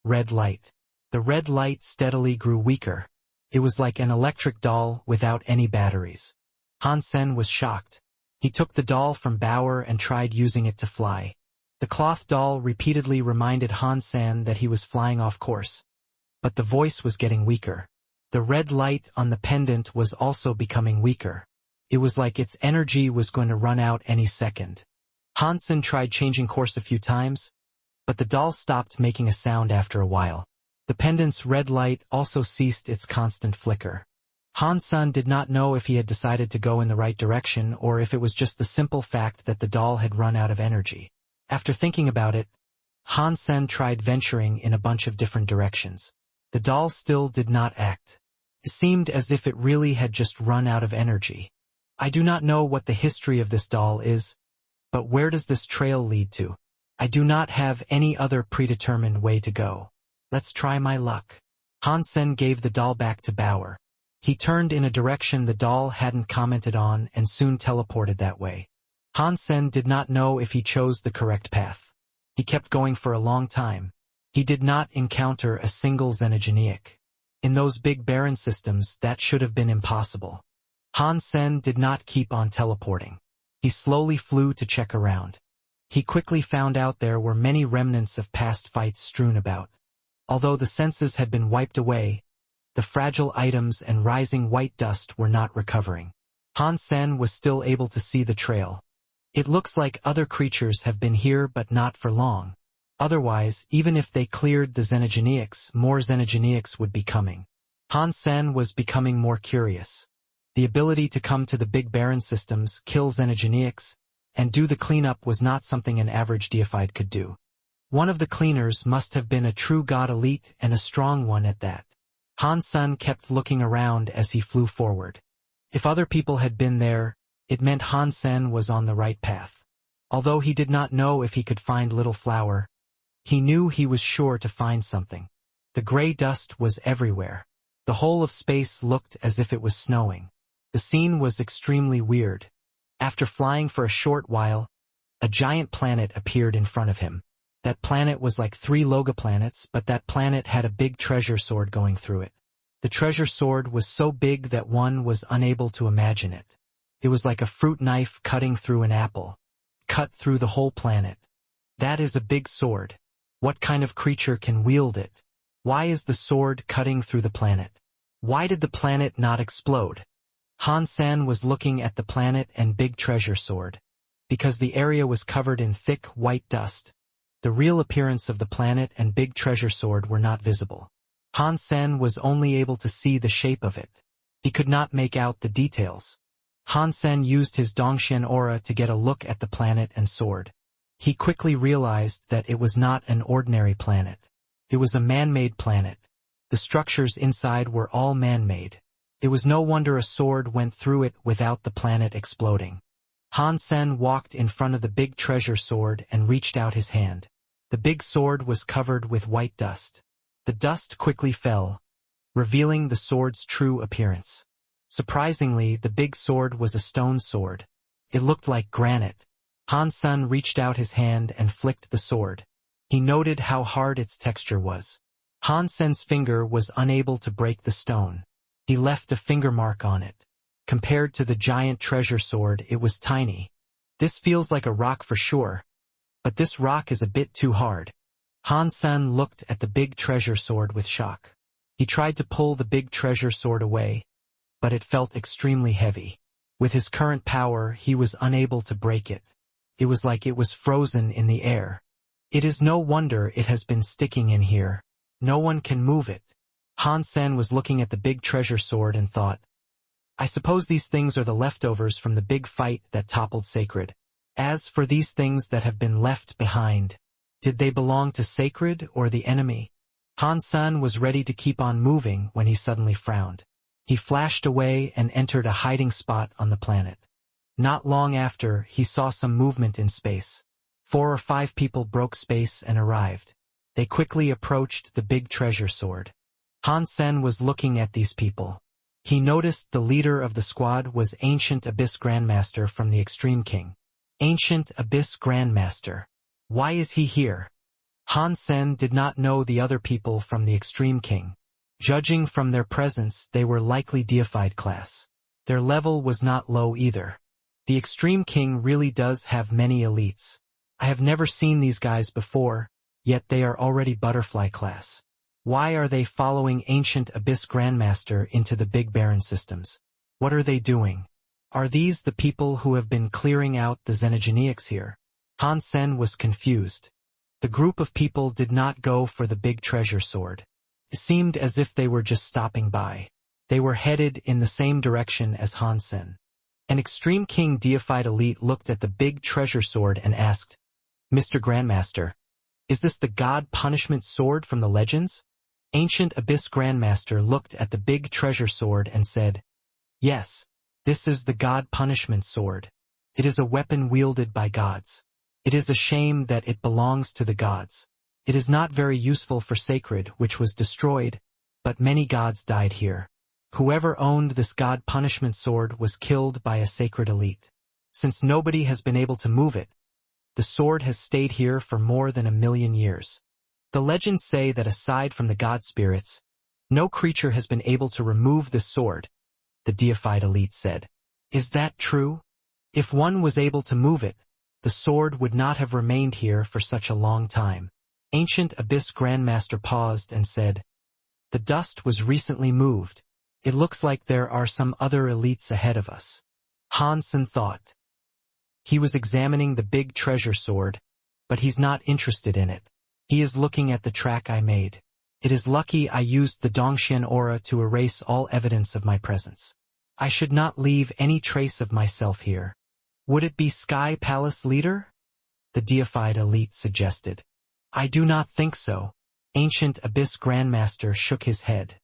red light. The red light steadily grew weaker. It was like an electric doll without any batteries. Han Sen was shocked. He took the doll from Bauer and tried using it to fly. The cloth doll repeatedly reminded Han Sen that he was flying off course. But the voice was getting weaker. The red light on the pendant was also becoming weaker. It was like its energy was going to run out any second. Han Sen tried changing course a few times, but the doll stopped making a sound after a while. The pendant's red light also ceased its constant flicker. Han Sen did not know if he had decided to go in the right direction or if it was just the simple fact that the doll had run out of energy. After thinking about it, Han Sen tried venturing in a bunch of different directions. The doll still did not act. It seemed as if it really had just run out of energy. I do not know what the history of this doll is, but where does this trail lead to? I do not have any other predetermined way to go. Let's try my luck. Han Sen gave the doll back to Bauer. He turned in a direction the doll hadn't commented on and soon teleported that way. Han Sen did not know if he chose the correct path. He kept going for a long time. He did not encounter a single xenogeneic. In those Big Baron systems, that should have been impossible. Han Sen did not keep on teleporting. He slowly flew to check around. He quickly found out there were many remnants of past fights strewn about. Although the senses had been wiped away, the fragile items and rising white dust were not recovering. Han Sen was still able to see the trail. It looks like other creatures have been here but not for long. Otherwise, even if they cleared the xenogeneics, more xenogeneics would be coming. Han Sen was becoming more curious. The ability to come to the Big Baron systems, kill xenogeneics, and do the cleanup was not something an average deified could do. One of the cleaners must have been a true god elite and a strong one at that. Han Sen kept looking around as he flew forward. If other people had been there, it meant Han Sen was on the right path. Although he did not know if he could find Little Flower, he knew he was sure to find something. The gray dust was everywhere. The whole of space looked as if it was snowing. The scene was extremely weird. After flying for a short while, a giant planet appeared in front of him. That planet was like 3 Loga planets, but that planet had a big treasure sword going through it. The treasure sword was so big that one was unable to imagine it. It was like a fruit knife cutting through an apple. Cut through the whole planet. That is a big sword. What kind of creature can wield it? Why is the sword cutting through the planet? Why did the planet not explode? Han Sen was looking at the planet and big treasure sword. Because the area was covered in thick, white dust, the real appearance of the planet and big treasure sword were not visible. Han Sen was only able to see the shape of it. He could not make out the details. Han Sen used his Dongxian aura to get a look at the planet and sword. He quickly realized that it was not an ordinary planet. It was a man-made planet. The structures inside were all man-made. It was no wonder a sword went through it without the planet exploding. Han Sen walked in front of the big treasure sword and reached out his hand. The big sword was covered with white dust. The dust quickly fell, revealing the sword's true appearance. Surprisingly, the big sword was a stone sword. It looked like granite. Han Sen reached out his hand and flicked the sword. He noted how hard its texture was. Han Sen's finger was unable to break the stone. He left a finger mark on it. Compared to the giant treasure sword, it was tiny. This feels like a rock for sure. But this rock is a bit too hard. Han Sen looked at the big treasure sword with shock. He tried to pull the big treasure sword away, but it felt extremely heavy. With his current power, he was unable to break it. It was like it was frozen in the air. It is no wonder it has been sticking in here. No one can move it. Han Sen was looking at the big treasure sword and thought, I suppose these things are the leftovers from the big fight that toppled Sacred. As for these things that have been left behind, did they belong to Sacred or the enemy? Han Sen was ready to keep on moving when he suddenly frowned. He flashed away and entered a hiding spot on the planet. Not long after, he saw some movement in space. 4 or 5 people broke space and arrived. They quickly approached the big treasure sword. Han Sen was looking at these people. He noticed the leader of the squad was Ancient Abyss Grandmaster from the Extreme King. Ancient Abyss Grandmaster. Why is he here? Han Sen did not know the other people from the Extreme King. Judging from their presence, they were likely deified class. Their level was not low either. The Extreme King really does have many elites. I have never seen these guys before, yet they are already butterfly class. Why are they following Ancient Abyss Grandmaster into the Big Baron systems? What are they doing? Are these the people who have been clearing out the Xenogeneics here? Han Sen was confused. The group of people did not go for the big treasure sword. It seemed as if they were just stopping by. They were headed in the same direction as Han Sen. An Extreme King deified elite looked at the big treasure sword and asked, Mr. Grandmaster, is this the God Punishment Sword from the legends? Ancient Abyss Grandmaster looked at the big treasure sword and said, Yes, this is the God Punishment Sword. It is a weapon wielded by gods. It is a shame that it belongs to the gods. It is not very useful for Sacred, which was destroyed, but many gods died here. Whoever owned this God Punishment Sword was killed by a Sacred elite. Since nobody has been able to move it, the sword has stayed here for more than 1,000,000 years. The legends say that aside from the god spirits, no creature has been able to remove this sword, the deified elite said. Is that true? If one was able to move it, the sword would not have remained here for such a long time. Ancient Abyss Grandmaster paused and said, The dust was recently moved. It looks like there are some other elites ahead of us. Han Sen thought. He was examining the big treasure sword, but he's not interested in it. He is looking at the track I made. It is lucky I used the Dongxian aura to erase all evidence of my presence. I should not leave any trace of myself here. Would it be Sky Palace Leader? The deified elite suggested. I do not think so. Ancient Abyss Grandmaster shook his head.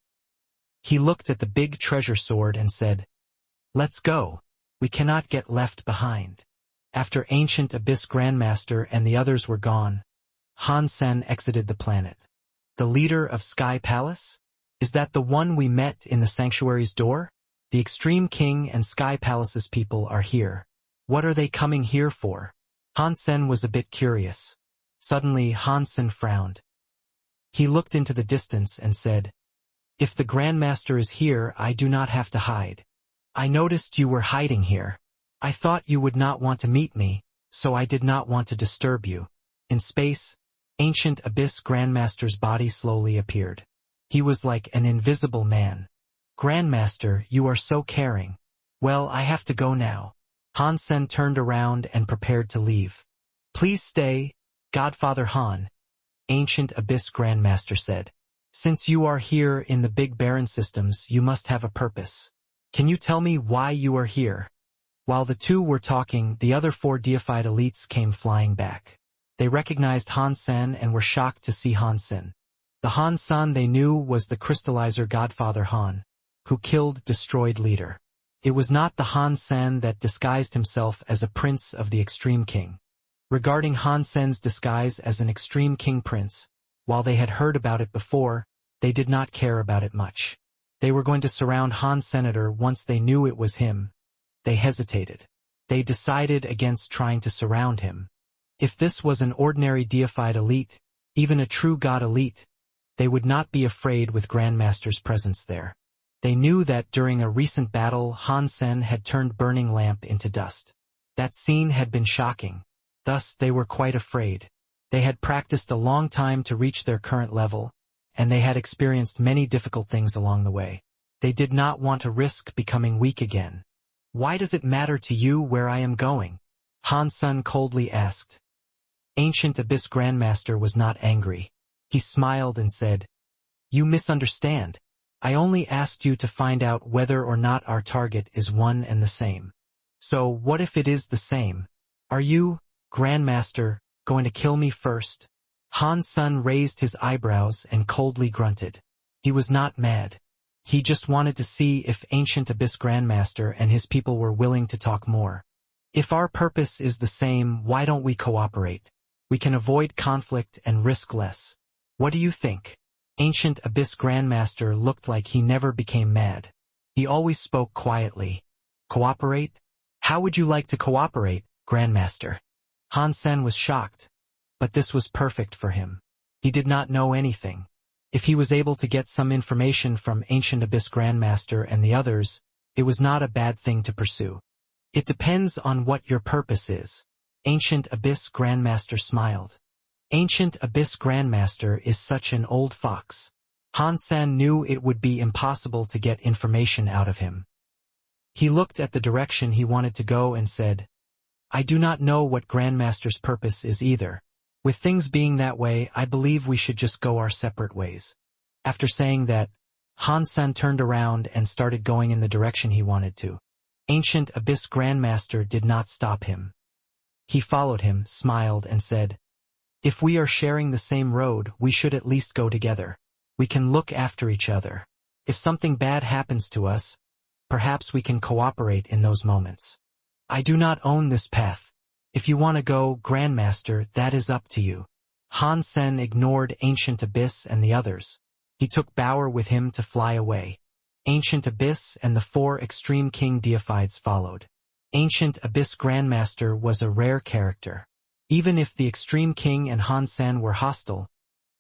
He looked at the big treasure sword and said, "Let's go. We cannot get left behind." After Ancient Abyss Grandmaster and the others were gone, Han Sen exited the planet. The leader of Sky Palace? Is that the one we met in the sanctuary's door? The Extreme King and Sky Palace's people are here. What are they coming here for? Han Sen was a bit curious. Suddenly Han Sen frowned. He looked into the distance and said, "If the Grandmaster is here, I do not have to hide. I noticed you were hiding here. I thought you would not want to meet me, so I did not want to disturb you." In space, Ancient Abyss Grandmaster's body slowly appeared. He was like an invisible man. "Grandmaster, you are so caring. Well, I have to go now." Han Sen turned around and prepared to leave. "Please stay, Godfather Han," Ancient Abyss Grandmaster said. "Since you are here in the Big Baron systems, you must have a purpose. Can you tell me why you are here?" While the two were talking, the other 4 deified elites came flying back. They recognized Han Sen and were shocked to see Han Sen. The Han Sen they knew was the crystallizer Godfather Han, who killed Destroyed Leader. It was not the Han Sen that disguised himself as a prince of the Extreme King. Regarding Han Sen's disguise as an Extreme King prince, while they had heard about it before, they did not care about it much. They were going to surround Han Senator once they knew it was him. They hesitated. They decided against trying to surround him. If this was an ordinary deified elite, even a true god elite, they would not be afraid with Grandmaster's presence there. They knew that during a recent battle Han Sen had turned Burning Lamp into dust. That scene had been shocking. Thus they were quite afraid. They had practiced a long time to reach their current level, and they had experienced many difficult things along the way. They did not want to risk becoming weak again. "Why does it matter to you where I am going?" Han Sen coldly asked. Ancient Abyss Grandmaster was not angry. He smiled and said, "You misunderstand. I only asked you to find out whether or not our target is one and the same. So what if it is the same? Are you, Grandmaster, going to kill me first?" Han Sen raised his eyebrows and coldly grunted. He was not mad. He just wanted to see if Ancient Abyss Grandmaster and his people were willing to talk more. "If our purpose is the same, why don't we cooperate? We can avoid conflict and risk less. What do you think?" Ancient Abyss Grandmaster looked like he never became mad. He always spoke quietly. "Cooperate? How would you like to cooperate, Grandmaster?" Han Sen was shocked, but this was perfect for him. He did not know anything. If he was able to get some information from Ancient Abyss Grandmaster and the others, it was not a bad thing to pursue. "It depends on what your purpose is." Ancient Abyss Grandmaster smiled. Ancient Abyss Grandmaster is such an old fox. Han Sen knew it would be impossible to get information out of him. He looked at the direction he wanted to go and said, "I do not know what Grandmaster's purpose is either. With things being that way, I believe we should just go our separate ways." After saying that, Han Sen turned around and started going in the direction he wanted to. Ancient Abyss Grandmaster did not stop him. He followed him, smiled, and said, "If we are sharing the same road, we should at least go together. We can look after each other. If something bad happens to us, perhaps we can cooperate in those moments. I do not own this path. If you want to go, Grandmaster, that is up to you." Han Sen ignored Ancient Abyss and the others. He took Bauer with him to fly away. Ancient Abyss and the 4 Extreme King deifieds followed. Ancient Abyss Grandmaster was a rare character. Even if the Extreme King and Han Sen were hostile,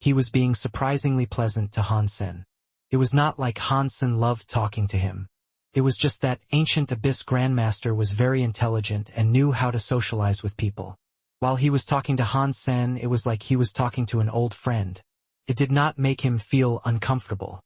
he was being surprisingly pleasant to Han Sen. It was not like Han Sen loved talking to him. It was just that Ancient Abyss Grandmaster was very intelligent and knew how to socialize with people. While he was talking to Han Sen, it was like he was talking to an old friend. It did not make him feel uncomfortable.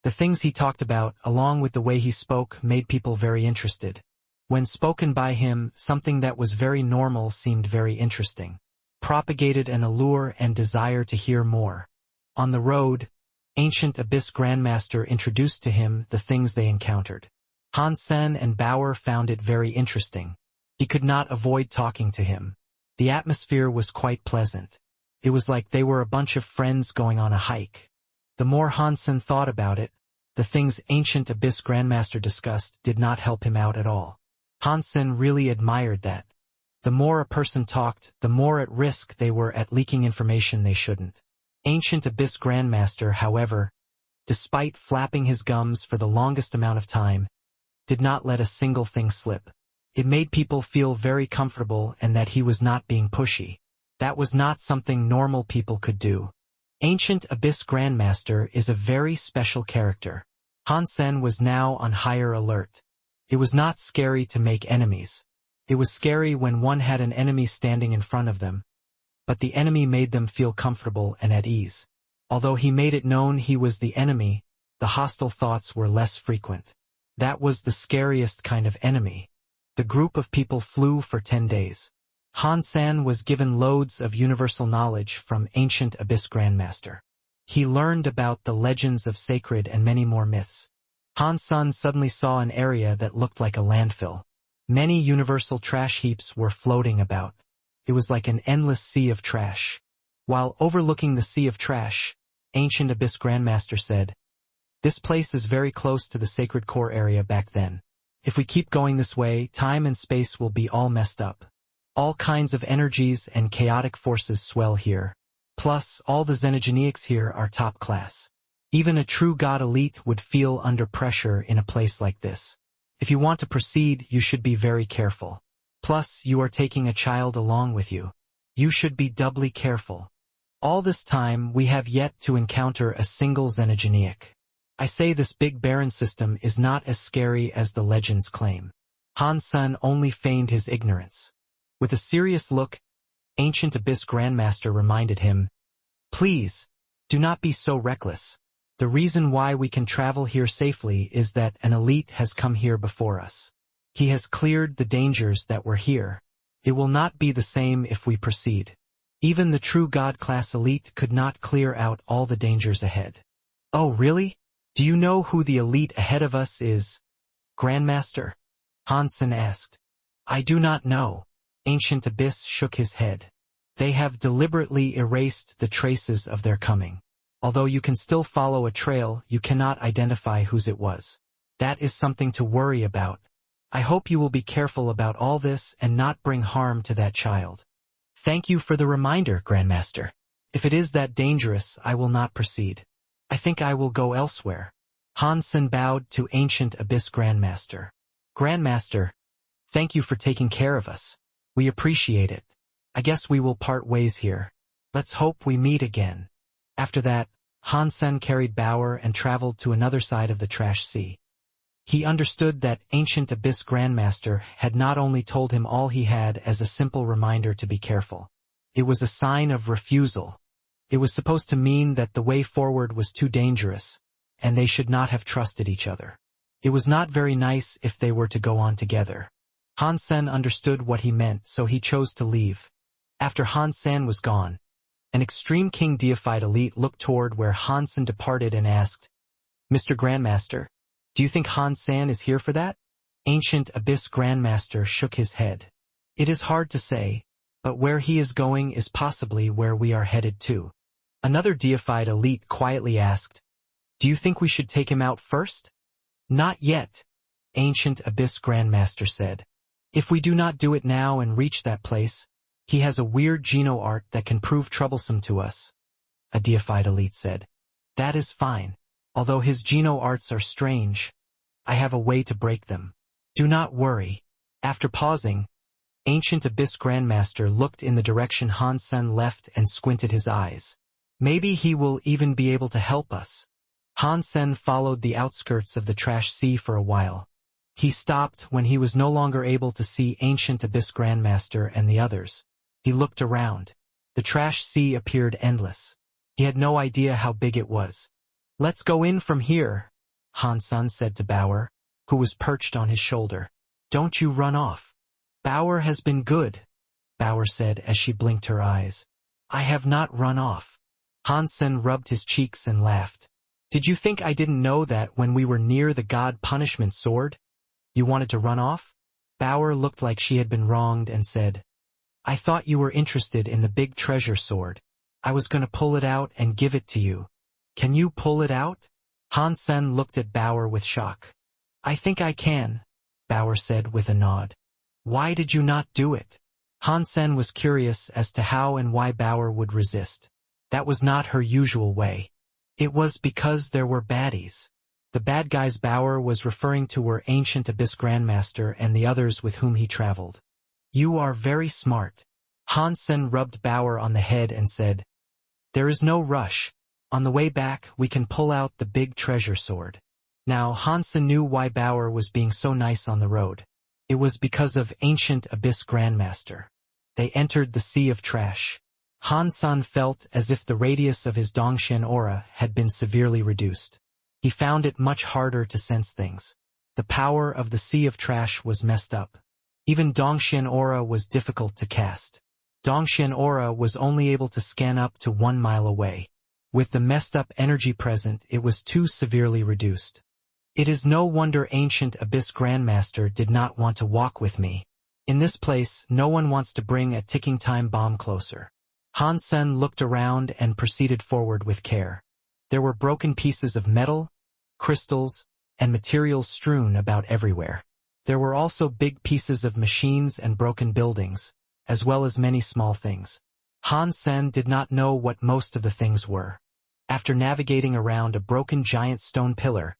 The things he talked about, along with the way he spoke, made people very interested. When spoken by him, something that was very normal seemed very interesting, propagated an allure and desire to hear more. On the road, Ancient Abyss Grandmaster introduced to him the things they encountered. Han Sen and Bauer found it very interesting. He could not avoid talking to him. The atmosphere was quite pleasant. It was like they were a bunch of friends going on a hike. The more Hansen thought about it, the things ancient Abyss Grandmaster discussed did not help him out at all. Hansen really admired that. The more a person talked, the more at risk they were at leaking information they shouldn't. Ancient Abyss Grandmaster, however, despite flapping his gums for the longest amount of time, did not let a single thing slip. It made people feel very comfortable and that he was not being pushy. That was not something normal people could do. Ancient Abyss Grandmaster is a very special character. Hansen was now on higher alert. It was not scary to make enemies. It was scary when one had an enemy standing in front of them, but the enemy made them feel comfortable and at ease. Although he made it known he was the enemy, the hostile thoughts were less frequent. That was the scariest kind of enemy. The group of people flew for 10 days. Hansen was given loads of universal knowledge from Ancient Abyss Grandmaster. He learned about the legends of sacred and many more myths. Hansen suddenly saw an area that looked like a landfill. Many universal trash heaps were floating about. It was like an endless sea of trash. While overlooking the sea of trash, Ancient Abyss Grandmaster said, "This place is very close to the sacred core area back then. If we keep going this way, time and space will be all messed up. All kinds of energies and chaotic forces swell here. Plus, all the xenogenics here are top class. Even a true god elite would feel under pressure in a place like this. If you want to proceed, you should be very careful. Plus, you are taking a child along with you. You should be doubly careful. All this time, we have yet to encounter a single xenogenic. I say this big barren system is not as scary as the legends claim." Hansen only feigned his ignorance. With a serious look, Ancient Abyss Grandmaster reminded him, "Please, do not be so reckless. The reason why we can travel here safely is that an elite has come here before us. He has cleared the dangers that were here. It will not be the same if we proceed. Even the true God-class elite could not clear out all the dangers ahead." "Oh, really? Do you know who the elite ahead of us is, Grandmaster?" Hansen asked. "I do not know." Ancient Abyss shook his head. "They have deliberately erased the traces of their coming. Although you can still follow a trail, you cannot identify whose it was. That is something to worry about. I hope you will be careful about all this and not bring harm to that child." "Thank you for the reminder, Grandmaster. If it is that dangerous, I will not proceed. I think I will go elsewhere." Hansen bowed to Ancient Abyss Grandmaster. "Grandmaster, thank you for taking care of us. We appreciate it. I guess we will part ways here. Let's hope we meet again." After that, Hansen carried Bauer and traveled to another side of the trash sea. He understood that Ancient Abyss Grandmaster had not only told him all he had as a simple reminder to be careful. It was a sign of refusal. It was supposed to mean that the way forward was too dangerous, and they should not have trusted each other. It was not very nice if they were to go on together. Hansen understood what he meant, so he chose to leave. After Hansen was gone, an extreme king deified elite looked toward where Hansen departed and asked, "Mr. Grandmaster, do you think Hansen is here for that?" Ancient Abyss Grandmaster shook his head. "It is hard to say, but where he is going is possibly where we are headed to." Another deified elite quietly asked, "Do you think we should take him out first?" "Not yet," Ancient Abyss Grandmaster said. "If we do not do it now and reach that place, he has a weird geno-art that can prove troublesome to us," a deified elite said. "That is fine. Although his geno-arts are strange, I have a way to break them. Do not worry." After pausing, Ancient Abyss Grandmaster looked in the direction Hansen left and squinted his eyes. "Maybe he will even be able to help us." Hansen followed the outskirts of the trash sea for a while. He stopped when he was no longer able to see Ancient Abyss Grandmaster and the others. He looked around. The trash sea appeared endless. He had no idea how big it was. "Let's go in from here," Hansen said to Bauer, who was perched on his shoulder. "Don't you run off." "Bauer has been good," Bauer said as she blinked her eyes. "I have not run off." Hansen rubbed his cheeks and laughed. "Did you think I didn't know that when we were near the god punishment sword? You wanted to run off?" Bauer looked like she had been wronged and said, "I thought you were interested in the big treasure sword." I was gonna pull it out and give it to you. Can you pull it out? Hansen looked at Bauer with shock. I think I can, Bauer said with a nod. Why did you not do it? Hansen was curious as to how and why Bauer would resist. That was not her usual way. It was because there were baddies. The bad guys Bauer was referring to were Ancient Abyss Grandmaster and the others with whom he traveled. You are very smart. Hansen rubbed Bauer on the head and said, There is no rush. On the way back, we can pull out the big treasure sword. Now Hansen knew why Bauer was being so nice on the road. It was because of Ancient Abyss Grandmaster. They entered the sea of trash. Hansen felt as if the radius of his Dongxian aura had been severely reduced. He found it much harder to sense things. The power of the sea of trash was messed up. Even Dongxian aura was difficult to cast. Dongxian aura was only able to scan up to 1 mile away. With the messed up energy present, it was too severely reduced. It is no wonder Ancient Abyss Grandmaster did not want to walk with me. In this place, no one wants to bring a ticking time bomb closer. Hansen looked around and proceeded forward with care. There were broken pieces of metal, crystals, and materials strewn about everywhere. There were also big pieces of machines and broken buildings, as well as many small things. Hansen did not know what most of the things were. After navigating around a broken giant stone pillar,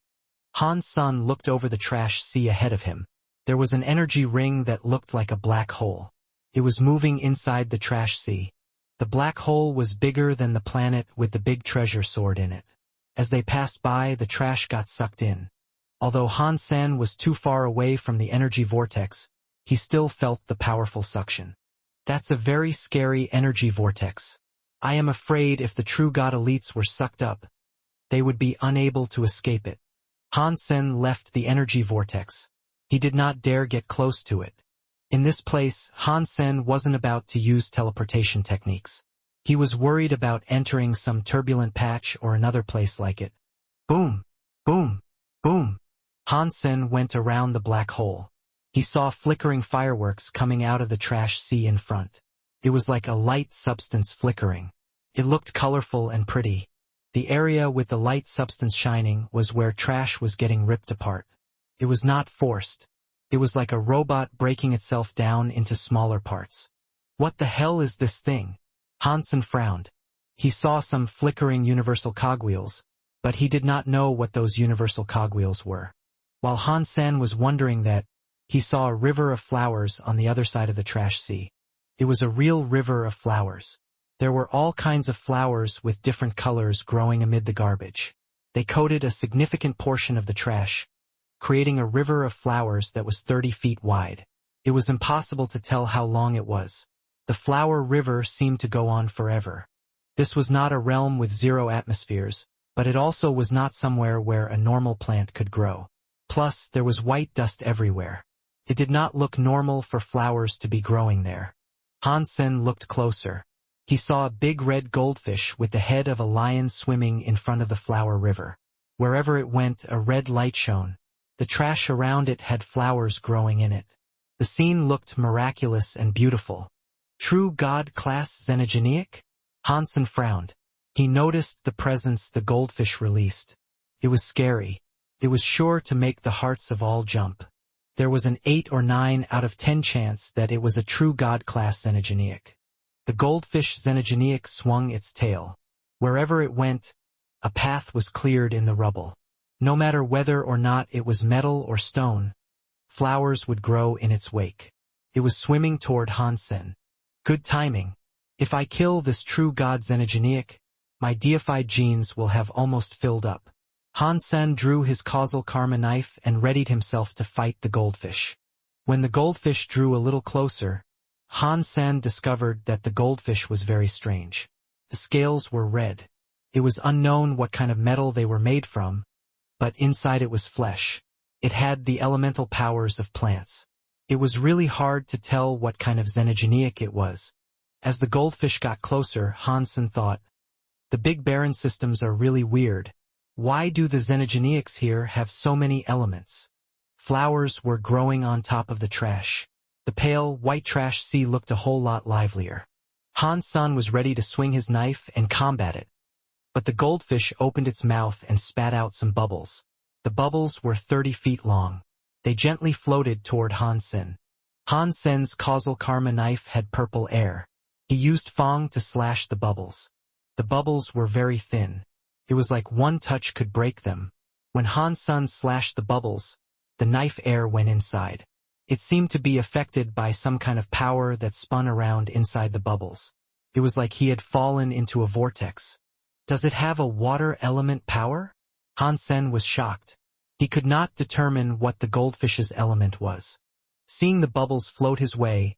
Hansen looked over the trash sea ahead of him. There was an energy ring that looked like a black hole. It was moving inside the trash sea. The black hole was bigger than the planet with the big treasure sword in it. As they passed by, the trash got sucked in. Although Hansen was too far away from the energy vortex, he still felt the powerful suction. That's a very scary energy vortex. I am afraid if the true god elites were sucked up, they would be unable to escape it. Hansen left the energy vortex. He did not dare get close to it. In this place, Hansen wasn't about to use teleportation techniques. He was worried about entering some turbulent patch or another place like it. Boom! Boom! Boom! Hansen went around the black hole. He saw flickering fireworks coming out of the trash sea in front. It was like a light substance flickering. It looked colorful and pretty. The area with the light substance shining was where trash was getting ripped apart. It was not forced. It was like a robot breaking itself down into smaller parts. What the hell is this thing? Hansen frowned. He saw some flickering universal cogwheels, but he did not know what those universal cogwheels were. While Hansen was wondering that, he saw a river of flowers on the other side of the trash sea. It was a real river of flowers. There were all kinds of flowers with different colors growing amid the garbage. They coated a significant portion of the trash, creating a river of flowers that was 30 feet wide. It was impossible to tell how long it was. The flower river seemed to go on forever. This was not a realm with 0 atmospheres, but it also was not somewhere where a normal plant could grow. Plus, there was white dust everywhere. It did not look normal for flowers to be growing there. Hansen looked closer. He saw a big red goldfish with the head of a lion swimming in front of the flower river. Wherever it went, a red light shone. The trash around it had flowers growing in it. The scene looked miraculous and beautiful. True God-class xenogeneic? Hansen frowned. He noticed the presence the goldfish released. It was scary. It was sure to make the hearts of all jump. There was an 8 or 9 out of 10 chance that it was a true God-class xenogeneic. The goldfish xenogeneic swung its tail. Wherever it went, a path was cleared in the rubble. No matter whether or not it was metal or stone, flowers would grow in its wake. It was swimming toward Hansen. Good timing. If I kill this true god xenogeneic, my deified genes will have almost filled up. Hansen drew his causal karma knife and readied himself to fight the goldfish. When the goldfish drew a little closer, Hansen discovered that the goldfish was very strange. The scales were red. It was unknown what kind of metal they were made from, but inside it was flesh. It had the elemental powers of plants. It was really hard to tell what kind of xenogeneic it was. As the goldfish got closer, Hansen thought, the Big Baron systems are really weird. Why do the xenogeneics here have so many elements? Flowers were growing on top of the trash. The pale, white trash sea looked a whole lot livelier. Han Sen was ready to swing his knife and combat it. But the goldfish opened its mouth and spat out some bubbles. The bubbles were 30 feet long. They gently floated toward Han Sen. Han Sen's causal karma knife had purple air. He used Fong to slash the bubbles. The bubbles were very thin. It was like one touch could break them. When Han Sen slashed the bubbles, the knife air went inside. It seemed to be affected by some kind of power that spun around inside the bubbles. It was like he had fallen into a vortex. Does it have a water element power? Han Sen was shocked. He could not determine what the goldfish's element was. Seeing the bubbles float his way,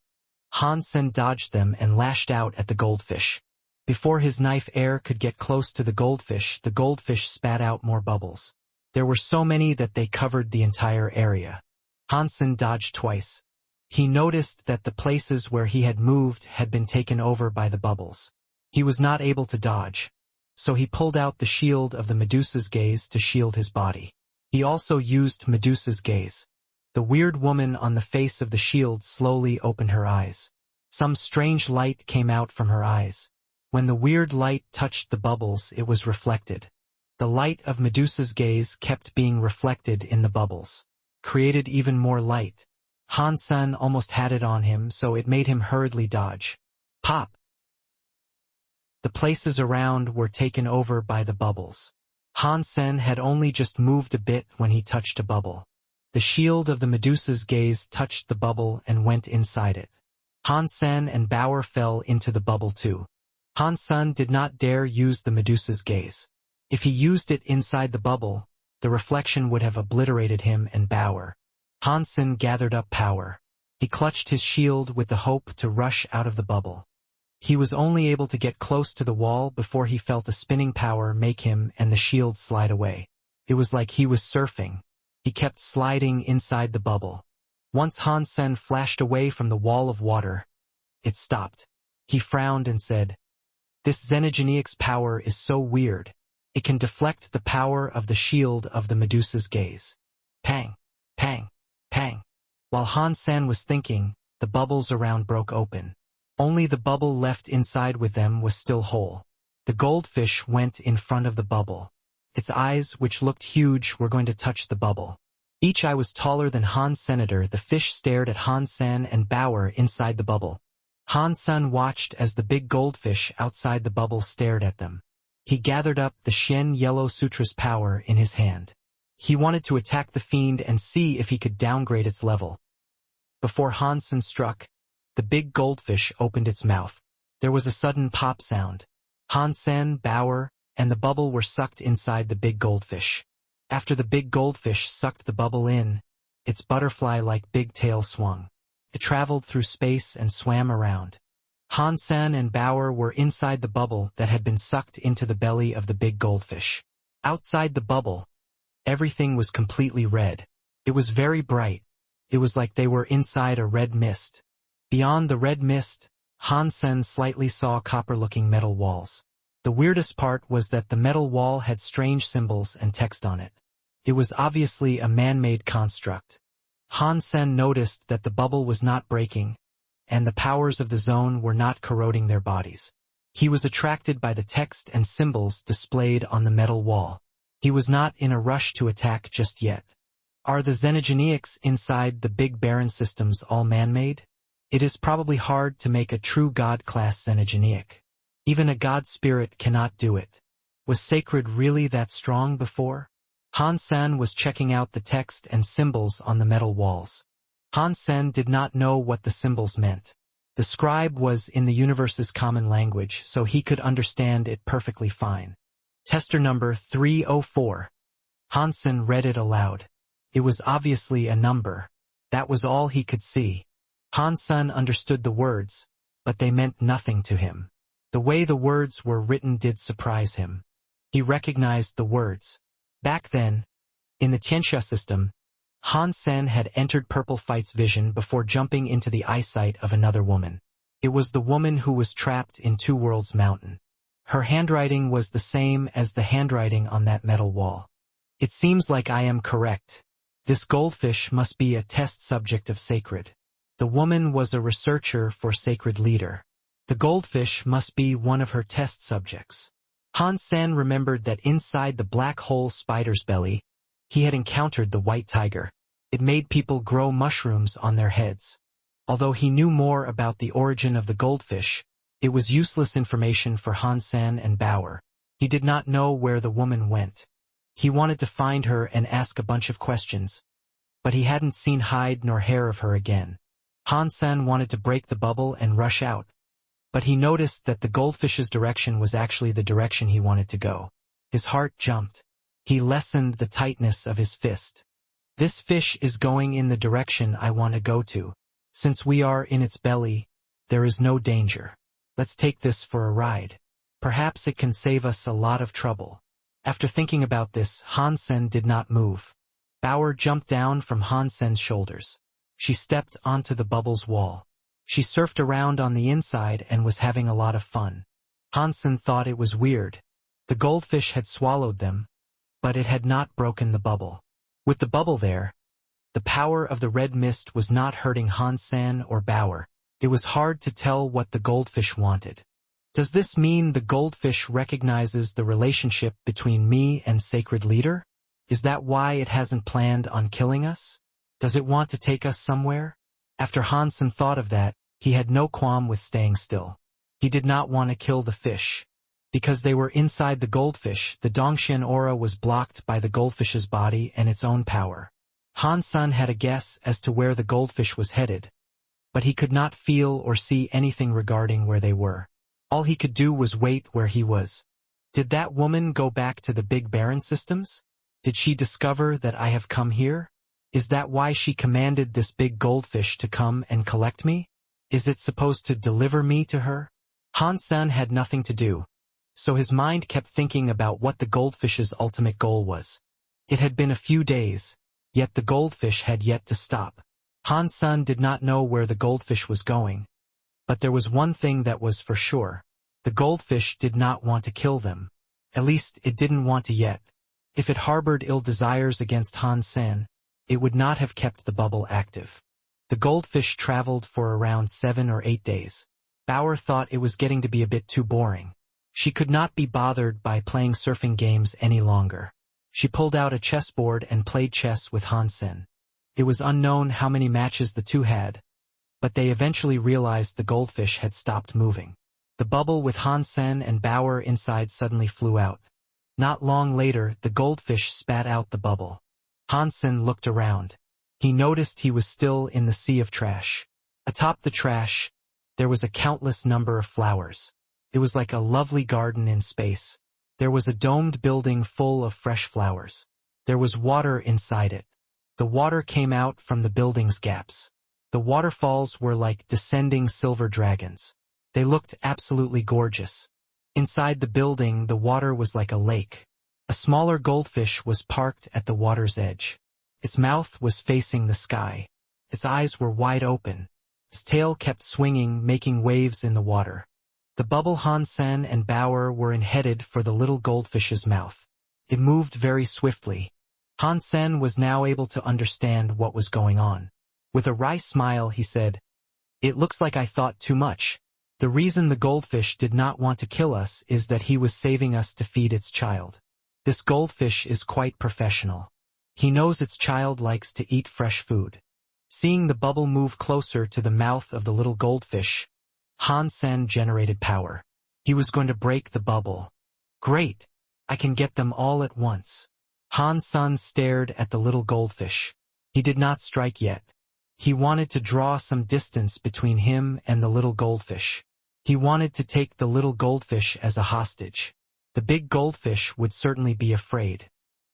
Han Sen dodged them and lashed out at the goldfish. Before his knife air could get close to the goldfish spat out more bubbles. There were so many that they covered the entire area. Han Sen dodged twice. He noticed that the places where he had moved had been taken over by the bubbles. He was not able to dodge, so he pulled out the shield of the Medusa's gaze to shield his body. He also used Medusa's gaze. The weird woman on the face of the shield slowly opened her eyes. Some strange light came out from her eyes. When the weird light touched the bubbles, it was reflected. The light of Medusa's gaze kept being reflected in the bubbles, created even more light. Han Sen almost had it on him, so it made him hurriedly dodge. Pop! The places around were taken over by the bubbles. Han Sen had only just moved a bit when he touched a bubble. The shield of the Medusa's gaze touched the bubble and went inside it. Han Sen and Bauer fell into the bubble too. Han Sen did not dare use the Medusa's gaze. If he used it inside the bubble, the reflection would have obliterated him and Bauer. Han Sen gathered up power. He clutched his shield with the hope to rush out of the bubble. He was only able to get close to the wall before he felt a spinning power make him and the shield slide away. It was like he was surfing. He kept sliding inside the bubble. Once Han Sen flashed away from the wall of water, it stopped. He frowned and said, "This xenogeneic's power is so weird. It can deflect the power of the shield of the Medusa's gaze." Pang, pang, pang. While Han Sen was thinking, the bubbles around broke open. Only the bubble left inside with them was still whole. The goldfish went in front of the bubble. Its eyes, which looked huge, were going to touch the bubble. Each eye was taller than Han Senator. The fish stared at Han Sen and Bauer inside the bubble. Han Sen watched as the big goldfish outside the bubble stared at them. He gathered up the Shen Yellow Sutra's power in his hand. He wanted to attack the fiend and see if he could downgrade its level. Before Han Sen struck, the big goldfish opened its mouth. There was a sudden pop sound. Han Sen, Bauer, and the bubble were sucked inside the big goldfish. After the big goldfish sucked the bubble in, its butterfly-like big tail swung. It traveled through space and swam around. Han Sen and Bauer were inside the bubble that had been sucked into the belly of the big goldfish. Outside the bubble, everything was completely red. It was very bright. It was like they were inside a red mist. Beyond the red mist, Han Sen slightly saw copper-looking metal walls. The weirdest part was that the metal wall had strange symbols and text on it. It was obviously a man-made construct. Han Sen noticed that the bubble was not breaking, and the powers of the zone were not corroding their bodies. He was attracted by the text and symbols displayed on the metal wall. He was not in a rush to attack just yet. Are the xenogeneics inside the big barren systems all man-made? It is probably hard to make a true god-class xenogeneic. Even a god spirit cannot do it. Was sacred really that strong before? Han Sen was checking out the text and symbols on the metal walls. Han Sen did not know what the symbols meant. The scribe was in the universe's common language, so he could understand it perfectly fine. Tester number 304. Han Sen read it aloud. It was obviously a number. That was all he could see. Han Sen understood the words, but they meant nothing to him. The way the words were written did surprise him. He recognized the words. Back then, in the Tianxia system, Han Sen had entered Purple Fight's vision before jumping into the eyesight of another woman. It was the woman who was trapped in Two Worlds Mountain. Her handwriting was the same as the handwriting on that metal wall. It seems like I am correct. This goldfish must be a test subject of Sacred. The woman was a researcher for Sacred Leader. The goldfish must be one of her test subjects. Han-san remembered that inside the black hole spider's belly, he had encountered the white tiger. It made people grow mushrooms on their heads. Although he knew more about the origin of the goldfish, it was useless information for Han-san and Bauer. He did not know where the woman went. He wanted to find her and ask a bunch of questions, but he hadn't seen hide nor hair of her again. Han-san wanted to break the bubble and rush out, but he noticed that the goldfish's direction was actually the direction he wanted to go. His heart jumped. He lessened the tightness of his fist. This fish is going in the direction I want to go to. Since we are in its belly, there is no danger. Let's take this for a ride. Perhaps it can save us a lot of trouble. After thinking about this, Han-sen did not move. Bauer jumped down from Han-sen's shoulders. She stepped onto the bubble's wall. She surfed around on the inside and was having a lot of fun. Han-sen thought it was weird. The goldfish had swallowed them, but it had not broken the bubble. With the bubble there, the power of the red mist was not hurting Han-sen or Bauer. It was hard to tell what the goldfish wanted. Does this mean the goldfish recognizes the relationship between me and Sacred Leader? Is that why it hasn't planned on killing us? Does it want to take us somewhere? After Han-sen thought of that, he had no qualm with staying still. He did not want to kill the fish. Because they were inside the goldfish, the Dongxian aura was blocked by the goldfish's body and its own power. Han-sen had a guess as to where the goldfish was headed, but he could not feel or see anything regarding where they were. All he could do was wait where he was. Did that woman go back to the Big Baron systems? Did she discover that I have come here? Is that why she commanded this big goldfish to come and collect me? Is it supposed to deliver me to her? Han-sen had nothing to do, so his mind kept thinking about what the goldfish's ultimate goal was. It had been a few days, yet the goldfish had yet to stop. Han-sen did not know where the goldfish was going, but there was one thing that was for sure. The goldfish did not want to kill them. At least it didn't want to yet. If it harbored ill desires against Han-sen, it would not have kept the bubble active. The goldfish traveled for around 7 or 8 days. Bauer thought it was getting to be a bit too boring. She could not be bothered by playing surfing games any longer. She pulled out a chessboard and played chess with Han-sen. It was unknown how many matches the two had, but they eventually realized the goldfish had stopped moving. The bubble with Han-sen and Bauer inside suddenly flew out. Not long later, the goldfish spat out the bubble. Han-sen looked around. He noticed he was still in the sea of trash. Atop the trash, there was a countless number of flowers. It was like a lovely garden in space. There was a domed building full of fresh flowers. There was water inside it. The water came out from the building's gaps. The waterfalls were like descending silver dragons. They looked absolutely gorgeous. Inside the building, the water was like a lake. A smaller goldfish was parked at the water's edge. Its mouth was facing the sky. Its eyes were wide open. Its tail kept swinging, making waves in the water. The bubble Han-sen and Bauer were headed for the little goldfish's mouth. It moved very swiftly. Han-sen was now able to understand what was going on. With a wry smile, he said, "It looks like I thought too much. The reason the goldfish did not want to kill us is that he was saving us to feed its child. This goldfish is quite professional. He knows its child likes to eat fresh food." Seeing the bubble move closer to the mouth of the little goldfish, Han-sen generated power. He was going to break the bubble. Great! I can get them all at once. Han-sen stared at the little goldfish. He did not strike yet. He wanted to draw some distance between him and the little goldfish. He wanted to take the little goldfish as a hostage. The big goldfish would certainly be afraid.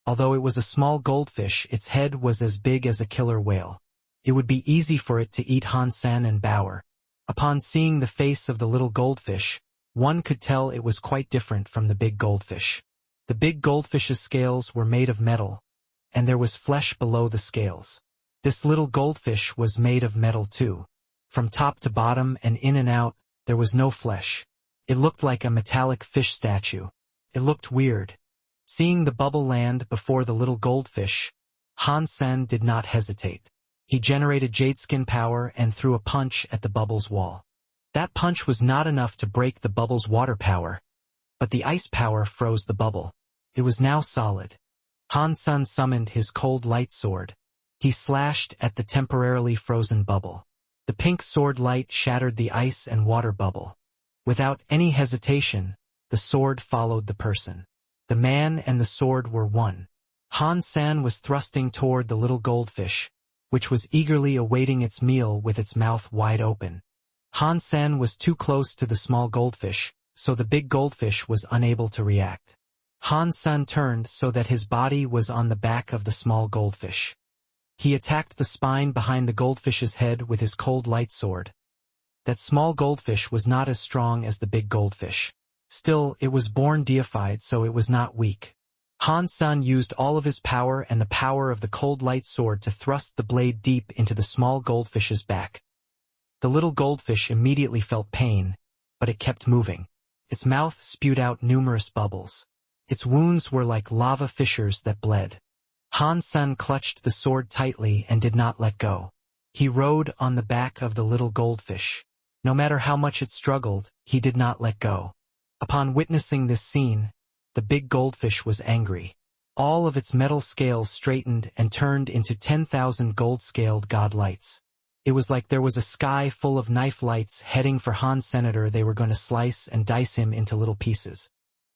Although it was a small goldfish, its head was as big as a killer whale. It would be easy for it to eat Han-sen and Bauer. Upon seeing the face of the little goldfish, one could tell it was quite different from the big goldfish. The big goldfish's scales were made of metal, and there was flesh below the scales. This little goldfish was made of metal too. From top to bottom and in and out, there was no flesh. It looked like a metallic fish statue. It looked weird. Seeing the bubble land before the little goldfish, Han-sen did not hesitaate. He generated jadeskin power and threw a punch at the bubble's wall. That punch was not enough to break the bubble's water power, but the ice power froze the bubble. It was now solid. Han Sen summoned his cold light sword. He slashed at the temporarily frozen bubble. The pink sword light shattered the ice and water bubble. Without any hesitation, the sword followed the person. The man and the sword were one. Han Sen was thrusting toward the little goldfish, which was eagerly awaiting its meal with its mouth wide open. Han Sen was too close to the small goldfish, so the big goldfish was unable to react. Han Sen turned so that his body was on the back of the small goldfish. He attacked the spine behind the goldfish's head with his cold light sword. That small goldfish was not as strong as the big goldfish. Still, it was born deified, so it was not weak. Han Sen used all of his power and the power of the cold light sword to thrust the blade deep into the small goldfish's back. The little goldfish immediately felt pain, but it kept moving. Its mouth spewed out numerous bubbles. Its wounds were like lava fissures that bled. Han Sen clutched the sword tightly and did not let go. He rode on the back of the little goldfish. No matter how much it struggled, he did not let go. Upon witnessing this scene, the big goldfish was angry. All of its metal scales straightened and turned into 10,000 gold-scaled god lights. It was like there was a sky full of knife lights heading for Han Senator. They were going to slice and dice him into little pieces.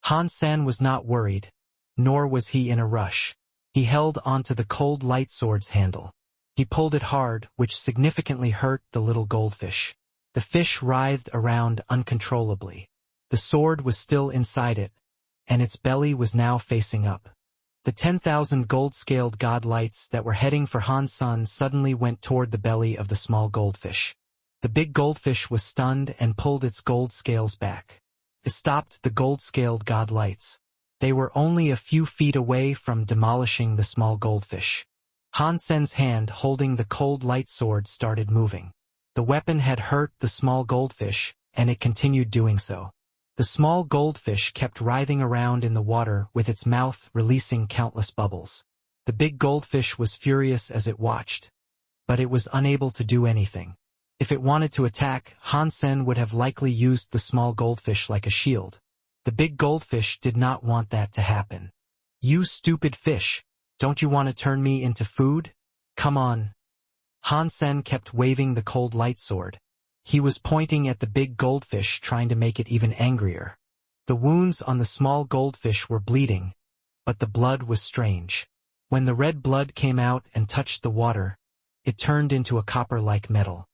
Han Sen was not worried, nor was he in a rush. He held onto the cold light sword's handle. He pulled it hard, which significantly hurt the little goldfish. The fish writhed around uncontrollably. The sword was still inside it, and its belly was now facing up. The 10,000 gold-scaled god lights that were heading for Han Sen suddenly went toward the belly of the small goldfish. The big goldfish was stunned and pulled its gold scales back. It stopped the gold-scaled god lights. They were only a few feet away from demolishing the small goldfish. Han Sen's hand holding the cold light sword started moving. The weapon had hurt the small goldfish, and it continued doing so. The small goldfish kept writhing around in the water with its mouth releasing countless bubbles. The big goldfish was furious as it watched, but it was unable to do anything. If it wanted to attack, Han Sen would have likely used the small goldfish like a shield. The big goldfish did not want that to happen. "You stupid fish, don't you want to turn me into food? Come on." Han Sen kept waving the cold light sword. He was pointing at the big goldfish, trying to make it even angrier. The wounds on the small goldfish were bleeding, but the blood was strange. When the red blood came out and touched the water, it turned into a copper-like metal.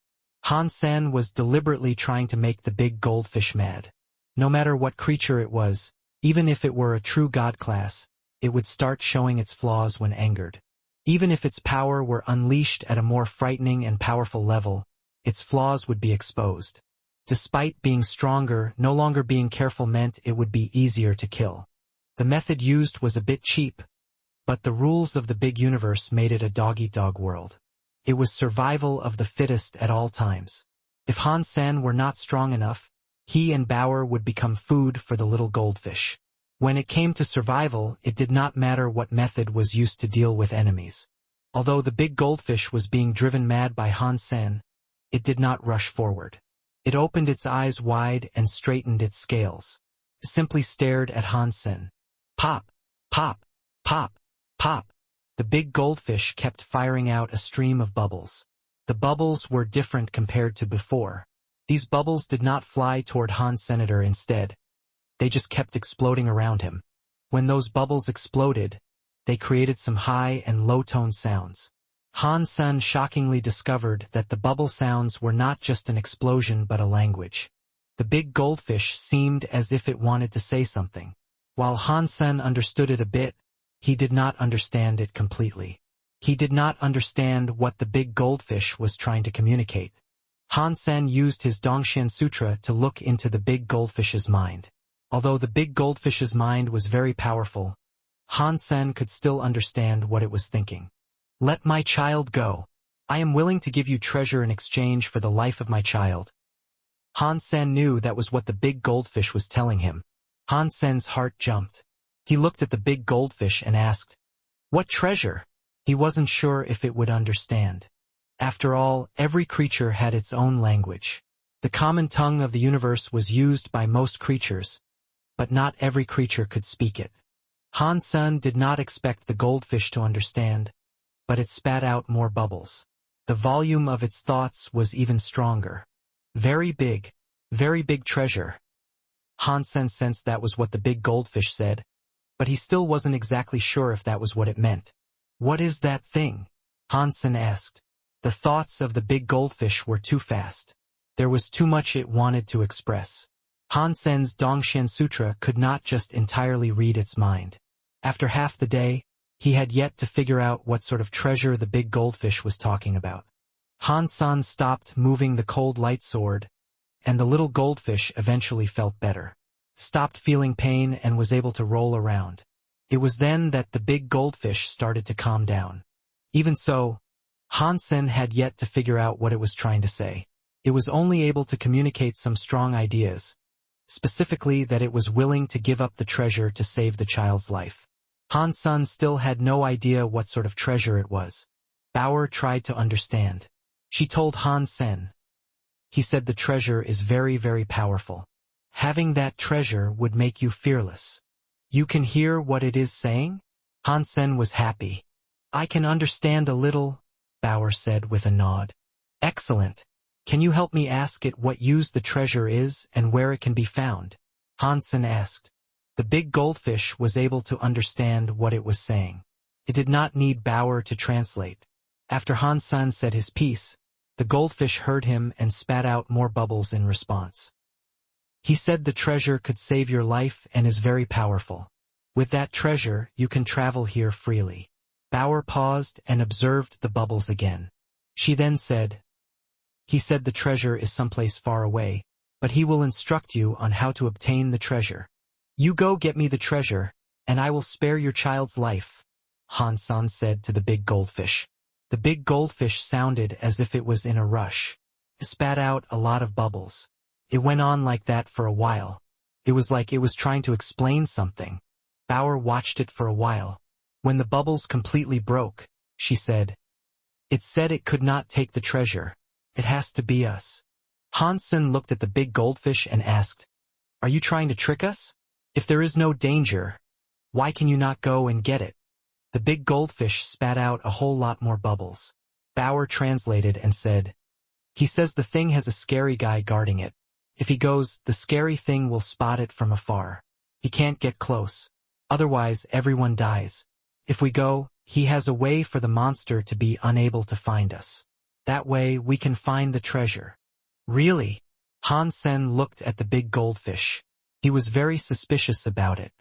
Han Sen was deliberately trying to make the big goldfish mad. No matter what creature it was, even if it were a true god class, it would start showing its flaws when angered. Even if its power were unleashed at a more frightening and powerful level, its flaws would be exposed. Despite being stronger, no longer being careful meant it would be easier to kill. The method used was a bit cheap, but the rules of the big universe made it a dog-eat-dog world. It was survival of the fittest at all times. If Han Sen were not strong enough, he and Bauer would become food for the little goldfish. When it came to survival, it did not matter what method was used to deal with enemies. Although the big goldfish was being driven mad by Han Sen, it did not rush forward. It opened its eyes wide and straightened its scales. It simply stared at Han Sen. Pop, pop, pop, pop. The big goldfish kept firing out a stream of bubbles. The bubbles were different compared to before. These bubbles did not fly toward Han Senator instead. They just kept exploding around him. When those bubbles exploded, they created some high and low-tone sounds. Han Sen shockingly discovered that the bubble sounds were not just an explosion but a language. The big goldfish seemed as if it wanted to say something. While Han Sen understood it a bit, he did not understand it completely. He did not understand what the big goldfish was trying to communicate. Han Sen used his Dongxian Sutra to look into the big goldfish's mind. Although the big goldfish's mind was very powerful, Han Sen could still understand what it was thinking. "Let my child go. I am willing to give you treasure in exchange for the life of my child." Han Sen knew that was what the big goldfish was telling him. Han Sen's heart jumped. He looked at the big goldfish and asked, "What treasure?" He wasn't sure if it would understand. After all, every creature had its own language. The common tongue of the universe was used by most creatures, but not every creature could speak it. Han Sen did not expect the goldfish to understand, but it spat out more bubbles. The volume of its thoughts was even stronger. Very big treasure. Han Sen sensed that was what the big goldfish said, but he still wasn't exactly sure if that was what it meant. What is that thing? Han Sen asked. The thoughts of the big goldfish were too fast. There was too much it wanted to express. Han Sen's Dongshan Sutra could not just entirely read its mind. After half the day, he had yet to figure out what sort of treasure the big goldfish was talking about. Han Sen stopped moving the cold light sword, and the little goldfish eventually felt better. Stopped feeling pain and was able to roll around. It was then that the big goldfish started to calm down. Even so, Han Sen had yet to figure out what it was trying to say. It was only able to communicate some strong ideas, specifically that it was willing to give up the treasure to save the child's life. Han Sen still had no idea what sort of treasure it was. Bauer tried to understand. She told Han Sen. He said the treasure is very powerful. Having that treasure would make you fearless. You can hear what it is saying? Han Sen was happy. I can understand a little, Bauer said with a nod. Excellent. Can you help me ask it what use the treasure is and where it can be found? Han Sen asked. The big goldfish was able to understand what it was saying. It did not need Bauer to translate. After Han Sen said his piece, the goldfish heard him and spat out more bubbles in response. He said the treasure could save your life and is very powerful. With that treasure, you can travel here freely. Bauer paused and observed the bubbles again. She then said, he said the treasure is someplace far away, but he will instruct you on how to obtain the treasure. You go get me the treasure, and I will spare your child's life, Han Sen said to the big goldfish. The big goldfish sounded as if it was in a rush. It spat out a lot of bubbles. It went on like that for a while. It was like it was trying to explain something. Bauer watched it for a while. When the bubbles completely broke, she said, it said it could not take the treasure. It has to be us. Han Sen looked at the big goldfish and asked, are you trying to trick us? If there is no danger, why can you not go and get it? The big goldfish spat out a whole lot more bubbles. Bauer translated and said, he says the thing has a scary guy guarding it. If he goes, the scary thing will spot it from afar. He can't get close. Otherwise, everyone dies. If we go, he has a way for the monster to be unable to find us. That way, we can find the treasure. Really? Han Sen looked at the big goldfish. He was very suspicious about it.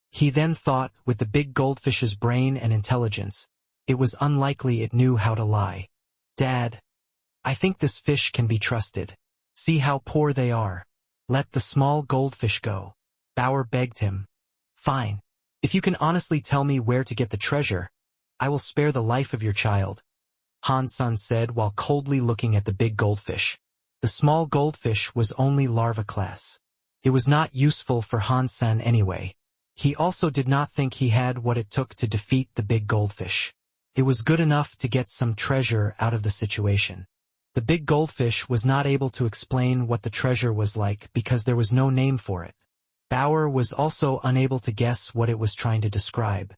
He then thought, with the big goldfish's brain and intelligence, it was unlikely it knew how to lie. Dad, I think this fish can be trusted. See how poor they are. Let the small goldfish go. Bauer begged him. Fine. If you can honestly tell me where to get the treasure, I will spare the life of your child, Han Sen said while coldly looking at the big goldfish. The small goldfish was only larva class. It was not useful for Han Sen anyway. He also did not think he had what it took to defeat the big goldfish. It was good enough to get some treasure out of the situation. The big goldfish was not able to explain what the treasure was like because there was no name for it. Bauer was also unable to guess what it was trying to describe.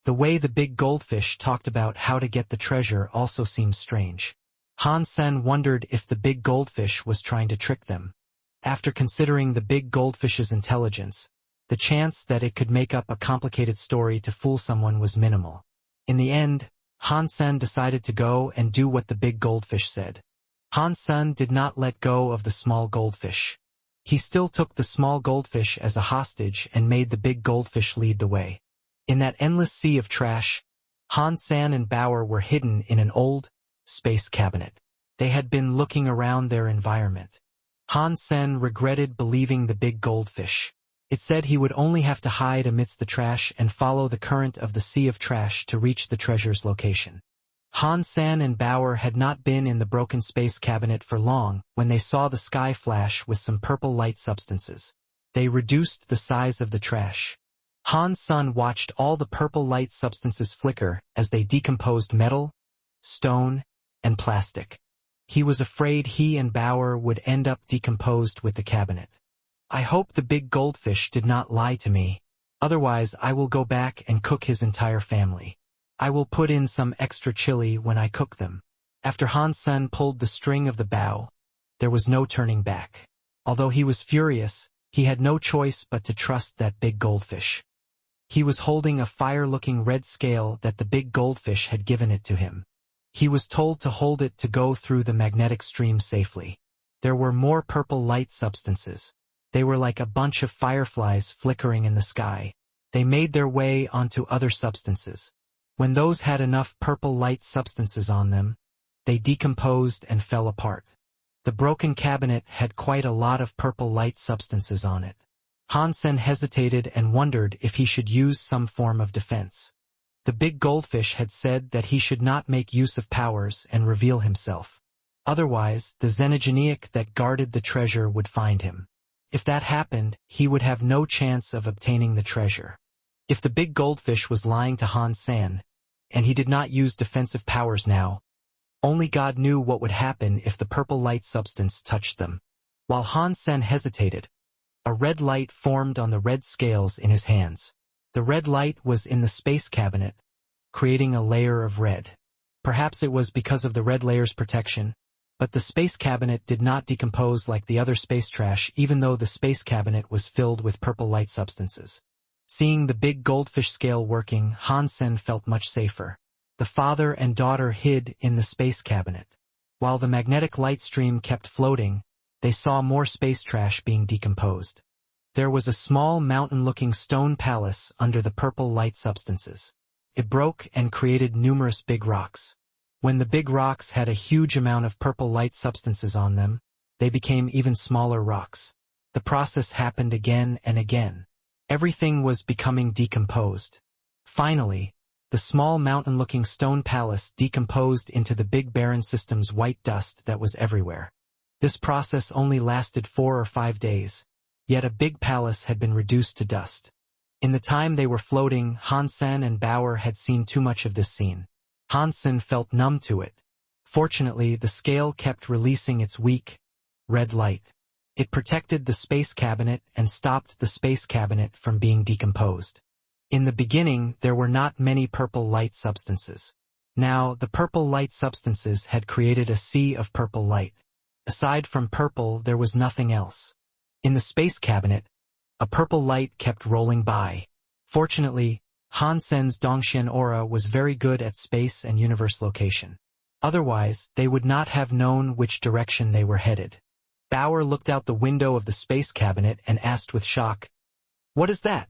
The way the big goldfish talked about how to get the treasure also seemed strange. Han Sen wondered if the big goldfish was trying to trick them. After considering the big goldfish's intelligence, the chance that it could make up a complicated story to fool someone was minimal. In the end, Han Sen decided to go and do what the big goldfish said. Han Sen did not let go of the small goldfish. He still took the small goldfish as a hostage and made the big goldfish lead the way. In that endless sea of trash, Han Sen and Bauer were hidden in an old space cabinet. They had been looking around their environment. Han Sen regretted believing the big goldfish. It said he would only have to hide amidst the trash and follow the current of the sea of trash to reach the treasure's location. Han Sen and Bauer had not been in the broken space cabinet for long when they saw the sky flash with some purple light substances. They reduced the size of the trash. Han Sen watched all the purple light substances flicker as they decomposed metal, stone, and plastic. He was afraid he and Bauer would end up decomposed with the cabinet. I hope the big goldfish did not lie to me. Otherwise, I will go back and cook his entire family. I will put in some extra chili when I cook them. After Han-sen pulled the string of the bow, there was no turning back. Although he was furious, he had no choice but to trust that big goldfish. He was holding a fire-looking red scale that the big goldfish had given it to him. He was told to hold it to go through the magnetic stream safely. There were more purple light substances. They were like a bunch of fireflies flickering in the sky. They made their way onto other substances. When those had enough purple light substances on them, they decomposed and fell apart. The broken cabinet had quite a lot of purple light substances on it. Han-sen hesitated and wondered if he should use some form of defense. The big goldfish had said that he should not make use of powers and reveal himself. Otherwise, the xenogeniac that guarded the treasure would find him. If that happened, he would have no chance of obtaining the treasure. If the big goldfish was lying to Han-sen, and he did not use defensive powers now, only God knew what would happen if the purple light substance touched them. While Han-sen hesitated, a red light formed on the red scales in his hands. The red light was in the space cabinet, creating a layer of red. Perhaps it was because of the red layer's protection, but the space cabinet did not decompose like the other space trash even though the space cabinet was filled with purple light substances. Seeing the big goldfish scale working, Han-sen felt much safer. The father and daughter hid in the space cabinet. While the magnetic light stream kept floating, they saw more space trash being decomposed. There was a small mountain-looking stone palace under the purple light substances. It broke and created numerous big rocks. When the big rocks had a huge amount of purple light substances on them, they became even smaller rocks. The process happened again and again. Everything was becoming decomposed. Finally, the small mountain-looking stone palace decomposed into the big barren system's white dust that was everywhere. This process only lasted 4 or 5 days, yet a big palace had been reduced to dust. In the time they were floating, Han-sen and Bauer had seen too much of this scene. Han-sen felt numb to it. Fortunately, the scale kept releasing its weak, red light. It protected the space cabinet and stopped the space cabinet from being decomposed. In the beginning, there were not many purple light substances. Now, the purple light substances had created a sea of purple light. Aside from purple, there was nothing else. In the space cabinet, a purple light kept rolling by. Fortunately, Han-sen's Dongxian aura was very good at space and universe location. Otherwise, they would not have known which direction they were headed. Bauer looked out the window of the space cabinet and asked with shock, "What is that?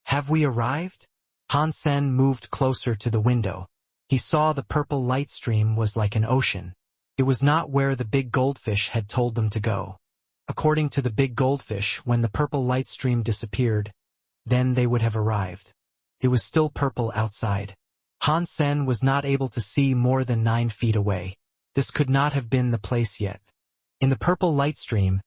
Have we arrived?" Han-sen moved closer to the window. He saw the purple light stream was like an ocean. It was not where the big goldfish had told them to go. According to the big goldfish, when the purple light stream disappeared, then they would have arrived. It was still purple outside. Han-sen was not able to see more than 9 feet away. This could not have been the place yet. In the purple light stream,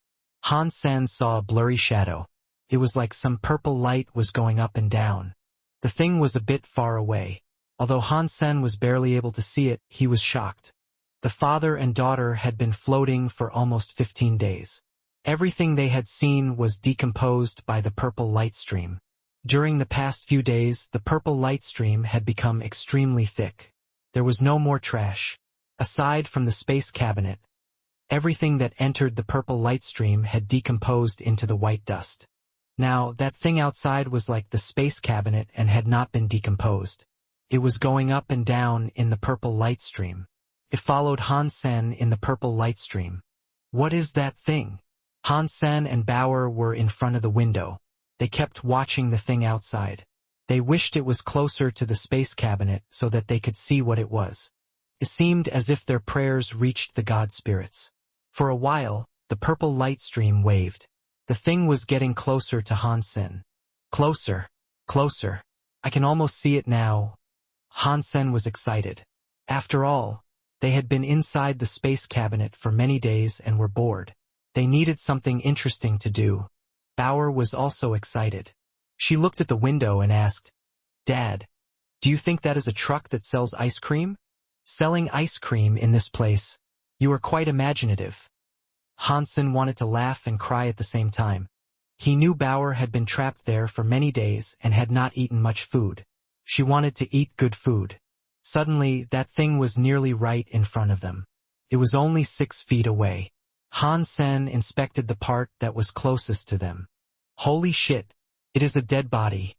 Han-sen saw a blurry shadow. It was like some purple light was going up and down. The thing was a bit far away. Although Han-sen was barely able to see it, he was shocked. The father and daughter had been floating for almost 15 days. Everything they had seen was decomposed by the purple light stream. During the past few days, the purple light stream had become extremely thick. There was no more trash. Aside from the space cabinet, everything that entered the purple light stream had decomposed into the white dust. Now, that thing outside was like the space cabinet and had not been decomposed. It was going up and down in the purple light stream. It followed Han-sen in the purple light stream. What is that thing? Han-sen and Bauer were in front of the window. They kept watching the thing outside. They wished it was closer to the space cabinet so that they could see what it was. It seemed as if their prayers reached the god spirits. For a while, the purple light stream waved. The thing was getting closer to Han-sen. Closer, closer. I can almost see it now. Han-sen was excited. After all, they had been inside the space cabinet for many days and were bored. They needed something interesting to do. Bauer was also excited. She looked at the window and asked, "Dad, do you think that is a truck that sells ice cream?" Selling ice cream in this place. You are quite imaginative. Hansen wanted to laugh and cry at the same time. He knew Bauer had been trapped there for many days and had not eaten much food. She wanted to eat good food. Suddenly, that thing was nearly right in front of them. It was only 6 feet away. Hansen inspected the part that was closest to them. Holy shit! It is a dead body.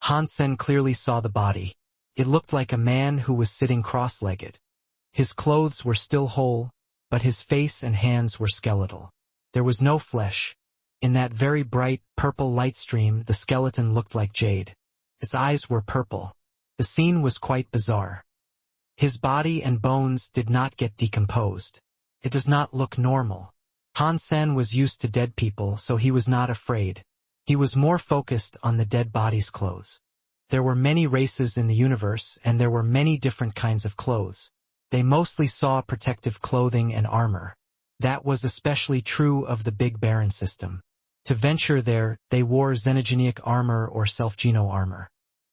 Hansen clearly saw the body. It looked like a man who was sitting cross-legged. His clothes were still whole, but his face and hands were skeletal. There was no flesh. In that very bright, purple light stream, the skeleton looked like jade. Its eyes were purple. The scene was quite bizarre. His body and bones did not get decomposed. It does not look normal. Hansen was used to dead people, so he was not afraid. He was more focused on the dead body's clothes. There were many races in the universe, and there were many different kinds of clothes. They mostly saw protective clothing and armor. That was especially true of the Big Baron system. To venture there, they wore xenogenic armor or self-geno armor.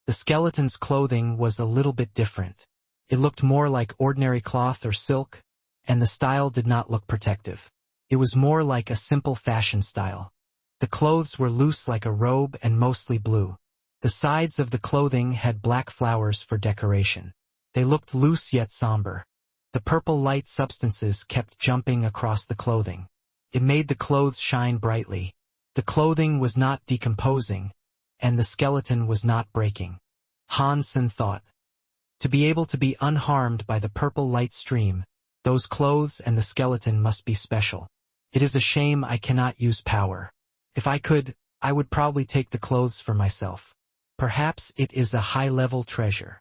The skeleton's clothing was a little bit different. It looked more like ordinary cloth or silk, and the style did not look protective. It was more like a simple fashion style. The clothes were loose like a robe and mostly blue. The sides of the clothing had black flowers for decoration. They looked loose yet somber. The purple light substances kept jumping across the clothing. It made the clothes shine brightly. The clothing was not decomposing, and the skeleton was not breaking. Hansen thought. To be able to be unharmed by the purple light stream, those clothes and the skeleton must be special. It is a shame I cannot use power. If I could, I would probably take the clothes for myself. Perhaps it is a high-level treasure.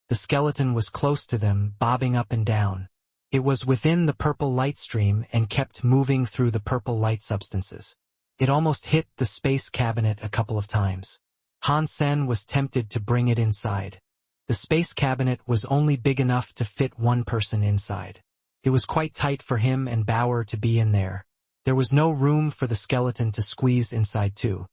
The skeleton was close to them, bobbing up and down. It was within the purple light stream and kept moving through the purple light substances. It almost hit the space cabinet a couple of times. Hansen was tempted to bring it inside. The space cabinet was only big enough to fit one person inside. It was quite tight for him and Bauer to be in there. There was no room for the skeleton to squeeze inside too.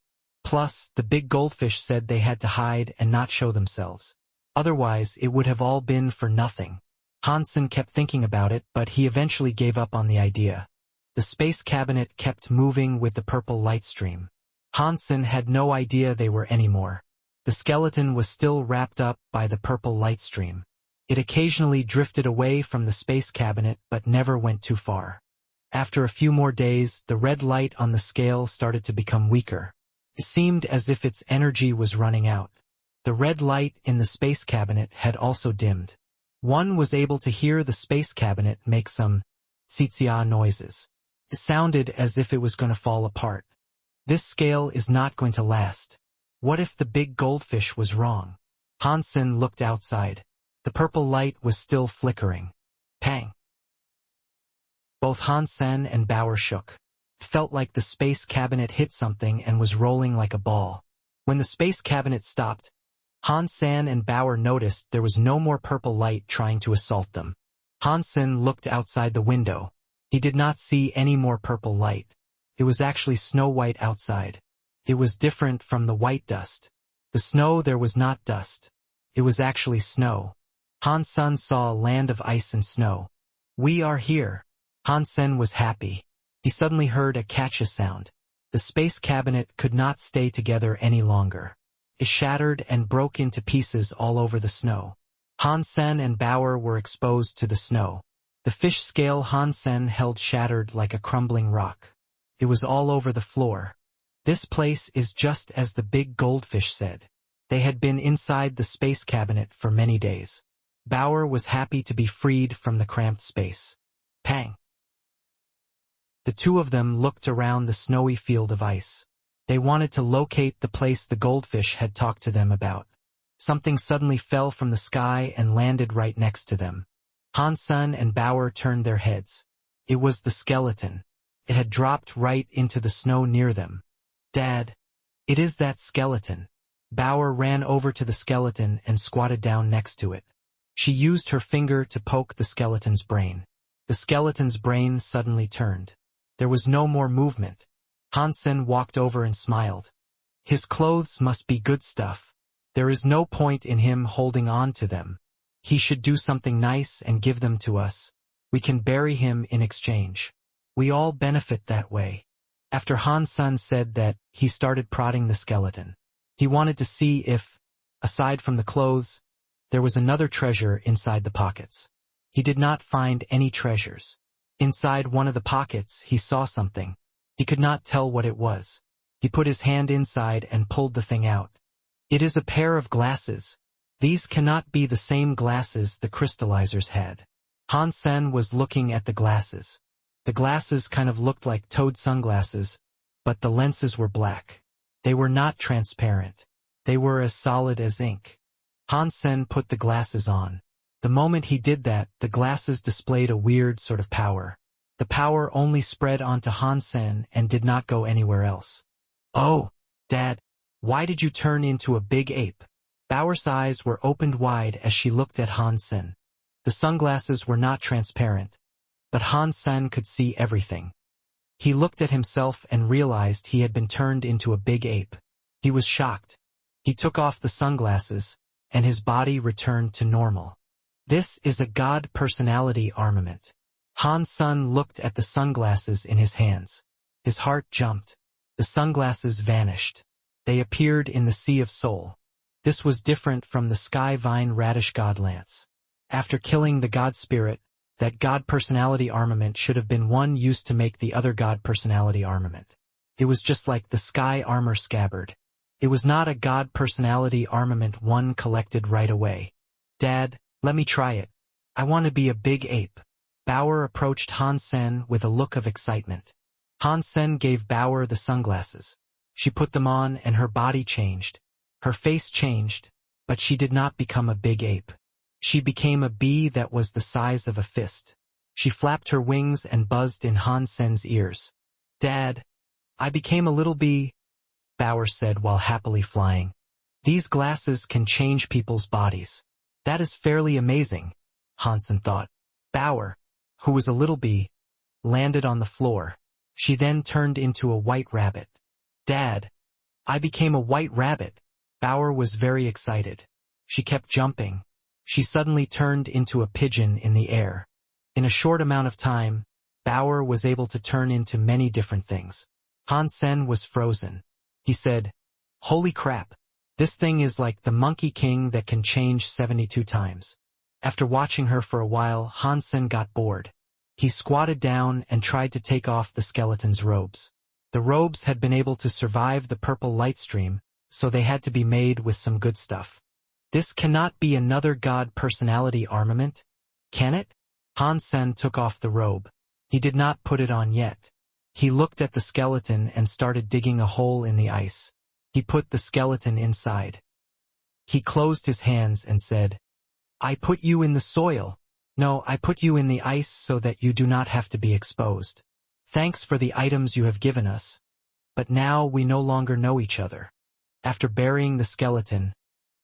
Plus, the big goldfish said they had to hide and not show themselves. Otherwise, it would have all been for nothing. Hansen kept thinking about it, but he eventually gave up on the idea. The space cabinet kept moving with the purple light stream. Hansen had no idea they were anymore. The skeleton was still wrapped up by the purple light stream. It occasionally drifted away from the space cabinet but never went too far. After a few more days, the red light on the scale started to become weaker. It seemed as if its energy was running out. The red light in the space cabinet had also dimmed. One was able to hear the space cabinet make some tsitsia noises. It sounded as if it was going to fall apart. This scale is not going to last. What if the big goldfish was wrong? Hansen looked outside. The purple light was still flickering. Pang! Both Hansen and Bauer shook. It felt like the space cabinet hit something and was rolling like a ball. When the space cabinet stopped, Hansen and Bauer noticed there was no more purple light trying to assault them. Hansen looked outside the window. He did not see any more purple light. It was actually snow-white outside. It was different from the white dust. The snow there was not dust. It was actually snow. Hansen saw a land of ice and snow. We are here. Hansen was happy. He suddenly heard a catch sound. The space cabinet could not stay together any longer. It shattered and broke into pieces all over the snow. Hansen and Bauer were exposed to the snow. The fish scale Hansen held shattered like a crumbling rock. It was all over the floor. This place is just as the big goldfish said. They had been inside the space cabinet for many days. Bauer was happy to be freed from the cramped space. Pang! The two of them looked around the snowy field of ice. They wanted to locate the place the goldfish had talked to them about. Something suddenly fell from the sky and landed right next to them. Hansen and Bauer turned their heads. It was the skeleton. It had dropped right into the snow near them. Dad, it is that skeleton. Bauer ran over to the skeleton and squatted down next to it. She used her finger to poke the skeleton's brain. The skeleton's brain suddenly turned. There was no more movement. Hansen walked over and smiled. His clothes must be good stuff. There is no point in him holding on to them. He should do something nice and give them to us. We can bury him in exchange. We all benefit that way. After Han Sen said that, he started prodding the skeleton. He wanted to see if, aside from the clothes, there was another treasure inside the pockets. He did not find any treasures. Inside one of the pockets, he saw something. He could not tell what it was. He put his hand inside and pulled the thing out. It is a pair of glasses. These cannot be the same glasses the crystallizers had. Han Sen was looking at the glasses. The glasses kind of looked like toad sunglasses, but the lenses were black. They were not transparent. They were as solid as ink. Han Sen put the glasses on. The moment he did that, the glasses displayed a weird sort of power. The power only spread onto Han Sen and did not go anywhere else. "Oh, Dad, why did you turn into a big ape?" Bower's eyes were opened wide as she looked at Han Sen. The sunglasses were not transparent, but Han Sen could see everything. He looked at himself and realized he had been turned into a big ape. He was shocked. He took off the sunglasses, and his body returned to normal. This is a God personality armament. Han Sen looked at the sunglasses in his hands. His heart jumped. The sunglasses vanished. They appeared in the Sea of Soul. This was different from the Sky Vine Radish God Lance. After killing the God Spirit, that God personality armament should have been one used to make the other God personality armament. It was just like the Sky Armor Scabbard. It was not a God personality armament one collected right away. "Dad, let me try it. I want to be a big ape." Bower approached Han Sen with a look of excitement. Han Sen gave Bower the sunglasses. She put them on and her body changed. Her face changed, but she did not become a big ape. She became a bee that was the size of a fist. She flapped her wings and buzzed in Han Sen's ears. "Dad, I became a little bee," Bower said while happily flying. "These glasses can change people's bodies. That is fairly amazing," Han Sen thought. Bower, who was a little bee, landed on the floor. She then turned into a white rabbit. "Dad, I became a white rabbit." Bower was very excited. She kept jumping. She suddenly turned into a pigeon in the air. In a short amount of time, Bower was able to turn into many different things. Han Sen was frozen. He said, "Holy crap, this thing is like the Monkey King that can change 72 times. After watching her for a while, Han Sen got bored. He squatted down and tried to take off the skeleton's robes. The robes had been able to survive the purple light stream, so they had to be made with some good stuff. This cannot be another God personality armament, can it? Han Sen took off the robe. He did not put it on yet. He looked at the skeleton and started digging a hole in the ice. He put the skeleton inside. He closed his hands and said, "I put you in the soil. No, I put you in the ice so that you do not have to be exposed. Thanks for the items you have given us. But now we no longer know each other." After burying the skeleton,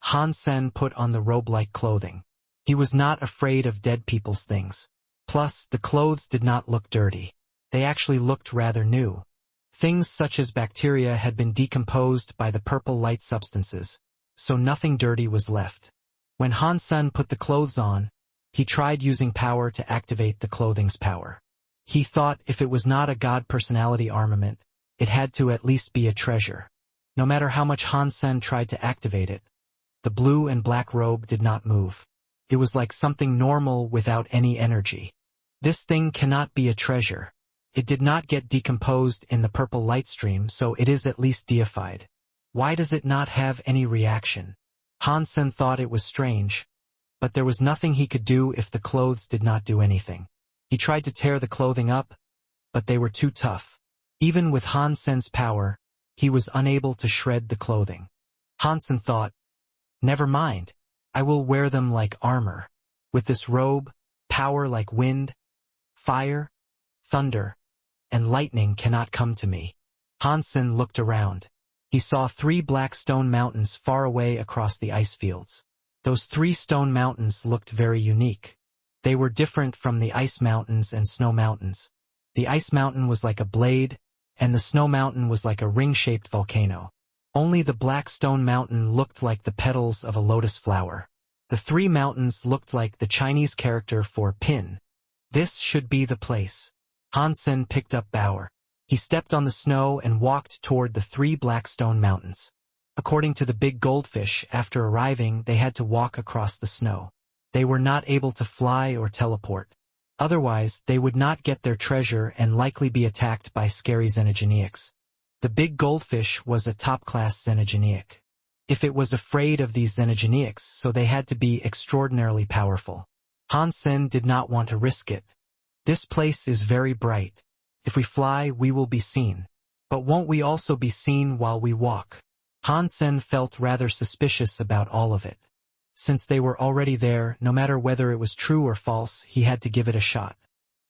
Han Sen put on the robe-like clothing. He was not afraid of dead people's things. Plus, the clothes did not look dirty. They actually looked rather new. Things such as bacteria had been decomposed by the purple light substances, so nothing dirty was left. When Han Sen put the clothes on, he tried using power to activate the clothing's power. He thought if it was not a God personality armament, it had to at least be a treasure. No matter how much Han Sen tried to activate it, the blue and black robe did not move. It was like something normal without any energy. This thing cannot be a treasure. It did not get decomposed in the purple light stream, so it is at least deified. Why does it not have any reaction? Han Sen thought it was strange, but there was nothing he could do if the clothes did not do anything. He tried to tear the clothing up, but they were too tough. Even with Han Sen's power, he was unable to shred the clothing. Han Sen thought, "Never mind, I will wear them like armor. With this robe, power like wind, fire, thunder, and lightning cannot come to me." Han Sen looked around. He saw 3 black stone mountains far away across the ice fields. Those 3 stone mountains looked very unique. They were different from the ice mountains and snow mountains. The ice mountain was like a blade, and the snow mountain was like a ring-shaped volcano. Only the black stone mountain looked like the petals of a lotus flower. The 3 mountains looked like the Chinese character for pin. This should be the place. Hansen picked up Bauer. He stepped on the snow and walked toward the 3 black stone mountains. According to the big goldfish, after arriving they had to walk across the snow. They were not able to fly or teleport. Otherwise, they would not get their treasure and likely be attacked by scary xenogeneics. The big goldfish was a top-class xenogeneic. If it was afraid of these xenogeneics, so they had to be extraordinarily powerful. Hansen did not want to risk it. This place is very bright. If we fly, we will be seen. But won't we also be seen while we walk? Hansen felt rather suspicious about all of it. Since they were already there, no matter whether it was true or false, he had to give it a shot.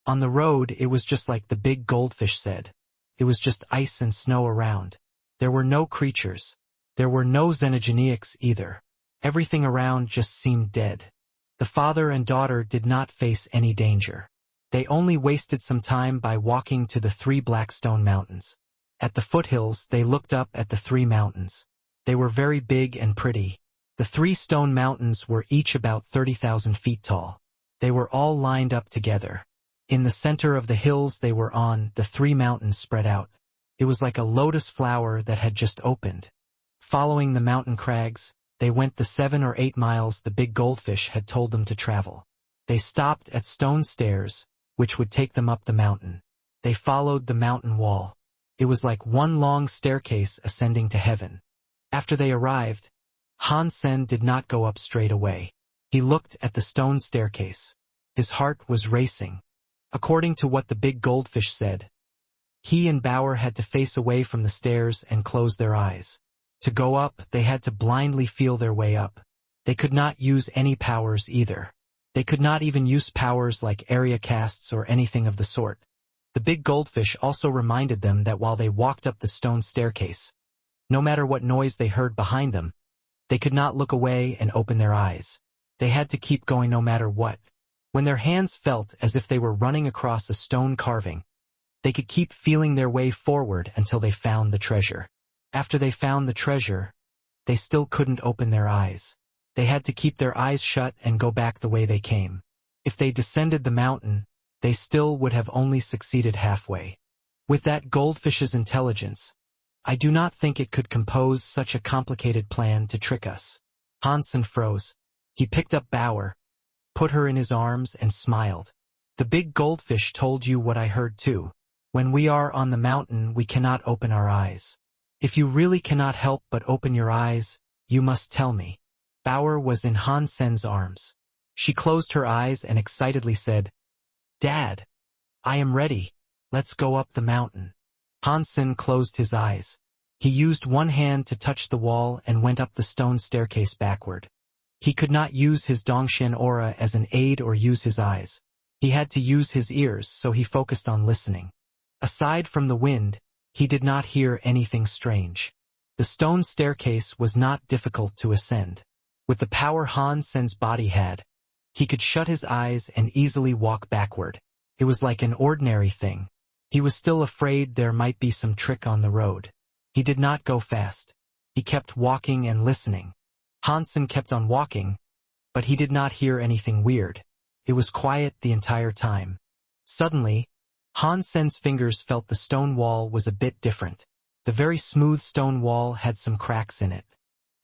On the road, it was just like the big goldfish said. It was just ice and snow around. There were no creatures. There were no xenogeneics either. Everything around just seemed dead. The father and daughter did not face any danger. They only wasted some time by walking to the 3 black stone mountains. At the foothills, they looked up at the 3 mountains. They were very big and pretty. The 3 stone mountains were each about 30,000 feet tall. They were all lined up together. In the center of the hills they were on, the 3 mountains spread out. It was like a lotus flower that had just opened. Following the mountain crags, they went the 7 or 8 miles the big goldfish had told them to travel. They stopped at stone stairs, which would take them up the mountain. They followed the mountain wall. It was like one long staircase ascending to heaven. After they arrived, Hansen did not go up straight away. He looked at the stone staircase. His heart was racing. According to what the big goldfish said, he and Bauer had to face away from the stairs and close their eyes. To go up, they had to blindly feel their way up. They could not use any powers either. They could not even use powers like area casts or anything of the sort. The big goldfish also reminded them that while they walked up the stone staircase, no matter what noise they heard behind them, they could not look away and open their eyes. They had to keep going no matter what. When their hands felt as if they were running across a stone carving, they could keep feeling their way forward until they found the treasure. After they found the treasure, they still couldn't open their eyes. They had to keep their eyes shut and go back the way they came. If they descended the mountain, they still would have only succeeded halfway. With that goldfish's intelligence, I do not think it could compose such a complicated plan to trick us. Hansen froze. He picked up Bauer, put her in his arms and smiled. The big goldfish told you what I heard too. When we are on the mountain, we cannot open our eyes. If you really cannot help but open your eyes, you must tell me. Bauer was in Hansen's arms. She closed her eyes and excitedly said, "Dad, I am ready. Let's go up the mountain." Hansen closed his eyes. He used one hand to touch the wall and went up the stone staircase backward. He could not use his Dongshin aura as an aid or use his eyes. He had to use his ears, so he focused on listening. Aside from the wind, he did not hear anything strange. The stone staircase was not difficult to ascend. With the power Hansen's body had, he could shut his eyes and easily walk backward. It was like an ordinary thing. He was still afraid there might be some trick on the road. He did not go fast. He kept walking and listening. Hansen kept on walking, but he did not hear anything weird. It was quiet the entire time. Suddenly, Hansen's fingers felt the stone wall was a bit different. The very smooth stone wall had some cracks in it.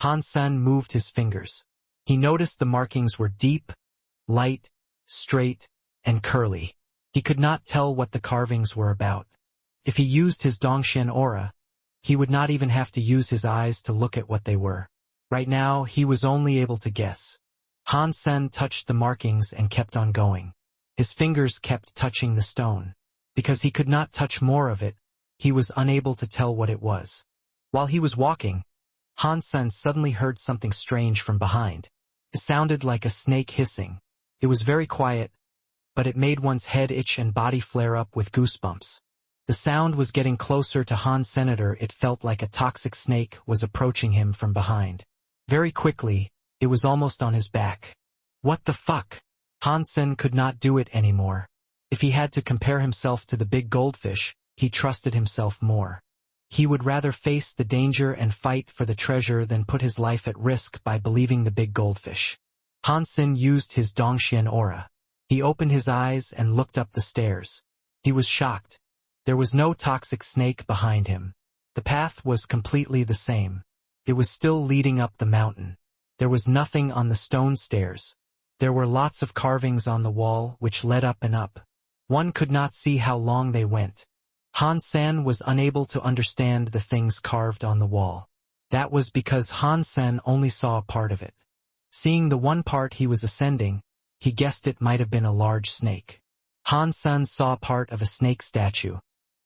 Hansen moved his fingers. He noticed the markings were deep, light, straight, and curly. He could not tell what the carvings were about. If he used his Dongshin aura, he would not even have to use his eyes to look at what they were. Right now, he was only able to guess. Hansen touched the markings and kept on going. His fingers kept touching the stone. Because he could not touch more of it, he was unable to tell what it was. While he was walking, Hansen suddenly heard something strange from behind. It sounded like a snake hissing. It was very quiet, but it made one's head itch and body flare up with goosebumps. The sound was getting closer to Hansen. It felt like a toxic snake was approaching him from behind. Very quickly, it was almost on his back. What the fuck? Hansen could not do it anymore. If he had to compare himself to the big goldfish, he trusted himself more. He would rather face the danger and fight for the treasure than put his life at risk by believing the big goldfish. Hansen used his Dongshin aura. He opened his eyes and looked up the stairs. He was shocked. There was no toxic snake behind him. The path was completely the same. It was still leading up the mountain. There was nothing on the stone stairs. There were lots of carvings on the wall which led up and up. One could not see how long they went. Han-sen was unable to understand the things carved on the wall. That was because Han-sen only saw a part of it. Seeing the one part he was ascending, he guessed it might have been a large snake. Han-sen saw part of a snake statue.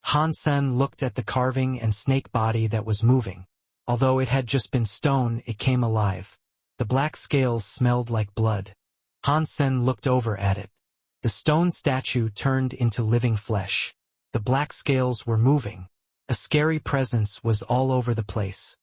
Han-sen looked at the carving and snake body that was moving. Although it had just been stone, it came alive. The black scales smelled like blood. Han-sen looked over at it. The stone statue turned into living flesh. The black scales were moving. A scary presence was all over the place.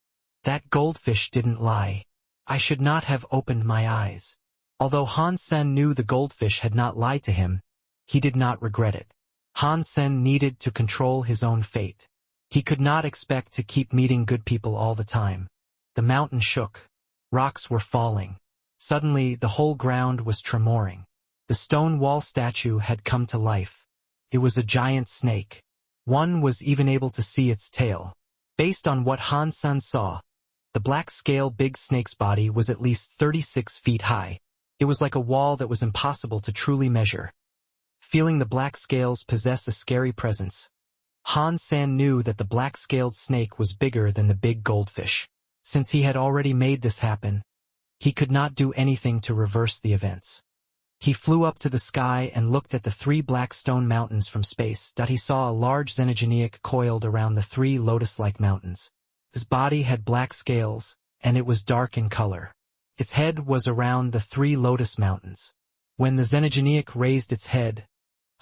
That goldfish didn't lie. I should not have opened my eyes. Although Han-sen knew the goldfish had not lied to him, he did not regret it. Han-sen needed to control his own fate. He could not expect to keep meeting good people all the time. The mountain shook. Rocks were falling. Suddenly, the whole ground was tremoring. The stone wall statue had come to life. It was a giant snake. One was even able to see its tail. Based on what Han-sen saw, the black scale big snake's body was at least 36 feet high. It was like a wall that was impossible to truly measure. Feeling the black scales possess a scary presence, Han-sen knew that the black-scaled snake was bigger than the big goldfish. Since he had already made this happen, he could not do anything to reverse the events. He flew up to the sky and looked at the 3 black stone mountains from space. He saw a large xenogeneic coiled around the 3 lotus-like mountains. His body had black scales, and it was dark in color. Its head was around the 3 lotus mountains. When the xenogeneic raised its head,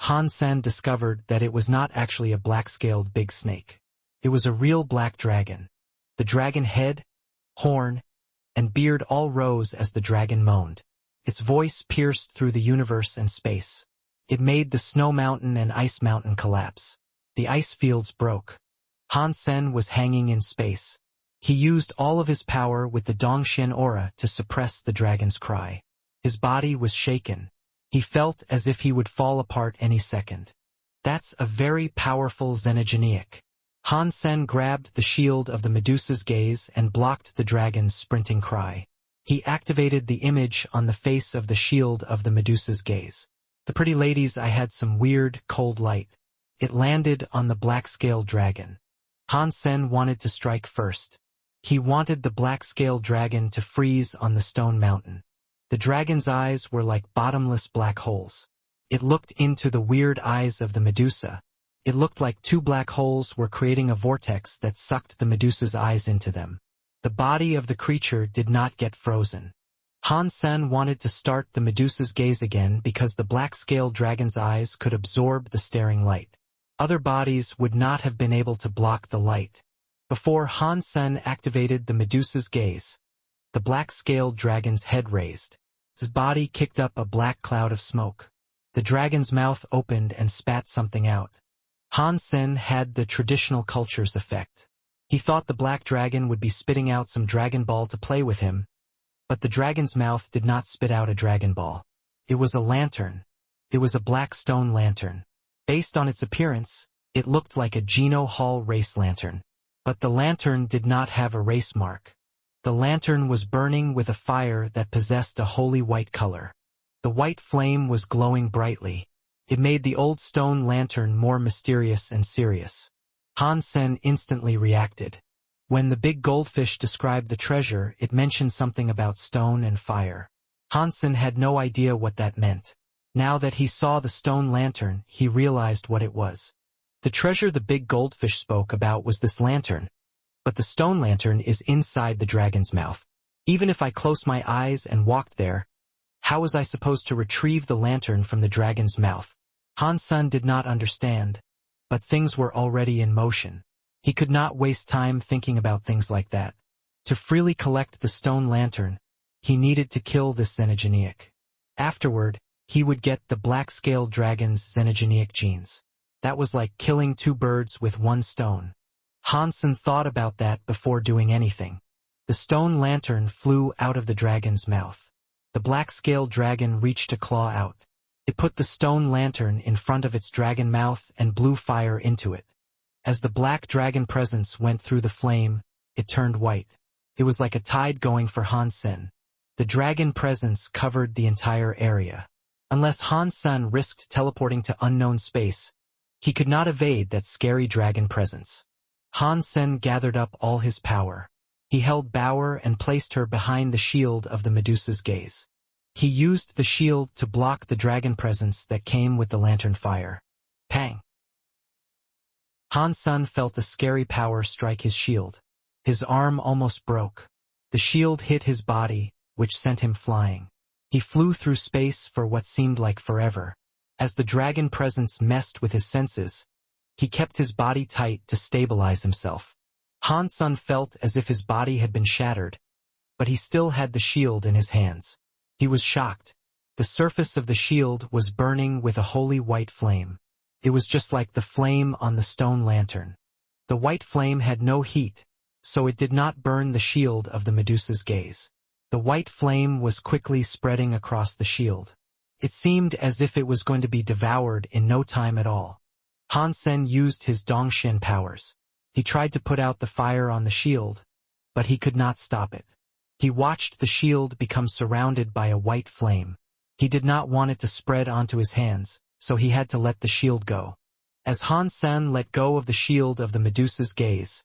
Han-sen discovered that it was not actually a black-scaled big snake. It was a real black dragon. The dragon head, horn, and beard all rose as the dragon moaned. Its voice pierced through the universe and space. It made the snow mountain and ice mountain collapse. The ice fields broke. Han-sen was hanging in space. He used all of his power with the Dongxian aura to suppress the dragon's cry. His body was shaken. He felt as if he would fall apart any second. That's a very powerful xenogeneic. Han-sen grabbed the shield of the Medusa's gaze and blocked the dragon's sprinting cry. He activated the image on the face of the shield of the Medusa's gaze. The pretty ladies, I had some weird, cold light. It landed on the black-scaled dragon. Han-sen wanted to strike first. He wanted the black-scaled dragon to freeze on the stone mountain. The dragon's eyes were like bottomless black holes. It looked into the weird eyes of the Medusa. It looked like 2 black holes were creating a vortex that sucked the Medusa's eyes into them. The body of the creature did not get frozen. Han-sen wanted to start the Medusa's gaze again because the black-scaled dragon's eyes could absorb the staring light. Other bodies would not have been able to block the light. Before Han-sen activated the Medusa's gaze, the black-scaled dragon's head raised. His body kicked up a black cloud of smoke. The dragon's mouth opened and spat something out. Han-sen had the traditional culture's effect. He thought the black dragon would be spitting out some Dragon Ball to play with him, but the dragon's mouth did not spit out a Dragon Ball. It was a lantern. It was a black stone lantern. Based on its appearance, it looked like a Geno Hall race lantern. But the lantern did not have a race mark. The lantern was burning with a fire that possessed a holy white color. The white flame was glowing brightly. It made the old stone lantern more mysterious and serious. Han-sen instantly reacted. When the big goldfish described the treasure, it mentioned something about stone and fire. Han-sen had no idea what that meant. Now that he saw the stone lantern, he realized what it was. The treasure the big goldfish spoke about was this lantern. But the stone lantern is inside the dragon's mouth. Even if I closed my eyes and walked there, how was I supposed to retrieve the lantern from the dragon's mouth? Han-sen did not understand, but things were already in motion. He could not waste time thinking about things like that. To freely collect the stone lantern, he needed to kill this xenogeneic. Afterward, he would get the black-scaled dragon's xenogeneic genes. That was like killing 2 birds with 1 stone. Han-sen thought about that before doing anything. The stone lantern flew out of the dragon's mouth. The black-scaled dragon reached a claw out. It put the stone lantern in front of its dragon mouth and blew fire into it. As the black dragon presence went through the flame, it turned white. It was like a tide going for Hansen. The dragon presence covered the entire area. Unless Hansen risked teleporting to unknown space, he could not evade that scary dragon presence. Hansen gathered up all his power. He held Bauer and placed her behind the shield of the Medusa's gaze. He used the shield to block the dragon presence that came with the lantern fire. Pang! Hansen felt a scary power strike his shield. His arm almost broke. The shield hit his body, which sent him flying. He flew through space for what seemed like forever. As the dragon presence messed with his senses, he kept his body tight to stabilize himself. Hansen felt as if his body had been shattered, but he still had the shield in his hands. He was shocked. The surface of the shield was burning with a holy white flame. It was just like the flame on the stone lantern. The white flame had no heat, so it did not burn the shield of the Medusa's gaze. The white flame was quickly spreading across the shield. It seemed as if it was going to be devoured in no time at all. Hansen used his Dongshin powers. He tried to put out the fire on the shield, but he could not stop it. He watched the shield become surrounded by a white flame. He did not want it to spread onto his hands, so he had to let the shield go. As Hansen let go of the shield of the Medusa's gaze,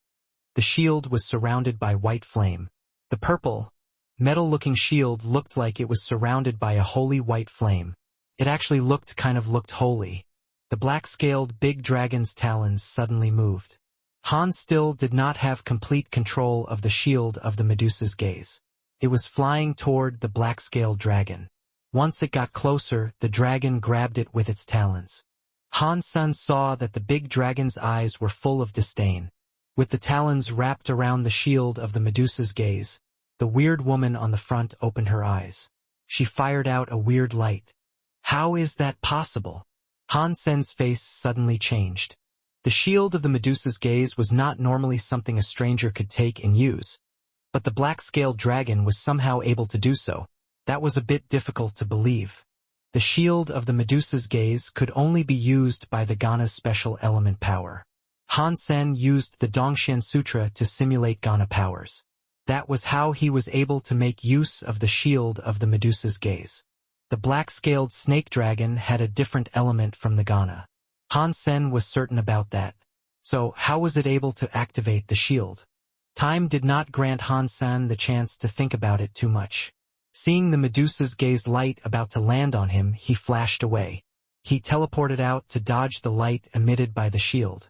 the shield was surrounded by white flame. The purple, metal-looking shield looked like it was surrounded by a holy white flame. It actually looked holy. The black-scaled big dragon's talons suddenly moved. Hans still did not have complete control of the shield of the Medusa's gaze. It was flying toward the black-scaled dragon. Once it got closer, the dragon grabbed it with its talons. Hansen saw that the big dragon's eyes were full of disdain. With the talons wrapped around the shield of the Medusa's gaze, the weird woman on the front opened her eyes. She fired out a weird light. How is that possible? Hansen's face suddenly changed. The shield of the Medusa's gaze was not normally something a stranger could take and use, but the black-scaled dragon was somehow able to do so. That was a bit difficult to believe. The shield of the Medusa's gaze could only be used by the Gana's special element power. Hansen used the Dongshin Sutra to simulate Gana powers. That was how he was able to make use of the shield of the Medusa's gaze. The black-scaled snake dragon had a different element from the Gana. Hansen was certain about that. So how was it able to activate the shield? Time did not grant Hansen the chance to think about it too much. Seeing the Medusa's gaze light about to land on him, he flashed away. He teleported out to dodge the light emitted by the shield.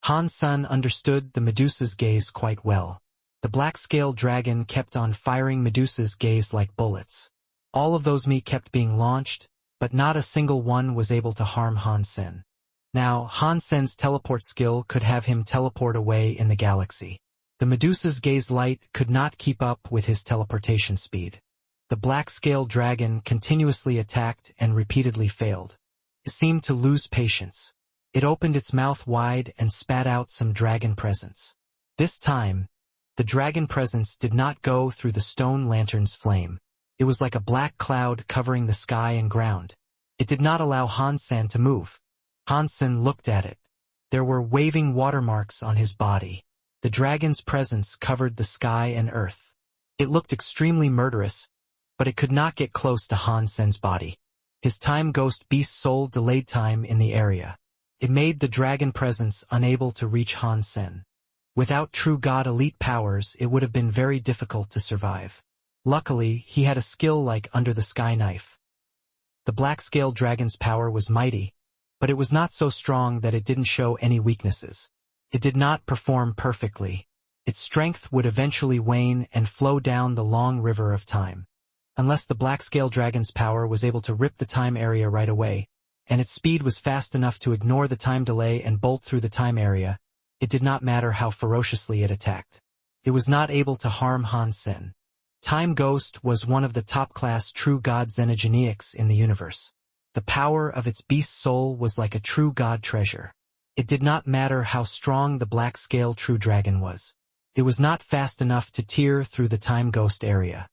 Hansen understood the Medusa's gaze quite well. The black-scaled dragon kept on firing Medusa's gaze like bullets. All of those kept being launched, but not a single one was able to harm Hansen. Now, Hansen's teleport skill could have him teleport away in the galaxy. The Medusa's gaze light could not keep up with his teleportation speed. The black-scaled dragon continuously attacked and repeatedly failed. It seemed to lose patience. It opened its mouth wide and spat out some dragon presence. This time, the dragon presence did not go through the stone lantern's flame. It was like a black cloud covering the sky and ground. It did not allow Hansen to move. Hansen looked at it. There were waving watermarks on his body. The dragon's presence covered the sky and earth. It looked extremely murderous, but it could not get close to Hansen's body. His time ghost beast soul delayed time in the area. It made the dragon presence unable to reach Hansen. Without true god elite powers, it would have been very difficult to survive. Luckily, he had a skill like Under the Sky Knife. The black-scaled dragon's power was mighty, but it was not so strong that it didn't show any weaknesses. It did not perform perfectly. Its strength would eventually wane and flow down the long river of time. Unless the black-scaled dragon's power was able to rip the time area right away, and its speed was fast enough to ignore the time delay and bolt through the time area, it did not matter how ferociously it attacked. It was not able to harm Hansen. Time Ghost was one of the top-class true god xenogeneics in the universe. The power of its beast soul was like a true god treasure. It did not matter how strong the black-scale true dragon was. It was not fast enough to tear through the Time Ghost area.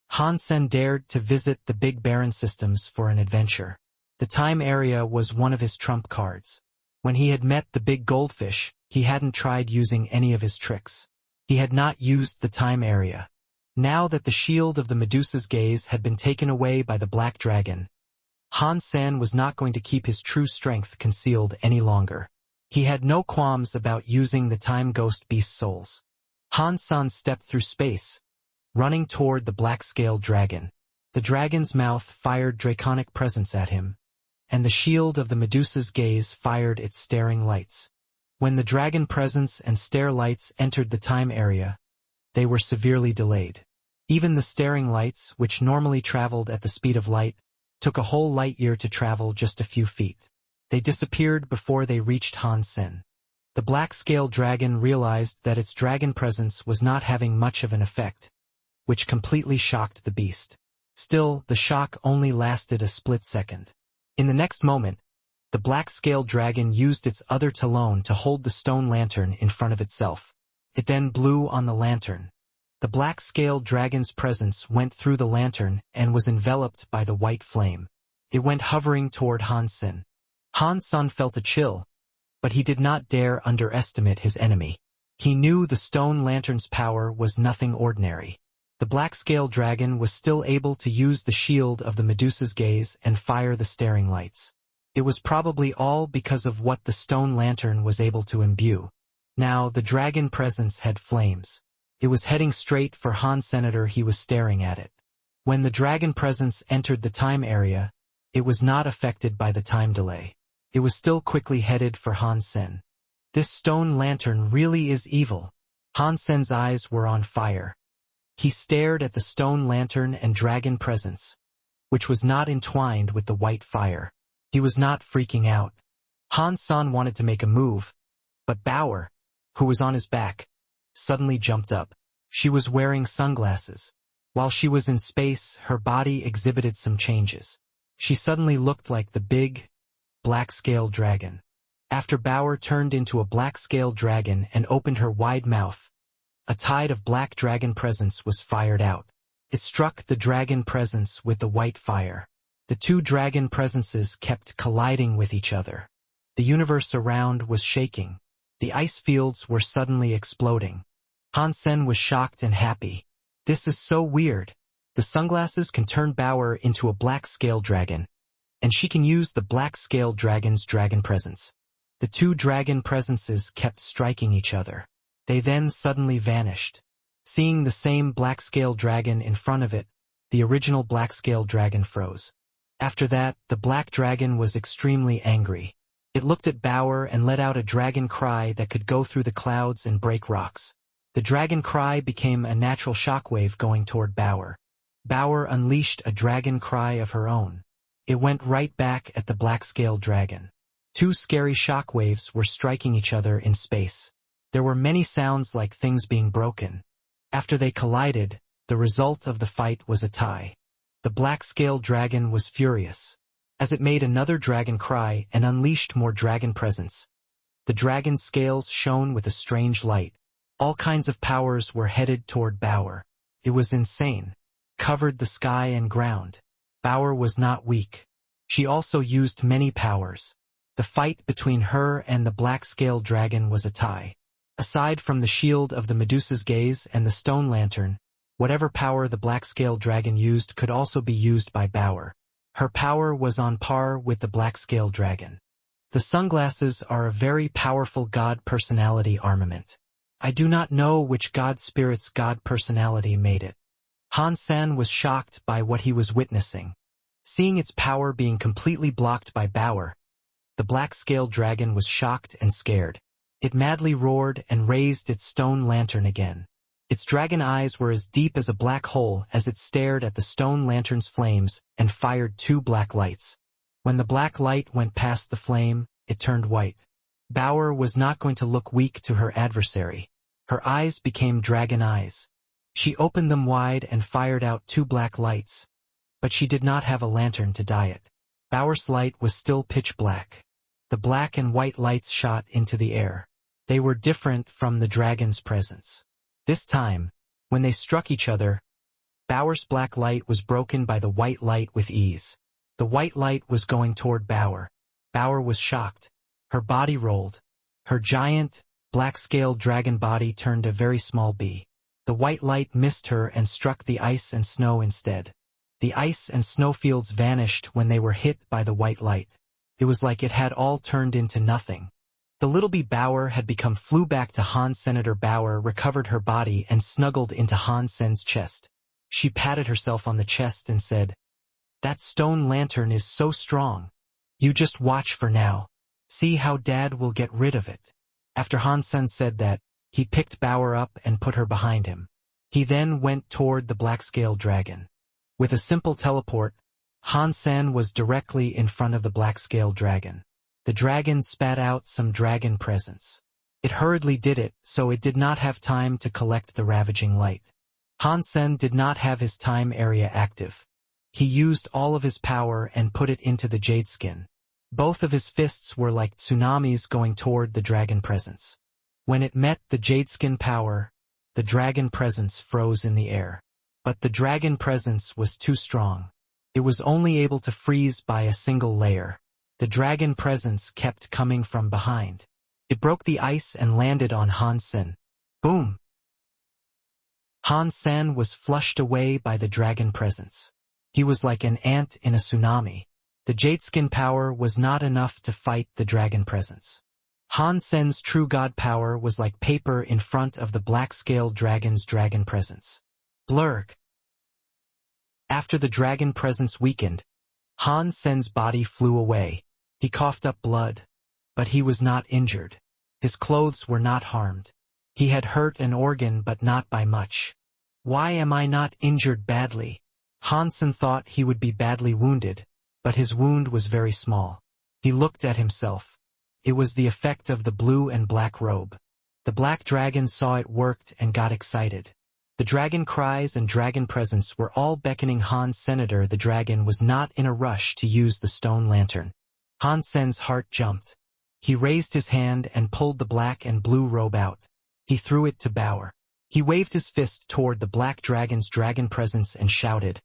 Hansen dared to visit the Big Baron systems for an adventure. The time area was one of his trump cards. When he had met the big goldfish, he hadn't tried using any of his tricks. He had not used the time area. Now that the shield of the Medusa's gaze had been taken away by the black dragon, Han Sen was not going to keep his true strength concealed any longer. He had no qualms about using the time ghost beast souls. Han Sen stepped through space, running toward the black-scaled dragon. The dragon's mouth fired draconic presence at him, and the shield of the Medusa's gaze fired its staring lights. When the dragon presence and stare lights entered the time area, they were severely delayed. Even the staring lights, which normally traveled at the speed of light, took a whole light year to travel just a few feet. They disappeared before they reached Han Sen. The black-scaled dragon realized that its dragon presence was not having much of an effect, which completely shocked the beast. Still, the shock only lasted a split second. In the next moment, the black-scaled dragon used its other talon to hold the stone lantern in front of itself. It then blew on the lantern. The black-scaled dragon's presence went through the lantern and was enveloped by the white flame. It went hovering toward Han Sen. Han Sen felt a chill, but he did not dare underestimate his enemy. He knew the stone lantern's power was nothing ordinary. The black-scaled dragon was still able to use the shield of the Medusa's gaze and fire the staring lights. It was probably all because of what the stone lantern was able to imbue. Now the dragon presence had flames. It was heading straight for Han Senator. He was staring at it. When the dragon presence entered the time area, it was not affected by the time delay. It was still quickly headed for Han Sen. This stone lantern really is evil. Han Sen's eyes were on fire. He stared at the stone lantern and dragon presence, which was not entwined with the white fire. He was not freaking out. Han Sen wanted to make a move, but Bauer, who was on his back, suddenly jumped up. She was wearing sunglasses. While she was in space, her body exhibited some changes. She suddenly looked like the big, black-scaled dragon. After Bauer turned into a black-scaled dragon and opened her wide mouth, a tide of black dragon presence was fired out. It struck the dragon presence with the white fire. The two dragon presences kept colliding with each other. The universe around was shaking. The ice fields were suddenly exploding. Han Sen was shocked and happy. This is so weird. The sunglasses can turn Bauer into a black-scaled dragon, and she can use the black-scaled dragon's dragon presence. The two dragon presences kept striking each other. They then suddenly vanished. Seeing the same black-scaled dragon in front of it, the original black-scaled dragon froze. After that, the black dragon was extremely angry. It looked at Bauer and let out a dragon cry that could go through the clouds and break rocks. The dragon cry became a natural shockwave going toward Bauer. Bauer unleashed a dragon cry of her own. It went right back at the black-scaled dragon. Two scary shockwaves were striking each other in space. There were many sounds like things being broken. After they collided, the result of the fight was a tie. The black-scaled dragon was furious, as it made another dragon cry and unleashed more dragon presence. The dragon's scales shone with a strange light. All kinds of powers were headed toward Bauer. It was insane. Covered the sky and ground. Bauer was not weak. She also used many powers. The fight between her and the black-scaled dragon was a tie. Aside from the shield of the Medusa's gaze and the stone lantern, whatever power the black-scaled dragon used could also be used by Bauer. Her power was on par with the black-scaled dragon. The sunglasses are a very powerful god personality armament. I do not know which god spirit's god personality made it. Han Sen was shocked by what he was witnessing. Seeing its power being completely blocked by Bauer, the black-scaled dragon was shocked and scared. It madly roared and raised its stone lantern again. Its dragon eyes were as deep as a black hole as it stared at the stone lantern's flames and fired two black lights. When the black light went past the flame, it turned white. Bauer was not going to look weak to her adversary. Her eyes became dragon eyes. She opened them wide and fired out two black lights, but she did not have a lantern to dye it. Bauer's light was still pitch black. The black and white lights shot into the air. They were different from the dragon's presence. This time, when they struck each other, Bauer's black light was broken by the white light with ease. The white light was going toward Bauer. Bauer was shocked. Her body rolled. Her giant, black-scaled dragon body turned a very small bee. The white light missed her and struck the ice and snow instead. The ice and snowfields vanished when they were hit by the white light. It was like it had all turned into nothing. The little bee Bauer flew back to Han. Senator Bauer recovered her body and snuggled into Han Sen's chest. She patted herself on the chest and said, "That stone lantern is so strong. You just watch for now. See how Dad will get rid of it." After Han Sen said that, he picked Bauer up and put her behind him. He then went toward the black-scaled dragon. With a simple teleport, Han Sen was directly in front of the black-scaled dragon. The dragon spat out some dragon presence. It hurriedly did it, so it did not have time to collect the ravaging light. Han Sen did not have his time area active. He used all of his power and put it into the jade skin. Both of his fists were like tsunamis going toward the dragon presence. When it met the jade skin power, the dragon presence froze in the air. But the dragon presence was too strong. It was only able to freeze by a single layer. The dragon presence kept coming from behind. It broke the ice and landed on Han Sen. Boom! Han Sen was flushed away by the dragon presence. He was like an ant in a tsunami. The jade skin power was not enough to fight the dragon presence. Han Sen's true god power was like paper in front of the black-scaled dragon's dragon presence. Blurg. After the dragon presence weakened, Han Sen's body flew away. He coughed up blood, but he was not injured. His clothes were not harmed. He had hurt an organ but not by much. Why am I not injured badly? Han Sen thought he would be badly wounded, but his wound was very small. He looked at himself. It was the effect of the blue and black robe. The black dragon saw it worked and got excited. The dragon cries and dragon presence were all beckoning Han. Senator the dragon was not in a rush to use the stone lantern. Han Sen's heart jumped. He raised his hand and pulled the black and blue robe out. He threw it to Bauer. He waved his fist toward the black dragon's dragon presence and shouted,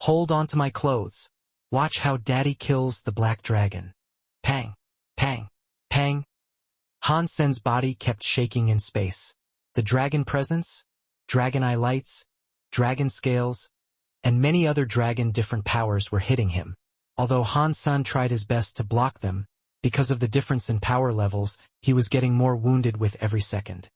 "Hold on to my clothes. Watch how Daddy kills the black dragon." Pang, pang, pang. Han Sen's body kept shaking in space. The dragon presence, dragon eye lights, dragon scales, and many other dragon different powers were hitting him. Although Han Sen tried his best to block them, because of the difference in power levels, he was getting more wounded with every second.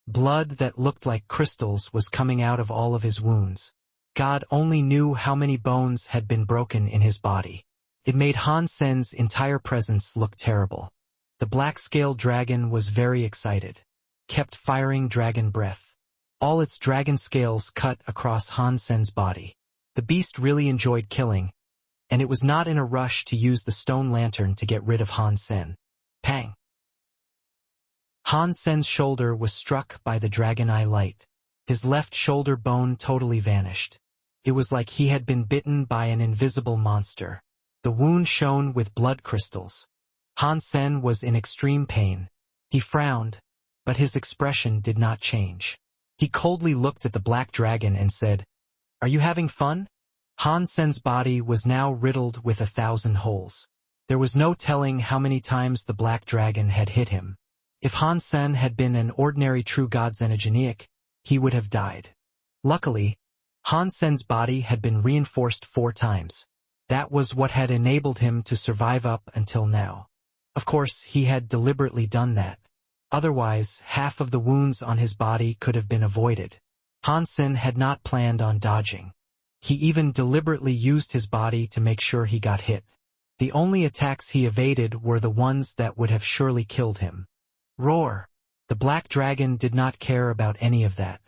Blood that looked like crystals was coming out of all of his wounds. God only knew how many bones had been broken in his body. It made Han Sen's entire presence look terrible. The black-scaled dragon was very excited. Kept firing dragon breath. All its dragon scales cut across Han Sen's body. The beast really enjoyed killing, and it was not in a rush to use the stone lantern to get rid of Han Sen. Pang! Han Sen's shoulder was struck by the dragon eye light. His left shoulder bone totally vanished. It was like he had been bitten by an invisible monster. The wound shone with blood crystals. Han Sen was in extreme pain. He frowned, but his expression did not change. He coldly looked at the black dragon and said, "Are you having fun?" Han Sen's body was now riddled with 1,000 holes. There was no telling how many times the black dragon had hit him. If Han Sen had been an ordinary true god xenogenic, he would have died. Luckily, Han Sen's body had been reinforced 4 times. That was what had enabled him to survive up until now. Of course, he had deliberately done that. Otherwise, half of the wounds on his body could have been avoided. Han Sen had not planned on dodging. He even deliberately used his body to make sure he got hit. The only attacks he evaded were the ones that would have surely killed him. Roar! The black dragon did not care about any of that.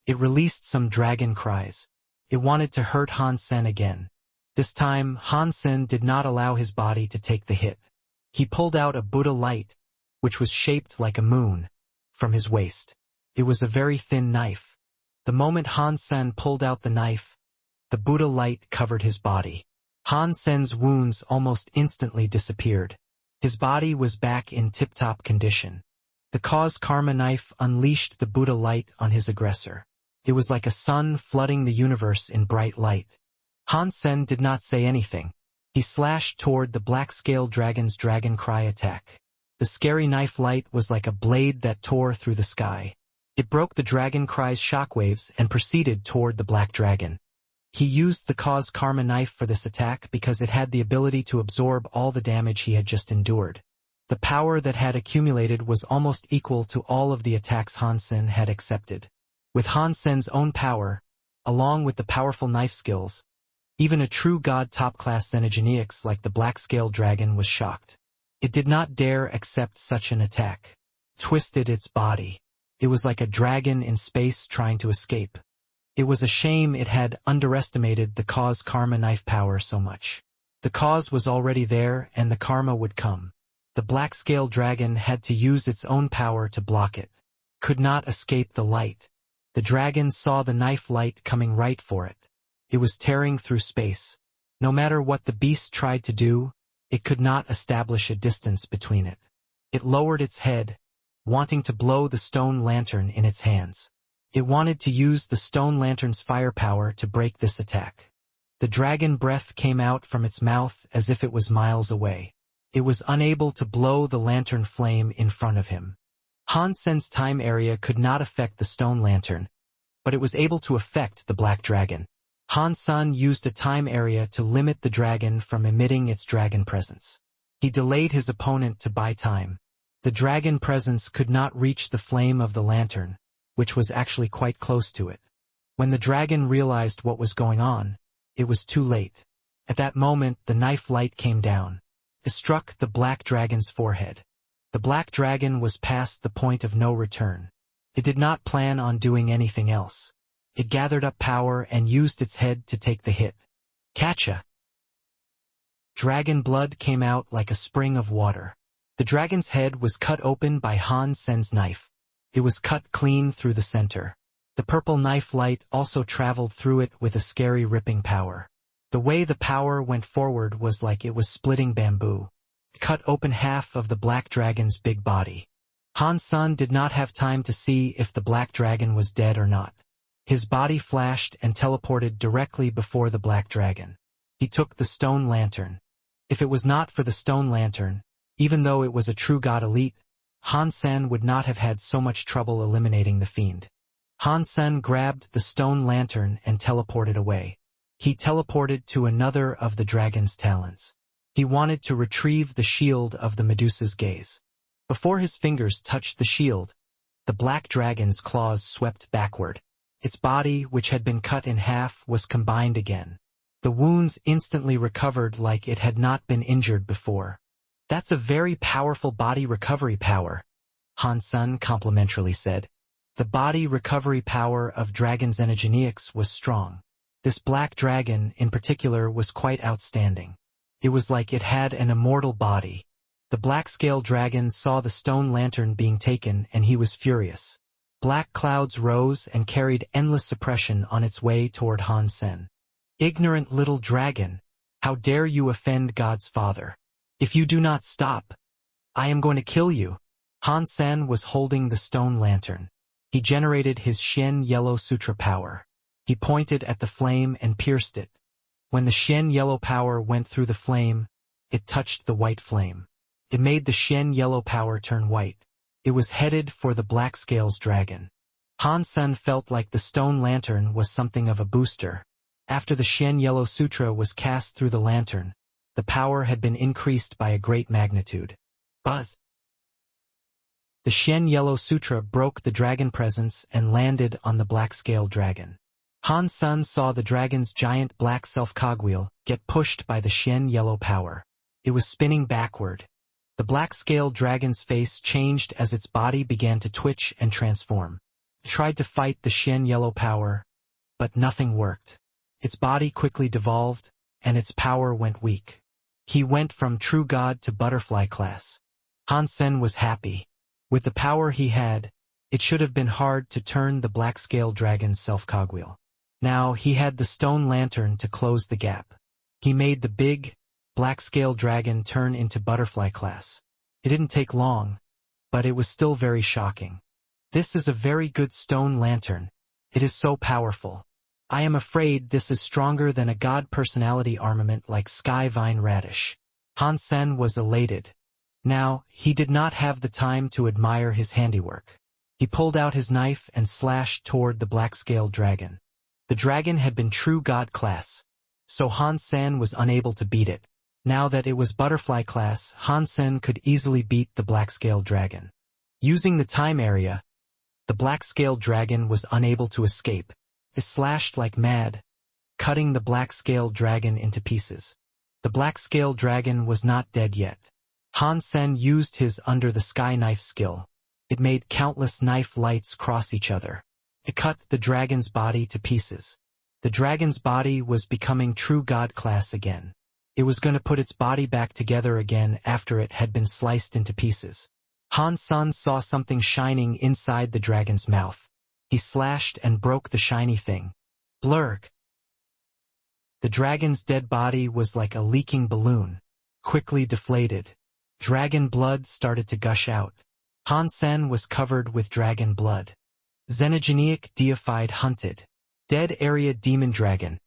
It released some dragon cries. It wanted to hurt Han Sen again. This time, Han Sen did not allow his body to take the hit. He pulled out a Buddha light, which was shaped like a moon, from his waist. It was a very thin knife. The moment Han Sen pulled out the knife, the Buddha light covered his body. Han Sen's wounds almost instantly disappeared. His body was back in tip-top condition. The cause karma knife unleashed the Buddha light on his aggressor. It was like a sun flooding the universe in bright light. Han Sen did not say anything. He slashed toward the black-scaled dragon's dragon cry attack. The scary knife light was like a blade that tore through the sky. It broke the dragon cry's shockwaves and proceeded toward the black dragon. He used the cause karma knife for this attack because it had the ability to absorb all the damage he had just endured. The power that had accumulated was almost equal to all of the attacks Hansen had accepted. With Hansen's own power, along with the powerful knife skills, even a true god top-class xenogeneics like the black-scaled dragon was shocked. It did not dare accept such an attack. Twisted its body. It was like a dragon in space trying to escape. It was a shame it had underestimated the cause karma knife power so much. The cause was already there and the karma would come. The black-scaled dragon had to use its own power to block it. Could not escape the light. The dragon saw the knife light coming right for it. It was tearing through space. No matter what the beast tried to do, it could not establish a distance between it. It lowered its head, wanting to blow the stone lantern in its hands. It wanted to use the stone lantern's firepower to break this attack. The dragon breath came out from its mouth as if it was miles away. It was unable to blow the lantern flame in front of him. Hansen's time area could not affect the stone lantern, but it was able to affect the black dragon. Hansen used a time area to limit the dragon from emitting its dragon presence. He delayed his opponent to buy time. The dragon presence could not reach the flame of the lantern, which was actually quite close to it. When the dragon realized what was going on, it was too late. At that moment, the knife light came down. It struck the black dragon's forehead. The black dragon was past the point of no return. It did not plan on doing anything else. It gathered up power and used its head to take the hit. Catcha! Dragon blood came out like a spring of water. The dragon's head was cut open by Hansen's knife. It was cut clean through the center. The purple knife light also traveled through it with a scary ripping power. The way the power went forward was like it was splitting bamboo. It cut open half of the black dragon's big body. Hansen did not have time to see if the black dragon was dead or not. His body flashed and teleported directly before the black dragon. He took the stone lantern. If it was not for the stone lantern, even though it was a true god elite, Hansen would not have had so much trouble eliminating the fiend. Hansen grabbed the stone lantern and teleported away. He teleported to another of the dragon's talons. He wanted to retrieve the shield of the Medusa's gaze. Before his fingers touched the shield, the black dragon's claws swept backward. Its body, which had been cut in half, was combined again. The wounds instantly recovered like it had not been injured before. That's a very powerful body recovery power, Hansen complimentarily said. The body recovery power of dragon xenogeneics was strong. This black dragon, in particular, was quite outstanding. It was like it had an immortal body. The black-scaled dragon saw the stone lantern being taken, and he was furious. Black clouds rose and carried endless suppression on its way toward Hansen. Ignorant little dragon, how dare you offend God's father? If you do not stop, I am going to kill you. Hansen was holding the stone lantern. He generated his Shen Yellow Sutra power. He pointed at the flame and pierced it. When the Shen Yellow power went through the flame, it touched the white flame. It made the Shen Yellow power turn white. It was headed for the Black Scales dragon. Hansen felt like the stone lantern was something of a booster. After the Shen Yellow Sutra was cast through the lantern, the power had been increased by a great magnitude. Buzz! The Shen Yellow Sutra broke the dragon presence and landed on the Black Scale dragon. Hansen saw the dragon's giant black self-cogwheel get pushed by the Shen Yellow power. It was spinning backward. The Black Scale dragon's face changed as its body began to twitch and transform. It tried to fight the Shen Yellow power, but nothing worked. Its body quickly devolved, and its power went weak. He went from true god to butterfly class. Hansen was happy. With the power he had, it should have been hard to turn the Black Scale dragon's self-cogwheel. Now he had the stone lantern to close the gap. He made the big, Black Scale dragon turn into butterfly class. It didn't take long, but it was still very shocking. This is a very good stone lantern. It is so powerful. I am afraid this is stronger than a god personality armament like Sky Vine Radish. Han Sen was elated. Now, he did not have the time to admire his handiwork. He pulled out his knife and slashed toward the black-scaled dragon. The dragon had been true god class, so Han Sen was unable to beat it. Now that it was butterfly class, Han Sen could easily beat the black-scaled dragon. Using the time area, the black-scaled dragon was unable to escape. It slashed like mad, cutting the black-scaled dragon into pieces. The black-scaled dragon was not dead yet. Han Sen used his under-the-sky knife skill. It made countless knife lights cross each other. It cut the dragon's body to pieces. The dragon's body was becoming true god class again. It was going to put its body back together again after it had been sliced into pieces. Han Sen saw something shining inside the dragon's mouth. He slashed and broke the shiny thing. Blurg! The dragon's dead body was like a leaking balloon, quickly deflated. Dragon blood started to gush out. Han Sen was covered with dragon blood. Xenogenic deified hunted. Dead area demon dragon.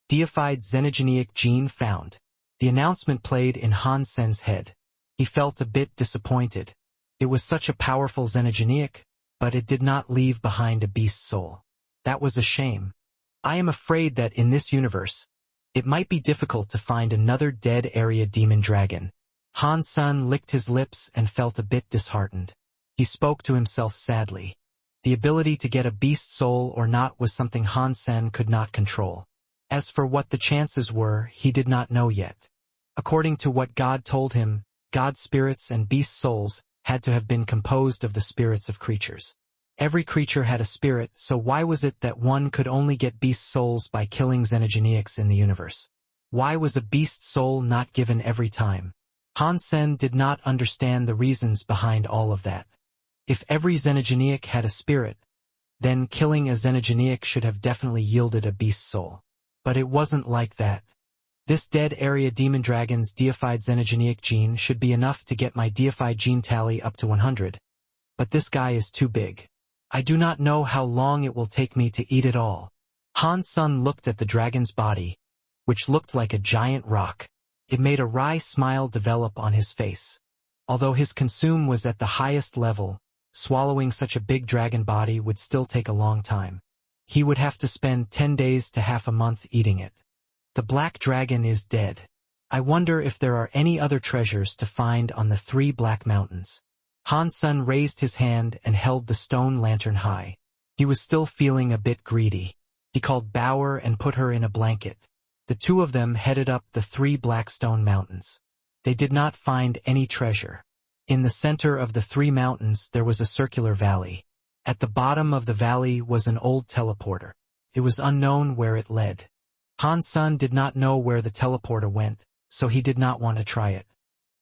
Deified xenogenic gene found. The announcement played in Han Sen's head. He felt a bit disappointed. It was such a powerful xenogenic, but it did not leave behind a beast soul. That was a shame. I am afraid that in this universe, it might be difficult to find another dead area demon dragon. Han Sen licked his lips and felt a bit disheartened. He spoke to himself sadly. The ability to get a beast soul or not was something Han Sen could not control. As for what the chances were, he did not know yet. According to what God told him, God spirits and beast souls had to have been composed of the spirits of creatures. Every creature had a spirit, so why was it that one could only get beast souls by killing xenogenics in the universe? Why was a beast soul not given every time? Han Sen did not understand the reasons behind all of that. If every xenogenic had a spirit, then killing a xenogenic should have definitely yielded a beast soul. But it wasn't like that. This dead area demon dragon's deified xenogenic gene should be enough to get my deified gene tally up to 100. But this guy is too big. I do not know how long it will take me to eat it all. Han Sen looked at the dragon's body, which looked like a giant rock. It made a wry smile develop on his face. Although his consume was at the highest level, swallowing such a big dragon body would still take a long time. He would have to spend 10 days to half a month eating it. The black dragon is dead. I wonder if there are any other treasures to find on the 3 black mountains. Han Sen raised his hand and held the stone lantern high. He was still feeling a bit greedy. He called Bauer and put her in a blanket. The two of them headed up the 3 black stone mountains. They did not find any treasure. In the center of the 3 mountains there was a circular valley. At the bottom of the valley was an old teleporter. It was unknown where it led. Han Sen did not know where the teleporter went, so he did not want to try it.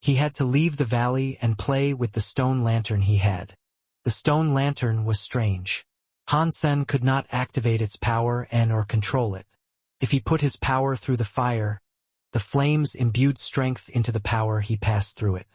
He had to leave the valley and play with the stone lantern he had. The stone lantern was strange. Han Sen could not activate its power and/or control it. If he put his power through the fire, the flames imbued strength into the power he passed through it.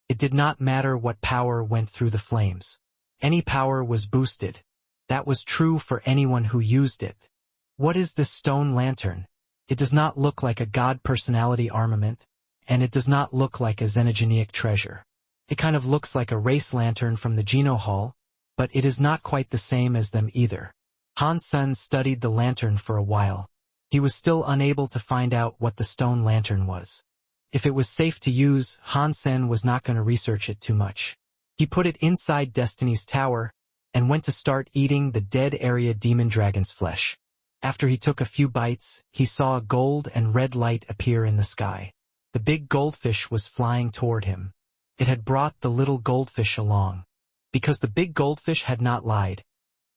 It did not matter what power went through the flames. Any power was boosted. That was true for anyone who used it. What is this stone lantern? It does not look like a god personality armament, and it does not look like a xenogenic treasure. It kind of looks like a race lantern from the Geno Hall, but it is not quite the same as them either. Han Sen studied the lantern for a while. He was still unable to find out what the stone lantern was. If it was safe to use, Han Sen was not going to research it too much. He put it inside Destiny's Tower and went to start eating the dead area demon dragon's flesh. After he took a few bites, he saw a gold and red light appear in the sky. The big goldfish was flying toward him. It had brought the little goldfish along. Because the big goldfish had not lied,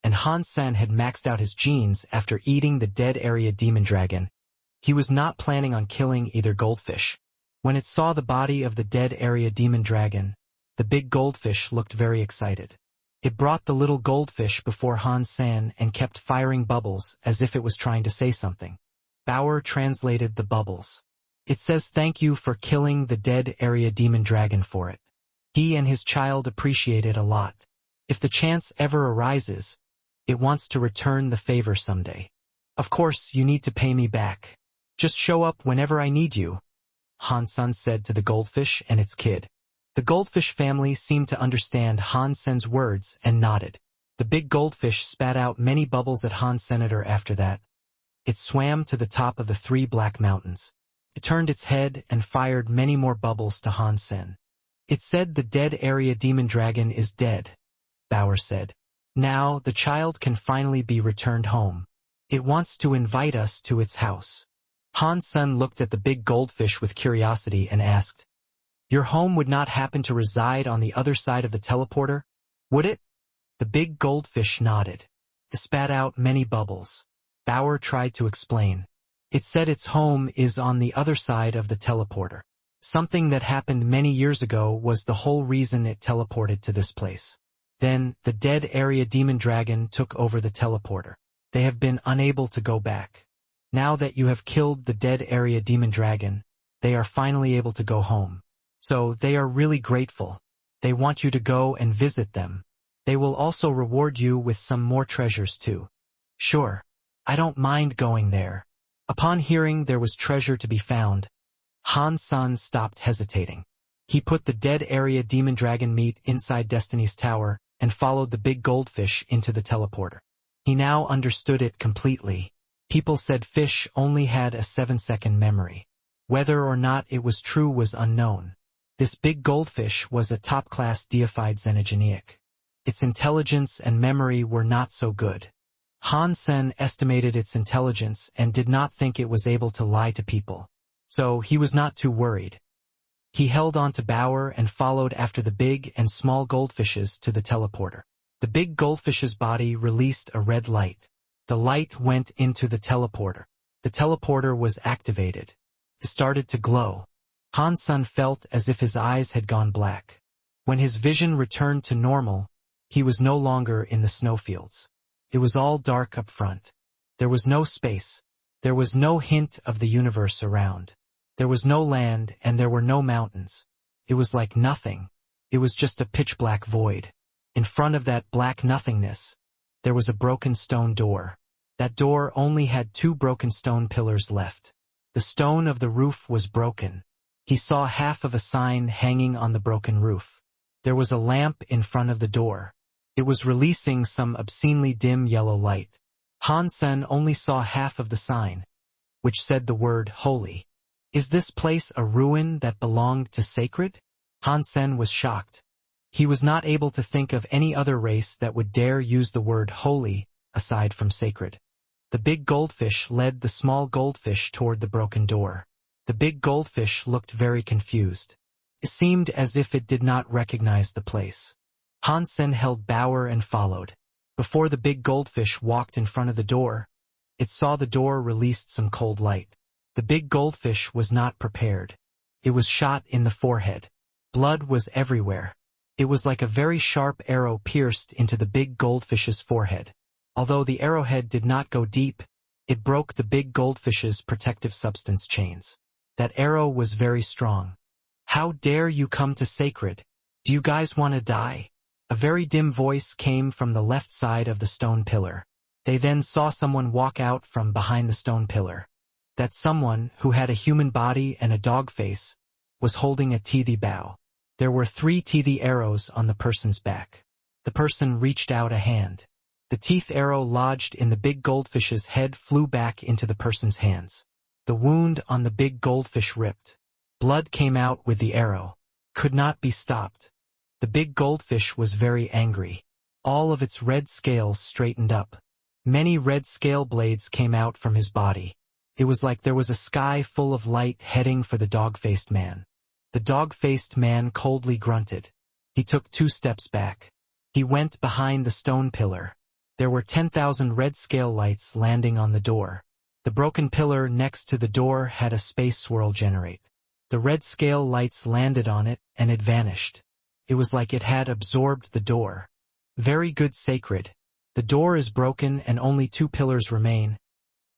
and Han Sen had maxed out his genes after eating the dead area demon dragon, he was not planning on killing either goldfish. When it saw the body of the dead area demon dragon, the big goldfish looked very excited. It brought the little goldfish before Han Sen and kept firing bubbles as if it was trying to say something. Bauer translated the bubbles. It says thank you for killing the dead area demon dragon for it. He and his child appreciate it a lot. If the chance ever arises, it wants to return the favor someday. Of course, you need to pay me back. Just show up whenever I need you, Han-sen said to the goldfish and its kid. The goldfish family seemed to understand Han-sen's words and nodded. The big goldfish spat out many bubbles at Han-senator after that. It swam to the top of the 3 black mountains. It turned its head and fired many more bubbles to Han-sen. It said the dead area demon dragon is dead, Bauer said. Now the child can finally be returned home. It wants to invite us to its house. Han-sen looked at the big goldfish with curiosity and asked, Your home would not happen to reside on the other side of the teleporter, would it? The big goldfish nodded. It spat out many bubbles. Bauer tried to explain. It said its home is on the other side of the teleporter. Something that happened many years ago was the whole reason it teleported to this place. Then, the dead area demon dragon took over the teleporter. They have been unable to go back. Now that you have killed the dead area demon dragon, they are finally able to go home. So they are really grateful. They want you to go and visit them. They will also reward you with some more treasures too. Sure. I don't mind going there. Upon hearing there was treasure to be found, Han-sen stopped hesitating. He put the dead area demon dragon meat inside Destiny's tower and followed the big goldfish into the teleporter. He now understood it completely. People said fish only had a 7-second memory. Whether or not it was true was unknown. This big goldfish was a top-class deified xenogeneic. Its intelligence and memory were not so good. Han-sen estimated its intelligence and did not think it was able to lie to people. So he was not too worried. He held on to Bauer and followed after the big and small goldfishes to the teleporter. The big goldfish's body released a red light. The light went into the teleporter. The teleporter was activated. It started to glow. Han-sen felt as if his eyes had gone black. When his vision returned to normal, he was no longer in the snowfields. It was all dark up front. There was no space. There was no hint of the universe around. There was no land and there were no mountains. It was like nothing. It was just a pitch-black void. In front of that black nothingness, there was a broken stone door. That door only had 2 broken stone pillars left. The stone of the roof was broken. He saw half of a sign hanging on the broken roof. There was a lamp in front of the door. It was releasing some obscenely dim yellow light. Han-sen only saw half of the sign, which said the word holy. Is this place a ruin that belonged to sacred? Han-sen was shocked. He was not able to think of any other race that would dare use the word holy aside from sacred. The big goldfish led the small goldfish toward the broken door. The big goldfish looked very confused. It seemed as if it did not recognize the place. Han-sen held Bauer and followed. Before the big goldfish walked in front of the door, it saw the door released some cold light. The big goldfish was not prepared. It was shot in the forehead. Blood was everywhere. It was like a very sharp arrow pierced into the big goldfish's forehead. Although the arrowhead did not go deep, it broke the big goldfish's protective substance chains. That arrow was very strong. How dare you come to sacred? Do you guys want to die? A very dim voice came from the left side of the stone pillar. They then saw someone walk out from behind the stone pillar. That someone, who had a human body and a dog face, was holding a teethy bow. There were 3 teethy arrows on the person's back. The person reached out a hand. The teeth arrow lodged in the big goldfish's head flew back into the person's hands. The wound on the big goldfish ripped. Blood came out with the arrow. Could not be stopped. The big goldfish was very angry. All of its red scales straightened up. Many red scale blades came out from his body. It was like there was a sky full of light heading for the dog-faced man. The dog-faced man coldly grunted. He took 2 steps back. He went behind the stone pillar. There were 10,000 red scale lights landing on the door. The broken pillar next to the door had a space swirl generate. The red scale lights landed on it and it vanished. It was like it had absorbed the door. Very good sacred. The door is broken and only 2 pillars remain,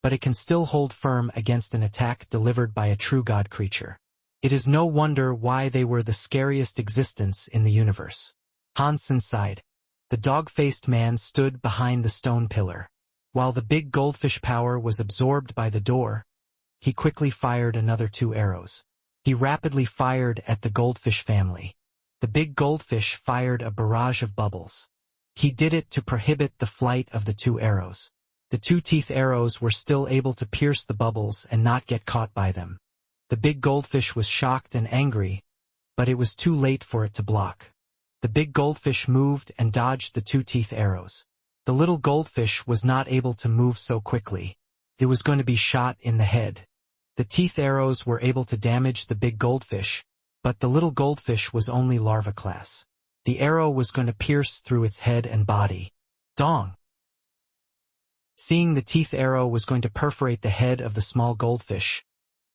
but it can still hold firm against an attack delivered by a true god creature. It is no wonder why they were the scariest existence in the universe. Han-sen sighed. The dog-faced man stood behind the stone pillar. While the big goldfish power was absorbed by the door, he quickly fired another 2 arrows. He rapidly fired at the goldfish family. The big goldfish fired a barrage of bubbles. He did it to prohibit the flight of the 2 arrows. The 2-teeth arrows were still able to pierce the bubbles and not get caught by them. The big goldfish was shocked and angry, but it was too late for it to block. The big goldfish moved and dodged the 2-teeth arrows. The little goldfish was not able to move so quickly. It was going to be shot in the head. The teeth arrows were able to damage the big goldfish, but the little goldfish was only larva class. The arrow was going to pierce through its head and body. Dong! Seeing the teeth arrow was going to perforate the head of the small goldfish,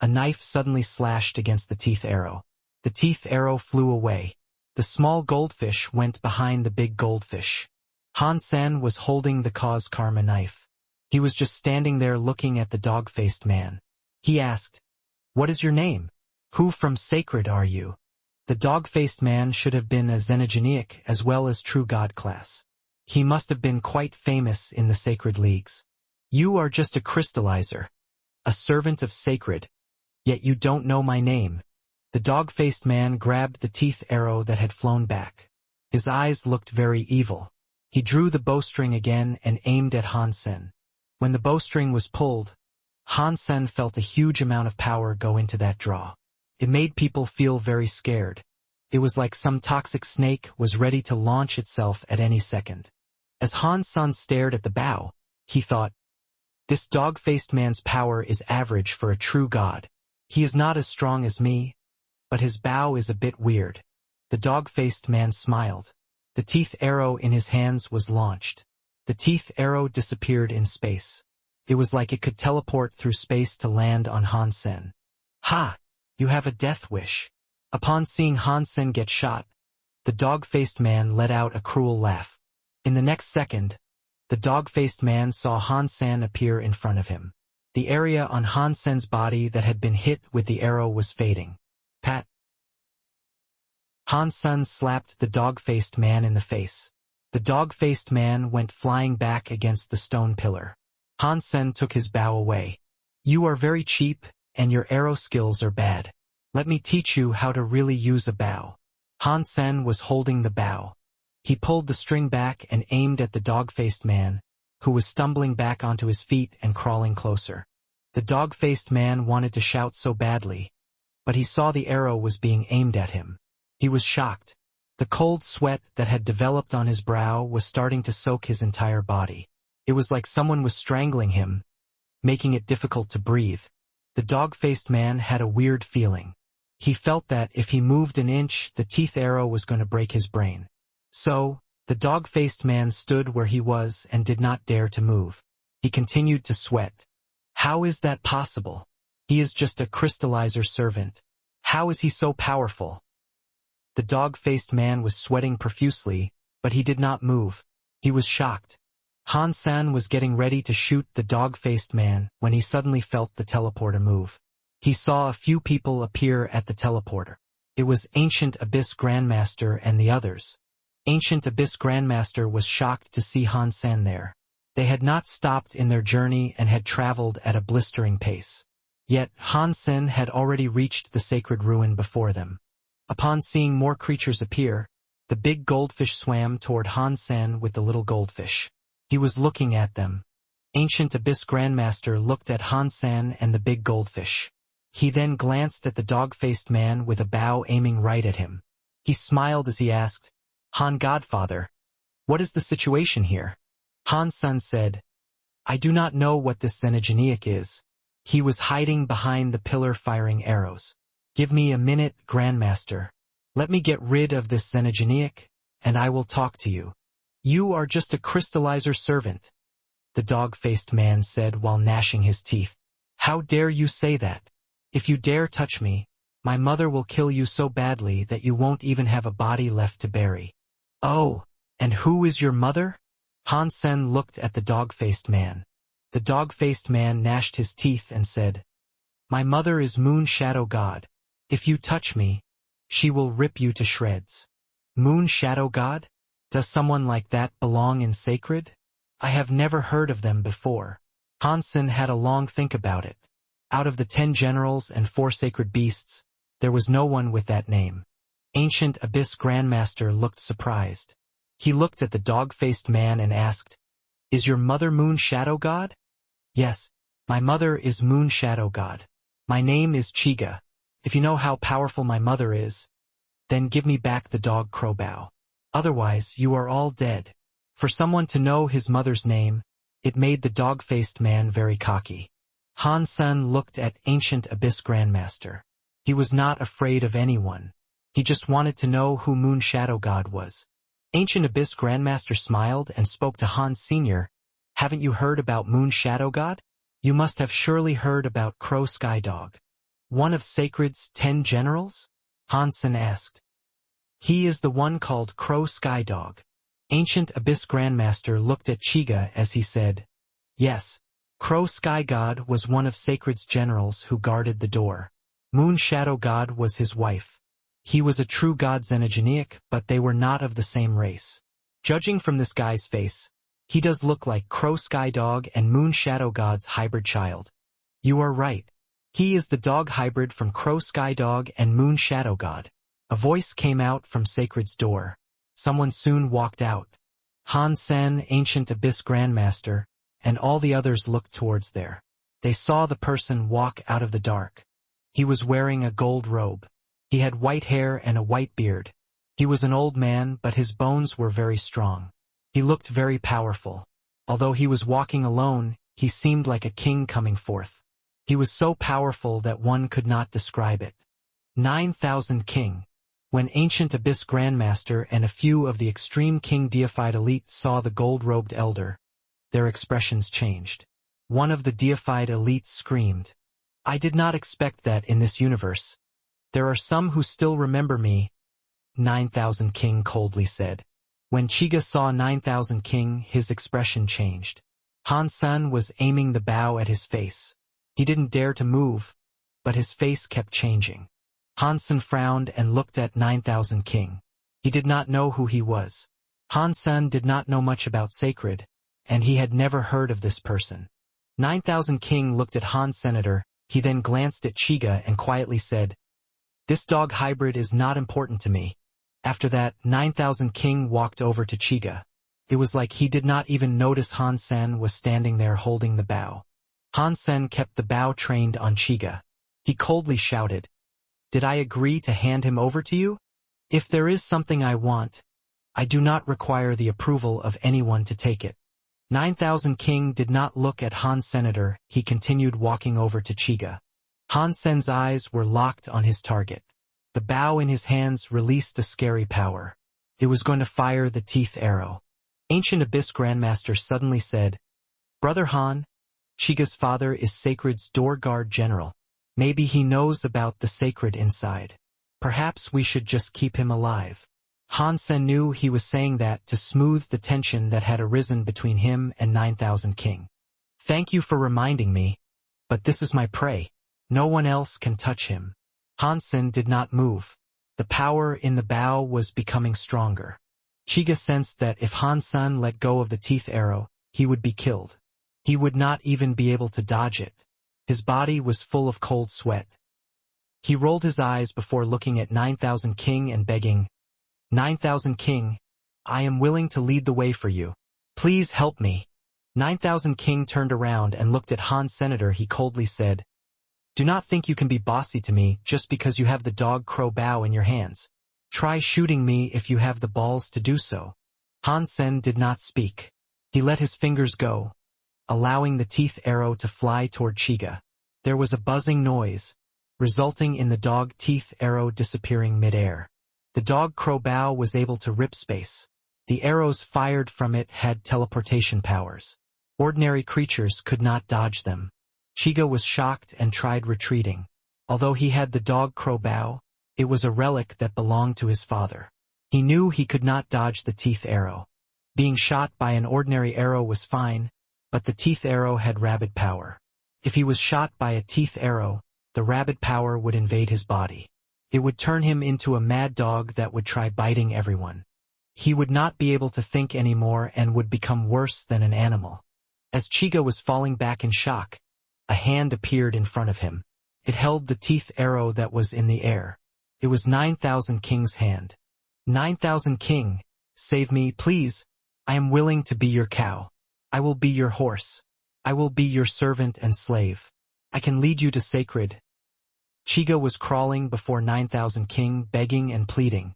a knife suddenly slashed against the teeth arrow. The teeth arrow flew away. The small goldfish went behind the big goldfish. Han-sen was holding the cause karma knife. He was just standing there looking at the dog-faced man. He asked, "What is your name? Who from Sacred are you?" The dog-faced man should have been a xenogenic as well as true god class. He must have been quite famous in the sacred leagues. "You are just a crystallizer, a servant of Sacred, yet you don't know my name." The dog-faced man grabbed the teeth arrow that had flown back. His eyes looked very evil. He drew the bowstring again and aimed at Han-sen. When the bowstring was pulled, Han-sen felt a huge amount of power go into that draw. It made people feel very scared. It was like some toxic snake was ready to launch itself at any second. As Han-sen stared at the bow, he thought, "This dog-faced man's power is average for a true god. He is not as strong as me, but his bow is a bit weird." The dog-faced man smiled. The teeth arrow in his hands was launched. The teeth arrow disappeared in space. It was like it could teleport through space to land on Han-sen. "Ha! You have a death wish." Upon seeing Han-sen get shot, the dog-faced man let out a cruel laugh. In the next second, the dog-faced man saw Han-sen appear in front of him. The area on Han-sen's body that had been hit with the arrow was fading. Pat! Han-sen slapped the dog-faced man in the face. The dog-faced man went flying back against the stone pillar. Han-sen took his bow away. "You are very cheap, and your arrow skills are bad. Let me teach you how to really use a bow." Han-sen was holding the bow. He pulled the string back and aimed at the dog-faced man, who was stumbling back onto his feet and crawling closer. The dog-faced man wanted to shout so badly, but he saw the arrow was being aimed at him. He was shocked. The cold sweat that had developed on his brow was starting to soak his entire body. It was like someone was strangling him, making it difficult to breathe. The dog-faced man had a weird feeling. He felt that if he moved an inch, the teeth arrow was going to break his brain. So, the dog-faced man stood where he was and did not dare to move. He continued to sweat. How is that possible? He is just a crystallizer servant. How is he so powerful? The dog-faced man was sweating profusely, but he did not move. He was shocked. Han-sen was getting ready to shoot the dog-faced man when he suddenly felt the teleporter move. He saw a few people appear at the teleporter. It was Ancient Abyss Grandmaster and the others. Ancient Abyss Grandmaster was shocked to see Han-sen there. They had not stopped in their journey and had traveled at a blistering pace. Yet Han-sen had already reached the sacred ruin before them. Upon seeing more creatures appear, the big goldfish swam toward Han-sen with the little goldfish. He was looking at them. Ancient Abyss Grandmaster looked at Han-sen and the big goldfish. He then glanced at the dog-faced man with a bow aiming right at him. He smiled as he asked, "Han Godfather, what is the situation here?" Han-sen said, "I do not know what this xenogeniac is. He was hiding behind the pillar firing arrows. Give me a minute, Grandmaster. Let me get rid of this xenogeniac, and I will talk to you." "You are just a crystallizer servant," the dog-faced man said while gnashing his teeth. "How dare you say that? If you dare touch me, my mother will kill you so badly that you won't even have a body left to bury." "Oh, and who is your mother?" Han-sen looked at the dog-faced man. The dog-faced man gnashed his teeth and said, "My mother is Moon Shadow God. If you touch me, she will rip you to shreds." "Moon Shadow God? Does someone like that belong in Sacred?" I have never heard of them before. Hansen had a long think about it. Out of the 10 generals and 4 sacred beasts, there was no one with that name. Ancient Abyss Grandmaster looked surprised. He looked at the dog-faced man and asked, "Is your mother Moon Shadow God?" "Yes, my mother is Moon Shadow God. My name is Chiga. If you know how powerful my mother is, then give me back the dog crowbow. Otherwise, you are all dead." For someone to know his mother's name, it made the dog-faced man very cocky. Hansen looked at Ancient Abyss Grandmaster. He was not afraid of anyone. He just wanted to know who Moon Shadow God was. Ancient Abyss Grandmaster smiled and spoke to Hans Sr. "Haven't you heard about Moon Shadow God? You must have surely heard about Crow Sky Dog, one of Sacred's 10 generals?" Hansen asked. "He is the one called Crow Sky Dog." Ancient Abyss Grandmaster looked at Chiga as he said, "Yes, Crow Sky God was one of Sacred's generals who guarded the door. Moon Shadow God was his wife. He was a true god xenogenic, but they were not of the same race. Judging from this guy's face, he does look like Crow Sky Dog and Moon Shadow God's hybrid child." "You are right. He is the dog hybrid from Crow Sky Dog and Moon Shadow God." A voice came out from Sacred's door. Someone soon walked out. Hansen, Ancient Abyss Grandmaster, and all the others looked towards there. They saw the person walk out of the dark. He was wearing a gold robe. He had white hair and a white beard. He was an old man, but his bones were very strong. He looked very powerful. Although he was walking alone, he seemed like a king coming forth. He was so powerful that one could not describe it. 9,000 King. When Ancient Abyss Grandmaster and a few of the extreme king deified elite saw the gold-robed elder, their expressions changed. One of the deified elites screamed, "I did not expect that in this universe. There are some who still remember me." 9,000 King coldly said. When Chiga saw 9,000 King, his expression changed. Hansen was aiming the bow at his face. He didn't dare to move, but his face kept changing. Hansen frowned and looked at 9,000 King. He did not know who he was. Hansen did not know much about Sacred, and he had never heard of this person. 9,000 King looked at Han Senator. He then glanced at Chiga and quietly said, "This dog hybrid is not important to me." After that, 9,000 King walked over to Chiga. It was like he did not even notice Hansen was standing there holding the bow. Hansen kept the bow trained on Chiga. He coldly shouted, "Did I agree to hand him over to you? If there is something I want, I do not require the approval of anyone to take it." 9,000 King did not look at Han Senator. He continued walking over to Chiga. Hansen's eyes were locked on his target. The bow in his hands released a scary power. It was going to fire the teeth arrow. Ancient Abyss Grandmaster suddenly said, "Brother Han, Chiga's father is Sacred's door guard general. Maybe he knows about the Sacred inside. Perhaps we should just keep him alive." Hansen knew he was saying that to smooth the tension that had arisen between him and 9,000 King. "Thank you for reminding me, but this is my prey. No one else can touch him." Hansen did not move. The power in the bow was becoming stronger. Chiga sensed that if Hansen let go of the teeth arrow, he would be killed. He would not even be able to dodge it. His body was full of cold sweat. He rolled his eyes before looking at 9,000 King and begging, 9,000 King, I am willing to lead the way for you. Please help me." 9,000 King turned around and looked at Han Senator. He coldly said, "Do not think you can be bossy to me just because you have the dog crow bow in your hands. Try shooting me if you have the balls to do so." Hansen did not speak. He let his fingers go, allowing the teeth arrow to fly toward Chiga. There was a buzzing noise, resulting in the dog teeth arrow disappearing midair. The dog crow bow was able to rip space. The arrows fired from it had teleportation powers. Ordinary creatures could not dodge them. Chiga was shocked and tried retreating. Although he had the dog crow bow, it was a relic that belonged to his father. He knew he could not dodge the teeth arrow. Being shot by an ordinary arrow was fine, but the teeth arrow had rabid power. If he was shot by a teeth arrow, the rabid power would invade his body. It would turn him into a mad dog that would try biting everyone. He would not be able to think anymore and would become worse than an animal. As Chiga was falling back in shock, a hand appeared in front of him. It held the teeth arrow that was in the air. It was 9,000 King's hand. 9,000 King, save me, please. I am willing to be your cow. I will be your horse. I will be your servant and slave. I can lead you to sacred. Chiga was crawling before 9,000 King, begging and pleading.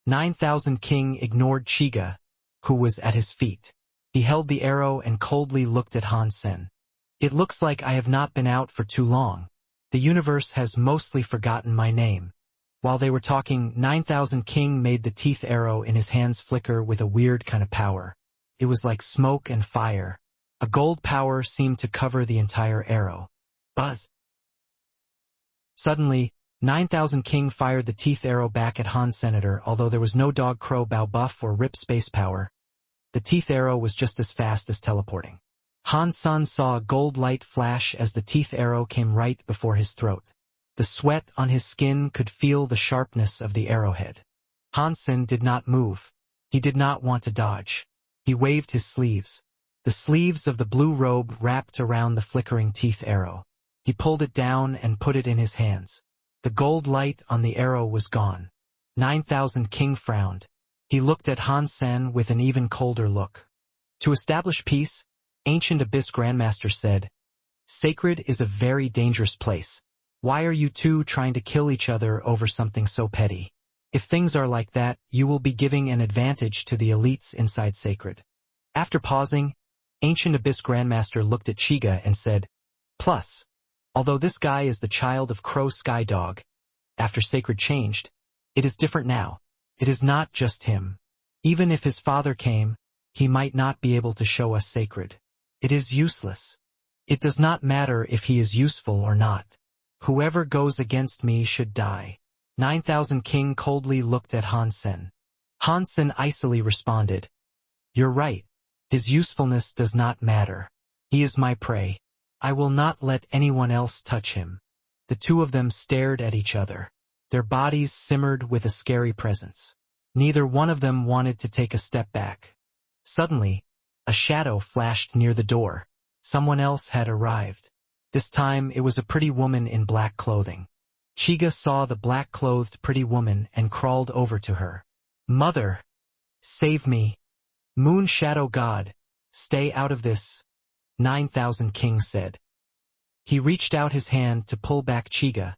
9,000 King ignored Chiga, who was at his feet. He held the arrow and coldly looked at Hansen. It looks like I have not been out for too long. The universe has mostly forgotten my name. While they were talking, 9,000 King made the teeth arrow in his hands flicker with a weird kind of power. It was like smoke and fire. A gold power seemed to cover the entire arrow. Buzz! Suddenly, 9,000 King fired the teeth arrow back at Han Senator. Although there was no dog crow bow buff or rip space power, the teeth arrow was just as fast as teleporting. Han Sen saw a gold light flash as the teeth arrow came right before his throat. The sweat on his skin could feel the sharpness of the arrowhead. Hansen did not move. He did not want to dodge. He waved his sleeves. The sleeves of the blue robe wrapped around the flickering teeth arrow. He pulled it down and put it in his hands. The gold light on the arrow was gone. 9,000 King frowned. He looked at Hansen with an even colder look. To establish peace, Ancient Abyss Grandmaster said, "Sacred is a very dangerous place. Why are you two trying to kill each other over something so petty? If things are like that, you will be giving an advantage to the elites inside Sacred." After pausing, Ancient Abyss Grandmaster looked at Chiga and said, "Plus, although this guy is the child of Crow Sky Dog, after Sacred changed, it is different now. It is not just him. Even if his father came, he might not be able to show us Sacred. It is useless. It does not matter if he is useful or not. Whoever goes against me should die." 9,000 King coldly looked at Hansen. Hansen icily responded, "You're right. His usefulness does not matter. He is my prey. I will not let anyone else touch him." The two of them stared at each other. Their bodies simmered with a scary presence. Neither one of them wanted to take a step back. Suddenly, a shadow flashed near the door. Someone else had arrived. This time it was a pretty woman in black clothing. Chiga saw the black-clothed pretty woman and crawled over to her. "Mother! Save me! Moon Shadow God! Stay out of this!" 9,000 King said. He reached out his hand to pull back Chiga,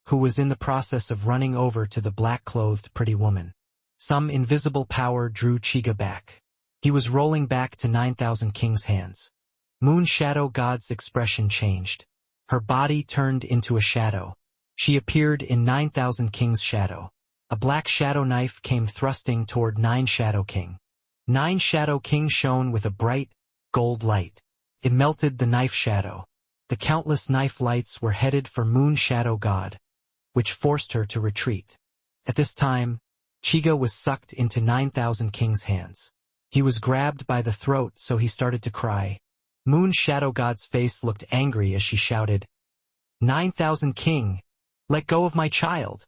who was in the process of running over to the black-clothed pretty woman. Some invisible power drew Chiga back. He was rolling back to 9,000 King's hands. Moon Shadow God's expression changed. Her body turned into a shadow. She appeared in 9,000 King's shadow. A black shadow knife came thrusting toward 9 Shadow King. 9 Shadow King shone with a bright, gold light. It melted the knife shadow. The countless knife lights were headed for Moon Shadow God, which forced her to retreat. At this time, Chiga was sucked into 9,000 King's hands. He was grabbed by the throat, so he started to cry. Moon Shadow God's face looked angry as she shouted, 9,000 King, let go of my child.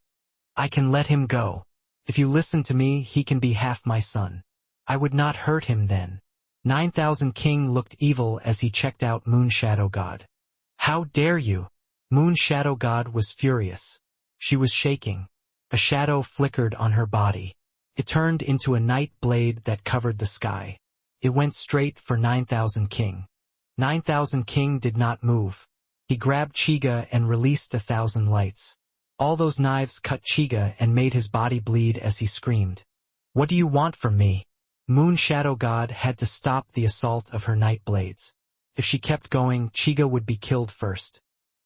I can let him go. If you listen to me, he can be half my son. I would not hurt him then." 9,000 King looked evil as he checked out Moon Shadow God. "How dare you!" Moon Shadow God was furious. She was shaking. A shadow flickered on her body. It turned into a night blade that covered the sky. It went straight for 9,000 King. 9,000 King did not move. He grabbed Chiga and released 1,000 lights. All those knives cut Chiga and made his body bleed as he screamed. "What do you want from me?" Moon Shadow God had to stop the assault of her night blades. If she kept going, Chiga would be killed first.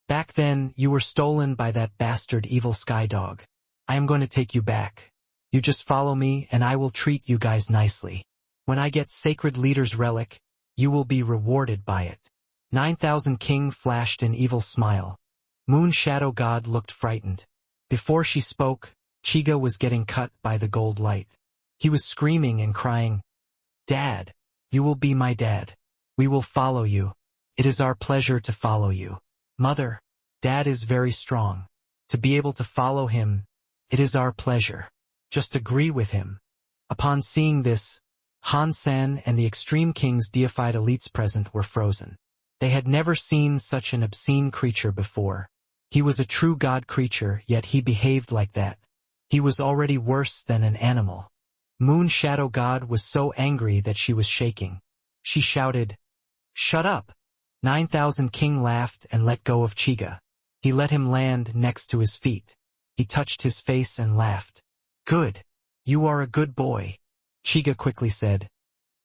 "Back then, you were stolen by that bastard evil sky dog. I am going to take you back. You just follow me and I will treat you guys nicely. When I get Sacred Leader's relic, you will be rewarded by it." 9,000 King flashed an evil smile. Moon Shadow God looked frightened. Before she spoke, Chiga was getting cut by the gold light. He was screaming and crying, "Dad, you will be my dad. We will follow you. It is our pleasure to follow you. Mother, Dad is very strong. To be able to follow him, it is our pleasure. Just agree with him." Upon seeing this, Han Sen and the Extreme King's deified elites present were frozen. They had never seen such an obscene creature before. He was a true god creature, yet he behaved like that. He was already worse than an animal. Moon Shadow God was so angry that she was shaking. She shouted, "Shut up!" 9000 King laughed and let go of Chiga. He let him land next to his feet. He touched his face and laughed. "Good. You are a good boy," Chiga quickly said.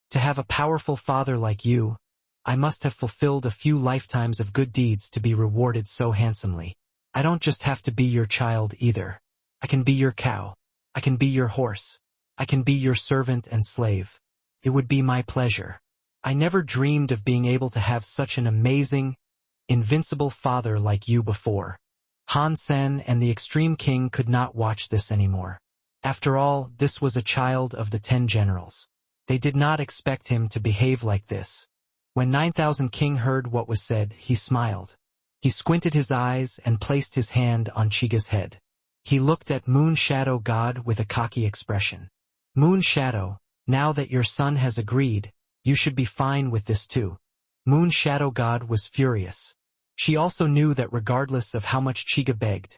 "To have a powerful father like you, I must have fulfilled a few lifetimes of good deeds to be rewarded so handsomely. I don't just have to be your child either. I can be your cow. I can be your horse. I can be your servant and slave. It would be my pleasure. I never dreamed of being able to have such an amazing, invincible father like you before." Han Sen and the Extreme King could not watch this anymore. After all, this was a child of the 10 generals. They did not expect him to behave like this. When 9000 King heard what was said, he smiled. He squinted his eyes and placed his hand on Chiga's head. He looked at Moon Shadow God with a cocky expression. "Moon Shadow, now that your son has agreed, you should be fine with this too." Moon Shadow God was furious. She also knew that regardless of how much Chiga begged,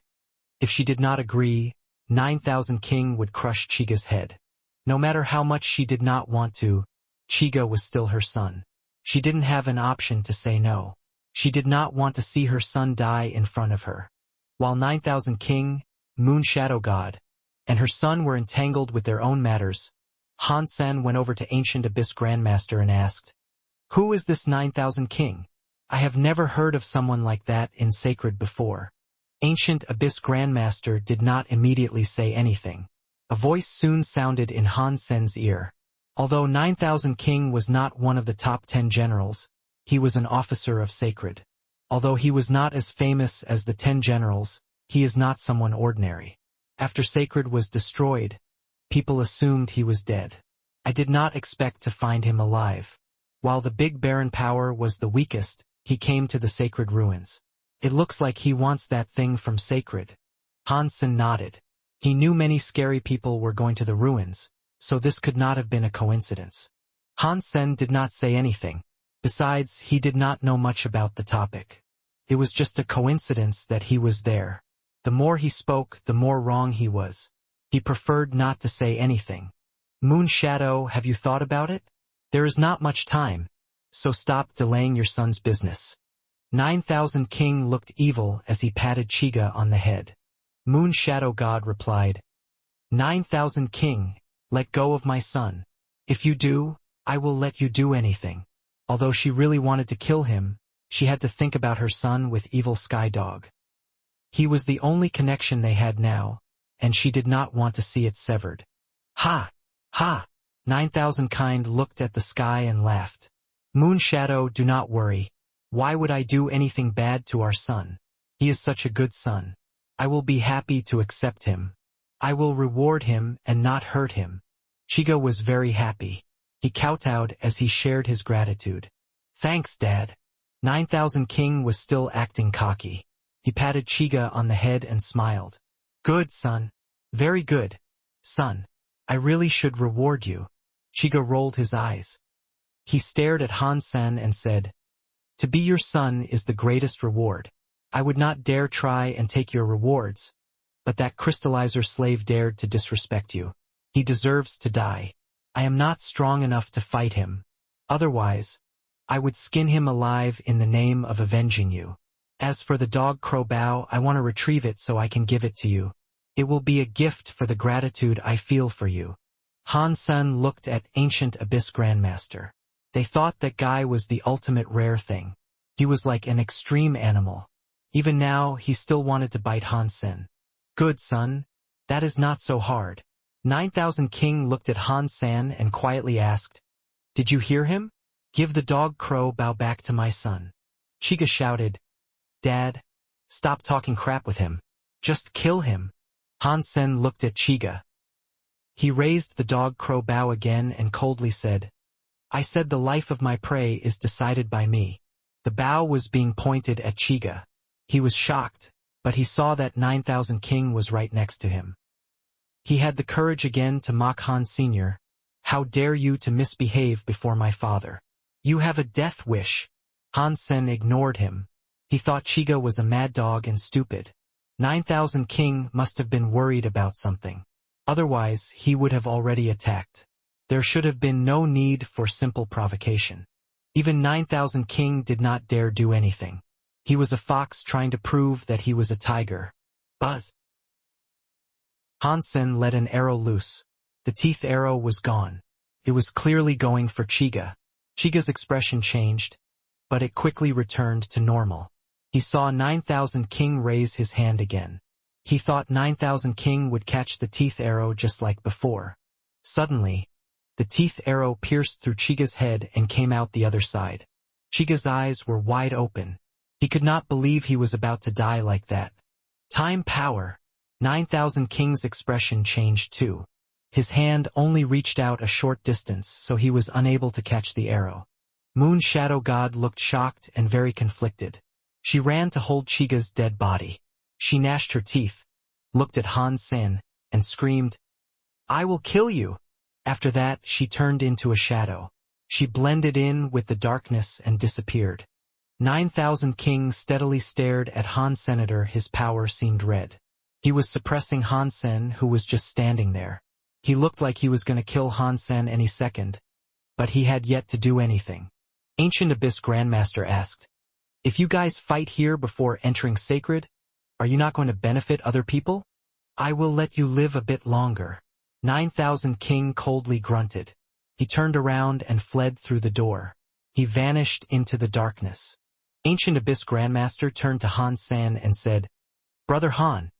if she did not agree, 9000 King would crush Chiga's head. No matter how much she did not want to, Chiga was still her son. She didn't have an option to say no. She did not want to see her son die in front of her. While 9000 King, Moon Shadow God, and her son were entangled with their own matters, Han Sen went over to Ancient Abyss Grandmaster and asked, "Who is this 9000 King? I have never heard of someone like that in Sacred before." Ancient Abyss Grandmaster did not immediately say anything. A voice soon sounded in Han Sen's ear. Although 9000 King was not one of the top 10 generals, he was an officer of Sacred. Although he was not as famous as the 10 generals, he is not someone ordinary. After Sacred was destroyed, people assumed he was dead. I did not expect to find him alive. While the Big Baron power was the weakest, he came to the Sacred ruins. It looks like he wants that thing from Sacred. Han Sen nodded. He knew many scary people were going to the ruins, so this could not have been a coincidence. Han Sen did not say anything. Besides, he did not know much about the topic. It was just a coincidence that he was there. The more he spoke, the more wrong he was. He preferred not to say anything. "Moon Shadow, have you thought about it? There is not much time, so stop delaying your son's business." 9000 King looked evil as he patted Chiga on the head. Moon Shadow God replied, 9000 King, let go of my son. If you do, I will let you do anything." Although she really wanted to kill him, she had to think about her son with evil Sky Dog. He was the only connection they had now, and she did not want to see it severed. "Ha! Ha!" 9000 Kind looked at the sky and laughed. "Moon Shadow, do not worry. Why would I do anything bad to our son? He is such a good son. I will be happy to accept him. I will reward him and not hurt him." Chiga was very happy. He kowtowed as he shared his gratitude. "Thanks, Dad." 9000 King was still acting cocky. He patted Chiga on the head and smiled. "Good, son. Very good, son. I really should reward you." Chiga rolled his eyes. He stared at Han Sen and said, "To be your son is the greatest reward. I would not dare try and take your rewards, but that crystallizer slave dared to disrespect you. He deserves to die. I am not strong enough to fight him. Otherwise, I would skin him alive in the name of avenging you. As for the dog crow bow, I want to retrieve it so I can give it to you. It will be a gift for the gratitude I feel for you." Han Sen looked at Ancient Abyss Grandmaster. They thought that guy was the ultimate rare thing. He was like an extreme animal. Even now, he still wanted to bite Han Sen. "Good, son. That is not so hard." 9000 King looked at Han Sen and quietly asked, "Did you hear him? Give the dog crow bow back to my son." Chiga shouted, "Dad, stop talking crap with him. Just kill him." Han Sen looked at Chiga. He raised the dog crow bow again and coldly said, "I said the life of my prey is decided by me." The bow was being pointed at Chiga. He was shocked, but he saw that 9000 King was right next to him. He had the courage again to mock Han Sr. "How dare you to misbehave before my father? You have a death wish." Han Sen ignored him. He thought Chiga was a mad dog and stupid. 9000 King must have been worried about something. Otherwise, he would have already attacked. There should have been no need for simple provocation. Even 9000 King did not dare do anything. He was a fox trying to prove that he was a tiger. Buzz! Han Sen let an arrow loose. The teeth arrow was gone. It was clearly going for Chiga. Chiga's expression changed, but it quickly returned to normal. He saw 9000 King raise his hand again. He thought 9000 King would catch the teeth arrow just like before. Suddenly, the teeth arrow pierced through Chiga's head and came out the other side. Chiga's eyes were wide open. He could not believe he was about to die like that. Time power! 9000 King's expression changed too. His hand only reached out a short distance, so he was unable to catch the arrow. Moon Shadow God looked shocked and very conflicted. She ran to hold Chiga's dead body. She gnashed her teeth, looked at Han Sen, and screamed, "I will kill you!" After that, she turned into a shadow. She blended in with the darkness and disappeared. 9000 King steadily stared at Han Senator. His power seemed red. He was suppressing Han Sen, who was just standing there. He looked like he was going to kill Han Sen any second, but he had yet to do anything. Ancient Abyss Grandmaster asked, "If you guys fight here before entering Sacred, are you not going to benefit other people? I will let you live a bit longer." 9000 King coldly grunted. He turned around and fled through the door. He vanished into the darkness. Ancient Abyss Grandmaster turned to Han Sen and said, "Brother Han,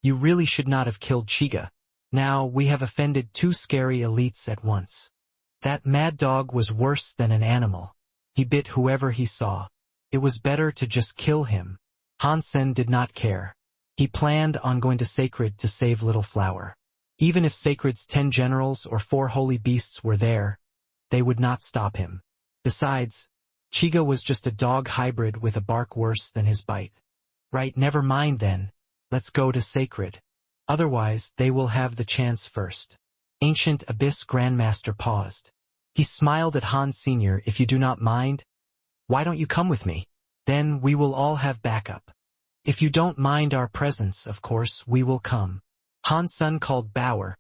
you really should not have killed Chiga. Now we have offended two scary elites at once. That mad dog was worse than an animal. He bit whoever he saw. It was better to just kill him." Han Sen did not care. He planned on going to Sacred to save Little Flower. Even if Sacred's 10 generals or 4 holy beasts were there, they would not stop him. Besides, Chiga was just a dog hybrid with a bark worse than his bite. Right, never mind then. Let's go to Sacred. Otherwise, they will have the chance first. Ancient Abyss Grandmaster paused. He smiled at Han Sr. "If you do not mind, why don't you come with me? Then we will all have backup. If you don't mind our presence, of course, we will come." Han's son called Bauer,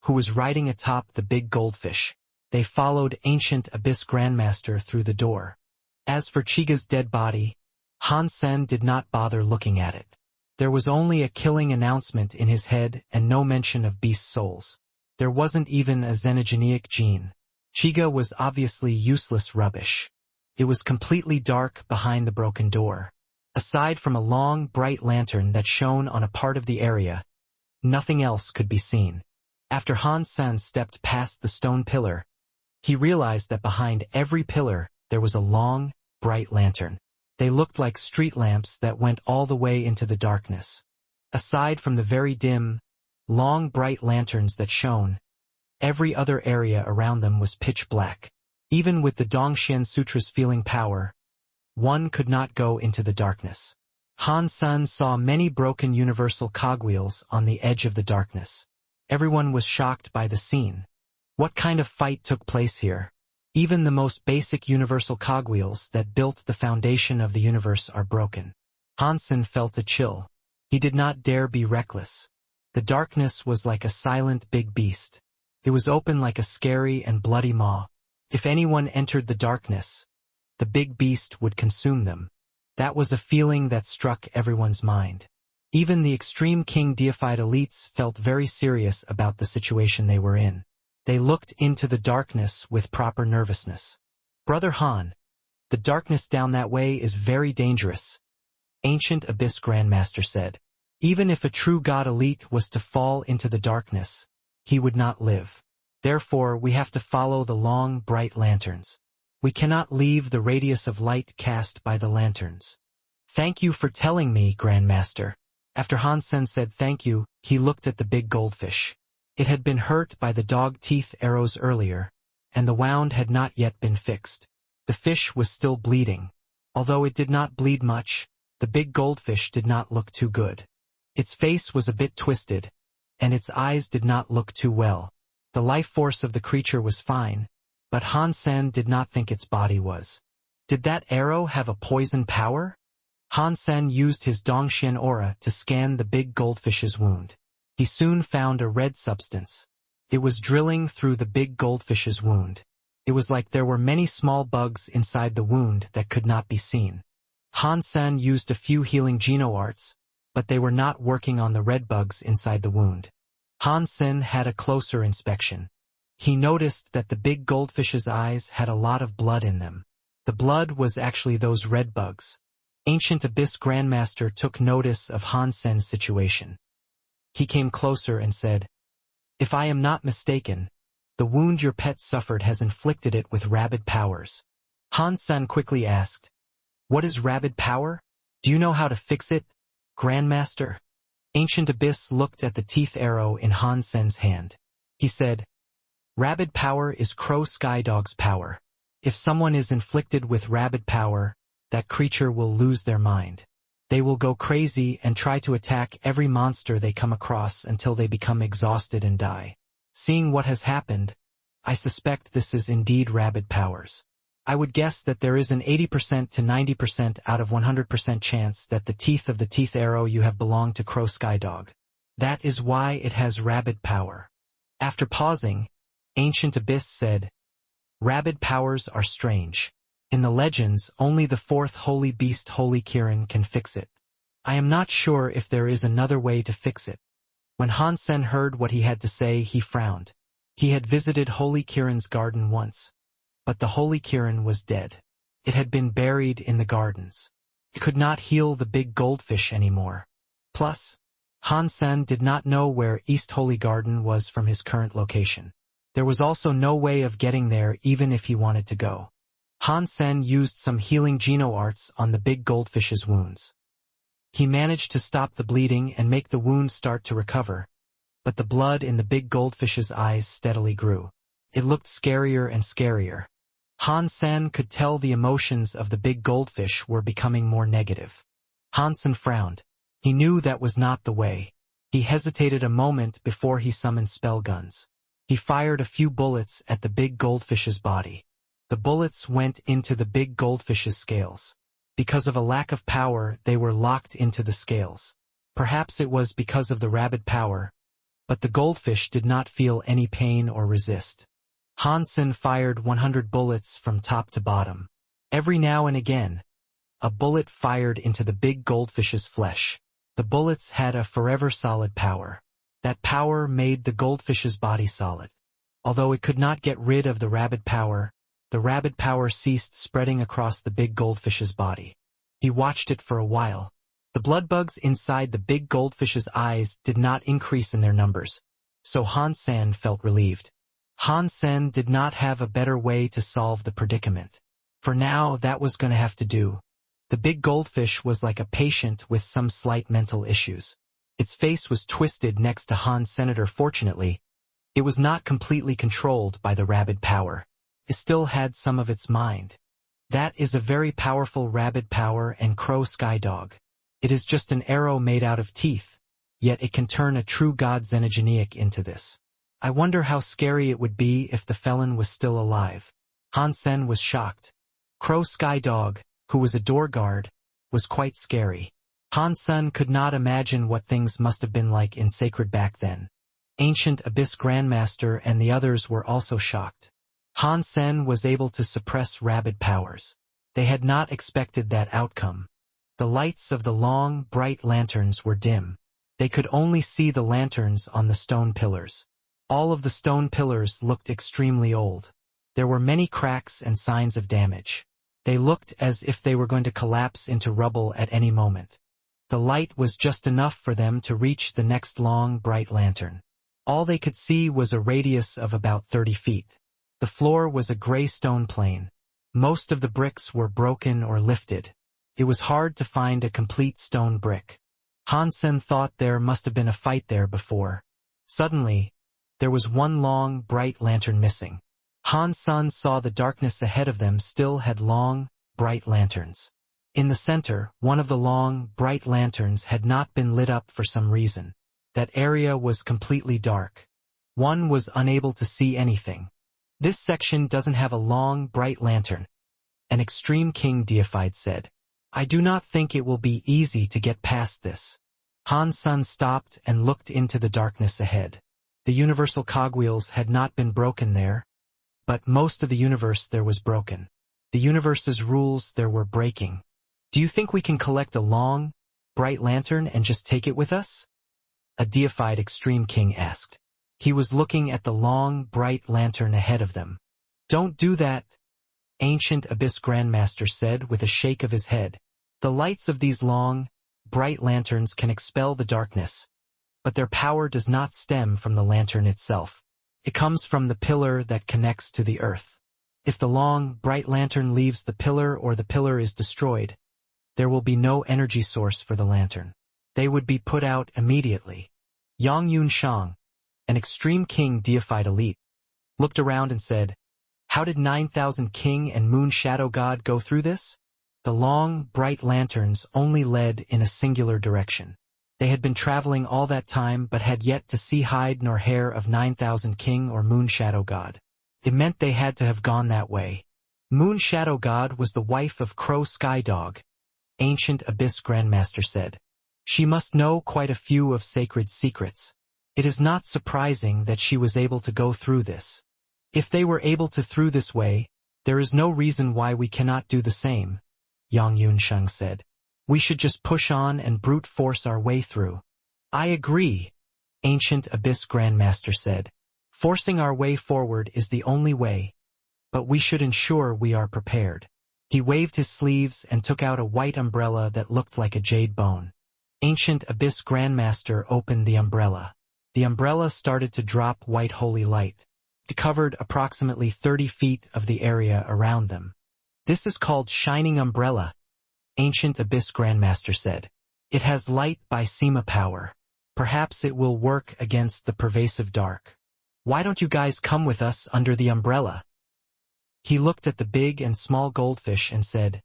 who was riding atop the big goldfish. They followed Ancient Abyss Grandmaster through the door. As for Chiga's dead body, Han Sen did not bother looking at it. There was only a killing announcement in his head and no mention of beast souls. There wasn't even a xenogenic gene. Chiga was obviously useless rubbish. It was completely dark behind the broken door. Aside from a long, bright lantern that shone on a part of the area, nothing else could be seen. After Han Sen stepped past the stone pillar, he realized that behind every pillar there was a long, bright lantern. They looked like street lamps that went all the way into the darkness. Aside from the very dim, long bright lanterns that shone, every other area around them was pitch black. Even with the Dongxian Sutra's feeling power, one could not go into the darkness. Han Sen saw many broken universal cogwheels on the edge of the darkness. Everyone was shocked by the scene. What kind of fight took place here? Even the most basic universal cogwheels that built the foundation of the universe are broken. Han Sen felt a chill. He did not dare be reckless. The darkness was like a silent big beast. It was open like a scary and bloody maw. If anyone entered the darkness, the big beast would consume them. That was a feeling that struck everyone's mind. Even the extreme king deified elites felt very serious about the situation they were in. They looked into the darkness with proper nervousness. "Brother Han, the darkness down that way is very dangerous," Ancient Abyss Grandmaster said. "Even if a true god elite was to fall into the darkness, he would not live. Therefore, we have to follow the long, bright lanterns. We cannot leave the radius of light cast by the lanterns." "Thank you for telling me, Grandmaster." After Han Sen said thank you, he looked at the big goldfish. It had been hurt by the dog teeth arrows earlier, and the wound had not yet been fixed. The fish was still bleeding. Although it did not bleed much, the big goldfish did not look too good. Its face was a bit twisted, and its eyes did not look too well. The life force of the creature was fine, but Han Sen did not think its body was. Did that arrow have a poison power? Han Sen used his Dongxian aura to scan the big goldfish's wound. He soon found a red substance. It was drilling through the big goldfish's wound. It was like there were many small bugs inside the wound that could not be seen. Han Sen used a few healing geno-arts, but they were not working on the red bugs inside the wound. Han Sen had a closer inspection. He noticed that the big goldfish's eyes had a lot of blood in them. The blood was actually those red bugs. Ancient Abyss Grandmaster took notice of Han Sen's situation. He came closer and said, "If I am not mistaken, the wound your pet suffered has inflicted it with rabid powers." Han Sen quickly asked, "What is rabid power? Do you know how to fix it, Grandmaster?" Ancient Abyss looked at the teeth arrow in Han Sen's hand. He said, "Rabid power is Crow Skydog's power. If someone is inflicted with rabid power, that creature will lose their mind. They will go crazy and try to attack every monster they come across until they become exhausted and die. Seeing what has happened, I suspect this is indeed rabid powers. I would guess that there is an 80% to 90% out of 100% chance that the teeth of the teeth arrow you have belong to Crow Skydog. That is why it has rabid power." After pausing, Ancient Abyss said, "Rabid powers are strange. In the legends, only the fourth holy beast Holy Kirin can fix it. I am not sure if there is another way to fix it." When Han Sen heard what he had to say, he frowned. He had visited Holy Kirin's garden once, but the Holy Kirin was dead. It had been buried in the gardens. It could not heal the big goldfish anymore. Plus, Han Sen did not know where East Holy Garden was from his current location. There was also no way of getting there even if he wanted to go. Han Sen used some healing geno-arts on the big goldfish's wounds. He managed to stop the bleeding and make the wound start to recover, but the blood in the big goldfish's eyes steadily grew. It looked scarier and scarier. Han Sen could tell the emotions of the big goldfish were becoming more negative. Han Sen frowned. He knew that was not the way. He hesitated a moment before he summoned spell guns. He fired a few bullets at the big goldfish's body. The bullets went into the big goldfish's scales. Because of a lack of power, they were locked into the scales. Perhaps it was because of the rabid power, but the goldfish did not feel any pain or resist. Han Sen fired 100 bullets from top to bottom. Every now and again, a bullet fired into the big goldfish's flesh. The bullets had a forever solid power. That power made the goldfish's body solid. Although it could not get rid of the rabid power ceased spreading across the big goldfish's body. He watched it for a while. The blood bugs inside the big goldfish's eyes did not increase in their numbers, so Han Sen felt relieved. Han Sen did not have a better way to solve the predicament. For now, that was going to have to do. The big goldfish was like a patient with some slight mental issues. Its face was twisted next to Han's senator. Fortunately, it was not completely controlled by the rabid power. It still had some of its mind. That is a very powerful rabid power and Crow Skydog. It is just an arrow made out of teeth, yet it can turn a true god Xenogeneic into this. I wonder how scary it would be if the felon was still alive. Han Sen was shocked. Crow Skydog, who was a door guard, was quite scary. Han Sen could not imagine what things must have been like in Sacred back then. Ancient Abyss Grandmaster and the others were also shocked. Han Sen was able to suppress rabid powers. They had not expected that outcome. The lights of the long, bright lanterns were dim. They could only see the lanterns on the stone pillars. All of the stone pillars looked extremely old. There were many cracks and signs of damage. They looked as if they were going to collapse into rubble at any moment. The light was just enough for them to reach the next long, bright lantern. All they could see was a radius of about 30 feet. The floor was a gray stone plane. Most of the bricks were broken or lifted. It was hard to find a complete stone brick. Han Sen thought there must have been a fight there before. Suddenly, there was one long, bright lantern missing. Han Sen saw the darkness ahead of them still had long, bright lanterns. In the center, one of the long, bright lanterns had not been lit up for some reason. That area was completely dark. One was unable to see anything. This section doesn't have a long, bright lantern. An extreme king deified said. I do not think it will be easy to get past this. Han Sun stopped and looked into the darkness ahead. The universal cogwheels had not been broken there, but most of the universe there was broken. The universe's rules there were breaking. Do you think we can collect a long, bright lantern and just take it with us? A deified extreme king asked. He was looking at the long, bright lantern ahead of them. Don't do that, Ancient Abyss Grandmaster said with a shake of his head. The lights of these long, bright lanterns can expel the darkness, but their power does not stem from the lantern itself. It comes from the pillar that connects to the earth. If the long, bright lantern leaves the pillar or the pillar is destroyed, there will be no energy source for the lantern. They would be put out immediately. Yang Yun Shang, an extreme king deified elite, looked around and said, How did 9,000 king and moon shadow god go through this? The long, bright lanterns only led in a singular direction. They had been traveling all that time but had yet to see hide nor hair of 9,000 king or moon shadow god. It meant they had to have gone that way. Moon shadow god was the wife of Crow Sky Dog, Ancient Abyss Grandmaster said. She must know quite a few of sacred secrets. It is not surprising that she was able to go through this. If they were able to through this way, there is no reason why we cannot do the same, Yang Yunsheng said. We should just push on and brute force our way through. I agree, Ancient Abyss Grandmaster said. Forcing our way forward is the only way, but we should ensure we are prepared. He waved his sleeves and took out a white umbrella that looked like a jade bone. Ancient Abyss Grandmaster opened the umbrella. The umbrella started to drop white holy light. It covered approximately 30 feet of the area around them. This is called Shining Umbrella, Ancient Abyss Grandmaster said. It has light by Sema power. Perhaps it will work against the pervasive dark. Why don't you guys come with us under the umbrella? He looked at the big and small goldfish and said,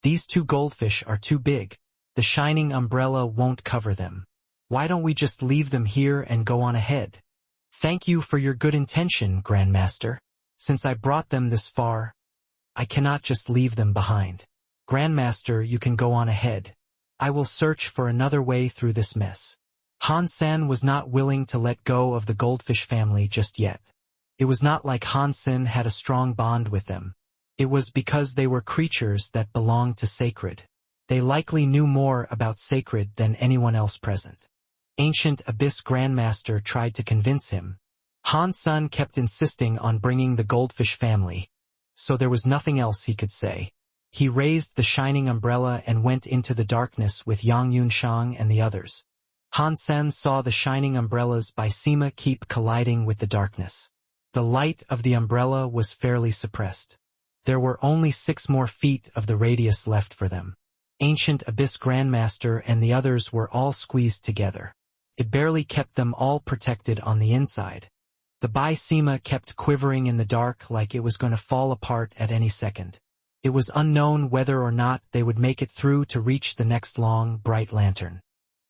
These two goldfish are too big. The shining umbrella won't cover them. Why don't we just leave them here and go on ahead? Thank you for your good intention, Grandmaster. Since I brought them this far, I cannot just leave them behind. Grandmaster, you can go on ahead. I will search for another way through this mess. Han Sen was not willing to let go of the goldfish family just yet. It was not like Han Sen had a strong bond with them. It was because they were creatures that belonged to sacred. They likely knew more about sacred than anyone else present. Ancient Abyss Grandmaster tried to convince him. Han Sun kept insisting on bringing the goldfish family, so there was nothing else he could say. He raised the shining umbrella and went into the darkness with Yang Yunshang and the others. Han Sen saw the shining umbrellas by Sema keep colliding with the darkness. The light of the umbrella was fairly suppressed. There were only 6 more feet of the radius left for them. Ancient Abyss Grandmaster and the others were all squeezed together. It barely kept them all protected on the inside. The Bai Sema kept quivering in the dark like it was going to fall apart at any second. It was unknown whether or not they would make it through to reach the next long, bright lantern.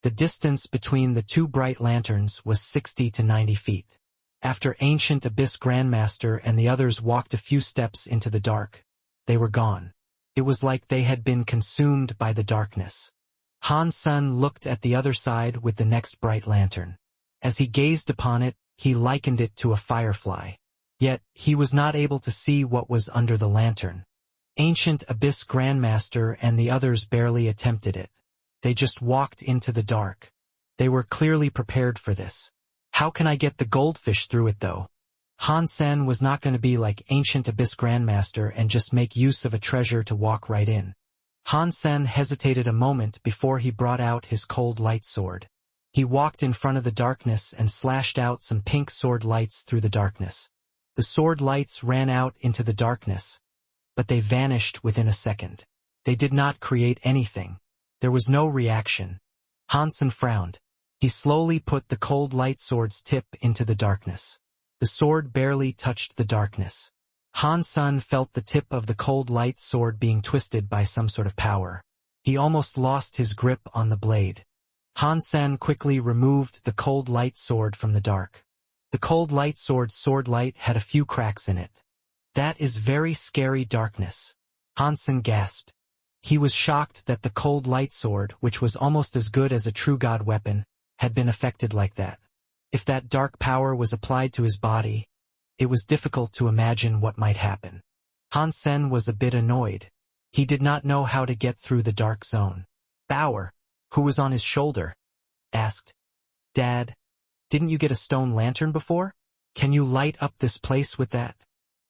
The distance between the 2 bright lanterns was 60 to 90 feet. After Ancient Abyss Grandmaster and the others walked a few steps into the dark, they were gone. It was like they had been consumed by the darkness. Han Sun looked at the other side with the next bright lantern. As he gazed upon it, he likened it to a firefly. Yet, he was not able to see what was under the lantern. Ancient Abyss Grandmaster and the others barely attempted it. They just walked into the dark. They were clearly prepared for this. How can I get the goldfish through it though? Han Sen was not going to be like Ancient Abyss Grandmaster and just make use of a treasure to walk right in. Han Sen hesitated a moment before he brought out his cold light sword. He walked in front of the darkness and slashed out some pink sword lights through the darkness. The sword lights ran out into the darkness, but they vanished within a second. They did not create anything. There was no reaction. Han Sen frowned. He slowly put the cold light sword's tip into the darkness. The sword barely touched the darkness. Han Sun felt the tip of the cold light sword being twisted by some sort of power. He almost lost his grip on the blade. Han Sen quickly removed the cold light sword from the dark. The cold light sword light had a few cracks in it. That is very scary darkness. Han Sen gasped. He was shocked that the cold light sword, which was almost as good as a true god weapon, had been affected like that. If that dark power was applied to his body, it was difficult to imagine what might happen. Han Sen was a bit annoyed. He did not know how to get through the dark zone. Bauer, who was on his shoulder, asked, "Dad, didn't you get a stone lantern before? Can you light up this place with that?"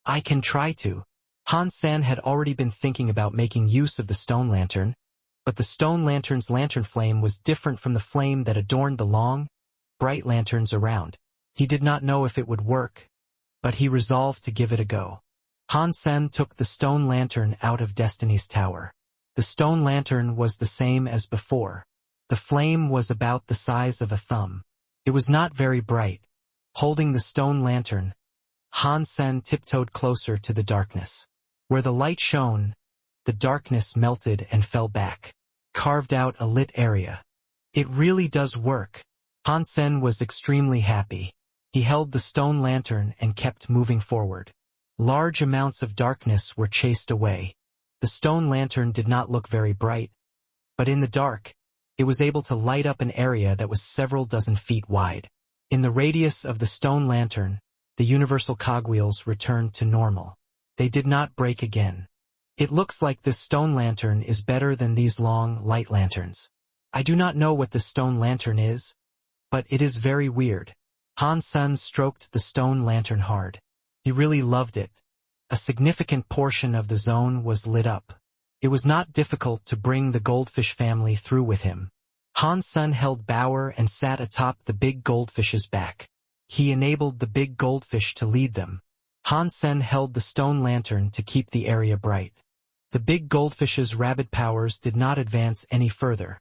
"I can try to." Han Sen had already been thinking about making use of the stone lantern, but the stone lantern's lantern flame was different from the flame that adorned the long, bright lanterns around. He did not know if it would work, but he resolved to give it a go. Han Sen took the stone lantern out of Destiny's tower. The stone lantern was the same as before. The flame was about the size of a thumb. It was not very bright. Holding the stone lantern, Han Sen tiptoed closer to the darkness. Where the light shone, the darkness melted and fell back, carved out a lit area. It really does work. Han Sen was extremely happy. He held the stone lantern and kept moving forward. Large amounts of darkness were chased away. The stone lantern did not look very bright, but in the dark, it was able to light up an area that was several dozen feet wide. In the radius of the stone lantern, the universal cogwheels returned to normal. They did not break again. It looks like this stone lantern is better than these long, light lanterns. I do not know what the stone lantern is, but it is very weird. Han Sen stroked the stone lantern hard. He really loved it. A significant portion of the zone was lit up. It was not difficult to bring the goldfish family through with him. Han Sen held Bauer and sat atop the big goldfish's back. He enabled the big goldfish to lead them. Han Sen held the stone lantern to keep the area bright. The big goldfish's rabid powers did not advance any further,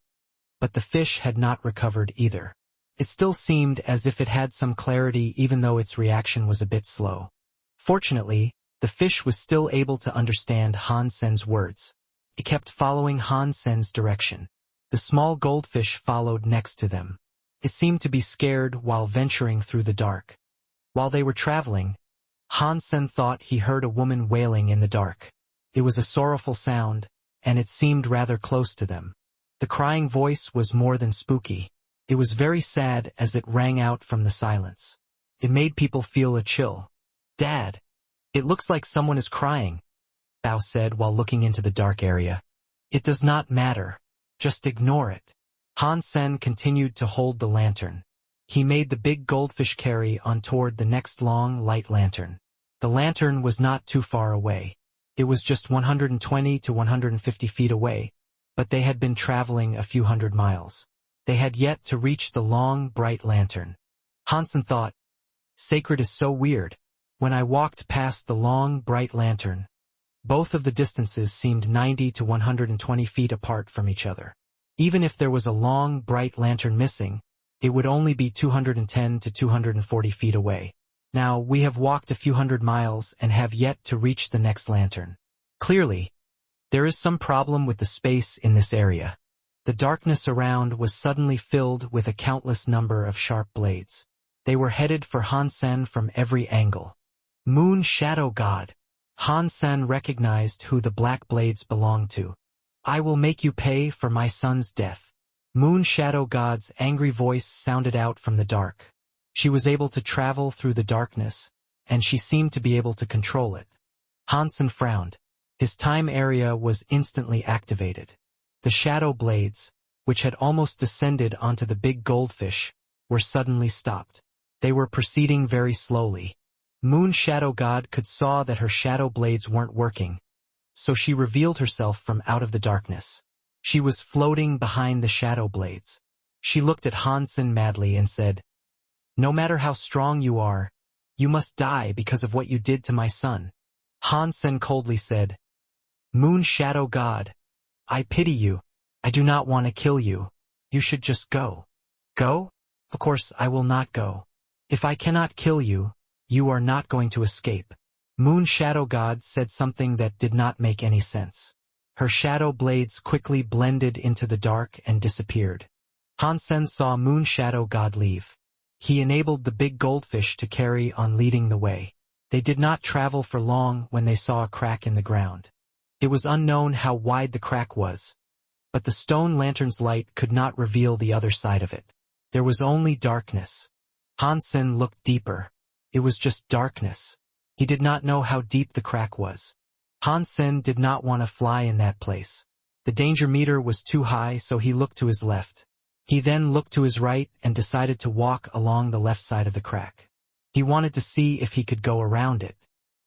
but the fish had not recovered either. It still seemed as if it had some clarity even though its reaction was a bit slow. Fortunately, the fish was still able to understand Han Sen's words. It kept following Han Sen's direction. The small goldfish followed next to them. It seemed to be scared while venturing through the dark. While they were traveling, Han Sen thought he heard a woman wailing in the dark. It was a sorrowful sound, and it seemed rather close to them. The crying voice was more than spooky. It was very sad as it rang out from the silence. It made people feel a chill. "Dad, it looks like someone is crying," Bao said while looking into the dark area. "It does not matter. Just ignore it." Han Sen continued to hold the lantern. He made the big goldfish carry on toward the next long, light lantern. The lantern was not too far away. It was just 120 to 150 feet away, but they had been traveling a few hundred miles. They had yet to reach the long, bright lantern. Han Sen thought, "Sacred is so weird." When I walked past the long, bright lantern, both of the distances seemed 90 to 120 feet apart from each other. Even if there was a long, bright lantern missing, it would only be 210 to 240 feet away. Now, we have walked a few hundred miles and have yet to reach the next lantern. Clearly, there is some problem with the space in this area. The darkness around was suddenly filled with a countless number of sharp blades. They were headed for Han Sen from every angle. Moon Shadow God. Han Sen recognized who the black blades belonged to. "I will make you pay for my son's death." Moon Shadow God's angry voice sounded out from the dark. She was able to travel through the darkness, and she seemed to be able to control it. Han Sen frowned. His time area was instantly activated. The shadow blades, which had almost descended onto the big goldfish, were suddenly stopped. They were proceeding very slowly. Moon Shadow God could saw that her shadow blades weren't working, so she revealed herself from out of the darkness. She was floating behind the shadow blades. She looked at Han Sen madly and said, "No matter how strong you are, you must die because of what you did to my son." Han Sen coldly said, "Moon Shadow God, I pity you. I do not want to kill you. You should just go." "Go? Of course I will not go. If I cannot kill you, you are not going to escape." Moon Shadow God said something that did not make any sense. Her shadow blades quickly blended into the dark and disappeared. Hansen saw Moon Shadow God leave. He enabled the big goldfish to carry on leading the way. They did not travel for long when they saw a crack in the ground. It was unknown how wide the crack was, but the stone lantern's light could not reveal the other side of it. There was only darkness. Hansen looked deeper. It was just darkness. He did not know how deep the crack was. Hansen did not want to fly in that place. The danger meter was too high, so he looked to his left. He then looked to his right and decided to walk along the left side of the crack. He wanted to see if he could go around it.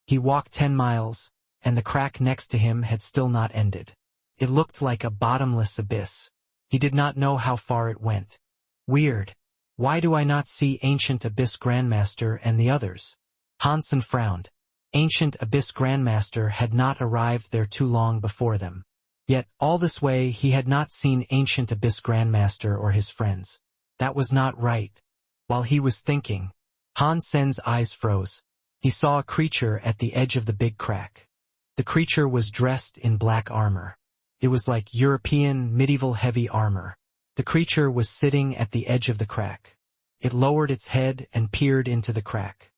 He walked 10 miles, and the crack next to him had still not ended. It looked like a bottomless abyss. He did not know how far it went. Weird. Why do I not see Ancient Abyss Grandmaster and the others? Hansen frowned. Ancient Abyss Grandmaster had not arrived there too long before them. Yet, all this way he had not seen Ancient Abyss Grandmaster or his friends. That was not right. While he was thinking, Hansen's eyes froze. He saw a creature at the edge of the big crack. The creature was dressed in black armor. It was like European medieval heavy armor. The creature was sitting at the edge of the crack. It lowered its head and peered into the crack.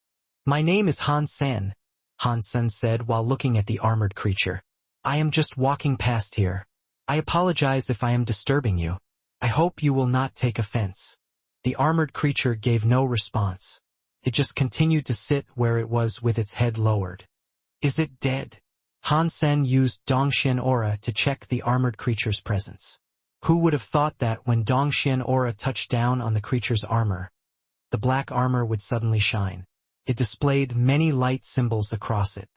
"My name is Hansen," Hansen said while looking at the armored creature. "I am just walking past here. I apologize if I am disturbing you. I hope you will not take offense." The armored creature gave no response. It just continued to sit where it was with its head lowered. "Is it dead?" Hansen used Dongxian aura to check the armored creature's presence. Who would have thought that when Dongxian aura touched down on the creature's armor, the black armor would suddenly shine? It displayed many light symbols across it.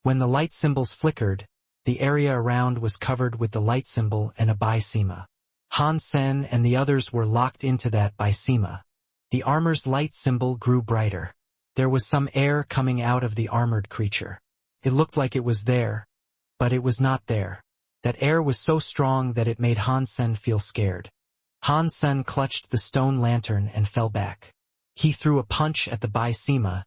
When the light symbols flickered, the area around was covered with the light symbol and a bisema. Hansen and the others were locked into that bisema. The armor's light symbol grew brighter. There was some air coming out of the armored creature. It looked like it was there, but it was not there. That air was so strong that it made Hansen feel scared. Hansen clutched the stone lantern and fell back. He threw a punch at the bisema,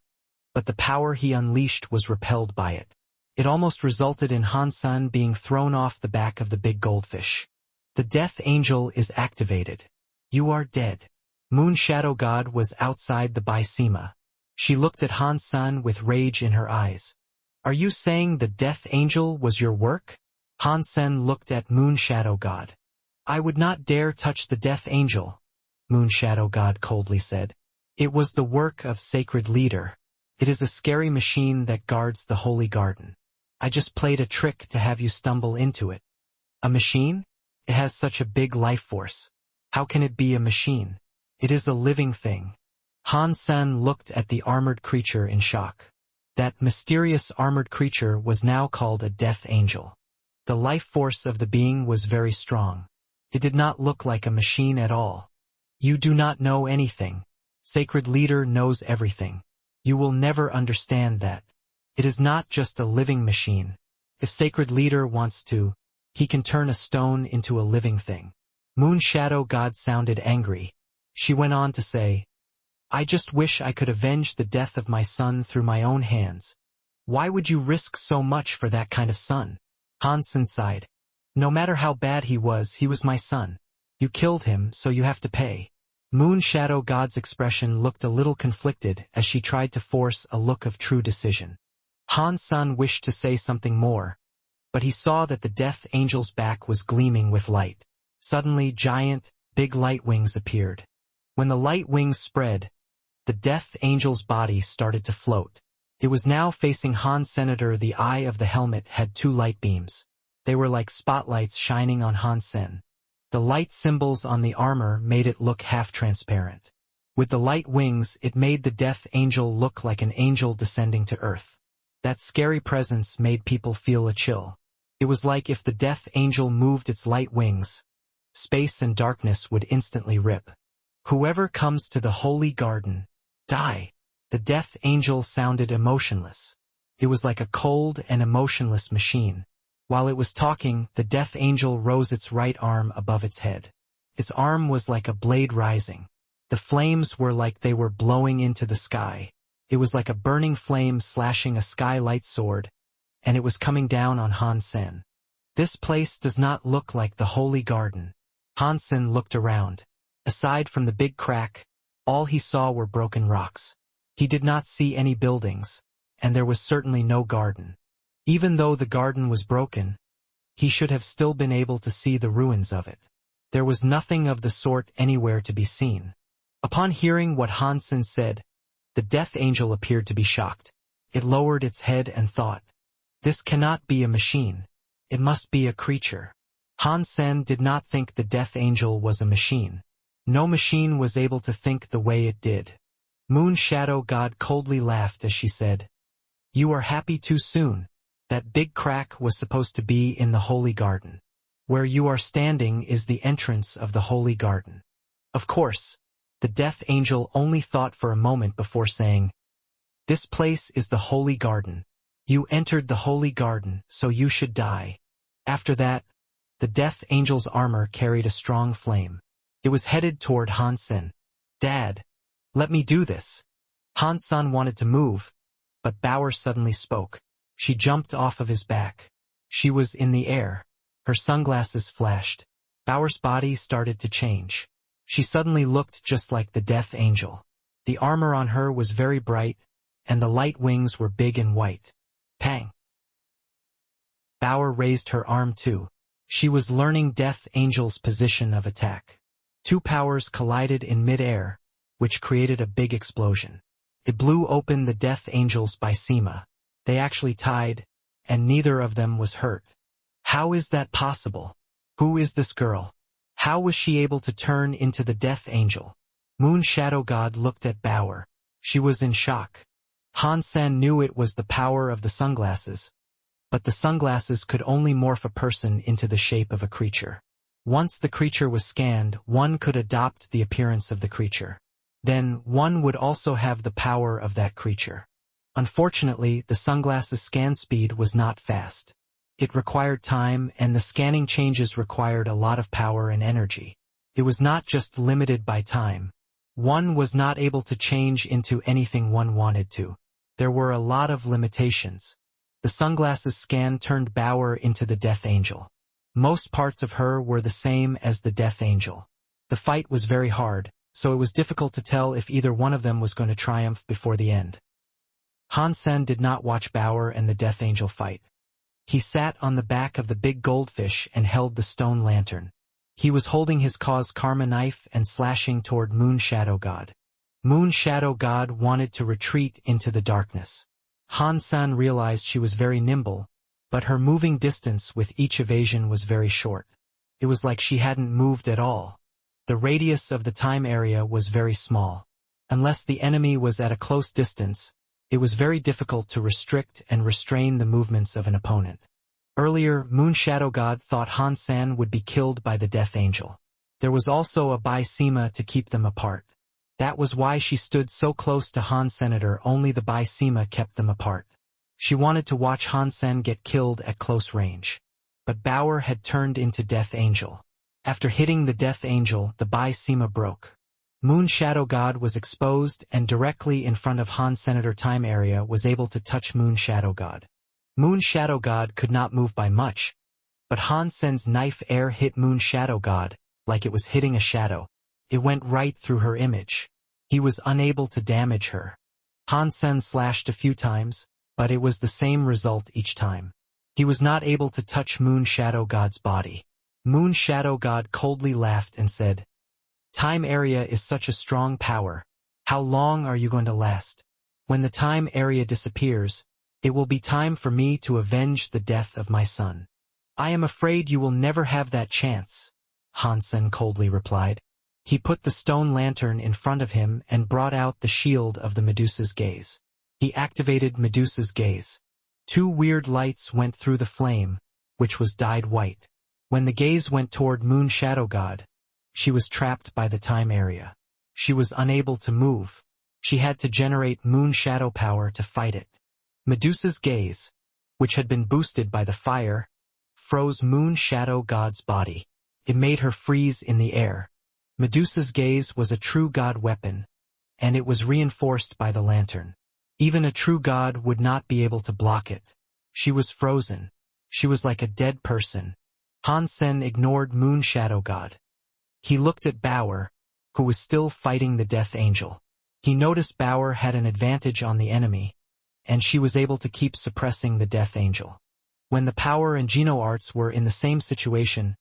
but the power he unleashed was repelled by it. It almost resulted in Hansen being thrown off the back of the big goldfish. The Death Angel is activated. "You are dead." Moon Shadow God was outside the bisema. She looked at Hansen with rage in her eyes. "Are you saying the Death Angel was your work?" Hansen looked at Moon Shadow God. "I would not dare touch the Death Angel," Moon Shadow God coldly said. "It was the work of Sacred Leader. It is a scary machine that guards the Holy Garden. I just played a trick to have you stumble into it." "A machine? It has such a big life force. How can it be a machine? It is a living thing." Hansen looked at the armored creature in shock. That mysterious armored creature was now called a Death Angel. The life force of the being was very strong. It did not look like a machine at all. "You do not know anything. Sacred Leader knows everything. You will never understand that. It is not just a living machine. If Sacred Leader wants to, he can turn a stone into a living thing." Moon Shadow God sounded angry. She went on to say, "I just wish I could avenge the death of my son through my own hands. Why would you risk so much for that kind of son?" Hansen sighed. "No matter how bad he was my son. You killed him, so you have to pay." Moon Shadow God's expression looked a little conflicted as she tried to force a look of true decision. Hansen wished to say something more, but he saw that the Death Angel's back was gleaming with light. Suddenly giant, big light wings appeared. When the light wings spread, the Death Angel's body started to float. It was now facing Hansen. The eye of the helmet had 2 light beams. They were like spotlights shining on Hansen. The light symbols on the armor made it look half-transparent. With the light wings, it made the Death Angel look like an angel descending to earth. That scary presence made people feel a chill. It was like if the Death Angel moved its light wings, space and darkness would instantly rip. "Whoever comes to the Holy Garden, die." The Death Angel sounded emotionless. It was like a cold and emotionless machine. While it was talking, the Death Angel rose its right arm above its head. Its arm was like a blade rising. The flames were like they were blowing into the sky. It was like a burning flame slashing a skylight sword, and it was coming down on Hansen. "This place does not look like the Holy Garden." Hansen looked around. Aside from the big crack, all he saw were broken rocks. He did not see any buildings, and there was certainly no garden. Even though the garden was broken, he should have still been able to see the ruins of it. There was nothing of the sort anywhere to be seen. Upon hearing what Hansen said, the Death Angel appeared to be shocked. It lowered its head and thought, "This cannot be a machine. It must be a creature." Hansen did not think the Death Angel was a machine. No machine was able to think the way it did. Moon Shadow God coldly laughed as she said, "You are happy too soon. That big crack was supposed to be in the Holy Garden. Where you are standing is the entrance of the Holy Garden." Of course, the Death Angel only thought for a moment before saying, "This place is the Holy Garden. You entered the Holy Garden, so you should die." After that, the Death Angel's armor carried a strong flame. It was headed toward Hansen. "Dad, let me do this." Hansen wanted to move, but Bauer suddenly spoke. She jumped off of his back. She was in the air. Her sunglasses flashed. Bauer's body started to change. She suddenly looked just like the Death Angel. The armor on her was very bright, and the light wings were big and white. Pang! Bauer raised her arm too. She was learning Death Angel's position of attack. Two powers collided in mid-air, which created a big explosion. It blew open the Death Angel's bysema. They actually tied, and neither of them was hurt. How is that possible? Who is this girl? How was she able to turn into the Death Angel? Moon Shadow God looked at Bauer. She was in shock. Hansen knew it was the power of the sunglasses, but the sunglasses could only morph a person into the shape of a creature. Once the creature was scanned, one could adopt the appearance of the creature. Then one would also have the power of that creature. Unfortunately, the sunglasses' scan speed was not fast. It required time, and the scanning changes required a lot of power and energy. It was not just limited by time. One was not able to change into anything one wanted to. There were a lot of limitations. The sunglasses scan turned Bauer into the Death Angel. Most parts of her were the same as the Death Angel. The fight was very hard, so it was difficult to tell if either one of them was going to triumph before the end. Hansen did not watch Bauer and the Death Angel fight. He sat on the back of the big goldfish and held the stone lantern. He was holding his cause karma knife and slashing toward Moon Shadow God. Moon Shadow God wanted to retreat into the darkness. Hansen realized she was very nimble, but her moving distance with each evasion was very short. It was like she hadn't moved at all. The radius of the time area was very small. Unless the enemy was at a close distance, it was very difficult to restrict and restrain the movements of an opponent. Earlier, Moon Shadow God thought Hansen would be killed by the Death Angel. There was also a bysema to keep them apart. That was why she stood so close to Hansen. Only the bysema kept them apart. She wanted to watch Hansen get killed at close range. But Bauer had turned into Death Angel. After hitting the Death Angel, the bysema broke. Moon Shadow God was exposed, and directly in front of Hansen time area was able to touch Moon Shadow God. Moon Shadow God could not move by much, but Hansen's knife air hit Moon Shadow God, like it was hitting a shadow. It went right through her image. He was unable to damage her. Hansen slashed a few times, but it was the same result each time. He was not able to touch Moon Shadow God's body. Moon Shadow God coldly laughed and said, "Time area is such a strong power. How long are you going to last? When the time area disappears, it will be time for me to avenge the death of my son." "I am afraid you will never have that chance," Hansen coldly replied. He put the stone lantern in front of him and brought out the shield of the Medusa's gaze. He activated Medusa's gaze. Two weird lights went through the flame, which was dyed white. When the gaze went toward Moon Shadow God, she was trapped by the time area. She was unable to move. She had to generate Moon Shadow power to fight it. Medusa's gaze, which had been boosted by the fire, froze Moon Shadow God's body. It made her freeze in the air. Medusa's gaze was a true god weapon, and it was reinforced by the lantern. Even a true god would not be able to block it. She was frozen. She was like a dead person. Hansen ignored Moon Shadow God. He looked at Bauer, who was still fighting the Death Angel. He noticed Bauer had an advantage on the enemy, and she was able to keep suppressing the Death Angel. When the Power and Geno arts were in the same situation,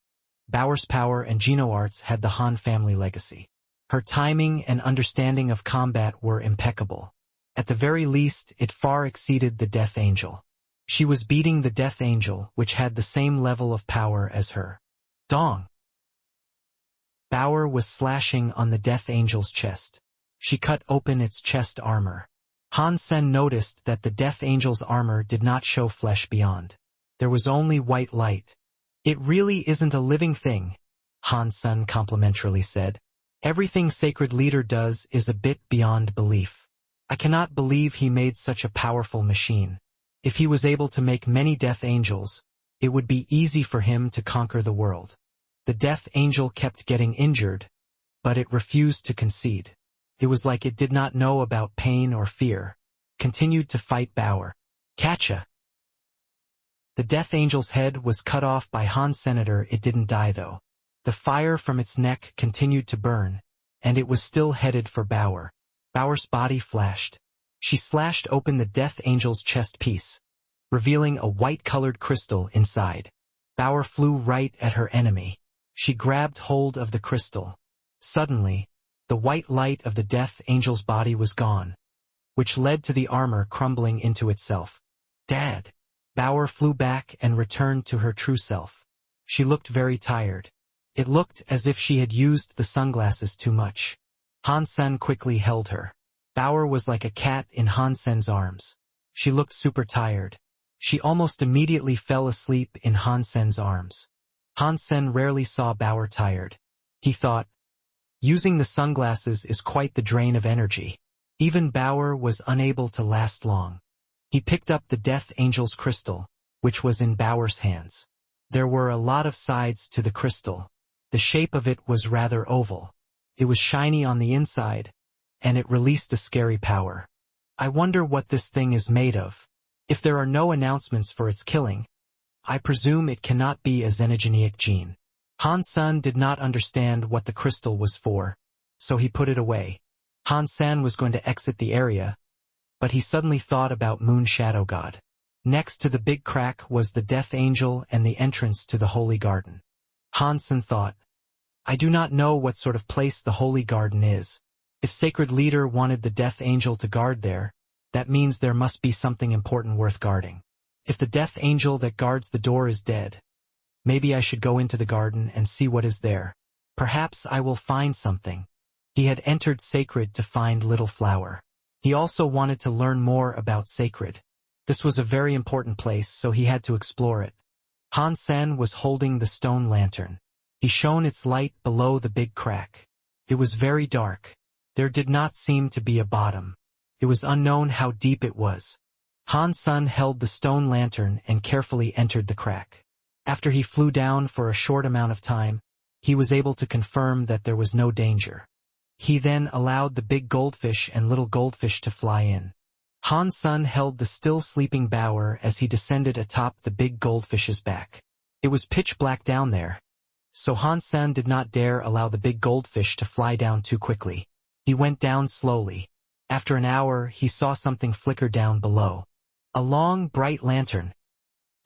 Bauer's power and Geno arts had the Han family legacy. Her timing and understanding of combat were impeccable. At the very least, it far exceeded the Death Angel. She was beating the Death Angel, which had the same level of power as her. Dong! Bauer was slashing on the Death Angel's chest. She cut open its chest armor. Han Sen noticed that the Death Angel's armor did not show flesh beyond. There was only white light. It really isn't a living thing, Han Sen complimentarily said. Everything Sacred Leader does is a bit beyond belief. I cannot believe he made such a powerful machine. If he was able to make many Death Angels, it would be easy for him to conquer the world. The Death Angel kept getting injured, but it refused to concede. It was like it did not know about pain or fear. Continued to fight Bauer. Catcha! The Death Angel's head was cut off by Han Senator. It didn't die though. The fire from its neck continued to burn, and it was still headed for Bauer. Bauer's body flashed. She slashed open the Death Angel's chest piece, revealing a white-colored crystal inside. Bauer flew right at her enemy. She grabbed hold of the crystal. Suddenly, the white light of the Death Angel's body was gone, which led to the armor crumbling into itself. Dad! Bauer flew back and returned to her true self. She looked very tired. It looked as if she had used the sunglasses too much. Han Sen quickly held her. Bauer was like a cat in Han Sen's arms. She looked super tired. She almost immediately fell asleep in Han Sen's arms. Han Sen rarely saw Bauer tired. He thought, using the sunglasses is quite the drain of energy. Even Bauer was unable to last long. He picked up the Death Angel's crystal, which was in Bauer's hands. There were a lot of sides to the crystal. The shape of it was rather oval. It was shiny on the inside, and it released a scary power. I wonder what this thing is made of. If there are no announcements for its killing, I presume it cannot be a xenogenic gene. Han Sen did not understand what the crystal was for, so he put it away. Han Sen was going to exit the area, but he suddenly thought about Moon Shadow God. Next to the big crack was the Death Angel and the entrance to the Holy Garden. Han Sen thought, I do not know what sort of place the Holy Garden is. If Sacred Leader wanted the Death Angel to guard there, that means there must be something important worth guarding. If the Death Angel that guards the door is dead, maybe I should go into the garden and see what is there. Perhaps I will find something. He had entered Sacred to find Little Flower. He also wanted to learn more about Sacred. This was a very important place, so he had to explore it. Han Sen was holding the stone lantern. He shone its light below the big crack. It was very dark. There did not seem to be a bottom. It was unknown how deep it was. Han Sen held the stone lantern and carefully entered the crack. After he flew down for a short amount of time, he was able to confirm that there was no danger. He then allowed the big goldfish and little goldfish to fly in. Han Sen held the still sleeping Bauer as he descended atop the big goldfish's back. It was pitch black down there, so Han Sen did not dare allow the big goldfish to fly down too quickly. He went down slowly. After an hour, he saw something flicker down below. A long, bright lantern.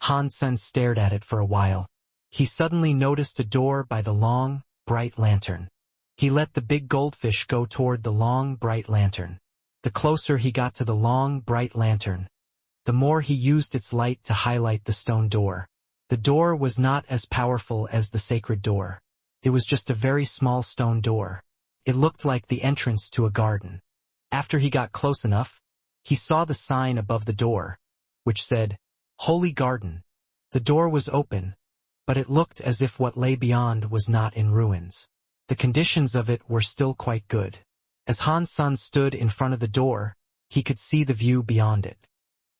Han Sen stared at it for a while. He suddenly noticed a door by the long, bright lantern. He let the big goldfish go toward the long, bright lantern. The closer he got to the long, bright lantern, the more he used its light to highlight the stone door. The door was not as powerful as the sacred door. It was just a very small stone door. It looked like the entrance to a garden. After he got close enough, he saw the sign above the door, which said, Holy Garden. The door was open, but it looked as if what lay beyond was not in ruins. The conditions of it were still quite good. As Han Sen stood in front of the door, he could see the view beyond it.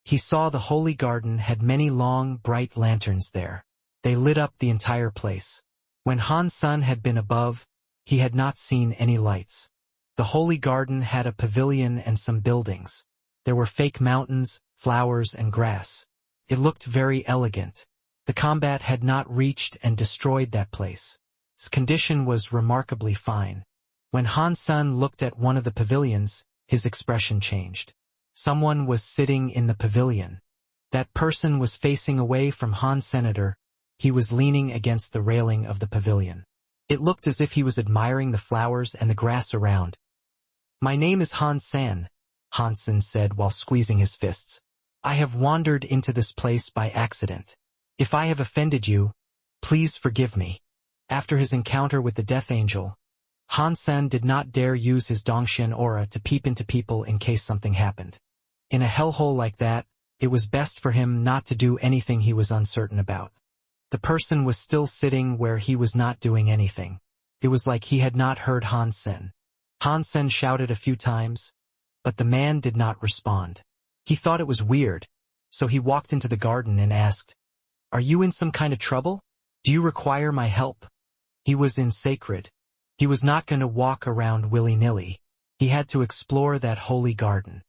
He saw the Holy Garden had many long, bright lanterns there. They lit up the entire place. When Han Sen had been above, he had not seen any lights. The Holy Garden had a pavilion and some buildings. There were fake mountains, flowers, and grass. It looked very elegant. The combat had not reached and destroyed that place. Its condition was remarkably fine. When Han Sen looked at one of the pavilions, his expression changed. Someone was sitting in the pavilion. That person was facing away from Han Senator. He was leaning against the railing of the pavilion. It looked as if he was admiring the flowers and the grass around. "My name is Han San," Han Sen said while squeezing his fists. "I have wandered into this place by accident. If I have offended you, please forgive me." After his encounter with the Death Angel, Han Sen did not dare use his Dongxian aura to peep into people in case something happened. In a hellhole like that, it was best for him not to do anything he was uncertain about. The person was still sitting where he was not doing anything. It was like he had not heard Han Sen. Han Sen shouted a few times, but the man did not respond. He thought it was weird, so he walked into the garden and asked, "Are you in some kind of trouble? Do you require my help?" He was in sacred. He was not going to walk around willy-nilly. He had to explore that holy garden.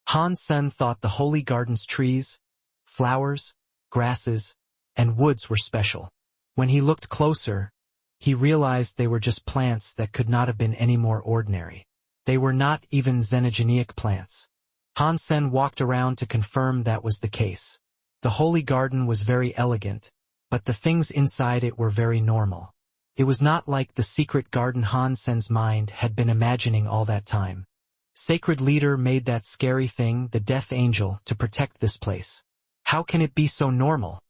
Han Sen thought the holy garden's trees, flowers, grasses, and woods were special. When he looked closer, he realized they were just plants that could not have been any more ordinary. They were not even xenogeneic plants. Han Sen walked around to confirm that was the case. The holy garden was very elegant, but the things inside it were very normal. It was not like the secret garden Han Sen's mind had been imagining all that time. Sacred Leader made that scary thing, the Death Angel, to protect this place. How can it be so normal?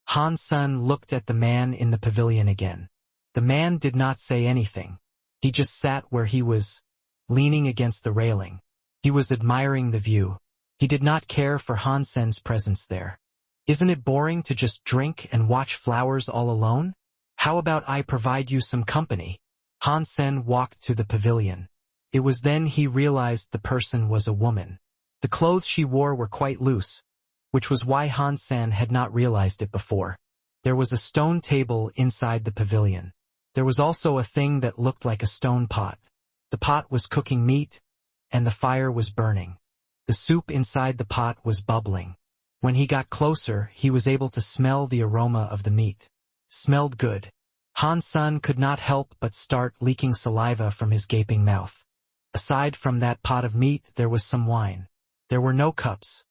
Han Sen looked at the man in the pavilion again. The man did not say anything. He just sat where he was, leaning against the railing. He was admiring the view. He did not care for Han Sen's presence there. "Isn't it boring to just drink and watch flowers all alone? How about I provide you some company?" Han Sen walked to the pavilion. It was then he realized the person was a woman. The clothes she wore were quite loose, which was why Han Sen had not realized it before. There was a stone table inside the pavilion. There was also a thing that looked like a stone pot. The pot was cooking meat, and the fire was burning. The soup inside the pot was bubbling. When he got closer, he was able to smell the aroma of the meat. Smelled good. Han Sen could not help but start leaking saliva from his gaping mouth. Aside from that pot of meat, there was some wine. There were no cups.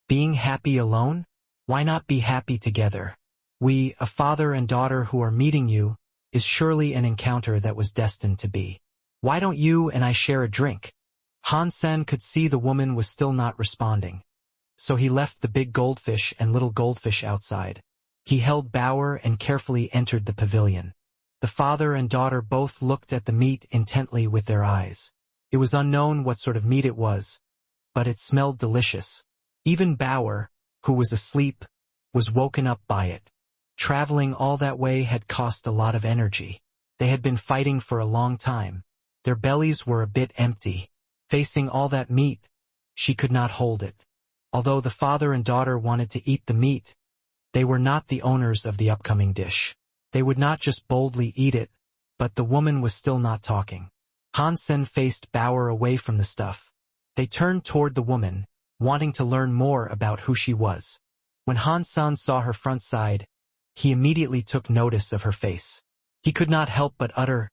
Being happy alone? Why not be happy together? We, a father and daughter who are meeting you, is surely an encounter that was destined to be. Why don't you and I share a drink? Han Sen could see the woman was still not responding. So he left the big goldfish and little goldfish outside. He held Bauer and carefully entered the pavilion. The father and daughter both looked at the meat intently with their eyes. It was unknown what sort of meat it was, but it smelled delicious. Even Bauer, who was asleep, was woken up by it. Traveling all that way had cost a lot of energy. They had been fighting for a long time. Their bellies were a bit empty. Facing all that meat, she could not hold it. Although the father and daughter wanted to eat the meat, they were not the owners of the upcoming dish. They would not just boldly eat it, but the woman was still not talking. Han Sen faced Bauer away from the stuff. They turned toward the woman, wanting to learn more about who she was. When Han Sen saw her front side, he immediately took notice of her face. He could not help but utter,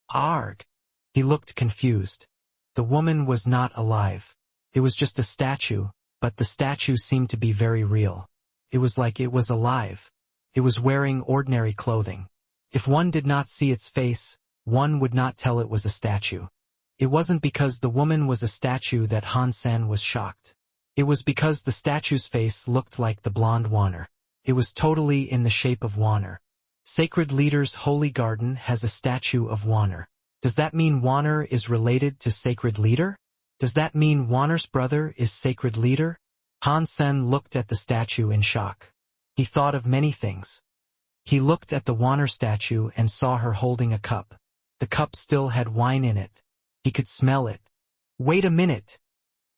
"Arg." He looked confused. The woman was not alive. It was just a statue, but the statue seemed to be very real. It was like it was alive. It was wearing ordinary clothing. If one did not see its face, one would not tell it was a statue. It wasn't because the woman was a statue that Han Sen was shocked. It was because the statue's face looked like the blonde Wanner. It was totally in the shape of Wanner. Sacred Leader's holy garden has a statue of Wanner. Does that mean Wanner is related to Sacred Leader? Does that mean Wanner's brother is Sacred Leader? Han Sen looked at the statue in shock. He thought of many things. He looked at the Wanner statue and saw her holding a cup. The cup still had wine in it. He could smell it. Wait a minute!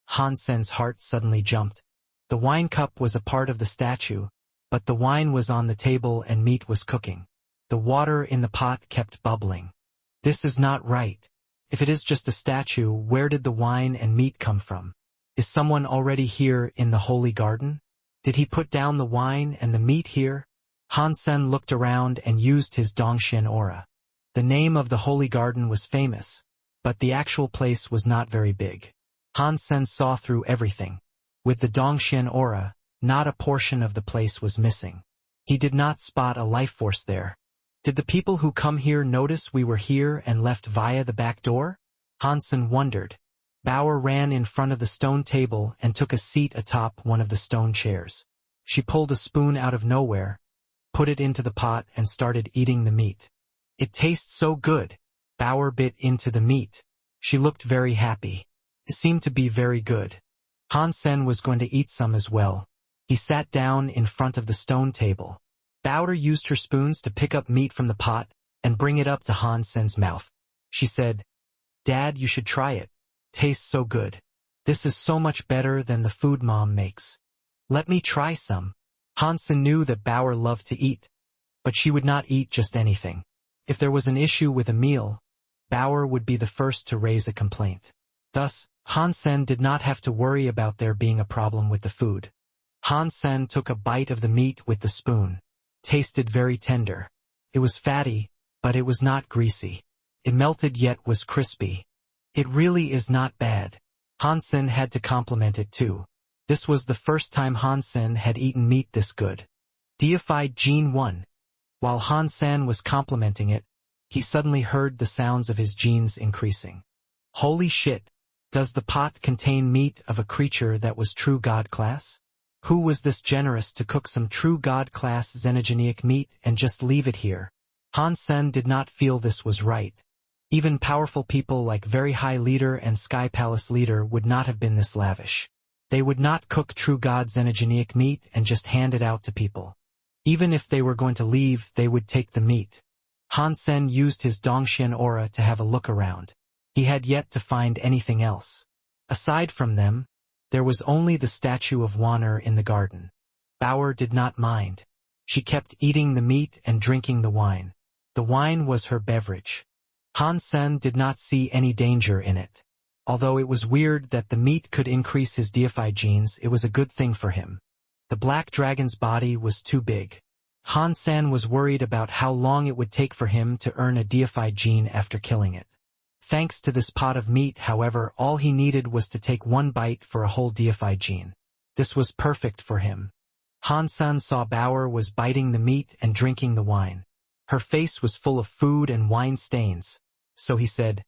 Han Sen's heart suddenly jumped. The wine cup was a part of the statue, but the wine was on the table and meat was cooking. The water in the pot kept bubbling. This is not right. If it is just a statue, where did the wine and meat come from? Is someone already here in the holy garden? Did he put down the wine and the meat here? Han Sen looked around and used his Dongxian aura. The name of the holy garden was famous. but the actual place was not very big. Han Sen saw through everything. With the Dongxian aura, not a portion of the place was missing. He did not spot a life force there. Did the people who come here notice we were here and left via the back door? Han Sen wondered. Bauer ran in front of the stone table and took a seat atop one of the stone chairs. She pulled a spoon out of nowhere, put it into the pot and started eating the meat. It tastes so good. Bauer bit into the meat. She looked very happy. It seemed to be very good. Han Sen was going to eat some as well. He sat down in front of the stone table. Bauer used her spoons to pick up meat from the pot and bring it up to Han Sen's mouth. She said, "Dad, you should try it. Tastes so good. This is so much better than the food Mom makes. Let me try some." Han Sen knew that Bauer loved to eat, but she would not eat just anything. If there was an issue with a meal, Bauer would be the first to raise a complaint. Thus, Han Sen did not have to worry about there being a problem with the food. Han Sen took a bite of the meat with the spoon. Tasted very tender. It was fatty, but it was not greasy. It melted yet was crispy. It really is not bad. Han Sen had to compliment it too. This was the first time Han Sen had eaten meat this good. Deified Gene 1. While Han Sen was complimenting it, he suddenly heard the sounds of his genes increasing. Holy shit! Does the pot contain meat of a creature that was true God class? Who was this generous to cook some true God class xenogenic meat and just leave it here? Han Sen did not feel this was right. Even powerful people like Very High Leader and Sky Palace Leader would not have been this lavish. They would not cook true God xenogenic meat and just hand it out to people. Even if they were going to leave, they would take the meat. Han Sen used his Dongxian aura to have a look around. He had yet to find anything else. Aside from them, there was only the statue of Wanner in the garden. Bauer did not mind. She kept eating the meat and drinking the wine. The wine was her beverage. Han Sen did not see any danger in it. Although it was weird that the meat could increase his deified genes, it was a good thing for him. The black dragon's body was too big. Han Sen was worried about how long it would take for him to earn a deified gene after killing it. Thanks to this pot of meat, however, all he needed was to take one bite for a whole deified gene. This was perfect for him. Han Sen saw Bauer was biting the meat and drinking the wine. Her face was full of food and wine stains, so he said,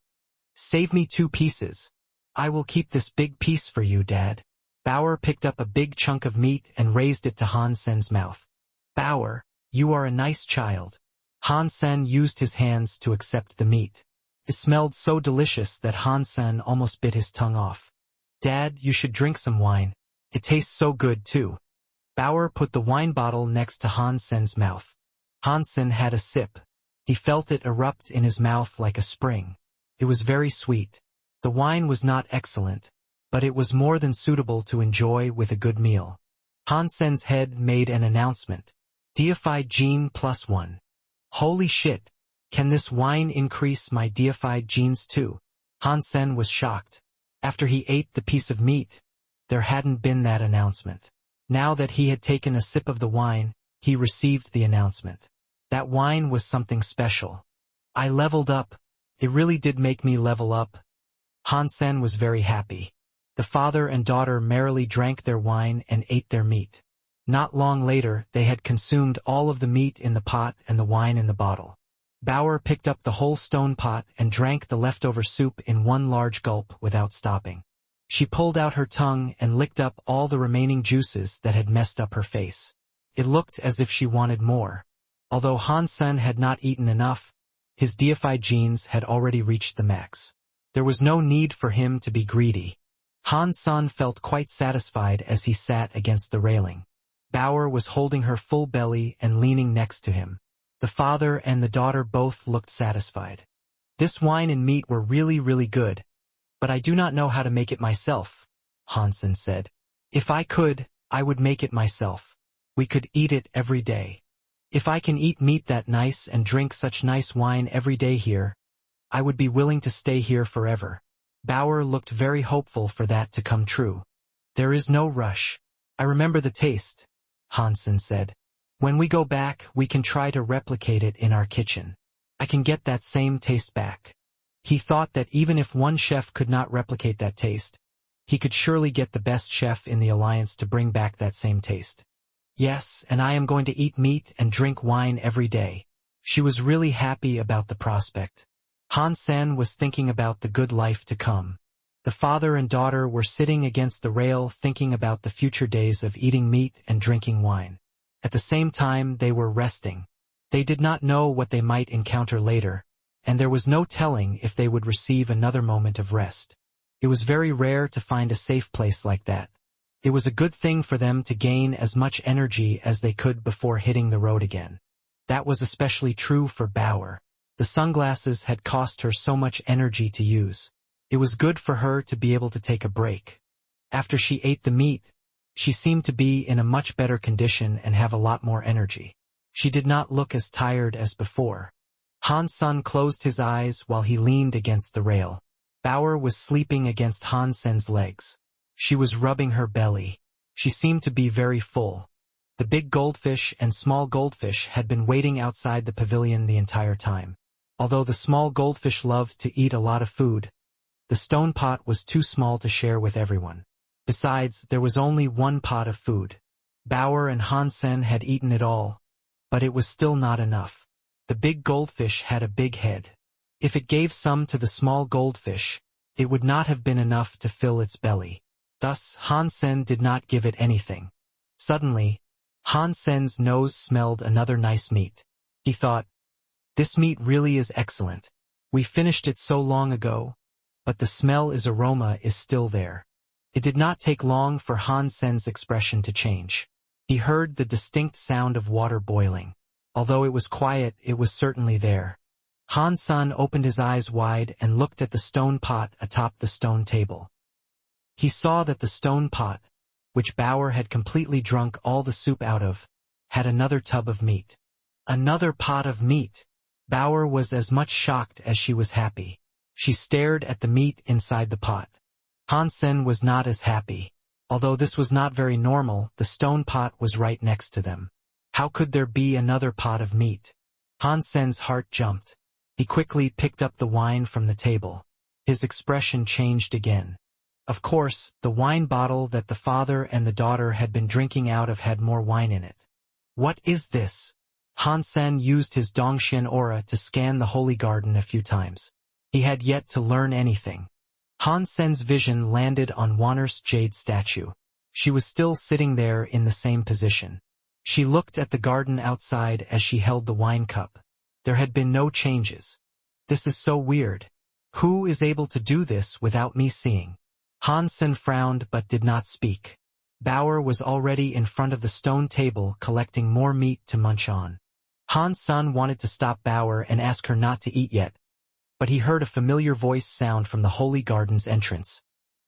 "Save me 2 pieces. I will keep this big piece for you, Dad." Bauer picked up a big chunk of meat and raised it to Han Sen's mouth. "Bauer, you are a nice child." Han Sen used his hands to accept the meat. It smelled so delicious that Han Sen almost bit his tongue off. "Dad, you should drink some wine. It tastes so good too." Bauer put the wine bottle next to Han Sen's mouth. Han Sen had a sip. He felt it erupt in his mouth like a spring. It was very sweet. The wine was not excellent, but it was more than suitable to enjoy with a good meal. Han Sen's head made an announcement. "Deified gene +1. Holy shit! Can this wine increase my deified genes too?" Han Sen was shocked. After he ate the piece of meat, there hadn't been that announcement. Now that he had taken a sip of the wine, he received the announcement. That wine was something special. "I leveled up. It really did make me level up." Han Sen was very happy. The father and daughter merrily drank their wine and ate their meat. Not long later, they had consumed all of the meat in the pot and the wine in the bottle. Bauer picked up the whole stone pot and drank the leftover soup in one large gulp without stopping. She pulled out her tongue and licked up all the remaining juices that had messed up her face. It looked as if she wanted more. Although Han Sen had not eaten enough, his deified genes had already reached the max. There was no need for him to be greedy. Han Sen felt quite satisfied as he sat against the railing. Bauer was holding her full belly and leaning next to him. The father and the daughter both looked satisfied. "This wine and meat were really good, but I do not know how to make it myself," Han Sen said. "If I could, I would make it myself. We could eat it every day. If I can eat meat that nice and drink such nice wine every day here, I would be willing to stay here forever." Bauer looked very hopeful for that to come true. "There is no rush. I remember the taste," Han Sen said. "When we go back, we can try to replicate it in our kitchen. I can get that same taste back." He thought that even if one chef could not replicate that taste, he could surely get the best chef in the alliance to bring back that same taste. Yes, and I am going to eat meat and drink wine every day. She was really happy about the prospect. Han Sen was thinking about the good life to come. The father and daughter were sitting against the rail thinking about the future days of eating meat and drinking wine. At the same time, they were resting. They did not know what they might encounter later, and there was no telling if they would receive another moment of rest. It was very rare to find a safe place like that. It was a good thing for them to gain as much energy as they could before hitting the road again. That was especially true for Bauer. The sunglasses had cost her so much energy to use. It was good for her to be able to take a break. After she ate the meat, she seemed to be in a much better condition and have a lot more energy. She did not look as tired as before. Han Sen closed his eyes while he leaned against the rail. Bauer was sleeping against Han Sen's legs. She was rubbing her belly. She seemed to be very full. The big goldfish and small goldfish had been waiting outside the pavilion the entire time. Although the small goldfish loved to eat a lot of food, the stone pot was too small to share with everyone. Besides, there was only one pot of food. Bauer and Han Sen had eaten it all, but it was still not enough. The big goldfish had a big head. If it gave some to the small goldfish, it would not have been enough to fill its belly. Thus, Han Sen did not give it anything. Suddenly, Han Sen's nose smelled another nice meat. He thought, "This meat really is excellent. We finished it so long ago, but the smell's aroma is still there." It did not take long for Han Sen's expression to change. He heard the distinct sound of water boiling. Although it was quiet, it was certainly there. Han Sen opened his eyes wide and looked at the stone pot atop the stone table. He saw that the stone pot, which Bauer had completely drunk all the soup out of, had another tub of meat. Another pot of meat! Bauer was as much shocked as she was happy. She stared at the meat inside the pot. Han Sen was not as happy. Although this was not very normal, the stone pot was right next to them. How could there be another pot of meat? Han Sen's heart jumped. He quickly picked up the wine from the table. His expression changed again. Of course, the wine bottle that the father and the daughter had been drinking out of had more wine in it. What is this? Han Sen used his Dongxian aura to scan the holy garden a few times. He had yet to learn anything. Han Sen's vision landed on Wanner's jade statue. She was still sitting there in the same position. She looked at the garden outside as she held the wine cup. There had been no changes. This is so weird. Who is able to do this without me seeing? Han Sen frowned but did not speak. Bauer was already in front of the stone table collecting more meat to munch on. Han Sen wanted to stop Bauer and ask her not to eat yet, but he heard a familiar voice sound from the holy garden's entrance.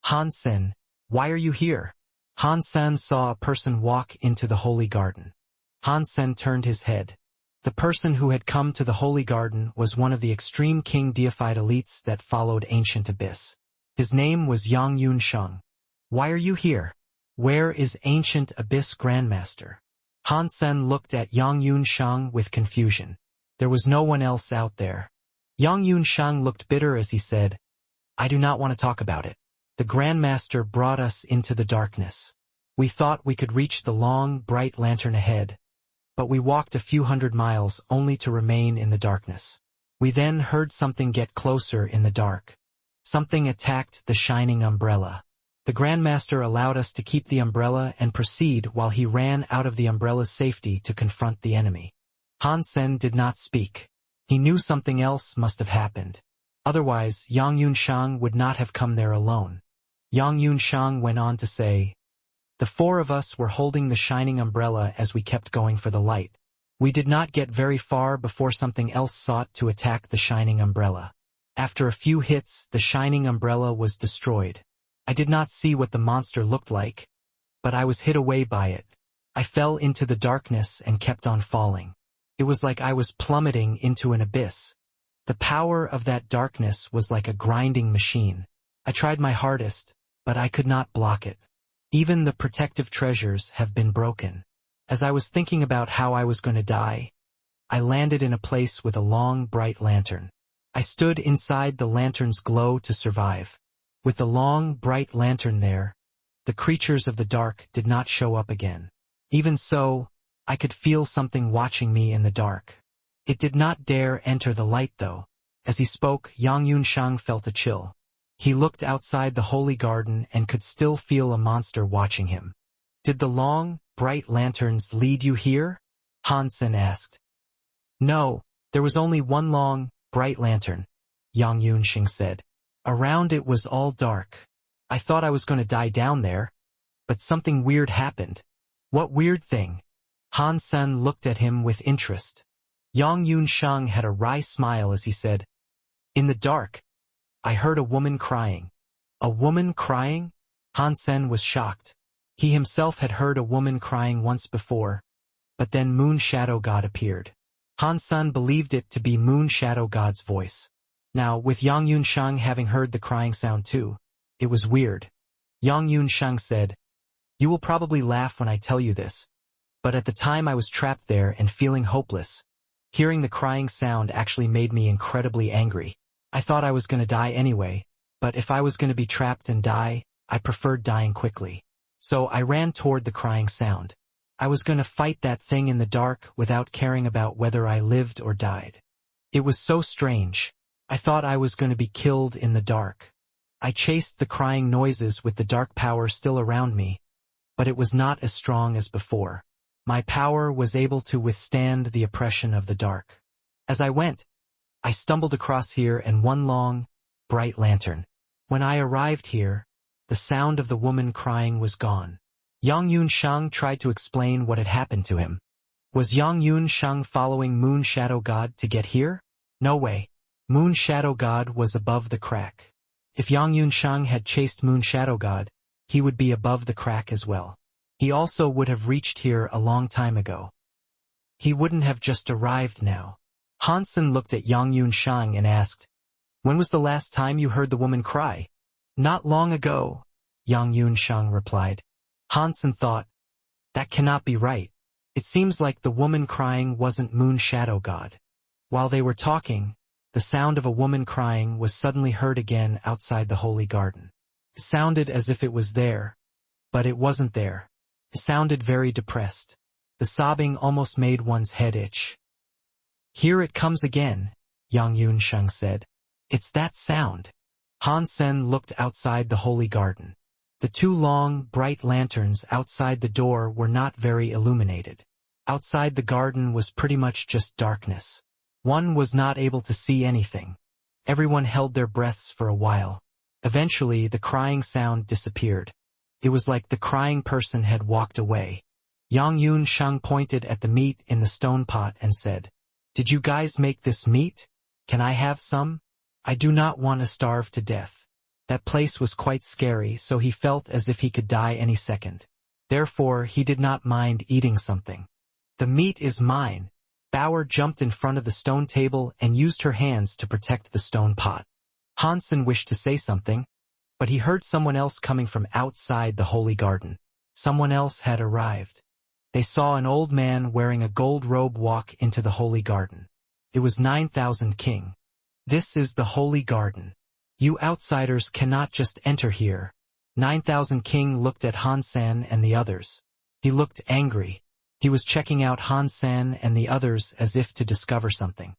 Han Sen, why are you here? Han Sen saw a person walk into the holy garden. Han Sen turned his head. The person who had come to the holy garden was one of the extreme king deified elites that followed ancient abyss. His name was Yang Yun Sheng. Why are you here? Where is ancient abyss grandmaster? Han Sen looked at Yang Yun Sheng with confusion. There was no one else out there. Yang Yun Sheng looked bitter as he said, "I do not want to talk about it. The grandmaster brought us into the darkness. We thought we could reach the long, bright lantern ahead, but we walked a few hundred miles only to remain in the darkness. We then heard something get closer in the dark. Something attacked the shining umbrella. The Grandmaster allowed us to keep the umbrella and proceed while he ran out of the umbrella's safety to confront the enemy." Han Sen did not speak. He knew something else must have happened. Otherwise, Yang Yunshang would not have come there alone. Yang Yunshang went on to say, "The four of us were holding the shining umbrella as we kept going for the light. We did not get very far before something else sought to attack the shining umbrella. After a few hits, the shining umbrella was destroyed. I did not see what the monster looked like, but I was hit away by it. I fell into the darkness and kept on falling. It was like I was plummeting into an abyss. The power of that darkness was like a grinding machine. I tried my hardest, but I could not block it. Even the protective treasures have been broken. As I was thinking about how I was going to die, I landed in a place with a long, bright lantern. I stood inside the lantern's glow to survive. With the long, bright lantern there, the creatures of the dark did not show up again. Even so, I could feel something watching me in the dark. It did not dare enter the light though. As he spoke, Yang Yunshang felt a chill. He looked outside the holy garden and could still feel a monster watching him. Did the long, bright lanterns lead you here? Han Sen asked. No, there was only one long, bright lantern, Yang Yunshang said. Around it was all dark. I thought I was going to die down there, but something weird happened. What weird thing? Han Sen looked at him with interest. Yang Yunshang had a wry smile as he said, In the dark, I heard a woman crying. A woman crying? Han Sen was shocked. He himself had heard a woman crying once before, but then Moon Shadow God appeared. Han Sen believed it to be Moon Shadow God's voice. Now, with Yang Yunshang having heard the crying sound too, it was weird. Yang Yunshang said, You will probably laugh when I tell you this, but at the time I was trapped there and feeling hopeless. Hearing the crying sound actually made me incredibly angry. I thought I was going to die anyway, but if I was going to be trapped and die, I preferred dying quickly. So I ran toward the crying sound. I was going to fight that thing in the dark without caring about whether I lived or died. It was so strange. I thought I was going to be killed in the dark. I chased the crying noises with the dark power still around me, but it was not as strong as before. My power was able to withstand the oppression of the dark. As I went, I stumbled across here and one long, bright lantern. When I arrived here, the sound of the woman crying was gone. Yang Yunshang tried to explain what had happened to him. Was Yang Yunshang following Moon Shadow God to get here? No way. Moon Shadow God was above the crack. If Yang Yunshang had chased Moon Shadow God, he would be above the crack as well. He also would have reached here a long time ago. He wouldn't have just arrived now. Han Sen looked at Yang Yunshang and asked, When was the last time you heard the woman cry? Not long ago, Yang Yunshang replied. Han Sen thought, That cannot be right. It seems like the woman crying wasn't Moon Shadow God. While they were talking, the sound of a woman crying was suddenly heard again outside the holy garden. It sounded as if it was there, but it wasn't there. It sounded very depressed. The sobbing almost made one's head itch. Here it comes again, Yang Yunshang said. It's that sound. Han Sen looked outside the holy garden. The two long, bright lanterns outside the door were not very illuminated. Outside the garden was pretty much just darkness. One was not able to see anything. Everyone held their breaths for a while. Eventually, the crying sound disappeared. It was like the crying person had walked away. Yang Yunshang pointed at the meat in the stone pot and said, Did you guys make this meat? Can I have some? I do not want to starve to death. That place was quite scary, so he felt as if he could die any second. Therefore, he did not mind eating something. The meat is mine. Bauer jumped in front of the stone table and used her hands to protect the stone pot. Han Sen wished to say something, but he heard someone else coming from outside the holy garden. Someone else had arrived. They saw an old man wearing a gold robe walk into the holy garden. It was 9,000 King. This is the holy garden. You outsiders cannot just enter here. 9,000 King looked at Han Sen and the others. He looked angry. He was checking out Han Sen and the others as if to discover something.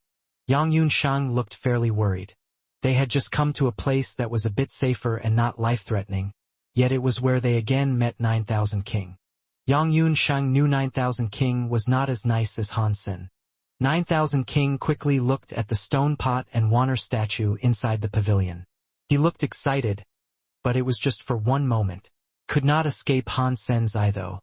Yang Yunshang looked fairly worried. They had just come to a place that was a bit safer and not life-threatening, yet it was where they again met 9,000 King. Yang Yunshang knew 9,000 King was not as nice as Han Sen. 9,000 King quickly looked at the stone pot and water statue inside the pavilion. He looked excited, but it was just for one moment. Could not escape Han Sen's eye though.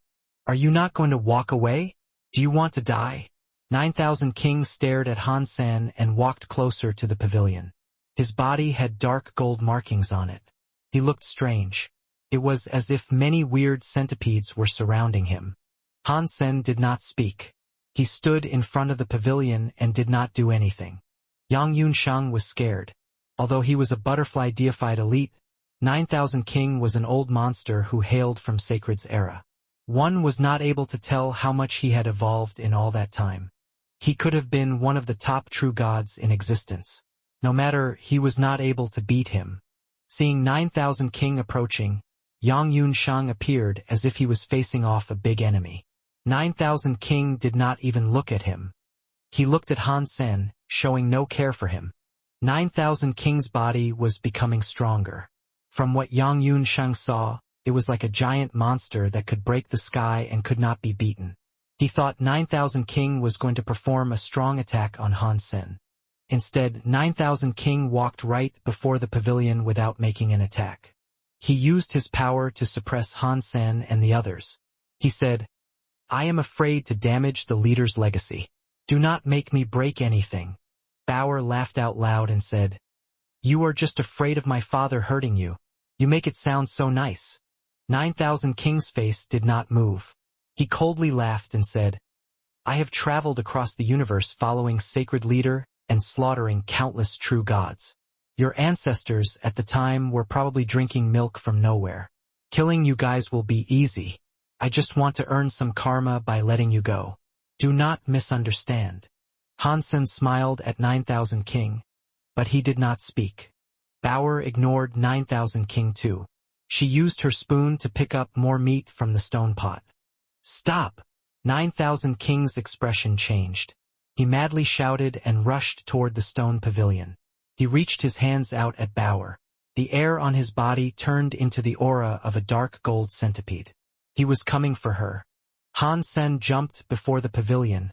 Are you not going to walk away? Do you want to die? 9,000 King stared at Han Sen and walked closer to the pavilion. His body had dark gold markings on it. He looked strange. It was as if many weird centipedes were surrounding him. Han Sen did not speak. He stood in front of the pavilion and did not do anything. Yang Yunshang was scared. Although he was a butterfly deified elite, 9,000 King was an old monster who hailed from Sacred's era. One was not able to tell how much he had evolved in all that time. He could have been one of the top true gods in existence. No matter, he was not able to beat him. Seeing 9,000 King approaching, Yang Yunsheng appeared as if he was facing off a big enemy. 9,000 King did not even look at him. He looked at Han Sen, showing no care for him. 9,000 King's body was becoming stronger. From what Yang Yunsheng saw, it was like a giant monster that could break the sky and could not be beaten. He thought 9,000 King was going to perform a strong attack on Han Sen. Instead, 9,000 King walked right before the pavilion without making an attack. He used his power to suppress Han Sen and the others. He said, "I am afraid to damage the leader's legacy. Do not make me break anything." Bauer laughed out loud and said, "You are just afraid of my father hurting you. You make it sound so nice." 9,000 King's face did not move. He coldly laughed and said, "I have traveled across the universe following sacred leader and slaughtering countless true gods. Your ancestors at the time were probably drinking milk from nowhere. Killing you guys will be easy. I just want to earn some karma by letting you go. Do not misunderstand." Han Sen smiled at 9,000 King, but he did not speak. Bauer ignored 9,000 King too. She used her spoon to pick up more meat from the stone pot. "Stop!" 9,000 King's expression changed. He madly shouted and rushed toward the stone pavilion. He reached his hands out at Bauer. The air on his body turned into the aura of a dark gold centipede. He was coming for her. Han Sen jumped before the pavilion,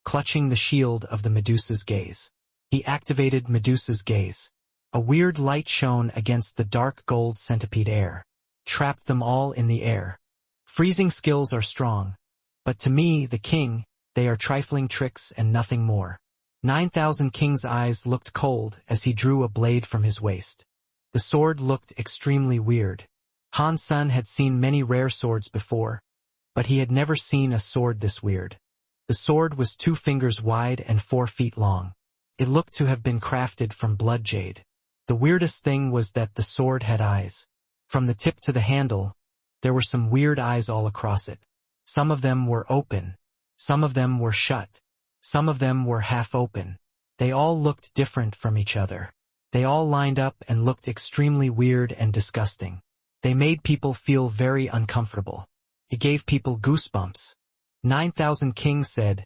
clutching the shield of the Medusa's gaze. He activated Medusa's gaze. A weird light shone against the dark gold centipede air, trapped them all in the air. Freezing skills are strong, but to me, the king, they are trifling tricks and nothing more. 9,000 King's eyes looked cold as he drew a blade from his waist. The sword looked extremely weird. Han Sen had seen many rare swords before, but he had never seen a sword this weird. The sword was 2 fingers wide and 4 feet long. It looked to have been crafted from blood jade. The weirdest thing was that the sword had eyes. From the tip to the handle, there were some weird eyes all across it. Some of them were open. Some of them were shut. Some of them were half open. They all looked different from each other. They all lined up and looked extremely weird and disgusting. They made people feel very uncomfortable. It gave people goosebumps. 9,000 King said,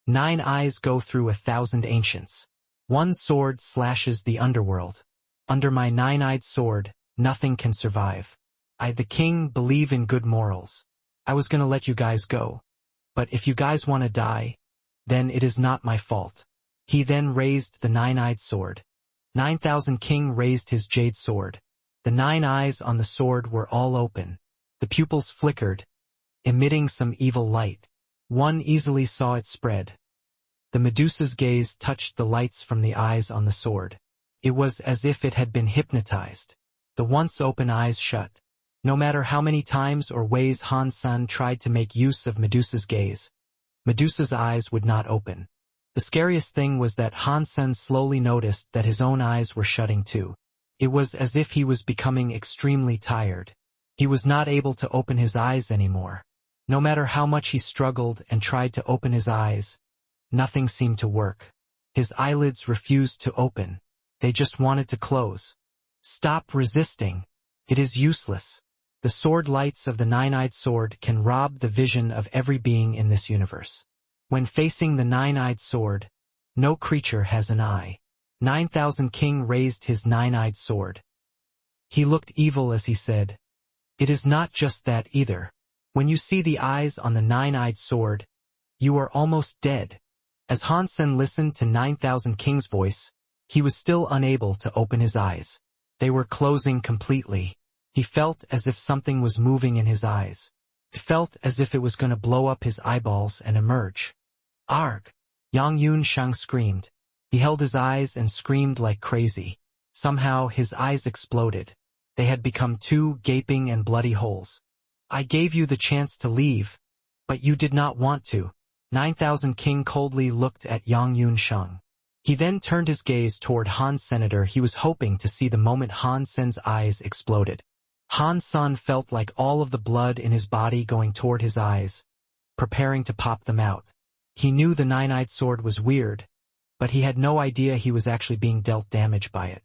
"9 eyes go through 1,000 ancients. 1 sword slashes the underworld. Under my 9-eyed sword, nothing can survive. I, the king, believe in good morals. I was gonna let you guys go. But if you guys want to die, then it is not my fault." He then raised the 9-eyed sword. 9,000 King raised his jade sword. The 9 eyes on the sword were all open. The pupils flickered, emitting some evil light. One easily saw it spread. The Medusa's gaze touched the lights from the eyes on the sword. It was as if it had been hypnotized. The once open eyes shut. No matter how many times or ways Han Sen tried to make use of Medusa's gaze, Medusa's eyes would not open. The scariest thing was that Han Sen slowly noticed that his own eyes were shutting too. It was as if he was becoming extremely tired. He was not able to open his eyes anymore. No matter how much he struggled and tried to open his eyes, nothing seemed to work. His eyelids refused to open. They just wanted to close. "Stop resisting. It is useless." The sword lights of the 9-eyed sword can rob the vision of every being in this universe. When facing the 9-eyed sword, no creature has an eye. 9,000 King raised his 9-eyed sword. He looked evil as he said, "It is not just that either. When you see the eyes on the 9-eyed sword, you are almost dead." As Han Sen listened to 9,000 King's voice, he was still unable to open his eyes. They were closing completely. He felt as if something was moving in his eyes. It felt as if it was going to blow up his eyeballs and emerge. "Arg!" Yang Yunsheng screamed. He held his eyes and screamed like crazy. Somehow his eyes exploded. They had become 2 gaping and bloody holes. "I gave you the chance to leave, but you did not want to." 9,000 King coldly looked at Yang Yunsheng. He then turned his gaze toward Han Senator. He was hoping to see the moment Han Sen's eyes exploded. Han Sen felt like all of the blood in his body going toward his eyes, preparing to pop them out. He knew the 9-eyed sword was weird, but he had no idea he was actually being dealt damage by it.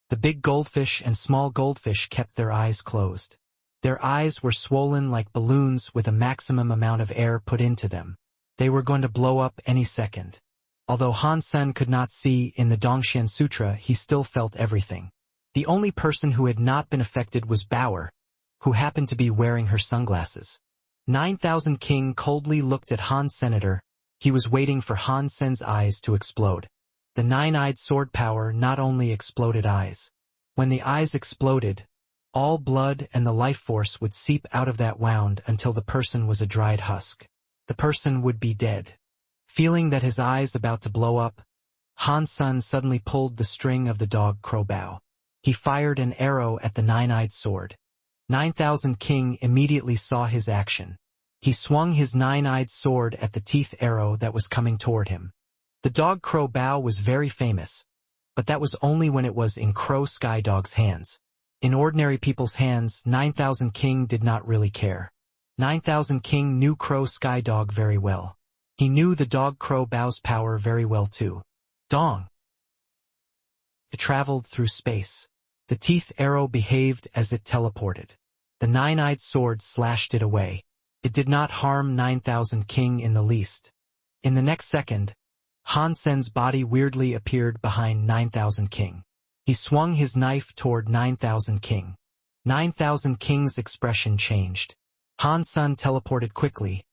The big goldfish and small goldfish kept their eyes closed. Their eyes were swollen like balloons with a maximum amount of air put into them. They were going to blow up any second. Although Han Sen could not see in the Dongxian Sutra, he still felt everything. The only person who had not been affected was Bauer, who happened to be wearing her sunglasses. 9000 King coldly looked at Han Senator. He was waiting for Han Sen's eyes to explode. The nine-eyed sword power not only exploded eyes. When the eyes exploded, all blood and the life force would seep out of that wound until the person was a dried husk. The person would be dead. Feeling that his eyes about to blow up, Han Sen suddenly pulled the string of the dog crow bow. He fired an arrow at the nine-eyed sword. 9000 King immediately saw his action. He swung his nine-eyed sword at the teeth arrow that was coming toward him. The dog crow bow was very famous, but that was only when it was in Crow Sky Dog's hands. In ordinary people's hands, 9000 King did not really care. 9000 King knew Crow Sky Dog very well. He knew the dog crow bow's power very well too. Dong. It traveled through space. The teeth arrow behaved as it teleported. The nine-eyed sword slashed it away. It did not harm 9000 King in the least. In the next second, Han Sen's body weirdly appeared behind 9000 King. He swung his knife toward 9000 King. 9000 King's expression changed. Han Sen teleported quickly,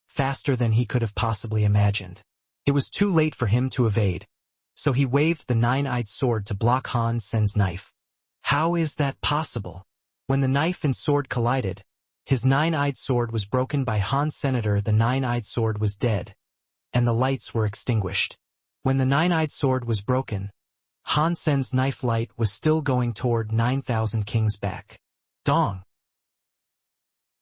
faster than he could have possibly imagined. It was too late for him to evade, so he waved the nine-eyed sword to block Han Sen's knife. How is that possible? When the knife and sword collided, his nine-eyed sword was broken by Han Senator. The nine-eyed sword was dead, and the lights were extinguished. When the nine-eyed sword was broken, Han Sen's knife light was still going toward 9000 King's back. Dong!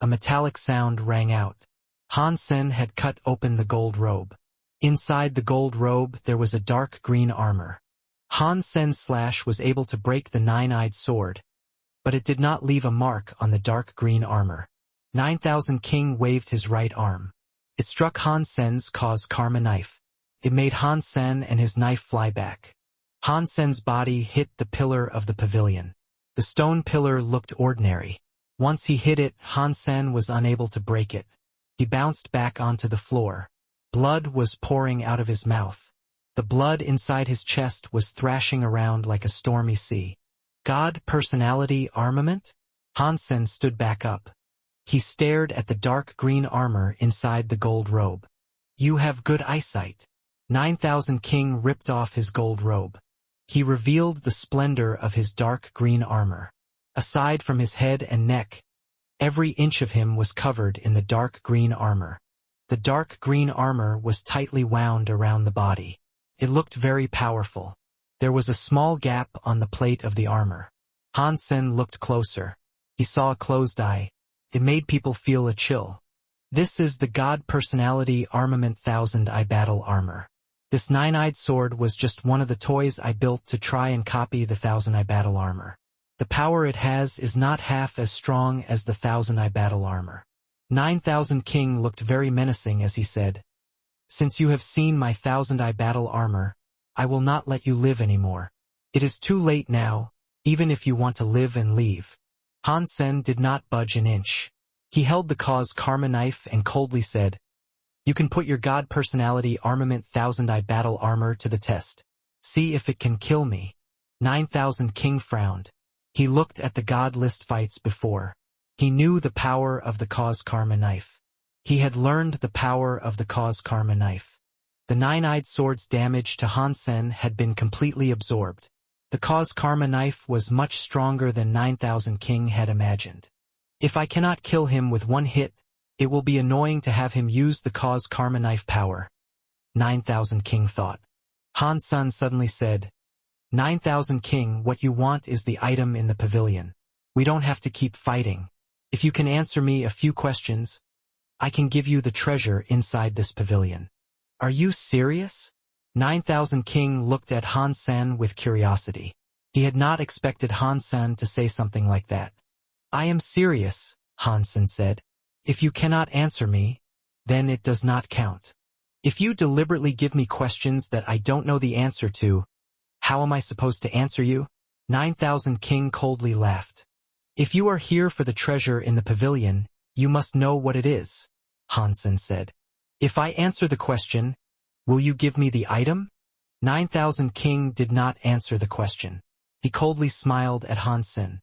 A metallic sound rang out. Han Sen had cut open the gold robe. Inside the gold robe there was a dark green armor. Han Sen's slash was able to break the nine-eyed sword, but it did not leave a mark on the dark green armor. 9000 King waved his right arm. It struck Han Sen's cause karma knife. It made Han Sen and his knife fly back. Han Sen's body hit the pillar of the pavilion. The stone pillar looked ordinary. Once he hit it, Han Sen was unable to break it. He bounced back onto the floor. Blood was pouring out of his mouth. The blood inside his chest was thrashing around like a stormy sea. God personality armament? Han Sen stood back up. He stared at the dark green armor inside the gold robe. You have good eyesight. 9000 King ripped off his gold robe. He revealed the splendor of his dark green armor. Aside from his head and neck, every inch of him was covered in the dark green armor. The dark green armor was tightly wound around the body. It looked very powerful. There was a small gap on the plate of the armor. Han Sen looked closer. He saw a closed eye. It made people feel a chill. This is the God Personality Armament 1000-Eye Battle Armor. This nine-eyed sword was just one of the toys I built to try and copy the 1000-Eye Battle Armor. The power it has is not half as strong as the 1000-Eye Battle Armor. 9000 King looked very menacing as he said, "Since you have seen my 1000-Eye Battle Armor, I will not let you live anymore. It is too late now, even if you want to live and leave." Han Sen did not budge an inch. He held the cause karma knife and coldly said, "You can put your God Personality Armament 1000-Eye Battle Armor to the test. See if it can kill me." 9000 King frowned. He looked at the God list fights before. He knew the power of the cause karma knife. He had learned the power of the cause karma knife. The nine-eyed sword's damage to Han Sen had been completely absorbed. The cause karma knife was much stronger than 9000 King had imagined. If I cannot kill him with one hit, it will be annoying to have him use the cause karma knife power, 9000 King thought. Han Sen suddenly said, 9000 King, what you want is the item in the pavilion. We don't have to keep fighting. If you can answer me a few questions, I can give you the treasure inside this pavilion. Are you serious? 9000 King looked at Han Sen with curiosity. He had not expected Han Sen to say something like that. I am serious, Han Sen said. If you cannot answer me, then it does not count. If you deliberately give me questions that I don't know the answer to, how am I supposed to answer you? 9000 King coldly laughed. If you are here for the treasure in the pavilion, you must know what it is, Hansen said. If I answer the question, will you give me the item? 9000 King did not answer the question. He coldly smiled at Hansen.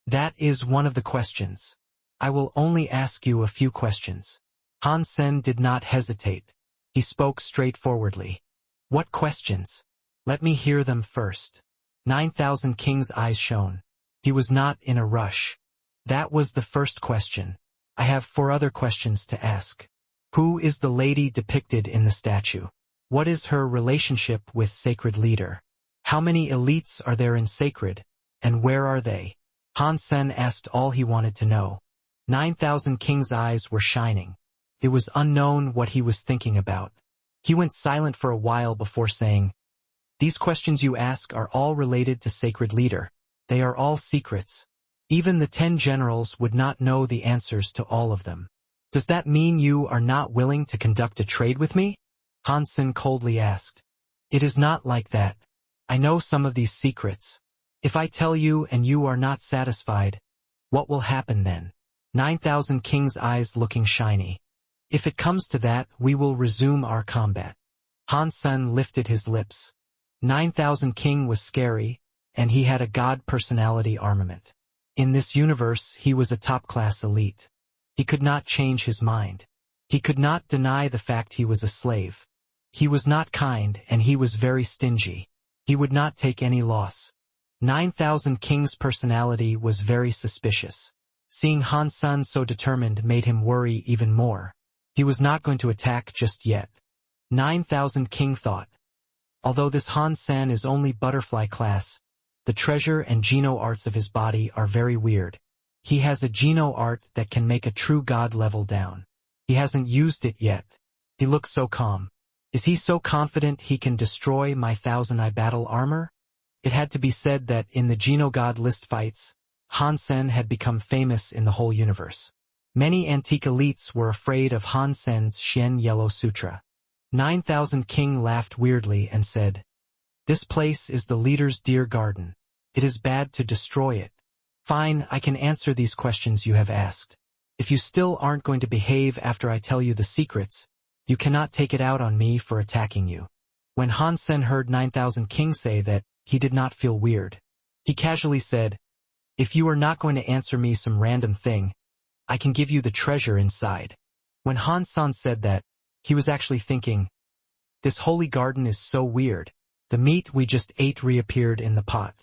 That is one of the questions. I will only ask you a few questions. Hansen did not hesitate. He spoke straightforwardly. What questions? Let me hear them first. 9000 King's eyes shone. He was not in a rush. That was the first question. I have 4 other questions to ask. Who is the lady depicted in the statue? What is her relationship with Sacred Leader? How many elites are there in Sacred, and where are they? Hansen asked all he wanted to know. 9000 King's eyes were shining. It was unknown what he was thinking about. He went silent for a while before saying, "These questions you ask are all related to Sacred Leader. They are all secrets. Even the 10 generals would not know the answers to all of them. Does that mean you are not willing to conduct a trade with me?" Hansen coldly asked. "It is not like that. I know some of these secrets. If I tell you and you are not satisfied, what will happen then?" 9000 King's eyes looking shiny. "If it comes to that, we will resume our combat." Hansen lifted his lips. 9000 King was scary, and he had a god personality armament. In this universe, he was a top-class elite. He could not change his mind. He could not deny the fact he was a slave. He was not kind, and he was very stingy. He would not take any loss. 9000 King's personality was very suspicious. Seeing Hansen so determined made him worry even more. He was not going to attack just yet. 9000 King thought. Although this Hansen is only butterfly class, the treasure and geno arts of his body are very weird. He has a geno art that can make a true god level down. He hasn't used it yet. He looks so calm. Is he so confident he can destroy my 1000 battle armor? It had to be said that in the geno god list fights, Hansen had become famous in the whole universe. Many antique elites were afraid of Hansen's Shen Yellow Sutra. 9000 King laughed weirdly and said, "This place is the leader's dear garden. It is bad to destroy it. Fine, I can answer these questions you have asked. If you still aren't going to behave after I tell you the secrets, you cannot take it out on me for attacking you." When Hansen heard 9000 King say that, he did not feel weird. He casually said, "If you are not going to answer me some random thing, I can give you the treasure inside." When Hansen said that, he was actually thinking, this holy garden is so weird. The meat we just ate reappeared in the pot.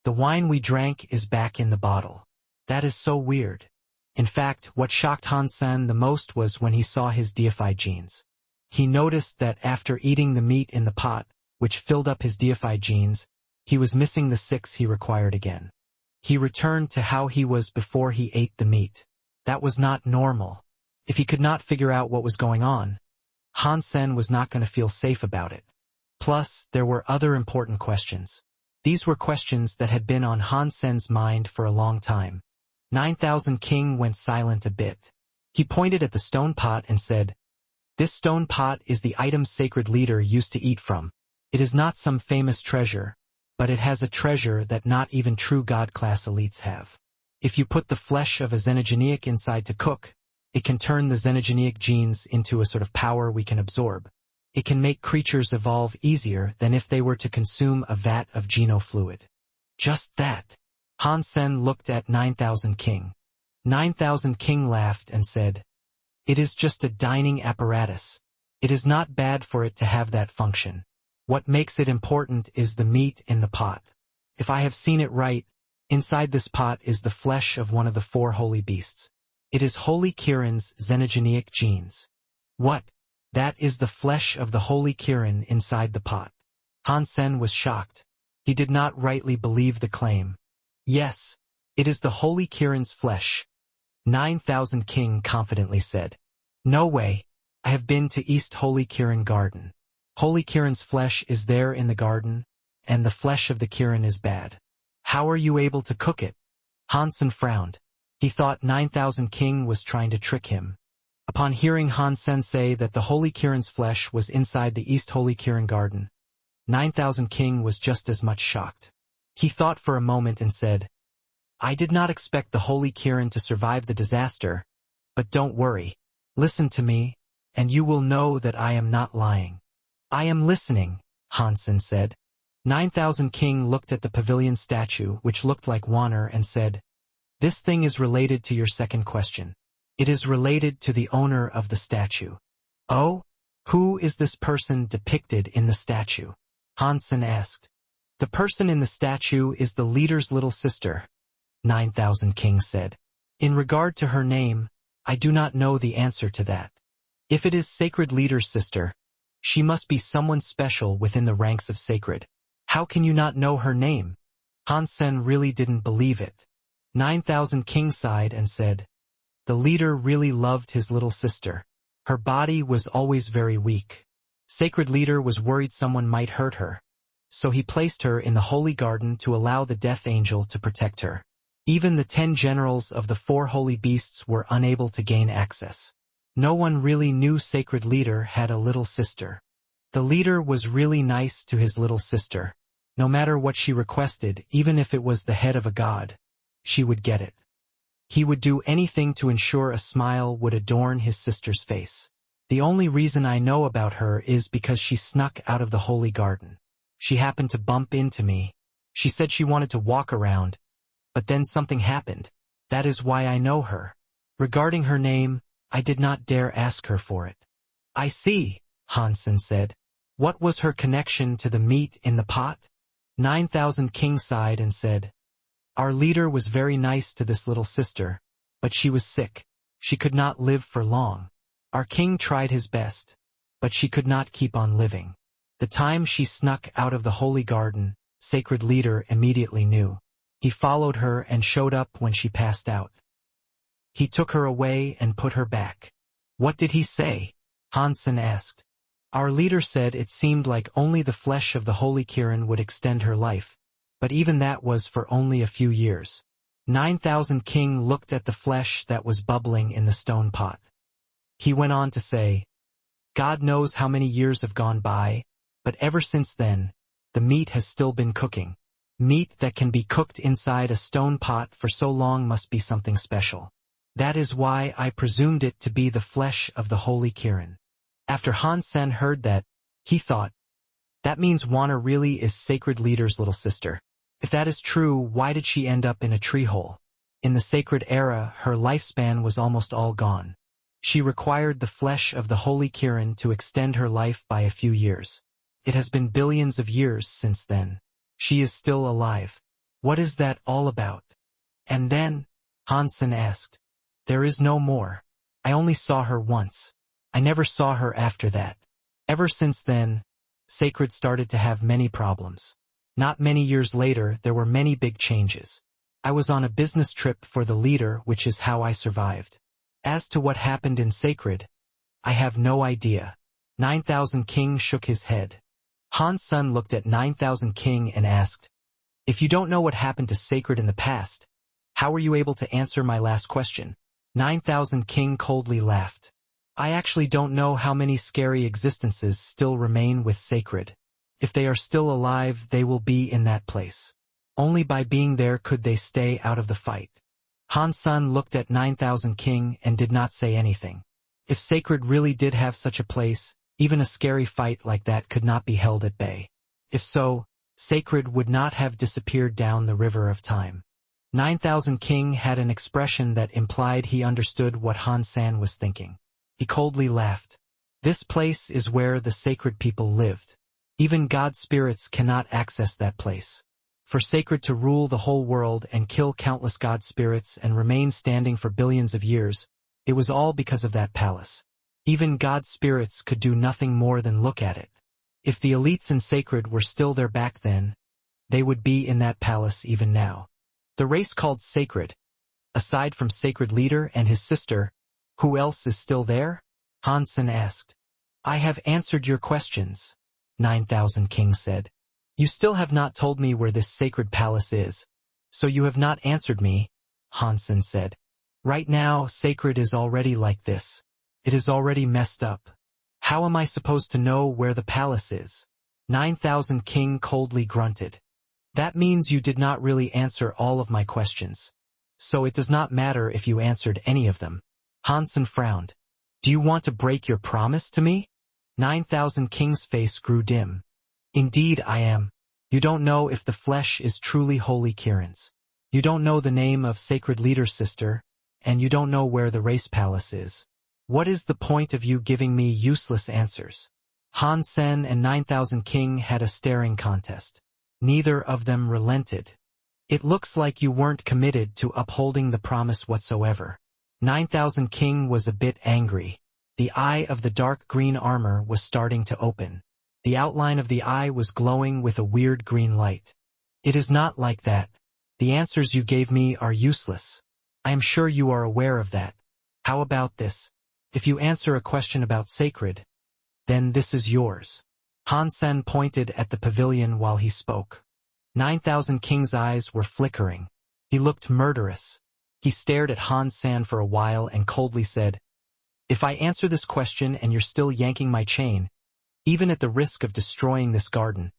The wine we drank is back in the bottle. That is so weird. In fact, what shocked Hansen the most was when he saw his deified genes. He noticed that after eating the meat in the pot, which filled up his deified genes, he was missing the 6 he required again. He returned to how he was before he ate the meat. That was not normal. If he could not figure out what was going on, Hansen was not going to feel safe about it. Plus, there were other important questions. These were questions that had been on Hansen's mind for a long time. 9000 King went silent a bit. He pointed at the stone pot and said, "This stone pot is the item Sacred Leader used to eat from. It is not some famous treasure, but it has a treasure that not even true god-class elites have. If you put the flesh of a xenogeneic inside to cook, it can turn the xenogeneic genes into a sort of power we can absorb. It can make creatures evolve easier than if they were to consume a vat of genofluid." Just that. Hansen looked at 9000 King. 9000 King laughed and said, "It is just a dining apparatus. It is not bad for it to have that function. What makes it important is the meat in the pot. If I have seen it right, inside this pot is the flesh of one of the 4 holy beasts. It is Holy Kirin's xenogeneic genes." "What? That is the flesh of the Holy Kirin inside the pot?" Hansen was shocked. He did not rightly believe the claim. "Yes, it is the Holy Kirin's flesh," 9000 King confidently said. "No way. I have been to East Holy Kirin Garden. Holy Kirin's flesh is there in the garden, and the flesh of the Kirin is bad. How are you able to cook it?" Hansen frowned. He thought 9000 King was trying to trick him. Upon hearing Hansen say that the Holy Kirin's flesh was inside the East Holy Kirin garden, 9000 King was just as much shocked. He thought for a moment and said, I did not expect the Holy Kirin to survive the disaster, but don't worry. Listen to me, and you will know that I am not lying. I am listening, Hansen said. 9000 King looked at the pavilion statue, which looked like Wanner, and said, This thing is related to your second question. It is related to the owner of the statue. Oh? Who is this person depicted in the statue? Hansen asked. The person in the statue is the leader's little sister, 9000 King said. In regard to her name, I do not know the answer to that. If it is Sacred Leader's sister, she must be someone special within the ranks of Sacred. How can you not know her name? Hansen really didn't believe it. 9000 King sighed and said, The leader really loved his little sister. Her body was always very weak. Sacred Leader was worried someone might hurt her. So he placed her in the Holy Garden to allow the Death Angel to protect her. Even the 10 generals of the 4 holy beasts were unable to gain access. No one really knew Sacred Leader had a little sister. The leader was really nice to his little sister. No matter what she requested, even if it was the head of a god, she would get it. He would do anything to ensure a smile would adorn his sister's face. The only reason I know about her is because she snuck out of the Holy Garden. She happened to bump into me. She said she wanted to walk around, but then something happened. That is why I know her. Regarding her name, I did not dare ask her for it. I see, Hansen said. What was her connection to the meat in the pot? 9000 King sighed and said, Our leader was very nice to this little sister, but she was sick. She could not live for long. Our king tried his best, but she could not keep on living. The time she snuck out of the Holy Garden, Sacred Leader immediately knew. He followed her and showed up when she passed out. He took her away and put her back. What did he say? Hansen asked. Our leader said it seemed like only the flesh of the Holy Kirin would extend her life, but even that was for only a few years. 9000 King looked at the flesh that was bubbling in the stone pot. He went on to say, God knows how many years have gone by, but ever since then, the meat has still been cooking. Meat that can be cooked inside a stone pot for so long must be something special. That is why I presumed it to be the flesh of the Holy Kirin. After Hansen heard that, he thought, that means Wanner really is Sacred Leader's little sister. If that is true, why did she end up in a tree hole? In the Sacred Era, her lifespan was almost all gone. She required the flesh of the Holy Kirin to extend her life by a few years. It has been billions of years since then. She is still alive. What is that all about? And then, Hansen asked, there is no more. I only saw her once. I never saw her after that. Ever since then, Sacred started to have many problems. Not many years later, there were many big changes. I was on a business trip for the leader, which is how I survived. As to what happened in Sacred, I have no idea. 9000 King shook his head. Hansen looked at 9000 King and asked, if you don't know what happened to Sacred in the past, how were you able to answer my last question? 9000 King coldly laughed. I actually don't know how many scary existences still remain with Sacred. If they are still alive, they will be in that place. Only by being there could they stay out of the fight. Hansen looked at 9000 King and did not say anything. If Sacred really did have such a place, even a scary fight like that could not be held at bay. If so, Sacred would not have disappeared down the river of time. 9000 King had an expression that implied he understood what Hansen was thinking. He coldly laughed. This place is where the Sacred people lived. Even god spirits cannot access that place. For Sacred to rule the whole world and kill countless god spirits and remain standing for billions of years, it was all because of that palace. Even god spirits could do nothing more than look at it. If the elites in Sacred were still there back then, they would be in that palace even now. The race called Sacred, aside from Sacred Leader and his sister, who else is still there? Hansen asked. I have answered your questions, 9000 King said. You still have not told me where this Sacred palace is, so you have not answered me, Hansen said. Right now, Sacred is already like this. It is already messed up. How am I supposed to know where the palace is? 9,000 King coldly grunted. That means you did not really answer all of my questions. So it does not matter if you answered any of them. Hansen frowned. Do you want to break your promise to me? 9,000 King's face grew dim. Indeed I am. You don't know if the flesh is truly holy Kirin's. You don't know the name of sacred leader's sister, and you don't know where the race palace is. What is the point of you giving me useless answers? Han Sen and 9,000 King had a staring contest. Neither of them relented. It looks like you weren't committed to upholding the promise whatsoever. 9,000 King was a bit angry. The eye of the dark green armor was starting to open. The outline of the eye was glowing with a weird green light. It is not like that. The answers you gave me are useless. I am sure you are aware of that. How about this? If you answer a question about sacred, then this is yours. Han Sen pointed at the pavilion while he spoke. 9,000 King's eyes were flickering. He looked murderous. He stared at Han Sen for a while and coldly said, "If I answer this question and you're still yanking my chain, even at the risk of destroying this garden,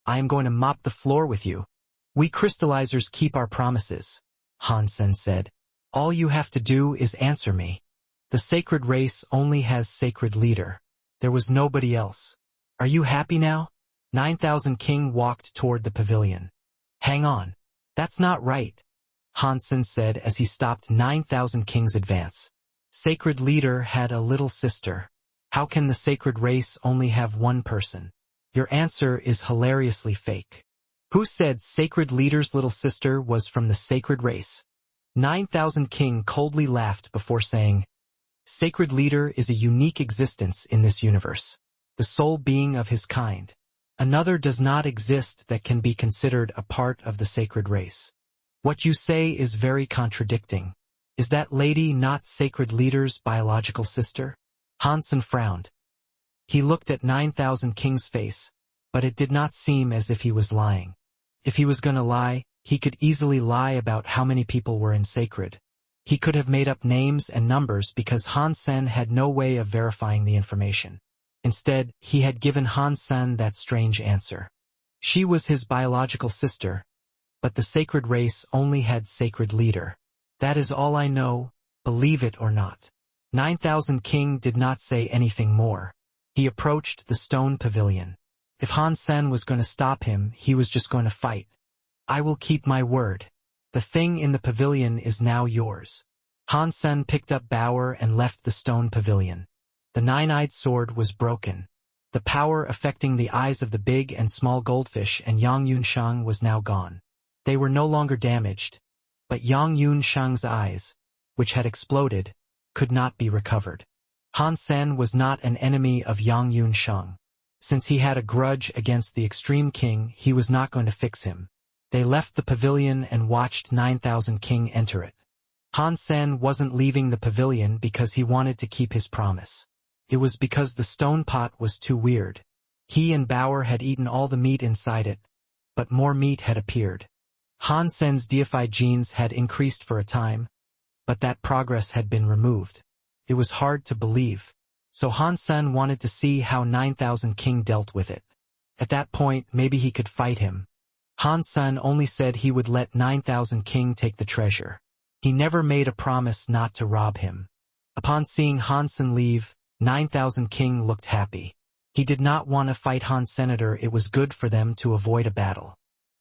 I am going to mop the floor with you." "We crystallizers keep our promises," Han Sen said. "All you have to do is answer me. The sacred race only has sacred leader. There was nobody else. Are you happy now?" 9,000 King walked toward the pavilion. "Hang on. That's not right," Han Sen said as he stopped 9,000 King's advance. "Sacred leader had a little sister. How can the sacred race only have one person? Your answer is hilariously fake. Who said sacred leader's little sister was from the sacred race?" 9,000 King coldly laughed before saying, "Sacred leader is a unique existence in this universe, the sole being of his kind. Another does not exist that can be considered a part of the sacred race. What you say is very contradicting. Is that lady not sacred leader's biological sister?" Hansen frowned. He looked at 9,000 King's face, but it did not seem as if he was lying. If he was going to lie, he could easily lie about how many people were in sacred. He could have made up names and numbers because Han Sen had no way of verifying the information. Instead, he had given Han Sen that strange answer. She was his biological sister, but the sacred race only had sacred leader. That is all I know, believe it or not. 9,000 King did not say anything more. He approached the stone pavilion. If Han Sen was going to stop him, he was just going to fight. "I will keep my word. The thing in the pavilion is now yours." Han Sen picked up Bauer and left the stone pavilion. The nine-eyed sword was broken. The power affecting the eyes of the big and small goldfish and Yang Yunsheng was now gone. They were no longer damaged, but Yang Yunsheng's eyes, which had exploded, could not be recovered. Han Sen was not an enemy of Yang Yunsheng. Since he had a grudge against the Extreme King, he was not going to fix him. They left the pavilion and watched 9,000 King enter it. Han Sen wasn't leaving the pavilion because he wanted to keep his promise. It was because the stone pot was too weird. He and Bauer had eaten all the meat inside it, but more meat had appeared. Han Sen's deified genes had increased for a time, but that progress had been removed. It was hard to believe, so Han Sen wanted to see how 9,000 King dealt with it. At that point, maybe he could fight him. Han Sen only said he would let 9,000 King take the treasure. He never made a promise not to rob him. Upon seeing Han Sen leave, 9,000 King looked happy. He did not want to fight Han Senator. It was good for them to avoid a battle.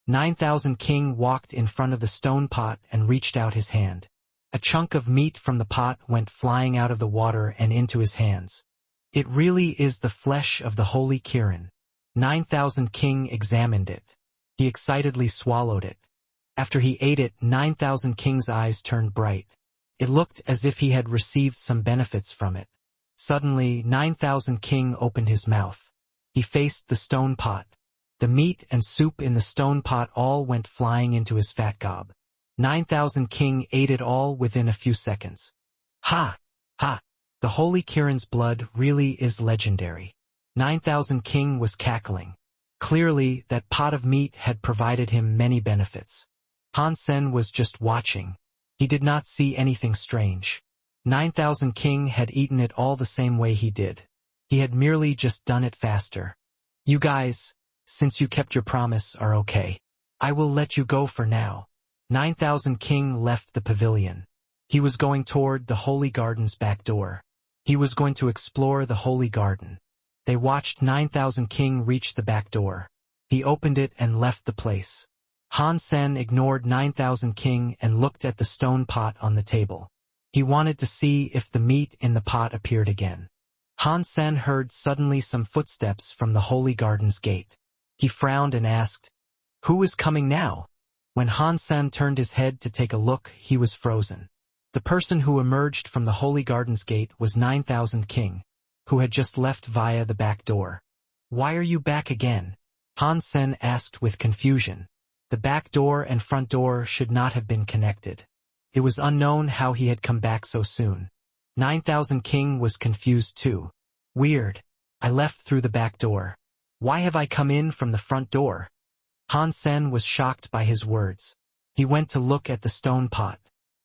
9,000 King walked in front of the stone pot and reached out his hand. A chunk of meat from the pot went flying out of the water and into his hands. "It really is the flesh of the holy Kirin." 9,000 King examined it. He excitedly swallowed it. After he ate it, 9,000 King's eyes turned bright. It looked as if he had received some benefits from it. Suddenly, 9,000 King opened his mouth. He faced the stone pot. The meat and soup in the stone pot all went flying into his fat gob. 9,000 King ate it all within a few seconds. "Ha! Ha! The Holy Kirin's blood really is legendary." 9,000 King was cackling. Clearly, that pot of meat had provided him many benefits. Han Sen was just watching. He did not see anything strange. 9,000 King had eaten it all the same way he did. He had merely just done it faster. You guys, since you kept your promise, are okay. I will let you go for now. 9,000 King left the pavilion. He was going toward the Holy Garden's back door. He was going to explore the Holy Garden. They watched 9,000 King reach the back door. He opened it and left the place. Han Sen ignored 9,000 King and looked at the stone pot on the table. He wanted to see if the meat in the pot appeared again. Han Sen heard suddenly some footsteps from the Holy Garden's gate. He frowned and asked, "Who is coming now?" When Han Sen turned his head to take a look, he was frozen. The person who emerged from the Holy Garden's gate was 9,000 King, who had just left via the back door. "Why are you back again?" Han Sen asked with confusion. The back door and front door should not have been connected. It was unknown how he had come back so soon. 9,000 King was confused too. "Weird. I left through the back door. Why have I come in from the front door?" Han Sen was shocked by his words. He went to look at the stone pot.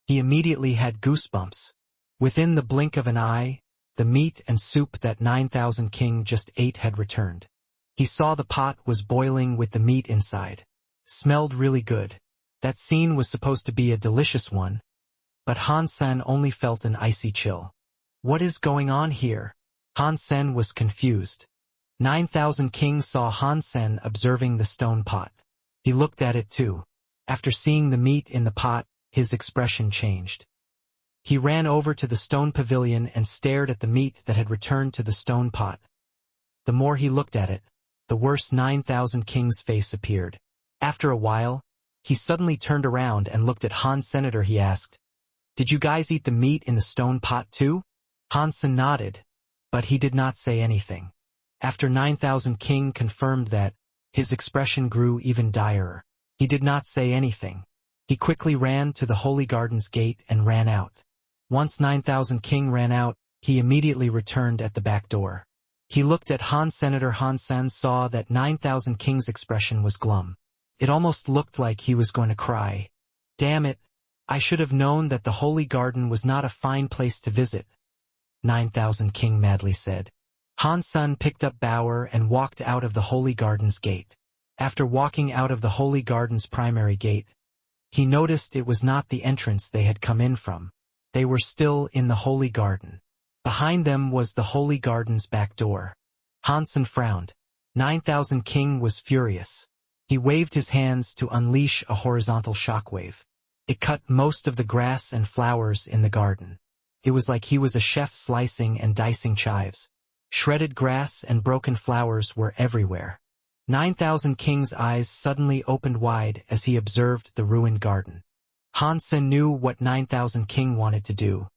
He immediately had goosebumps. Within the blink of an eye, the meat and soup that 9,000 King just ate had returned. He saw the pot was boiling with the meat inside. Smelled really good. That scene was supposed to be a delicious one, but Han Sen only felt an icy chill. What is going on here? Han Sen was confused. 9,000 King saw Han Sen observing the stone pot. He looked at it too. After seeing the meat in the pot, his expression changed. He ran over to the stone pavilion and stared at the meat that had returned to the stone pot. The more he looked at it, the worse 9,000 King's face appeared. After a while, he suddenly turned around and looked at Han Senator. He asked, "Did you guys eat the meat in the stone pot too?" Hansen nodded, but he did not say anything. After 9,000 King confirmed that, his expression grew even direr. He did not say anything. He quickly ran to the Holy Garden's gate and ran out. Once 9,000 King ran out, he immediately returned at the back door. He looked at Han Senator. Han Sen saw that 9,000 King's expression was glum. It almost looked like he was going to cry. "Damn it, I should have known that the Holy Garden was not a fine place to visit," 9,000 King madly said. Han Sen picked up Bauer and walked out of the Holy Garden's gate. After walking out of the Holy Garden's primary gate, he noticed it was not the entrance they had come in from. They were still in the Holy Garden. Behind them was the Holy Garden's back door. Hansen frowned. 9,000 King was furious. He waved his hands to unleash a horizontal shockwave. It cut most of the grass and flowers in the garden. It was like he was a chef slicing and dicing chives. Shredded grass and broken flowers were everywhere. 9,000 King's eyes suddenly opened wide as he observed the ruined garden. Hansen knew what 9,000 King wanted to do.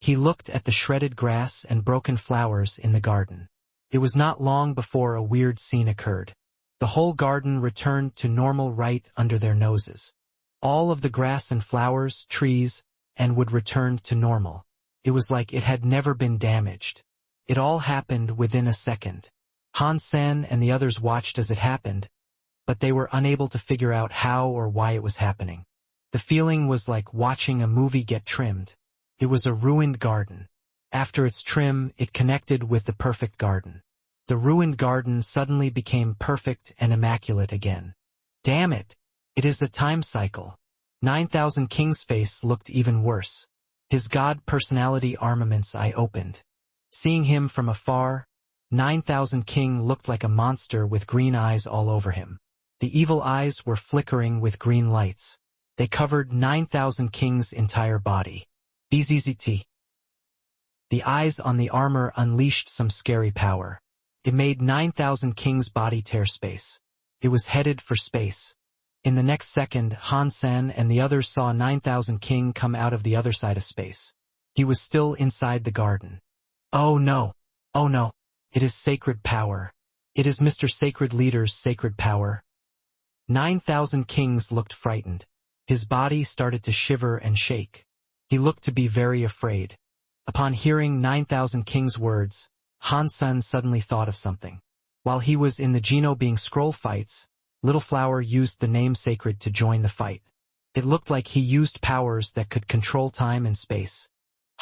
He looked at the shredded grass and broken flowers in the garden. It was not long before a weird scene occurred. The whole garden returned to normal right under their noses. All of the grass and flowers, trees, and wood returned to normal. It was like it had never been damaged. It all happened within a second. Han Sen and the others watched as it happened, but they were unable to figure out how or why it was happening. The feeling was like watching a movie get trimmed. It was a ruined garden. After its trim, it connected with the perfect garden. The ruined garden suddenly became perfect and immaculate again. Damn it! It is a time cycle. 9,000 King's face looked even worse. His god personality armament's eye opened. Seeing him from afar, 9,000 King looked like a monster with green eyes all over him. The evil eyes were flickering with green lights. They covered 9,000 King's entire body. BZZT. The eyes on the armor unleashed some scary power. It made 9,000 King's body tear space. It was headed for space. In the next second, Han Sen and the others saw 9,000 King come out of the other side of space. He was still inside the garden. Oh no! Oh no! It is sacred power. It is Mr. Sacred Leader's sacred power. 9,000 Kings looked frightened. His body started to shiver and shake. He looked to be very afraid. Upon hearing 9,000 King's words, Han Sen suddenly thought of something. While he was in the Geno being scroll fights, Little Flower used the name Sacred to join the fight. It looked like he used powers that could control time and space.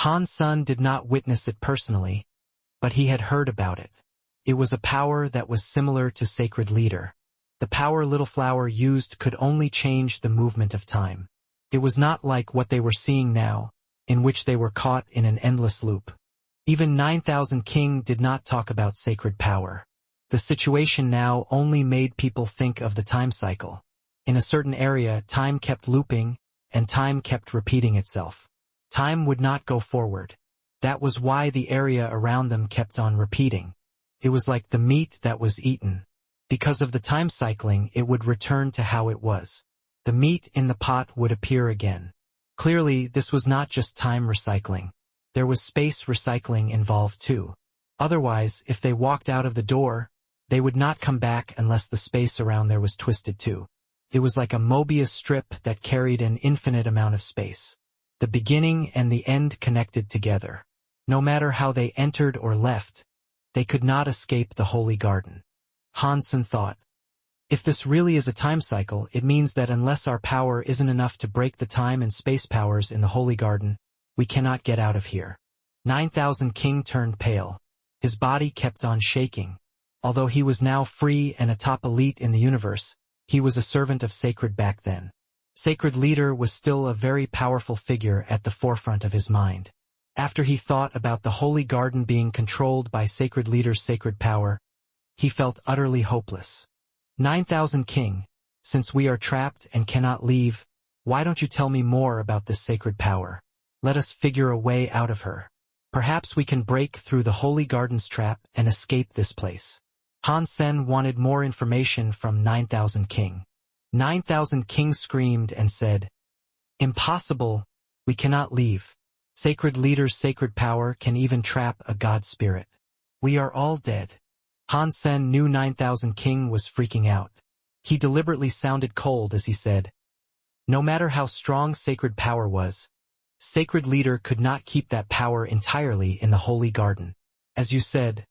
Han Sen did not witness it personally, but he had heard about it. It was a power that was similar to Sacred Leader. The power Little Flower used could only change the movement of time. It was not like what they were seeing now, in which they were caught in an endless loop. Even 9000 King did not talk about sacred power. The situation now only made people think of the time cycle. In a certain area, time kept looping, and time kept repeating itself. Time would not go forward. That was why the area around them kept on repeating. It was like the meat that was eaten. Because of the time cycling, it would return to how it was. The meat in the pot would appear again. Clearly, this was not just time recycling. There was space recycling involved too. Otherwise, if they walked out of the door, they would not come back unless the space around there was twisted too. It was like a Mobius strip that carried an infinite amount of space. The beginning and the end connected together. No matter how they entered or left, they could not escape the Holy Garden. Han Sen thought, if this really is a time cycle, it means that unless our power isn't enough to break the time and space powers in the Holy Garden, we cannot get out of here. 9000 King turned pale. His body kept on shaking. Although he was now free and a top elite in the universe, he was a servant of Sacred back then. Sacred Leader was still a very powerful figure at the forefront of his mind. After he thought about the Holy Garden being controlled by Sacred Leader's sacred power, he felt utterly hopeless. 9000 King, since we are trapped and cannot leave, why don't you tell me more about this sacred power? Let us figure a way out of her. Perhaps we can break through the Holy Garden's trap and escape this place. Han Sen wanted more information from 9000 King. 9000 King screamed and said, impossible, we cannot leave. Sacred Leader's sacred power can even trap a god spirit. We are all dead. Han Sen knew 9000 King was freaking out. He deliberately sounded cold as he said, no matter how strong sacred power was, Sacred Leader could not keep that power entirely in the Holy Garden. As you said,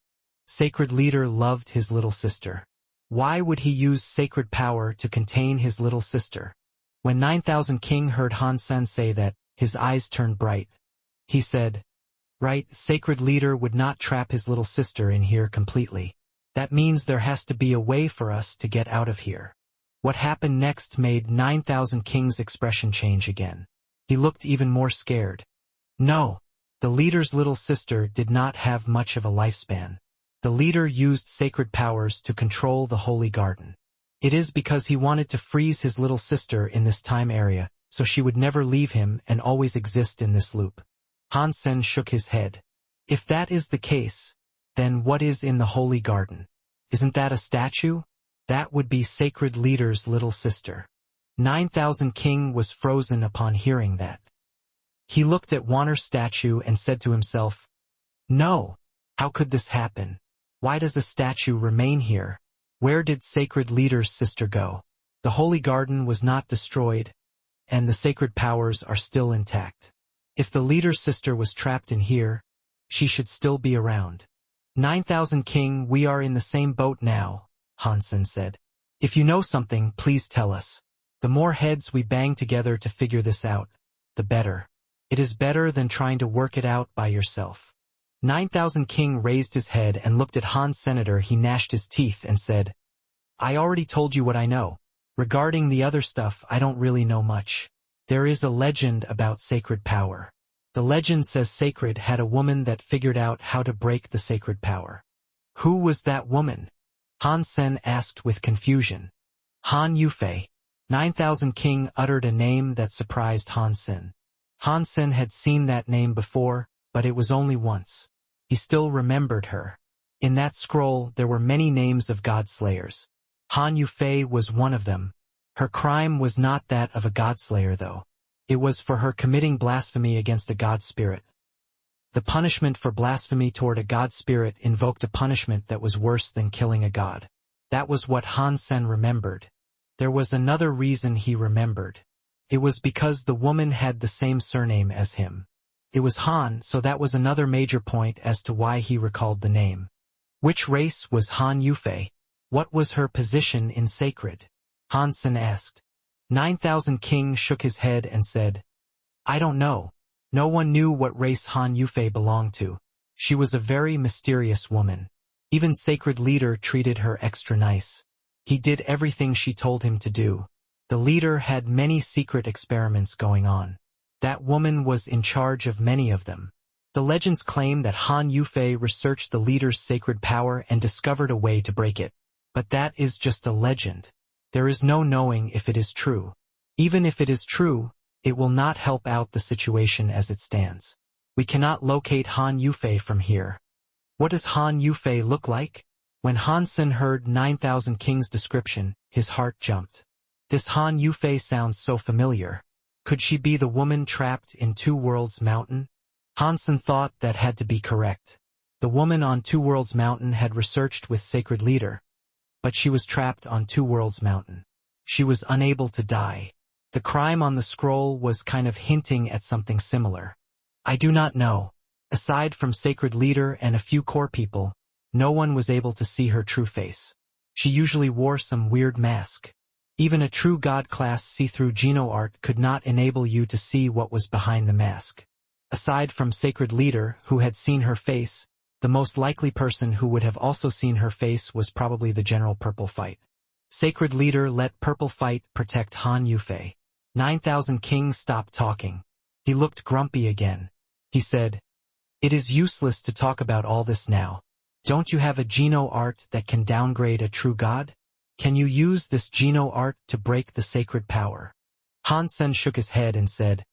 Sacred Leader loved his little sister. Why would he use sacred power to contain his little sister? When 9000 King heard Han Sen say that, his eyes turned bright. He said, right, Sacred Leader would not trap his little sister in here completely. That means there has to be a way for us to get out of here. What happened next made 9000 King's expression change again. He looked even more scared. No, the leader's little sister did not have much of a lifespan. The leader used sacred powers to control the Holy Garden. It is because he wanted to freeze his little sister in this time area, so she would never leave him and always exist in this loop. Han Sen shook his head. If that is the case, then what is in the Holy Garden? Isn't that a statue? That would be Sacred Leader's little sister. 9000 King was frozen upon hearing that. He looked at Wanner's statue and said to himself, no, how could this happen? Why does a statue remain here? Where did Sacred Leader's sister go? The Holy Garden was not destroyed, and the sacred powers are still intact. If the leader's sister was trapped in here, she should still be around. 9000 King, we are in the same boat now, Han Sen said. If you know something, please tell us. The more heads we bang together to figure this out, the better. It is better than trying to work it out by yourself. 9000 King raised his head and looked at Han Senator. He gnashed his teeth and said, I already told you what I know. Regarding the other stuff, I don't really know much. There is a legend about sacred power. The legend says Sacred had a woman that figured out how to break the sacred power. Who was that woman? Han Sen asked with confusion. Han Yufei. 9000 King uttered a name that surprised Han Sen. Han Sen had seen that name before, but it was only once. He still remembered her. In that scroll there were many names of god slayers. Han Yufei was one of them. Her crime was not that of a god slayer though. It was for her committing blasphemy against a god spirit. The punishment for blasphemy toward a god spirit invoked a punishment that was worse than killing a god. That was what Han Sen remembered. There was another reason he remembered. It was because the woman had the same surname as him. It was Han, so that was another major point as to why he recalled the name. Which race was Han Yufei? What was her position in Sacred? Han Sen asked. 9000 King shook his head and said, I don't know. No one knew what race Han Yufei belonged to. She was a very mysterious woman. Even Sacred Leader treated her extra nice. He did everything she told him to do. The leader had many secret experiments going on. That woman was in charge of many of them. The legends claim that Han Yufei researched the leader's sacred power and discovered a way to break it. But that is just a legend. There is no knowing if it is true. Even if it is true, it will not help out the situation as it stands. We cannot locate Han Yufei from here. What does Han Yufei look like? When Han Sen heard 9,000 Kings description, his heart jumped. This Han Yufei sounds so familiar. Could she be the woman trapped in Two Worlds Mountain? Han Sen thought that had to be correct. The woman on Two Worlds Mountain had researched with Sacred Leader, but she was trapped on Two Worlds Mountain. She was unable to die. The crime on the scroll was kind of hinting at something similar. I do not know. Aside from Sacred Leader and a few core people, no one was able to see her true face. She usually wore some weird mask. Even a true God-class see-through Geno art could not enable you to see what was behind the mask. Aside from Sacred Leader, who had seen her face, the most likely person who would have also seen her face was probably the General Purple Fight. Sacred Leader let Purple Fight protect Han Yufei. 9,000 Kings stopped talking. He looked grumpy again. He said, "It is useless to talk about all this now. Don't you have a Geno art that can downgrade a true god? Can you use this Geno art to break the sacred power?" Han Sen shook his head and said,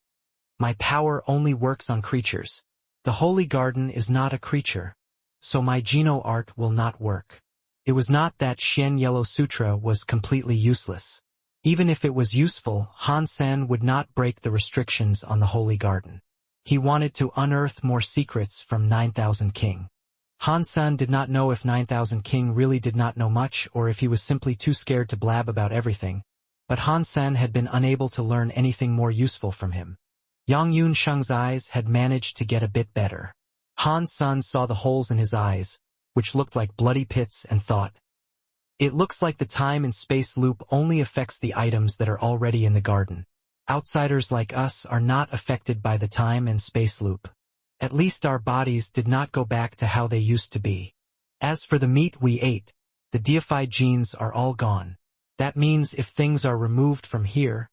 "My power only works on creatures. The Holy Garden is not a creature, so my Geno art will not work." It was not that Xian Yellow Sutra was completely useless. Even if it was useful, Han Sen would not break the restrictions on the Holy Garden. He wanted to unearth more secrets from 9,000 King. Han Sen did not know if 9,000 King really did not know much or if he was simply too scared to blab about everything, but Han Sen had been unable to learn anything more useful from him. Yang Yun Sheng's eyes had managed to get a bit better. Han Sen saw the holes in his eyes, which looked like bloody pits, and thought, "It looks like the time and space loop only affects the items that are already in the garden. Outsiders like us are not affected by the time and space loop. At least our bodies did not go back to how they used to be. As for the meat we ate, the deified genes are all gone. That means if things are removed from here,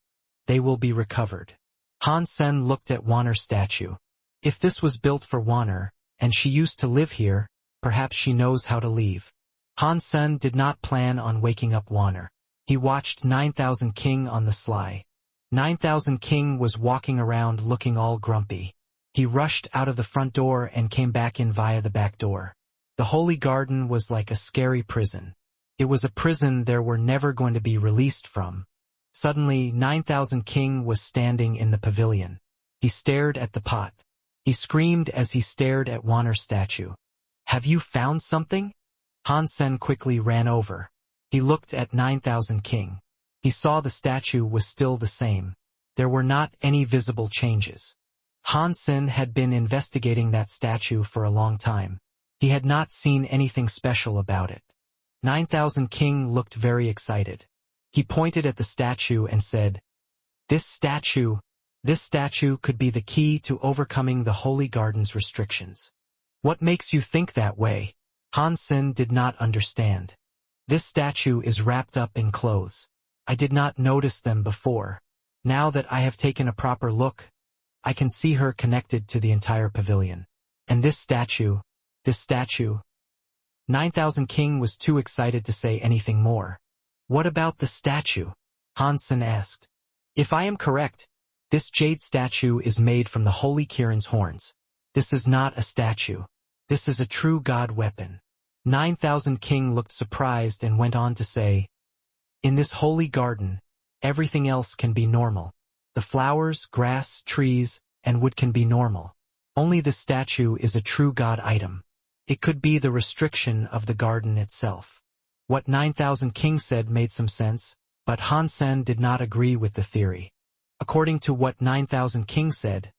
they will be recovered." Han Sen looked at Wanner's statue. If this was built for Wanner, and she used to live here, perhaps she knows how to leave. Han Sen did not plan on waking up Wanner. He watched 9,000 King on the sly. 9,000 King was walking around looking all grumpy. He rushed out of the front door and came back in via the back door. The Holy Garden was like a scary prison. It was a prison there were never going to be released from. Suddenly, 9,000 King was standing in the pavilion. He stared at the pot. He screamed as he stared at Wanner's statue. "Have you found something?" Han Sen quickly ran over. He looked at 9,000 King. He saw the statue was still the same. There were not any visible changes. Han Sen had been investigating that statue for a long time. He had not seen anything special about it. 9,000 King looked very excited. He pointed at the statue and said, This statue could be the key to overcoming the Holy Garden's restrictions." "What makes you think that way?" Han Sen did not understand. "This statue is wrapped up in clothes. I did not notice them before. Now that I have taken a proper look, I can see her connected to the entire pavilion. And this statue. 9,000 King was too excited to say anything more. "What about the statue?" Han Sen asked. "If I am correct, this jade statue is made from the Holy Kirin's horns. This is not a statue. This is a true god weapon." 9,000 King looked surprised and went on to say, "In this holy garden, everything else can be normal. The flowers, grass, trees, and wood can be normal. Only the statue is a true god item. It could be the restriction of the garden itself." What 9,000 King said made some sense, but Han Sen did not agree with the theory. According to what 9,000 King said,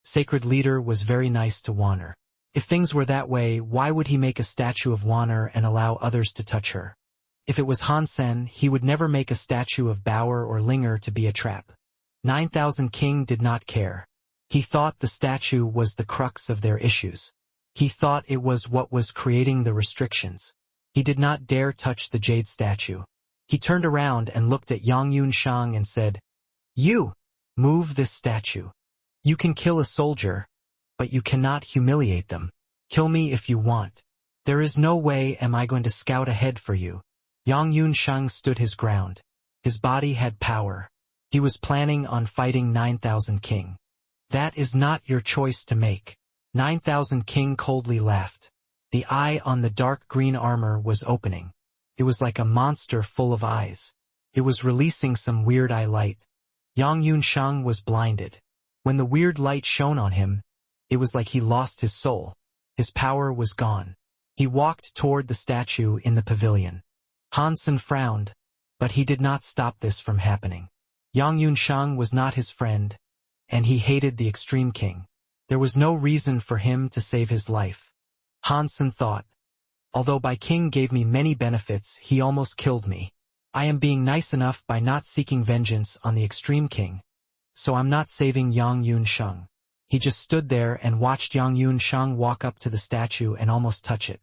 Sacred Leader was very nice to Wanner. If things were that way, why would he make a statue of Wanner and allow others to touch her? If it was Han Sen, he would never make a statue of Bauer or Linger to be a trap. 9,000 King did not care. He thought the statue was the crux of their issues. He thought it was what was creating the restrictions. He did not dare touch the jade statue. He turned around and looked at Yang Yunshang and said, "You, move this statue. You can kill a soldier, but you cannot humiliate them. Kill me if you want. There is no way am I going to scout ahead for you." Yang Yunshang stood his ground. His body had power. He was planning on fighting 9,000 King. "That is not your choice to make." 9,000 King coldly laughed. The eye on the dark green armor was opening. It was like a monster full of eyes. It was releasing some weird eye light. Yang Yunshang was blinded. When the weird light shone on him, it was like he lost his soul. His power was gone. He walked toward the statue in the pavilion. Hansen frowned, but he did not stop this from happening. Yang Yunshang was not his friend, and he hated the Extreme King. There was no reason for him to save his life. Hansen thought, although Bai King gave me many benefits, he almost killed me. I am being nice enough by not seeking vengeance on the Extreme King, so I'm not saving Yang Yunshang. He just stood there and watched Yang Yunshang walk up to the statue and almost touch it.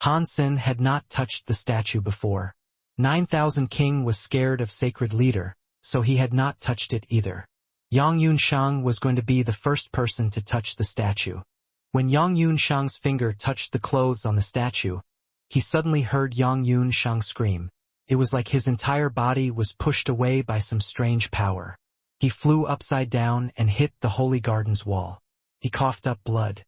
Hansen had not touched the statue before. 9,000 King was scared of Sacred Leader, so he had not touched it either. Yang Yunshang was going to be the first person to touch the statue. When Yang Yunshang's finger touched the clothes on the statue, he suddenly heard Yang Yunshang scream. It was like his entire body was pushed away by some strange power. He flew upside down and hit the Holy Garden's wall. He coughed up blood.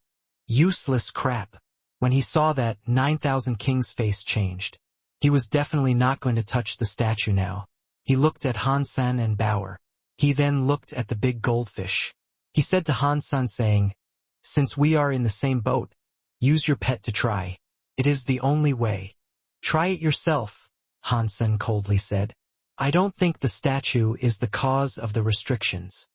Useless crap. When he saw that, 9,000 King's face changed. He was definitely not going to touch the statue now. He looked at Hansen and Bauer. He then looked at the big goldfish. He said to Hansen saying, "Since we are in the same boat, use your pet to try. It is the only way." "Try it yourself," Hansen coldly said. "I don't think the statue is the cause of the restrictions.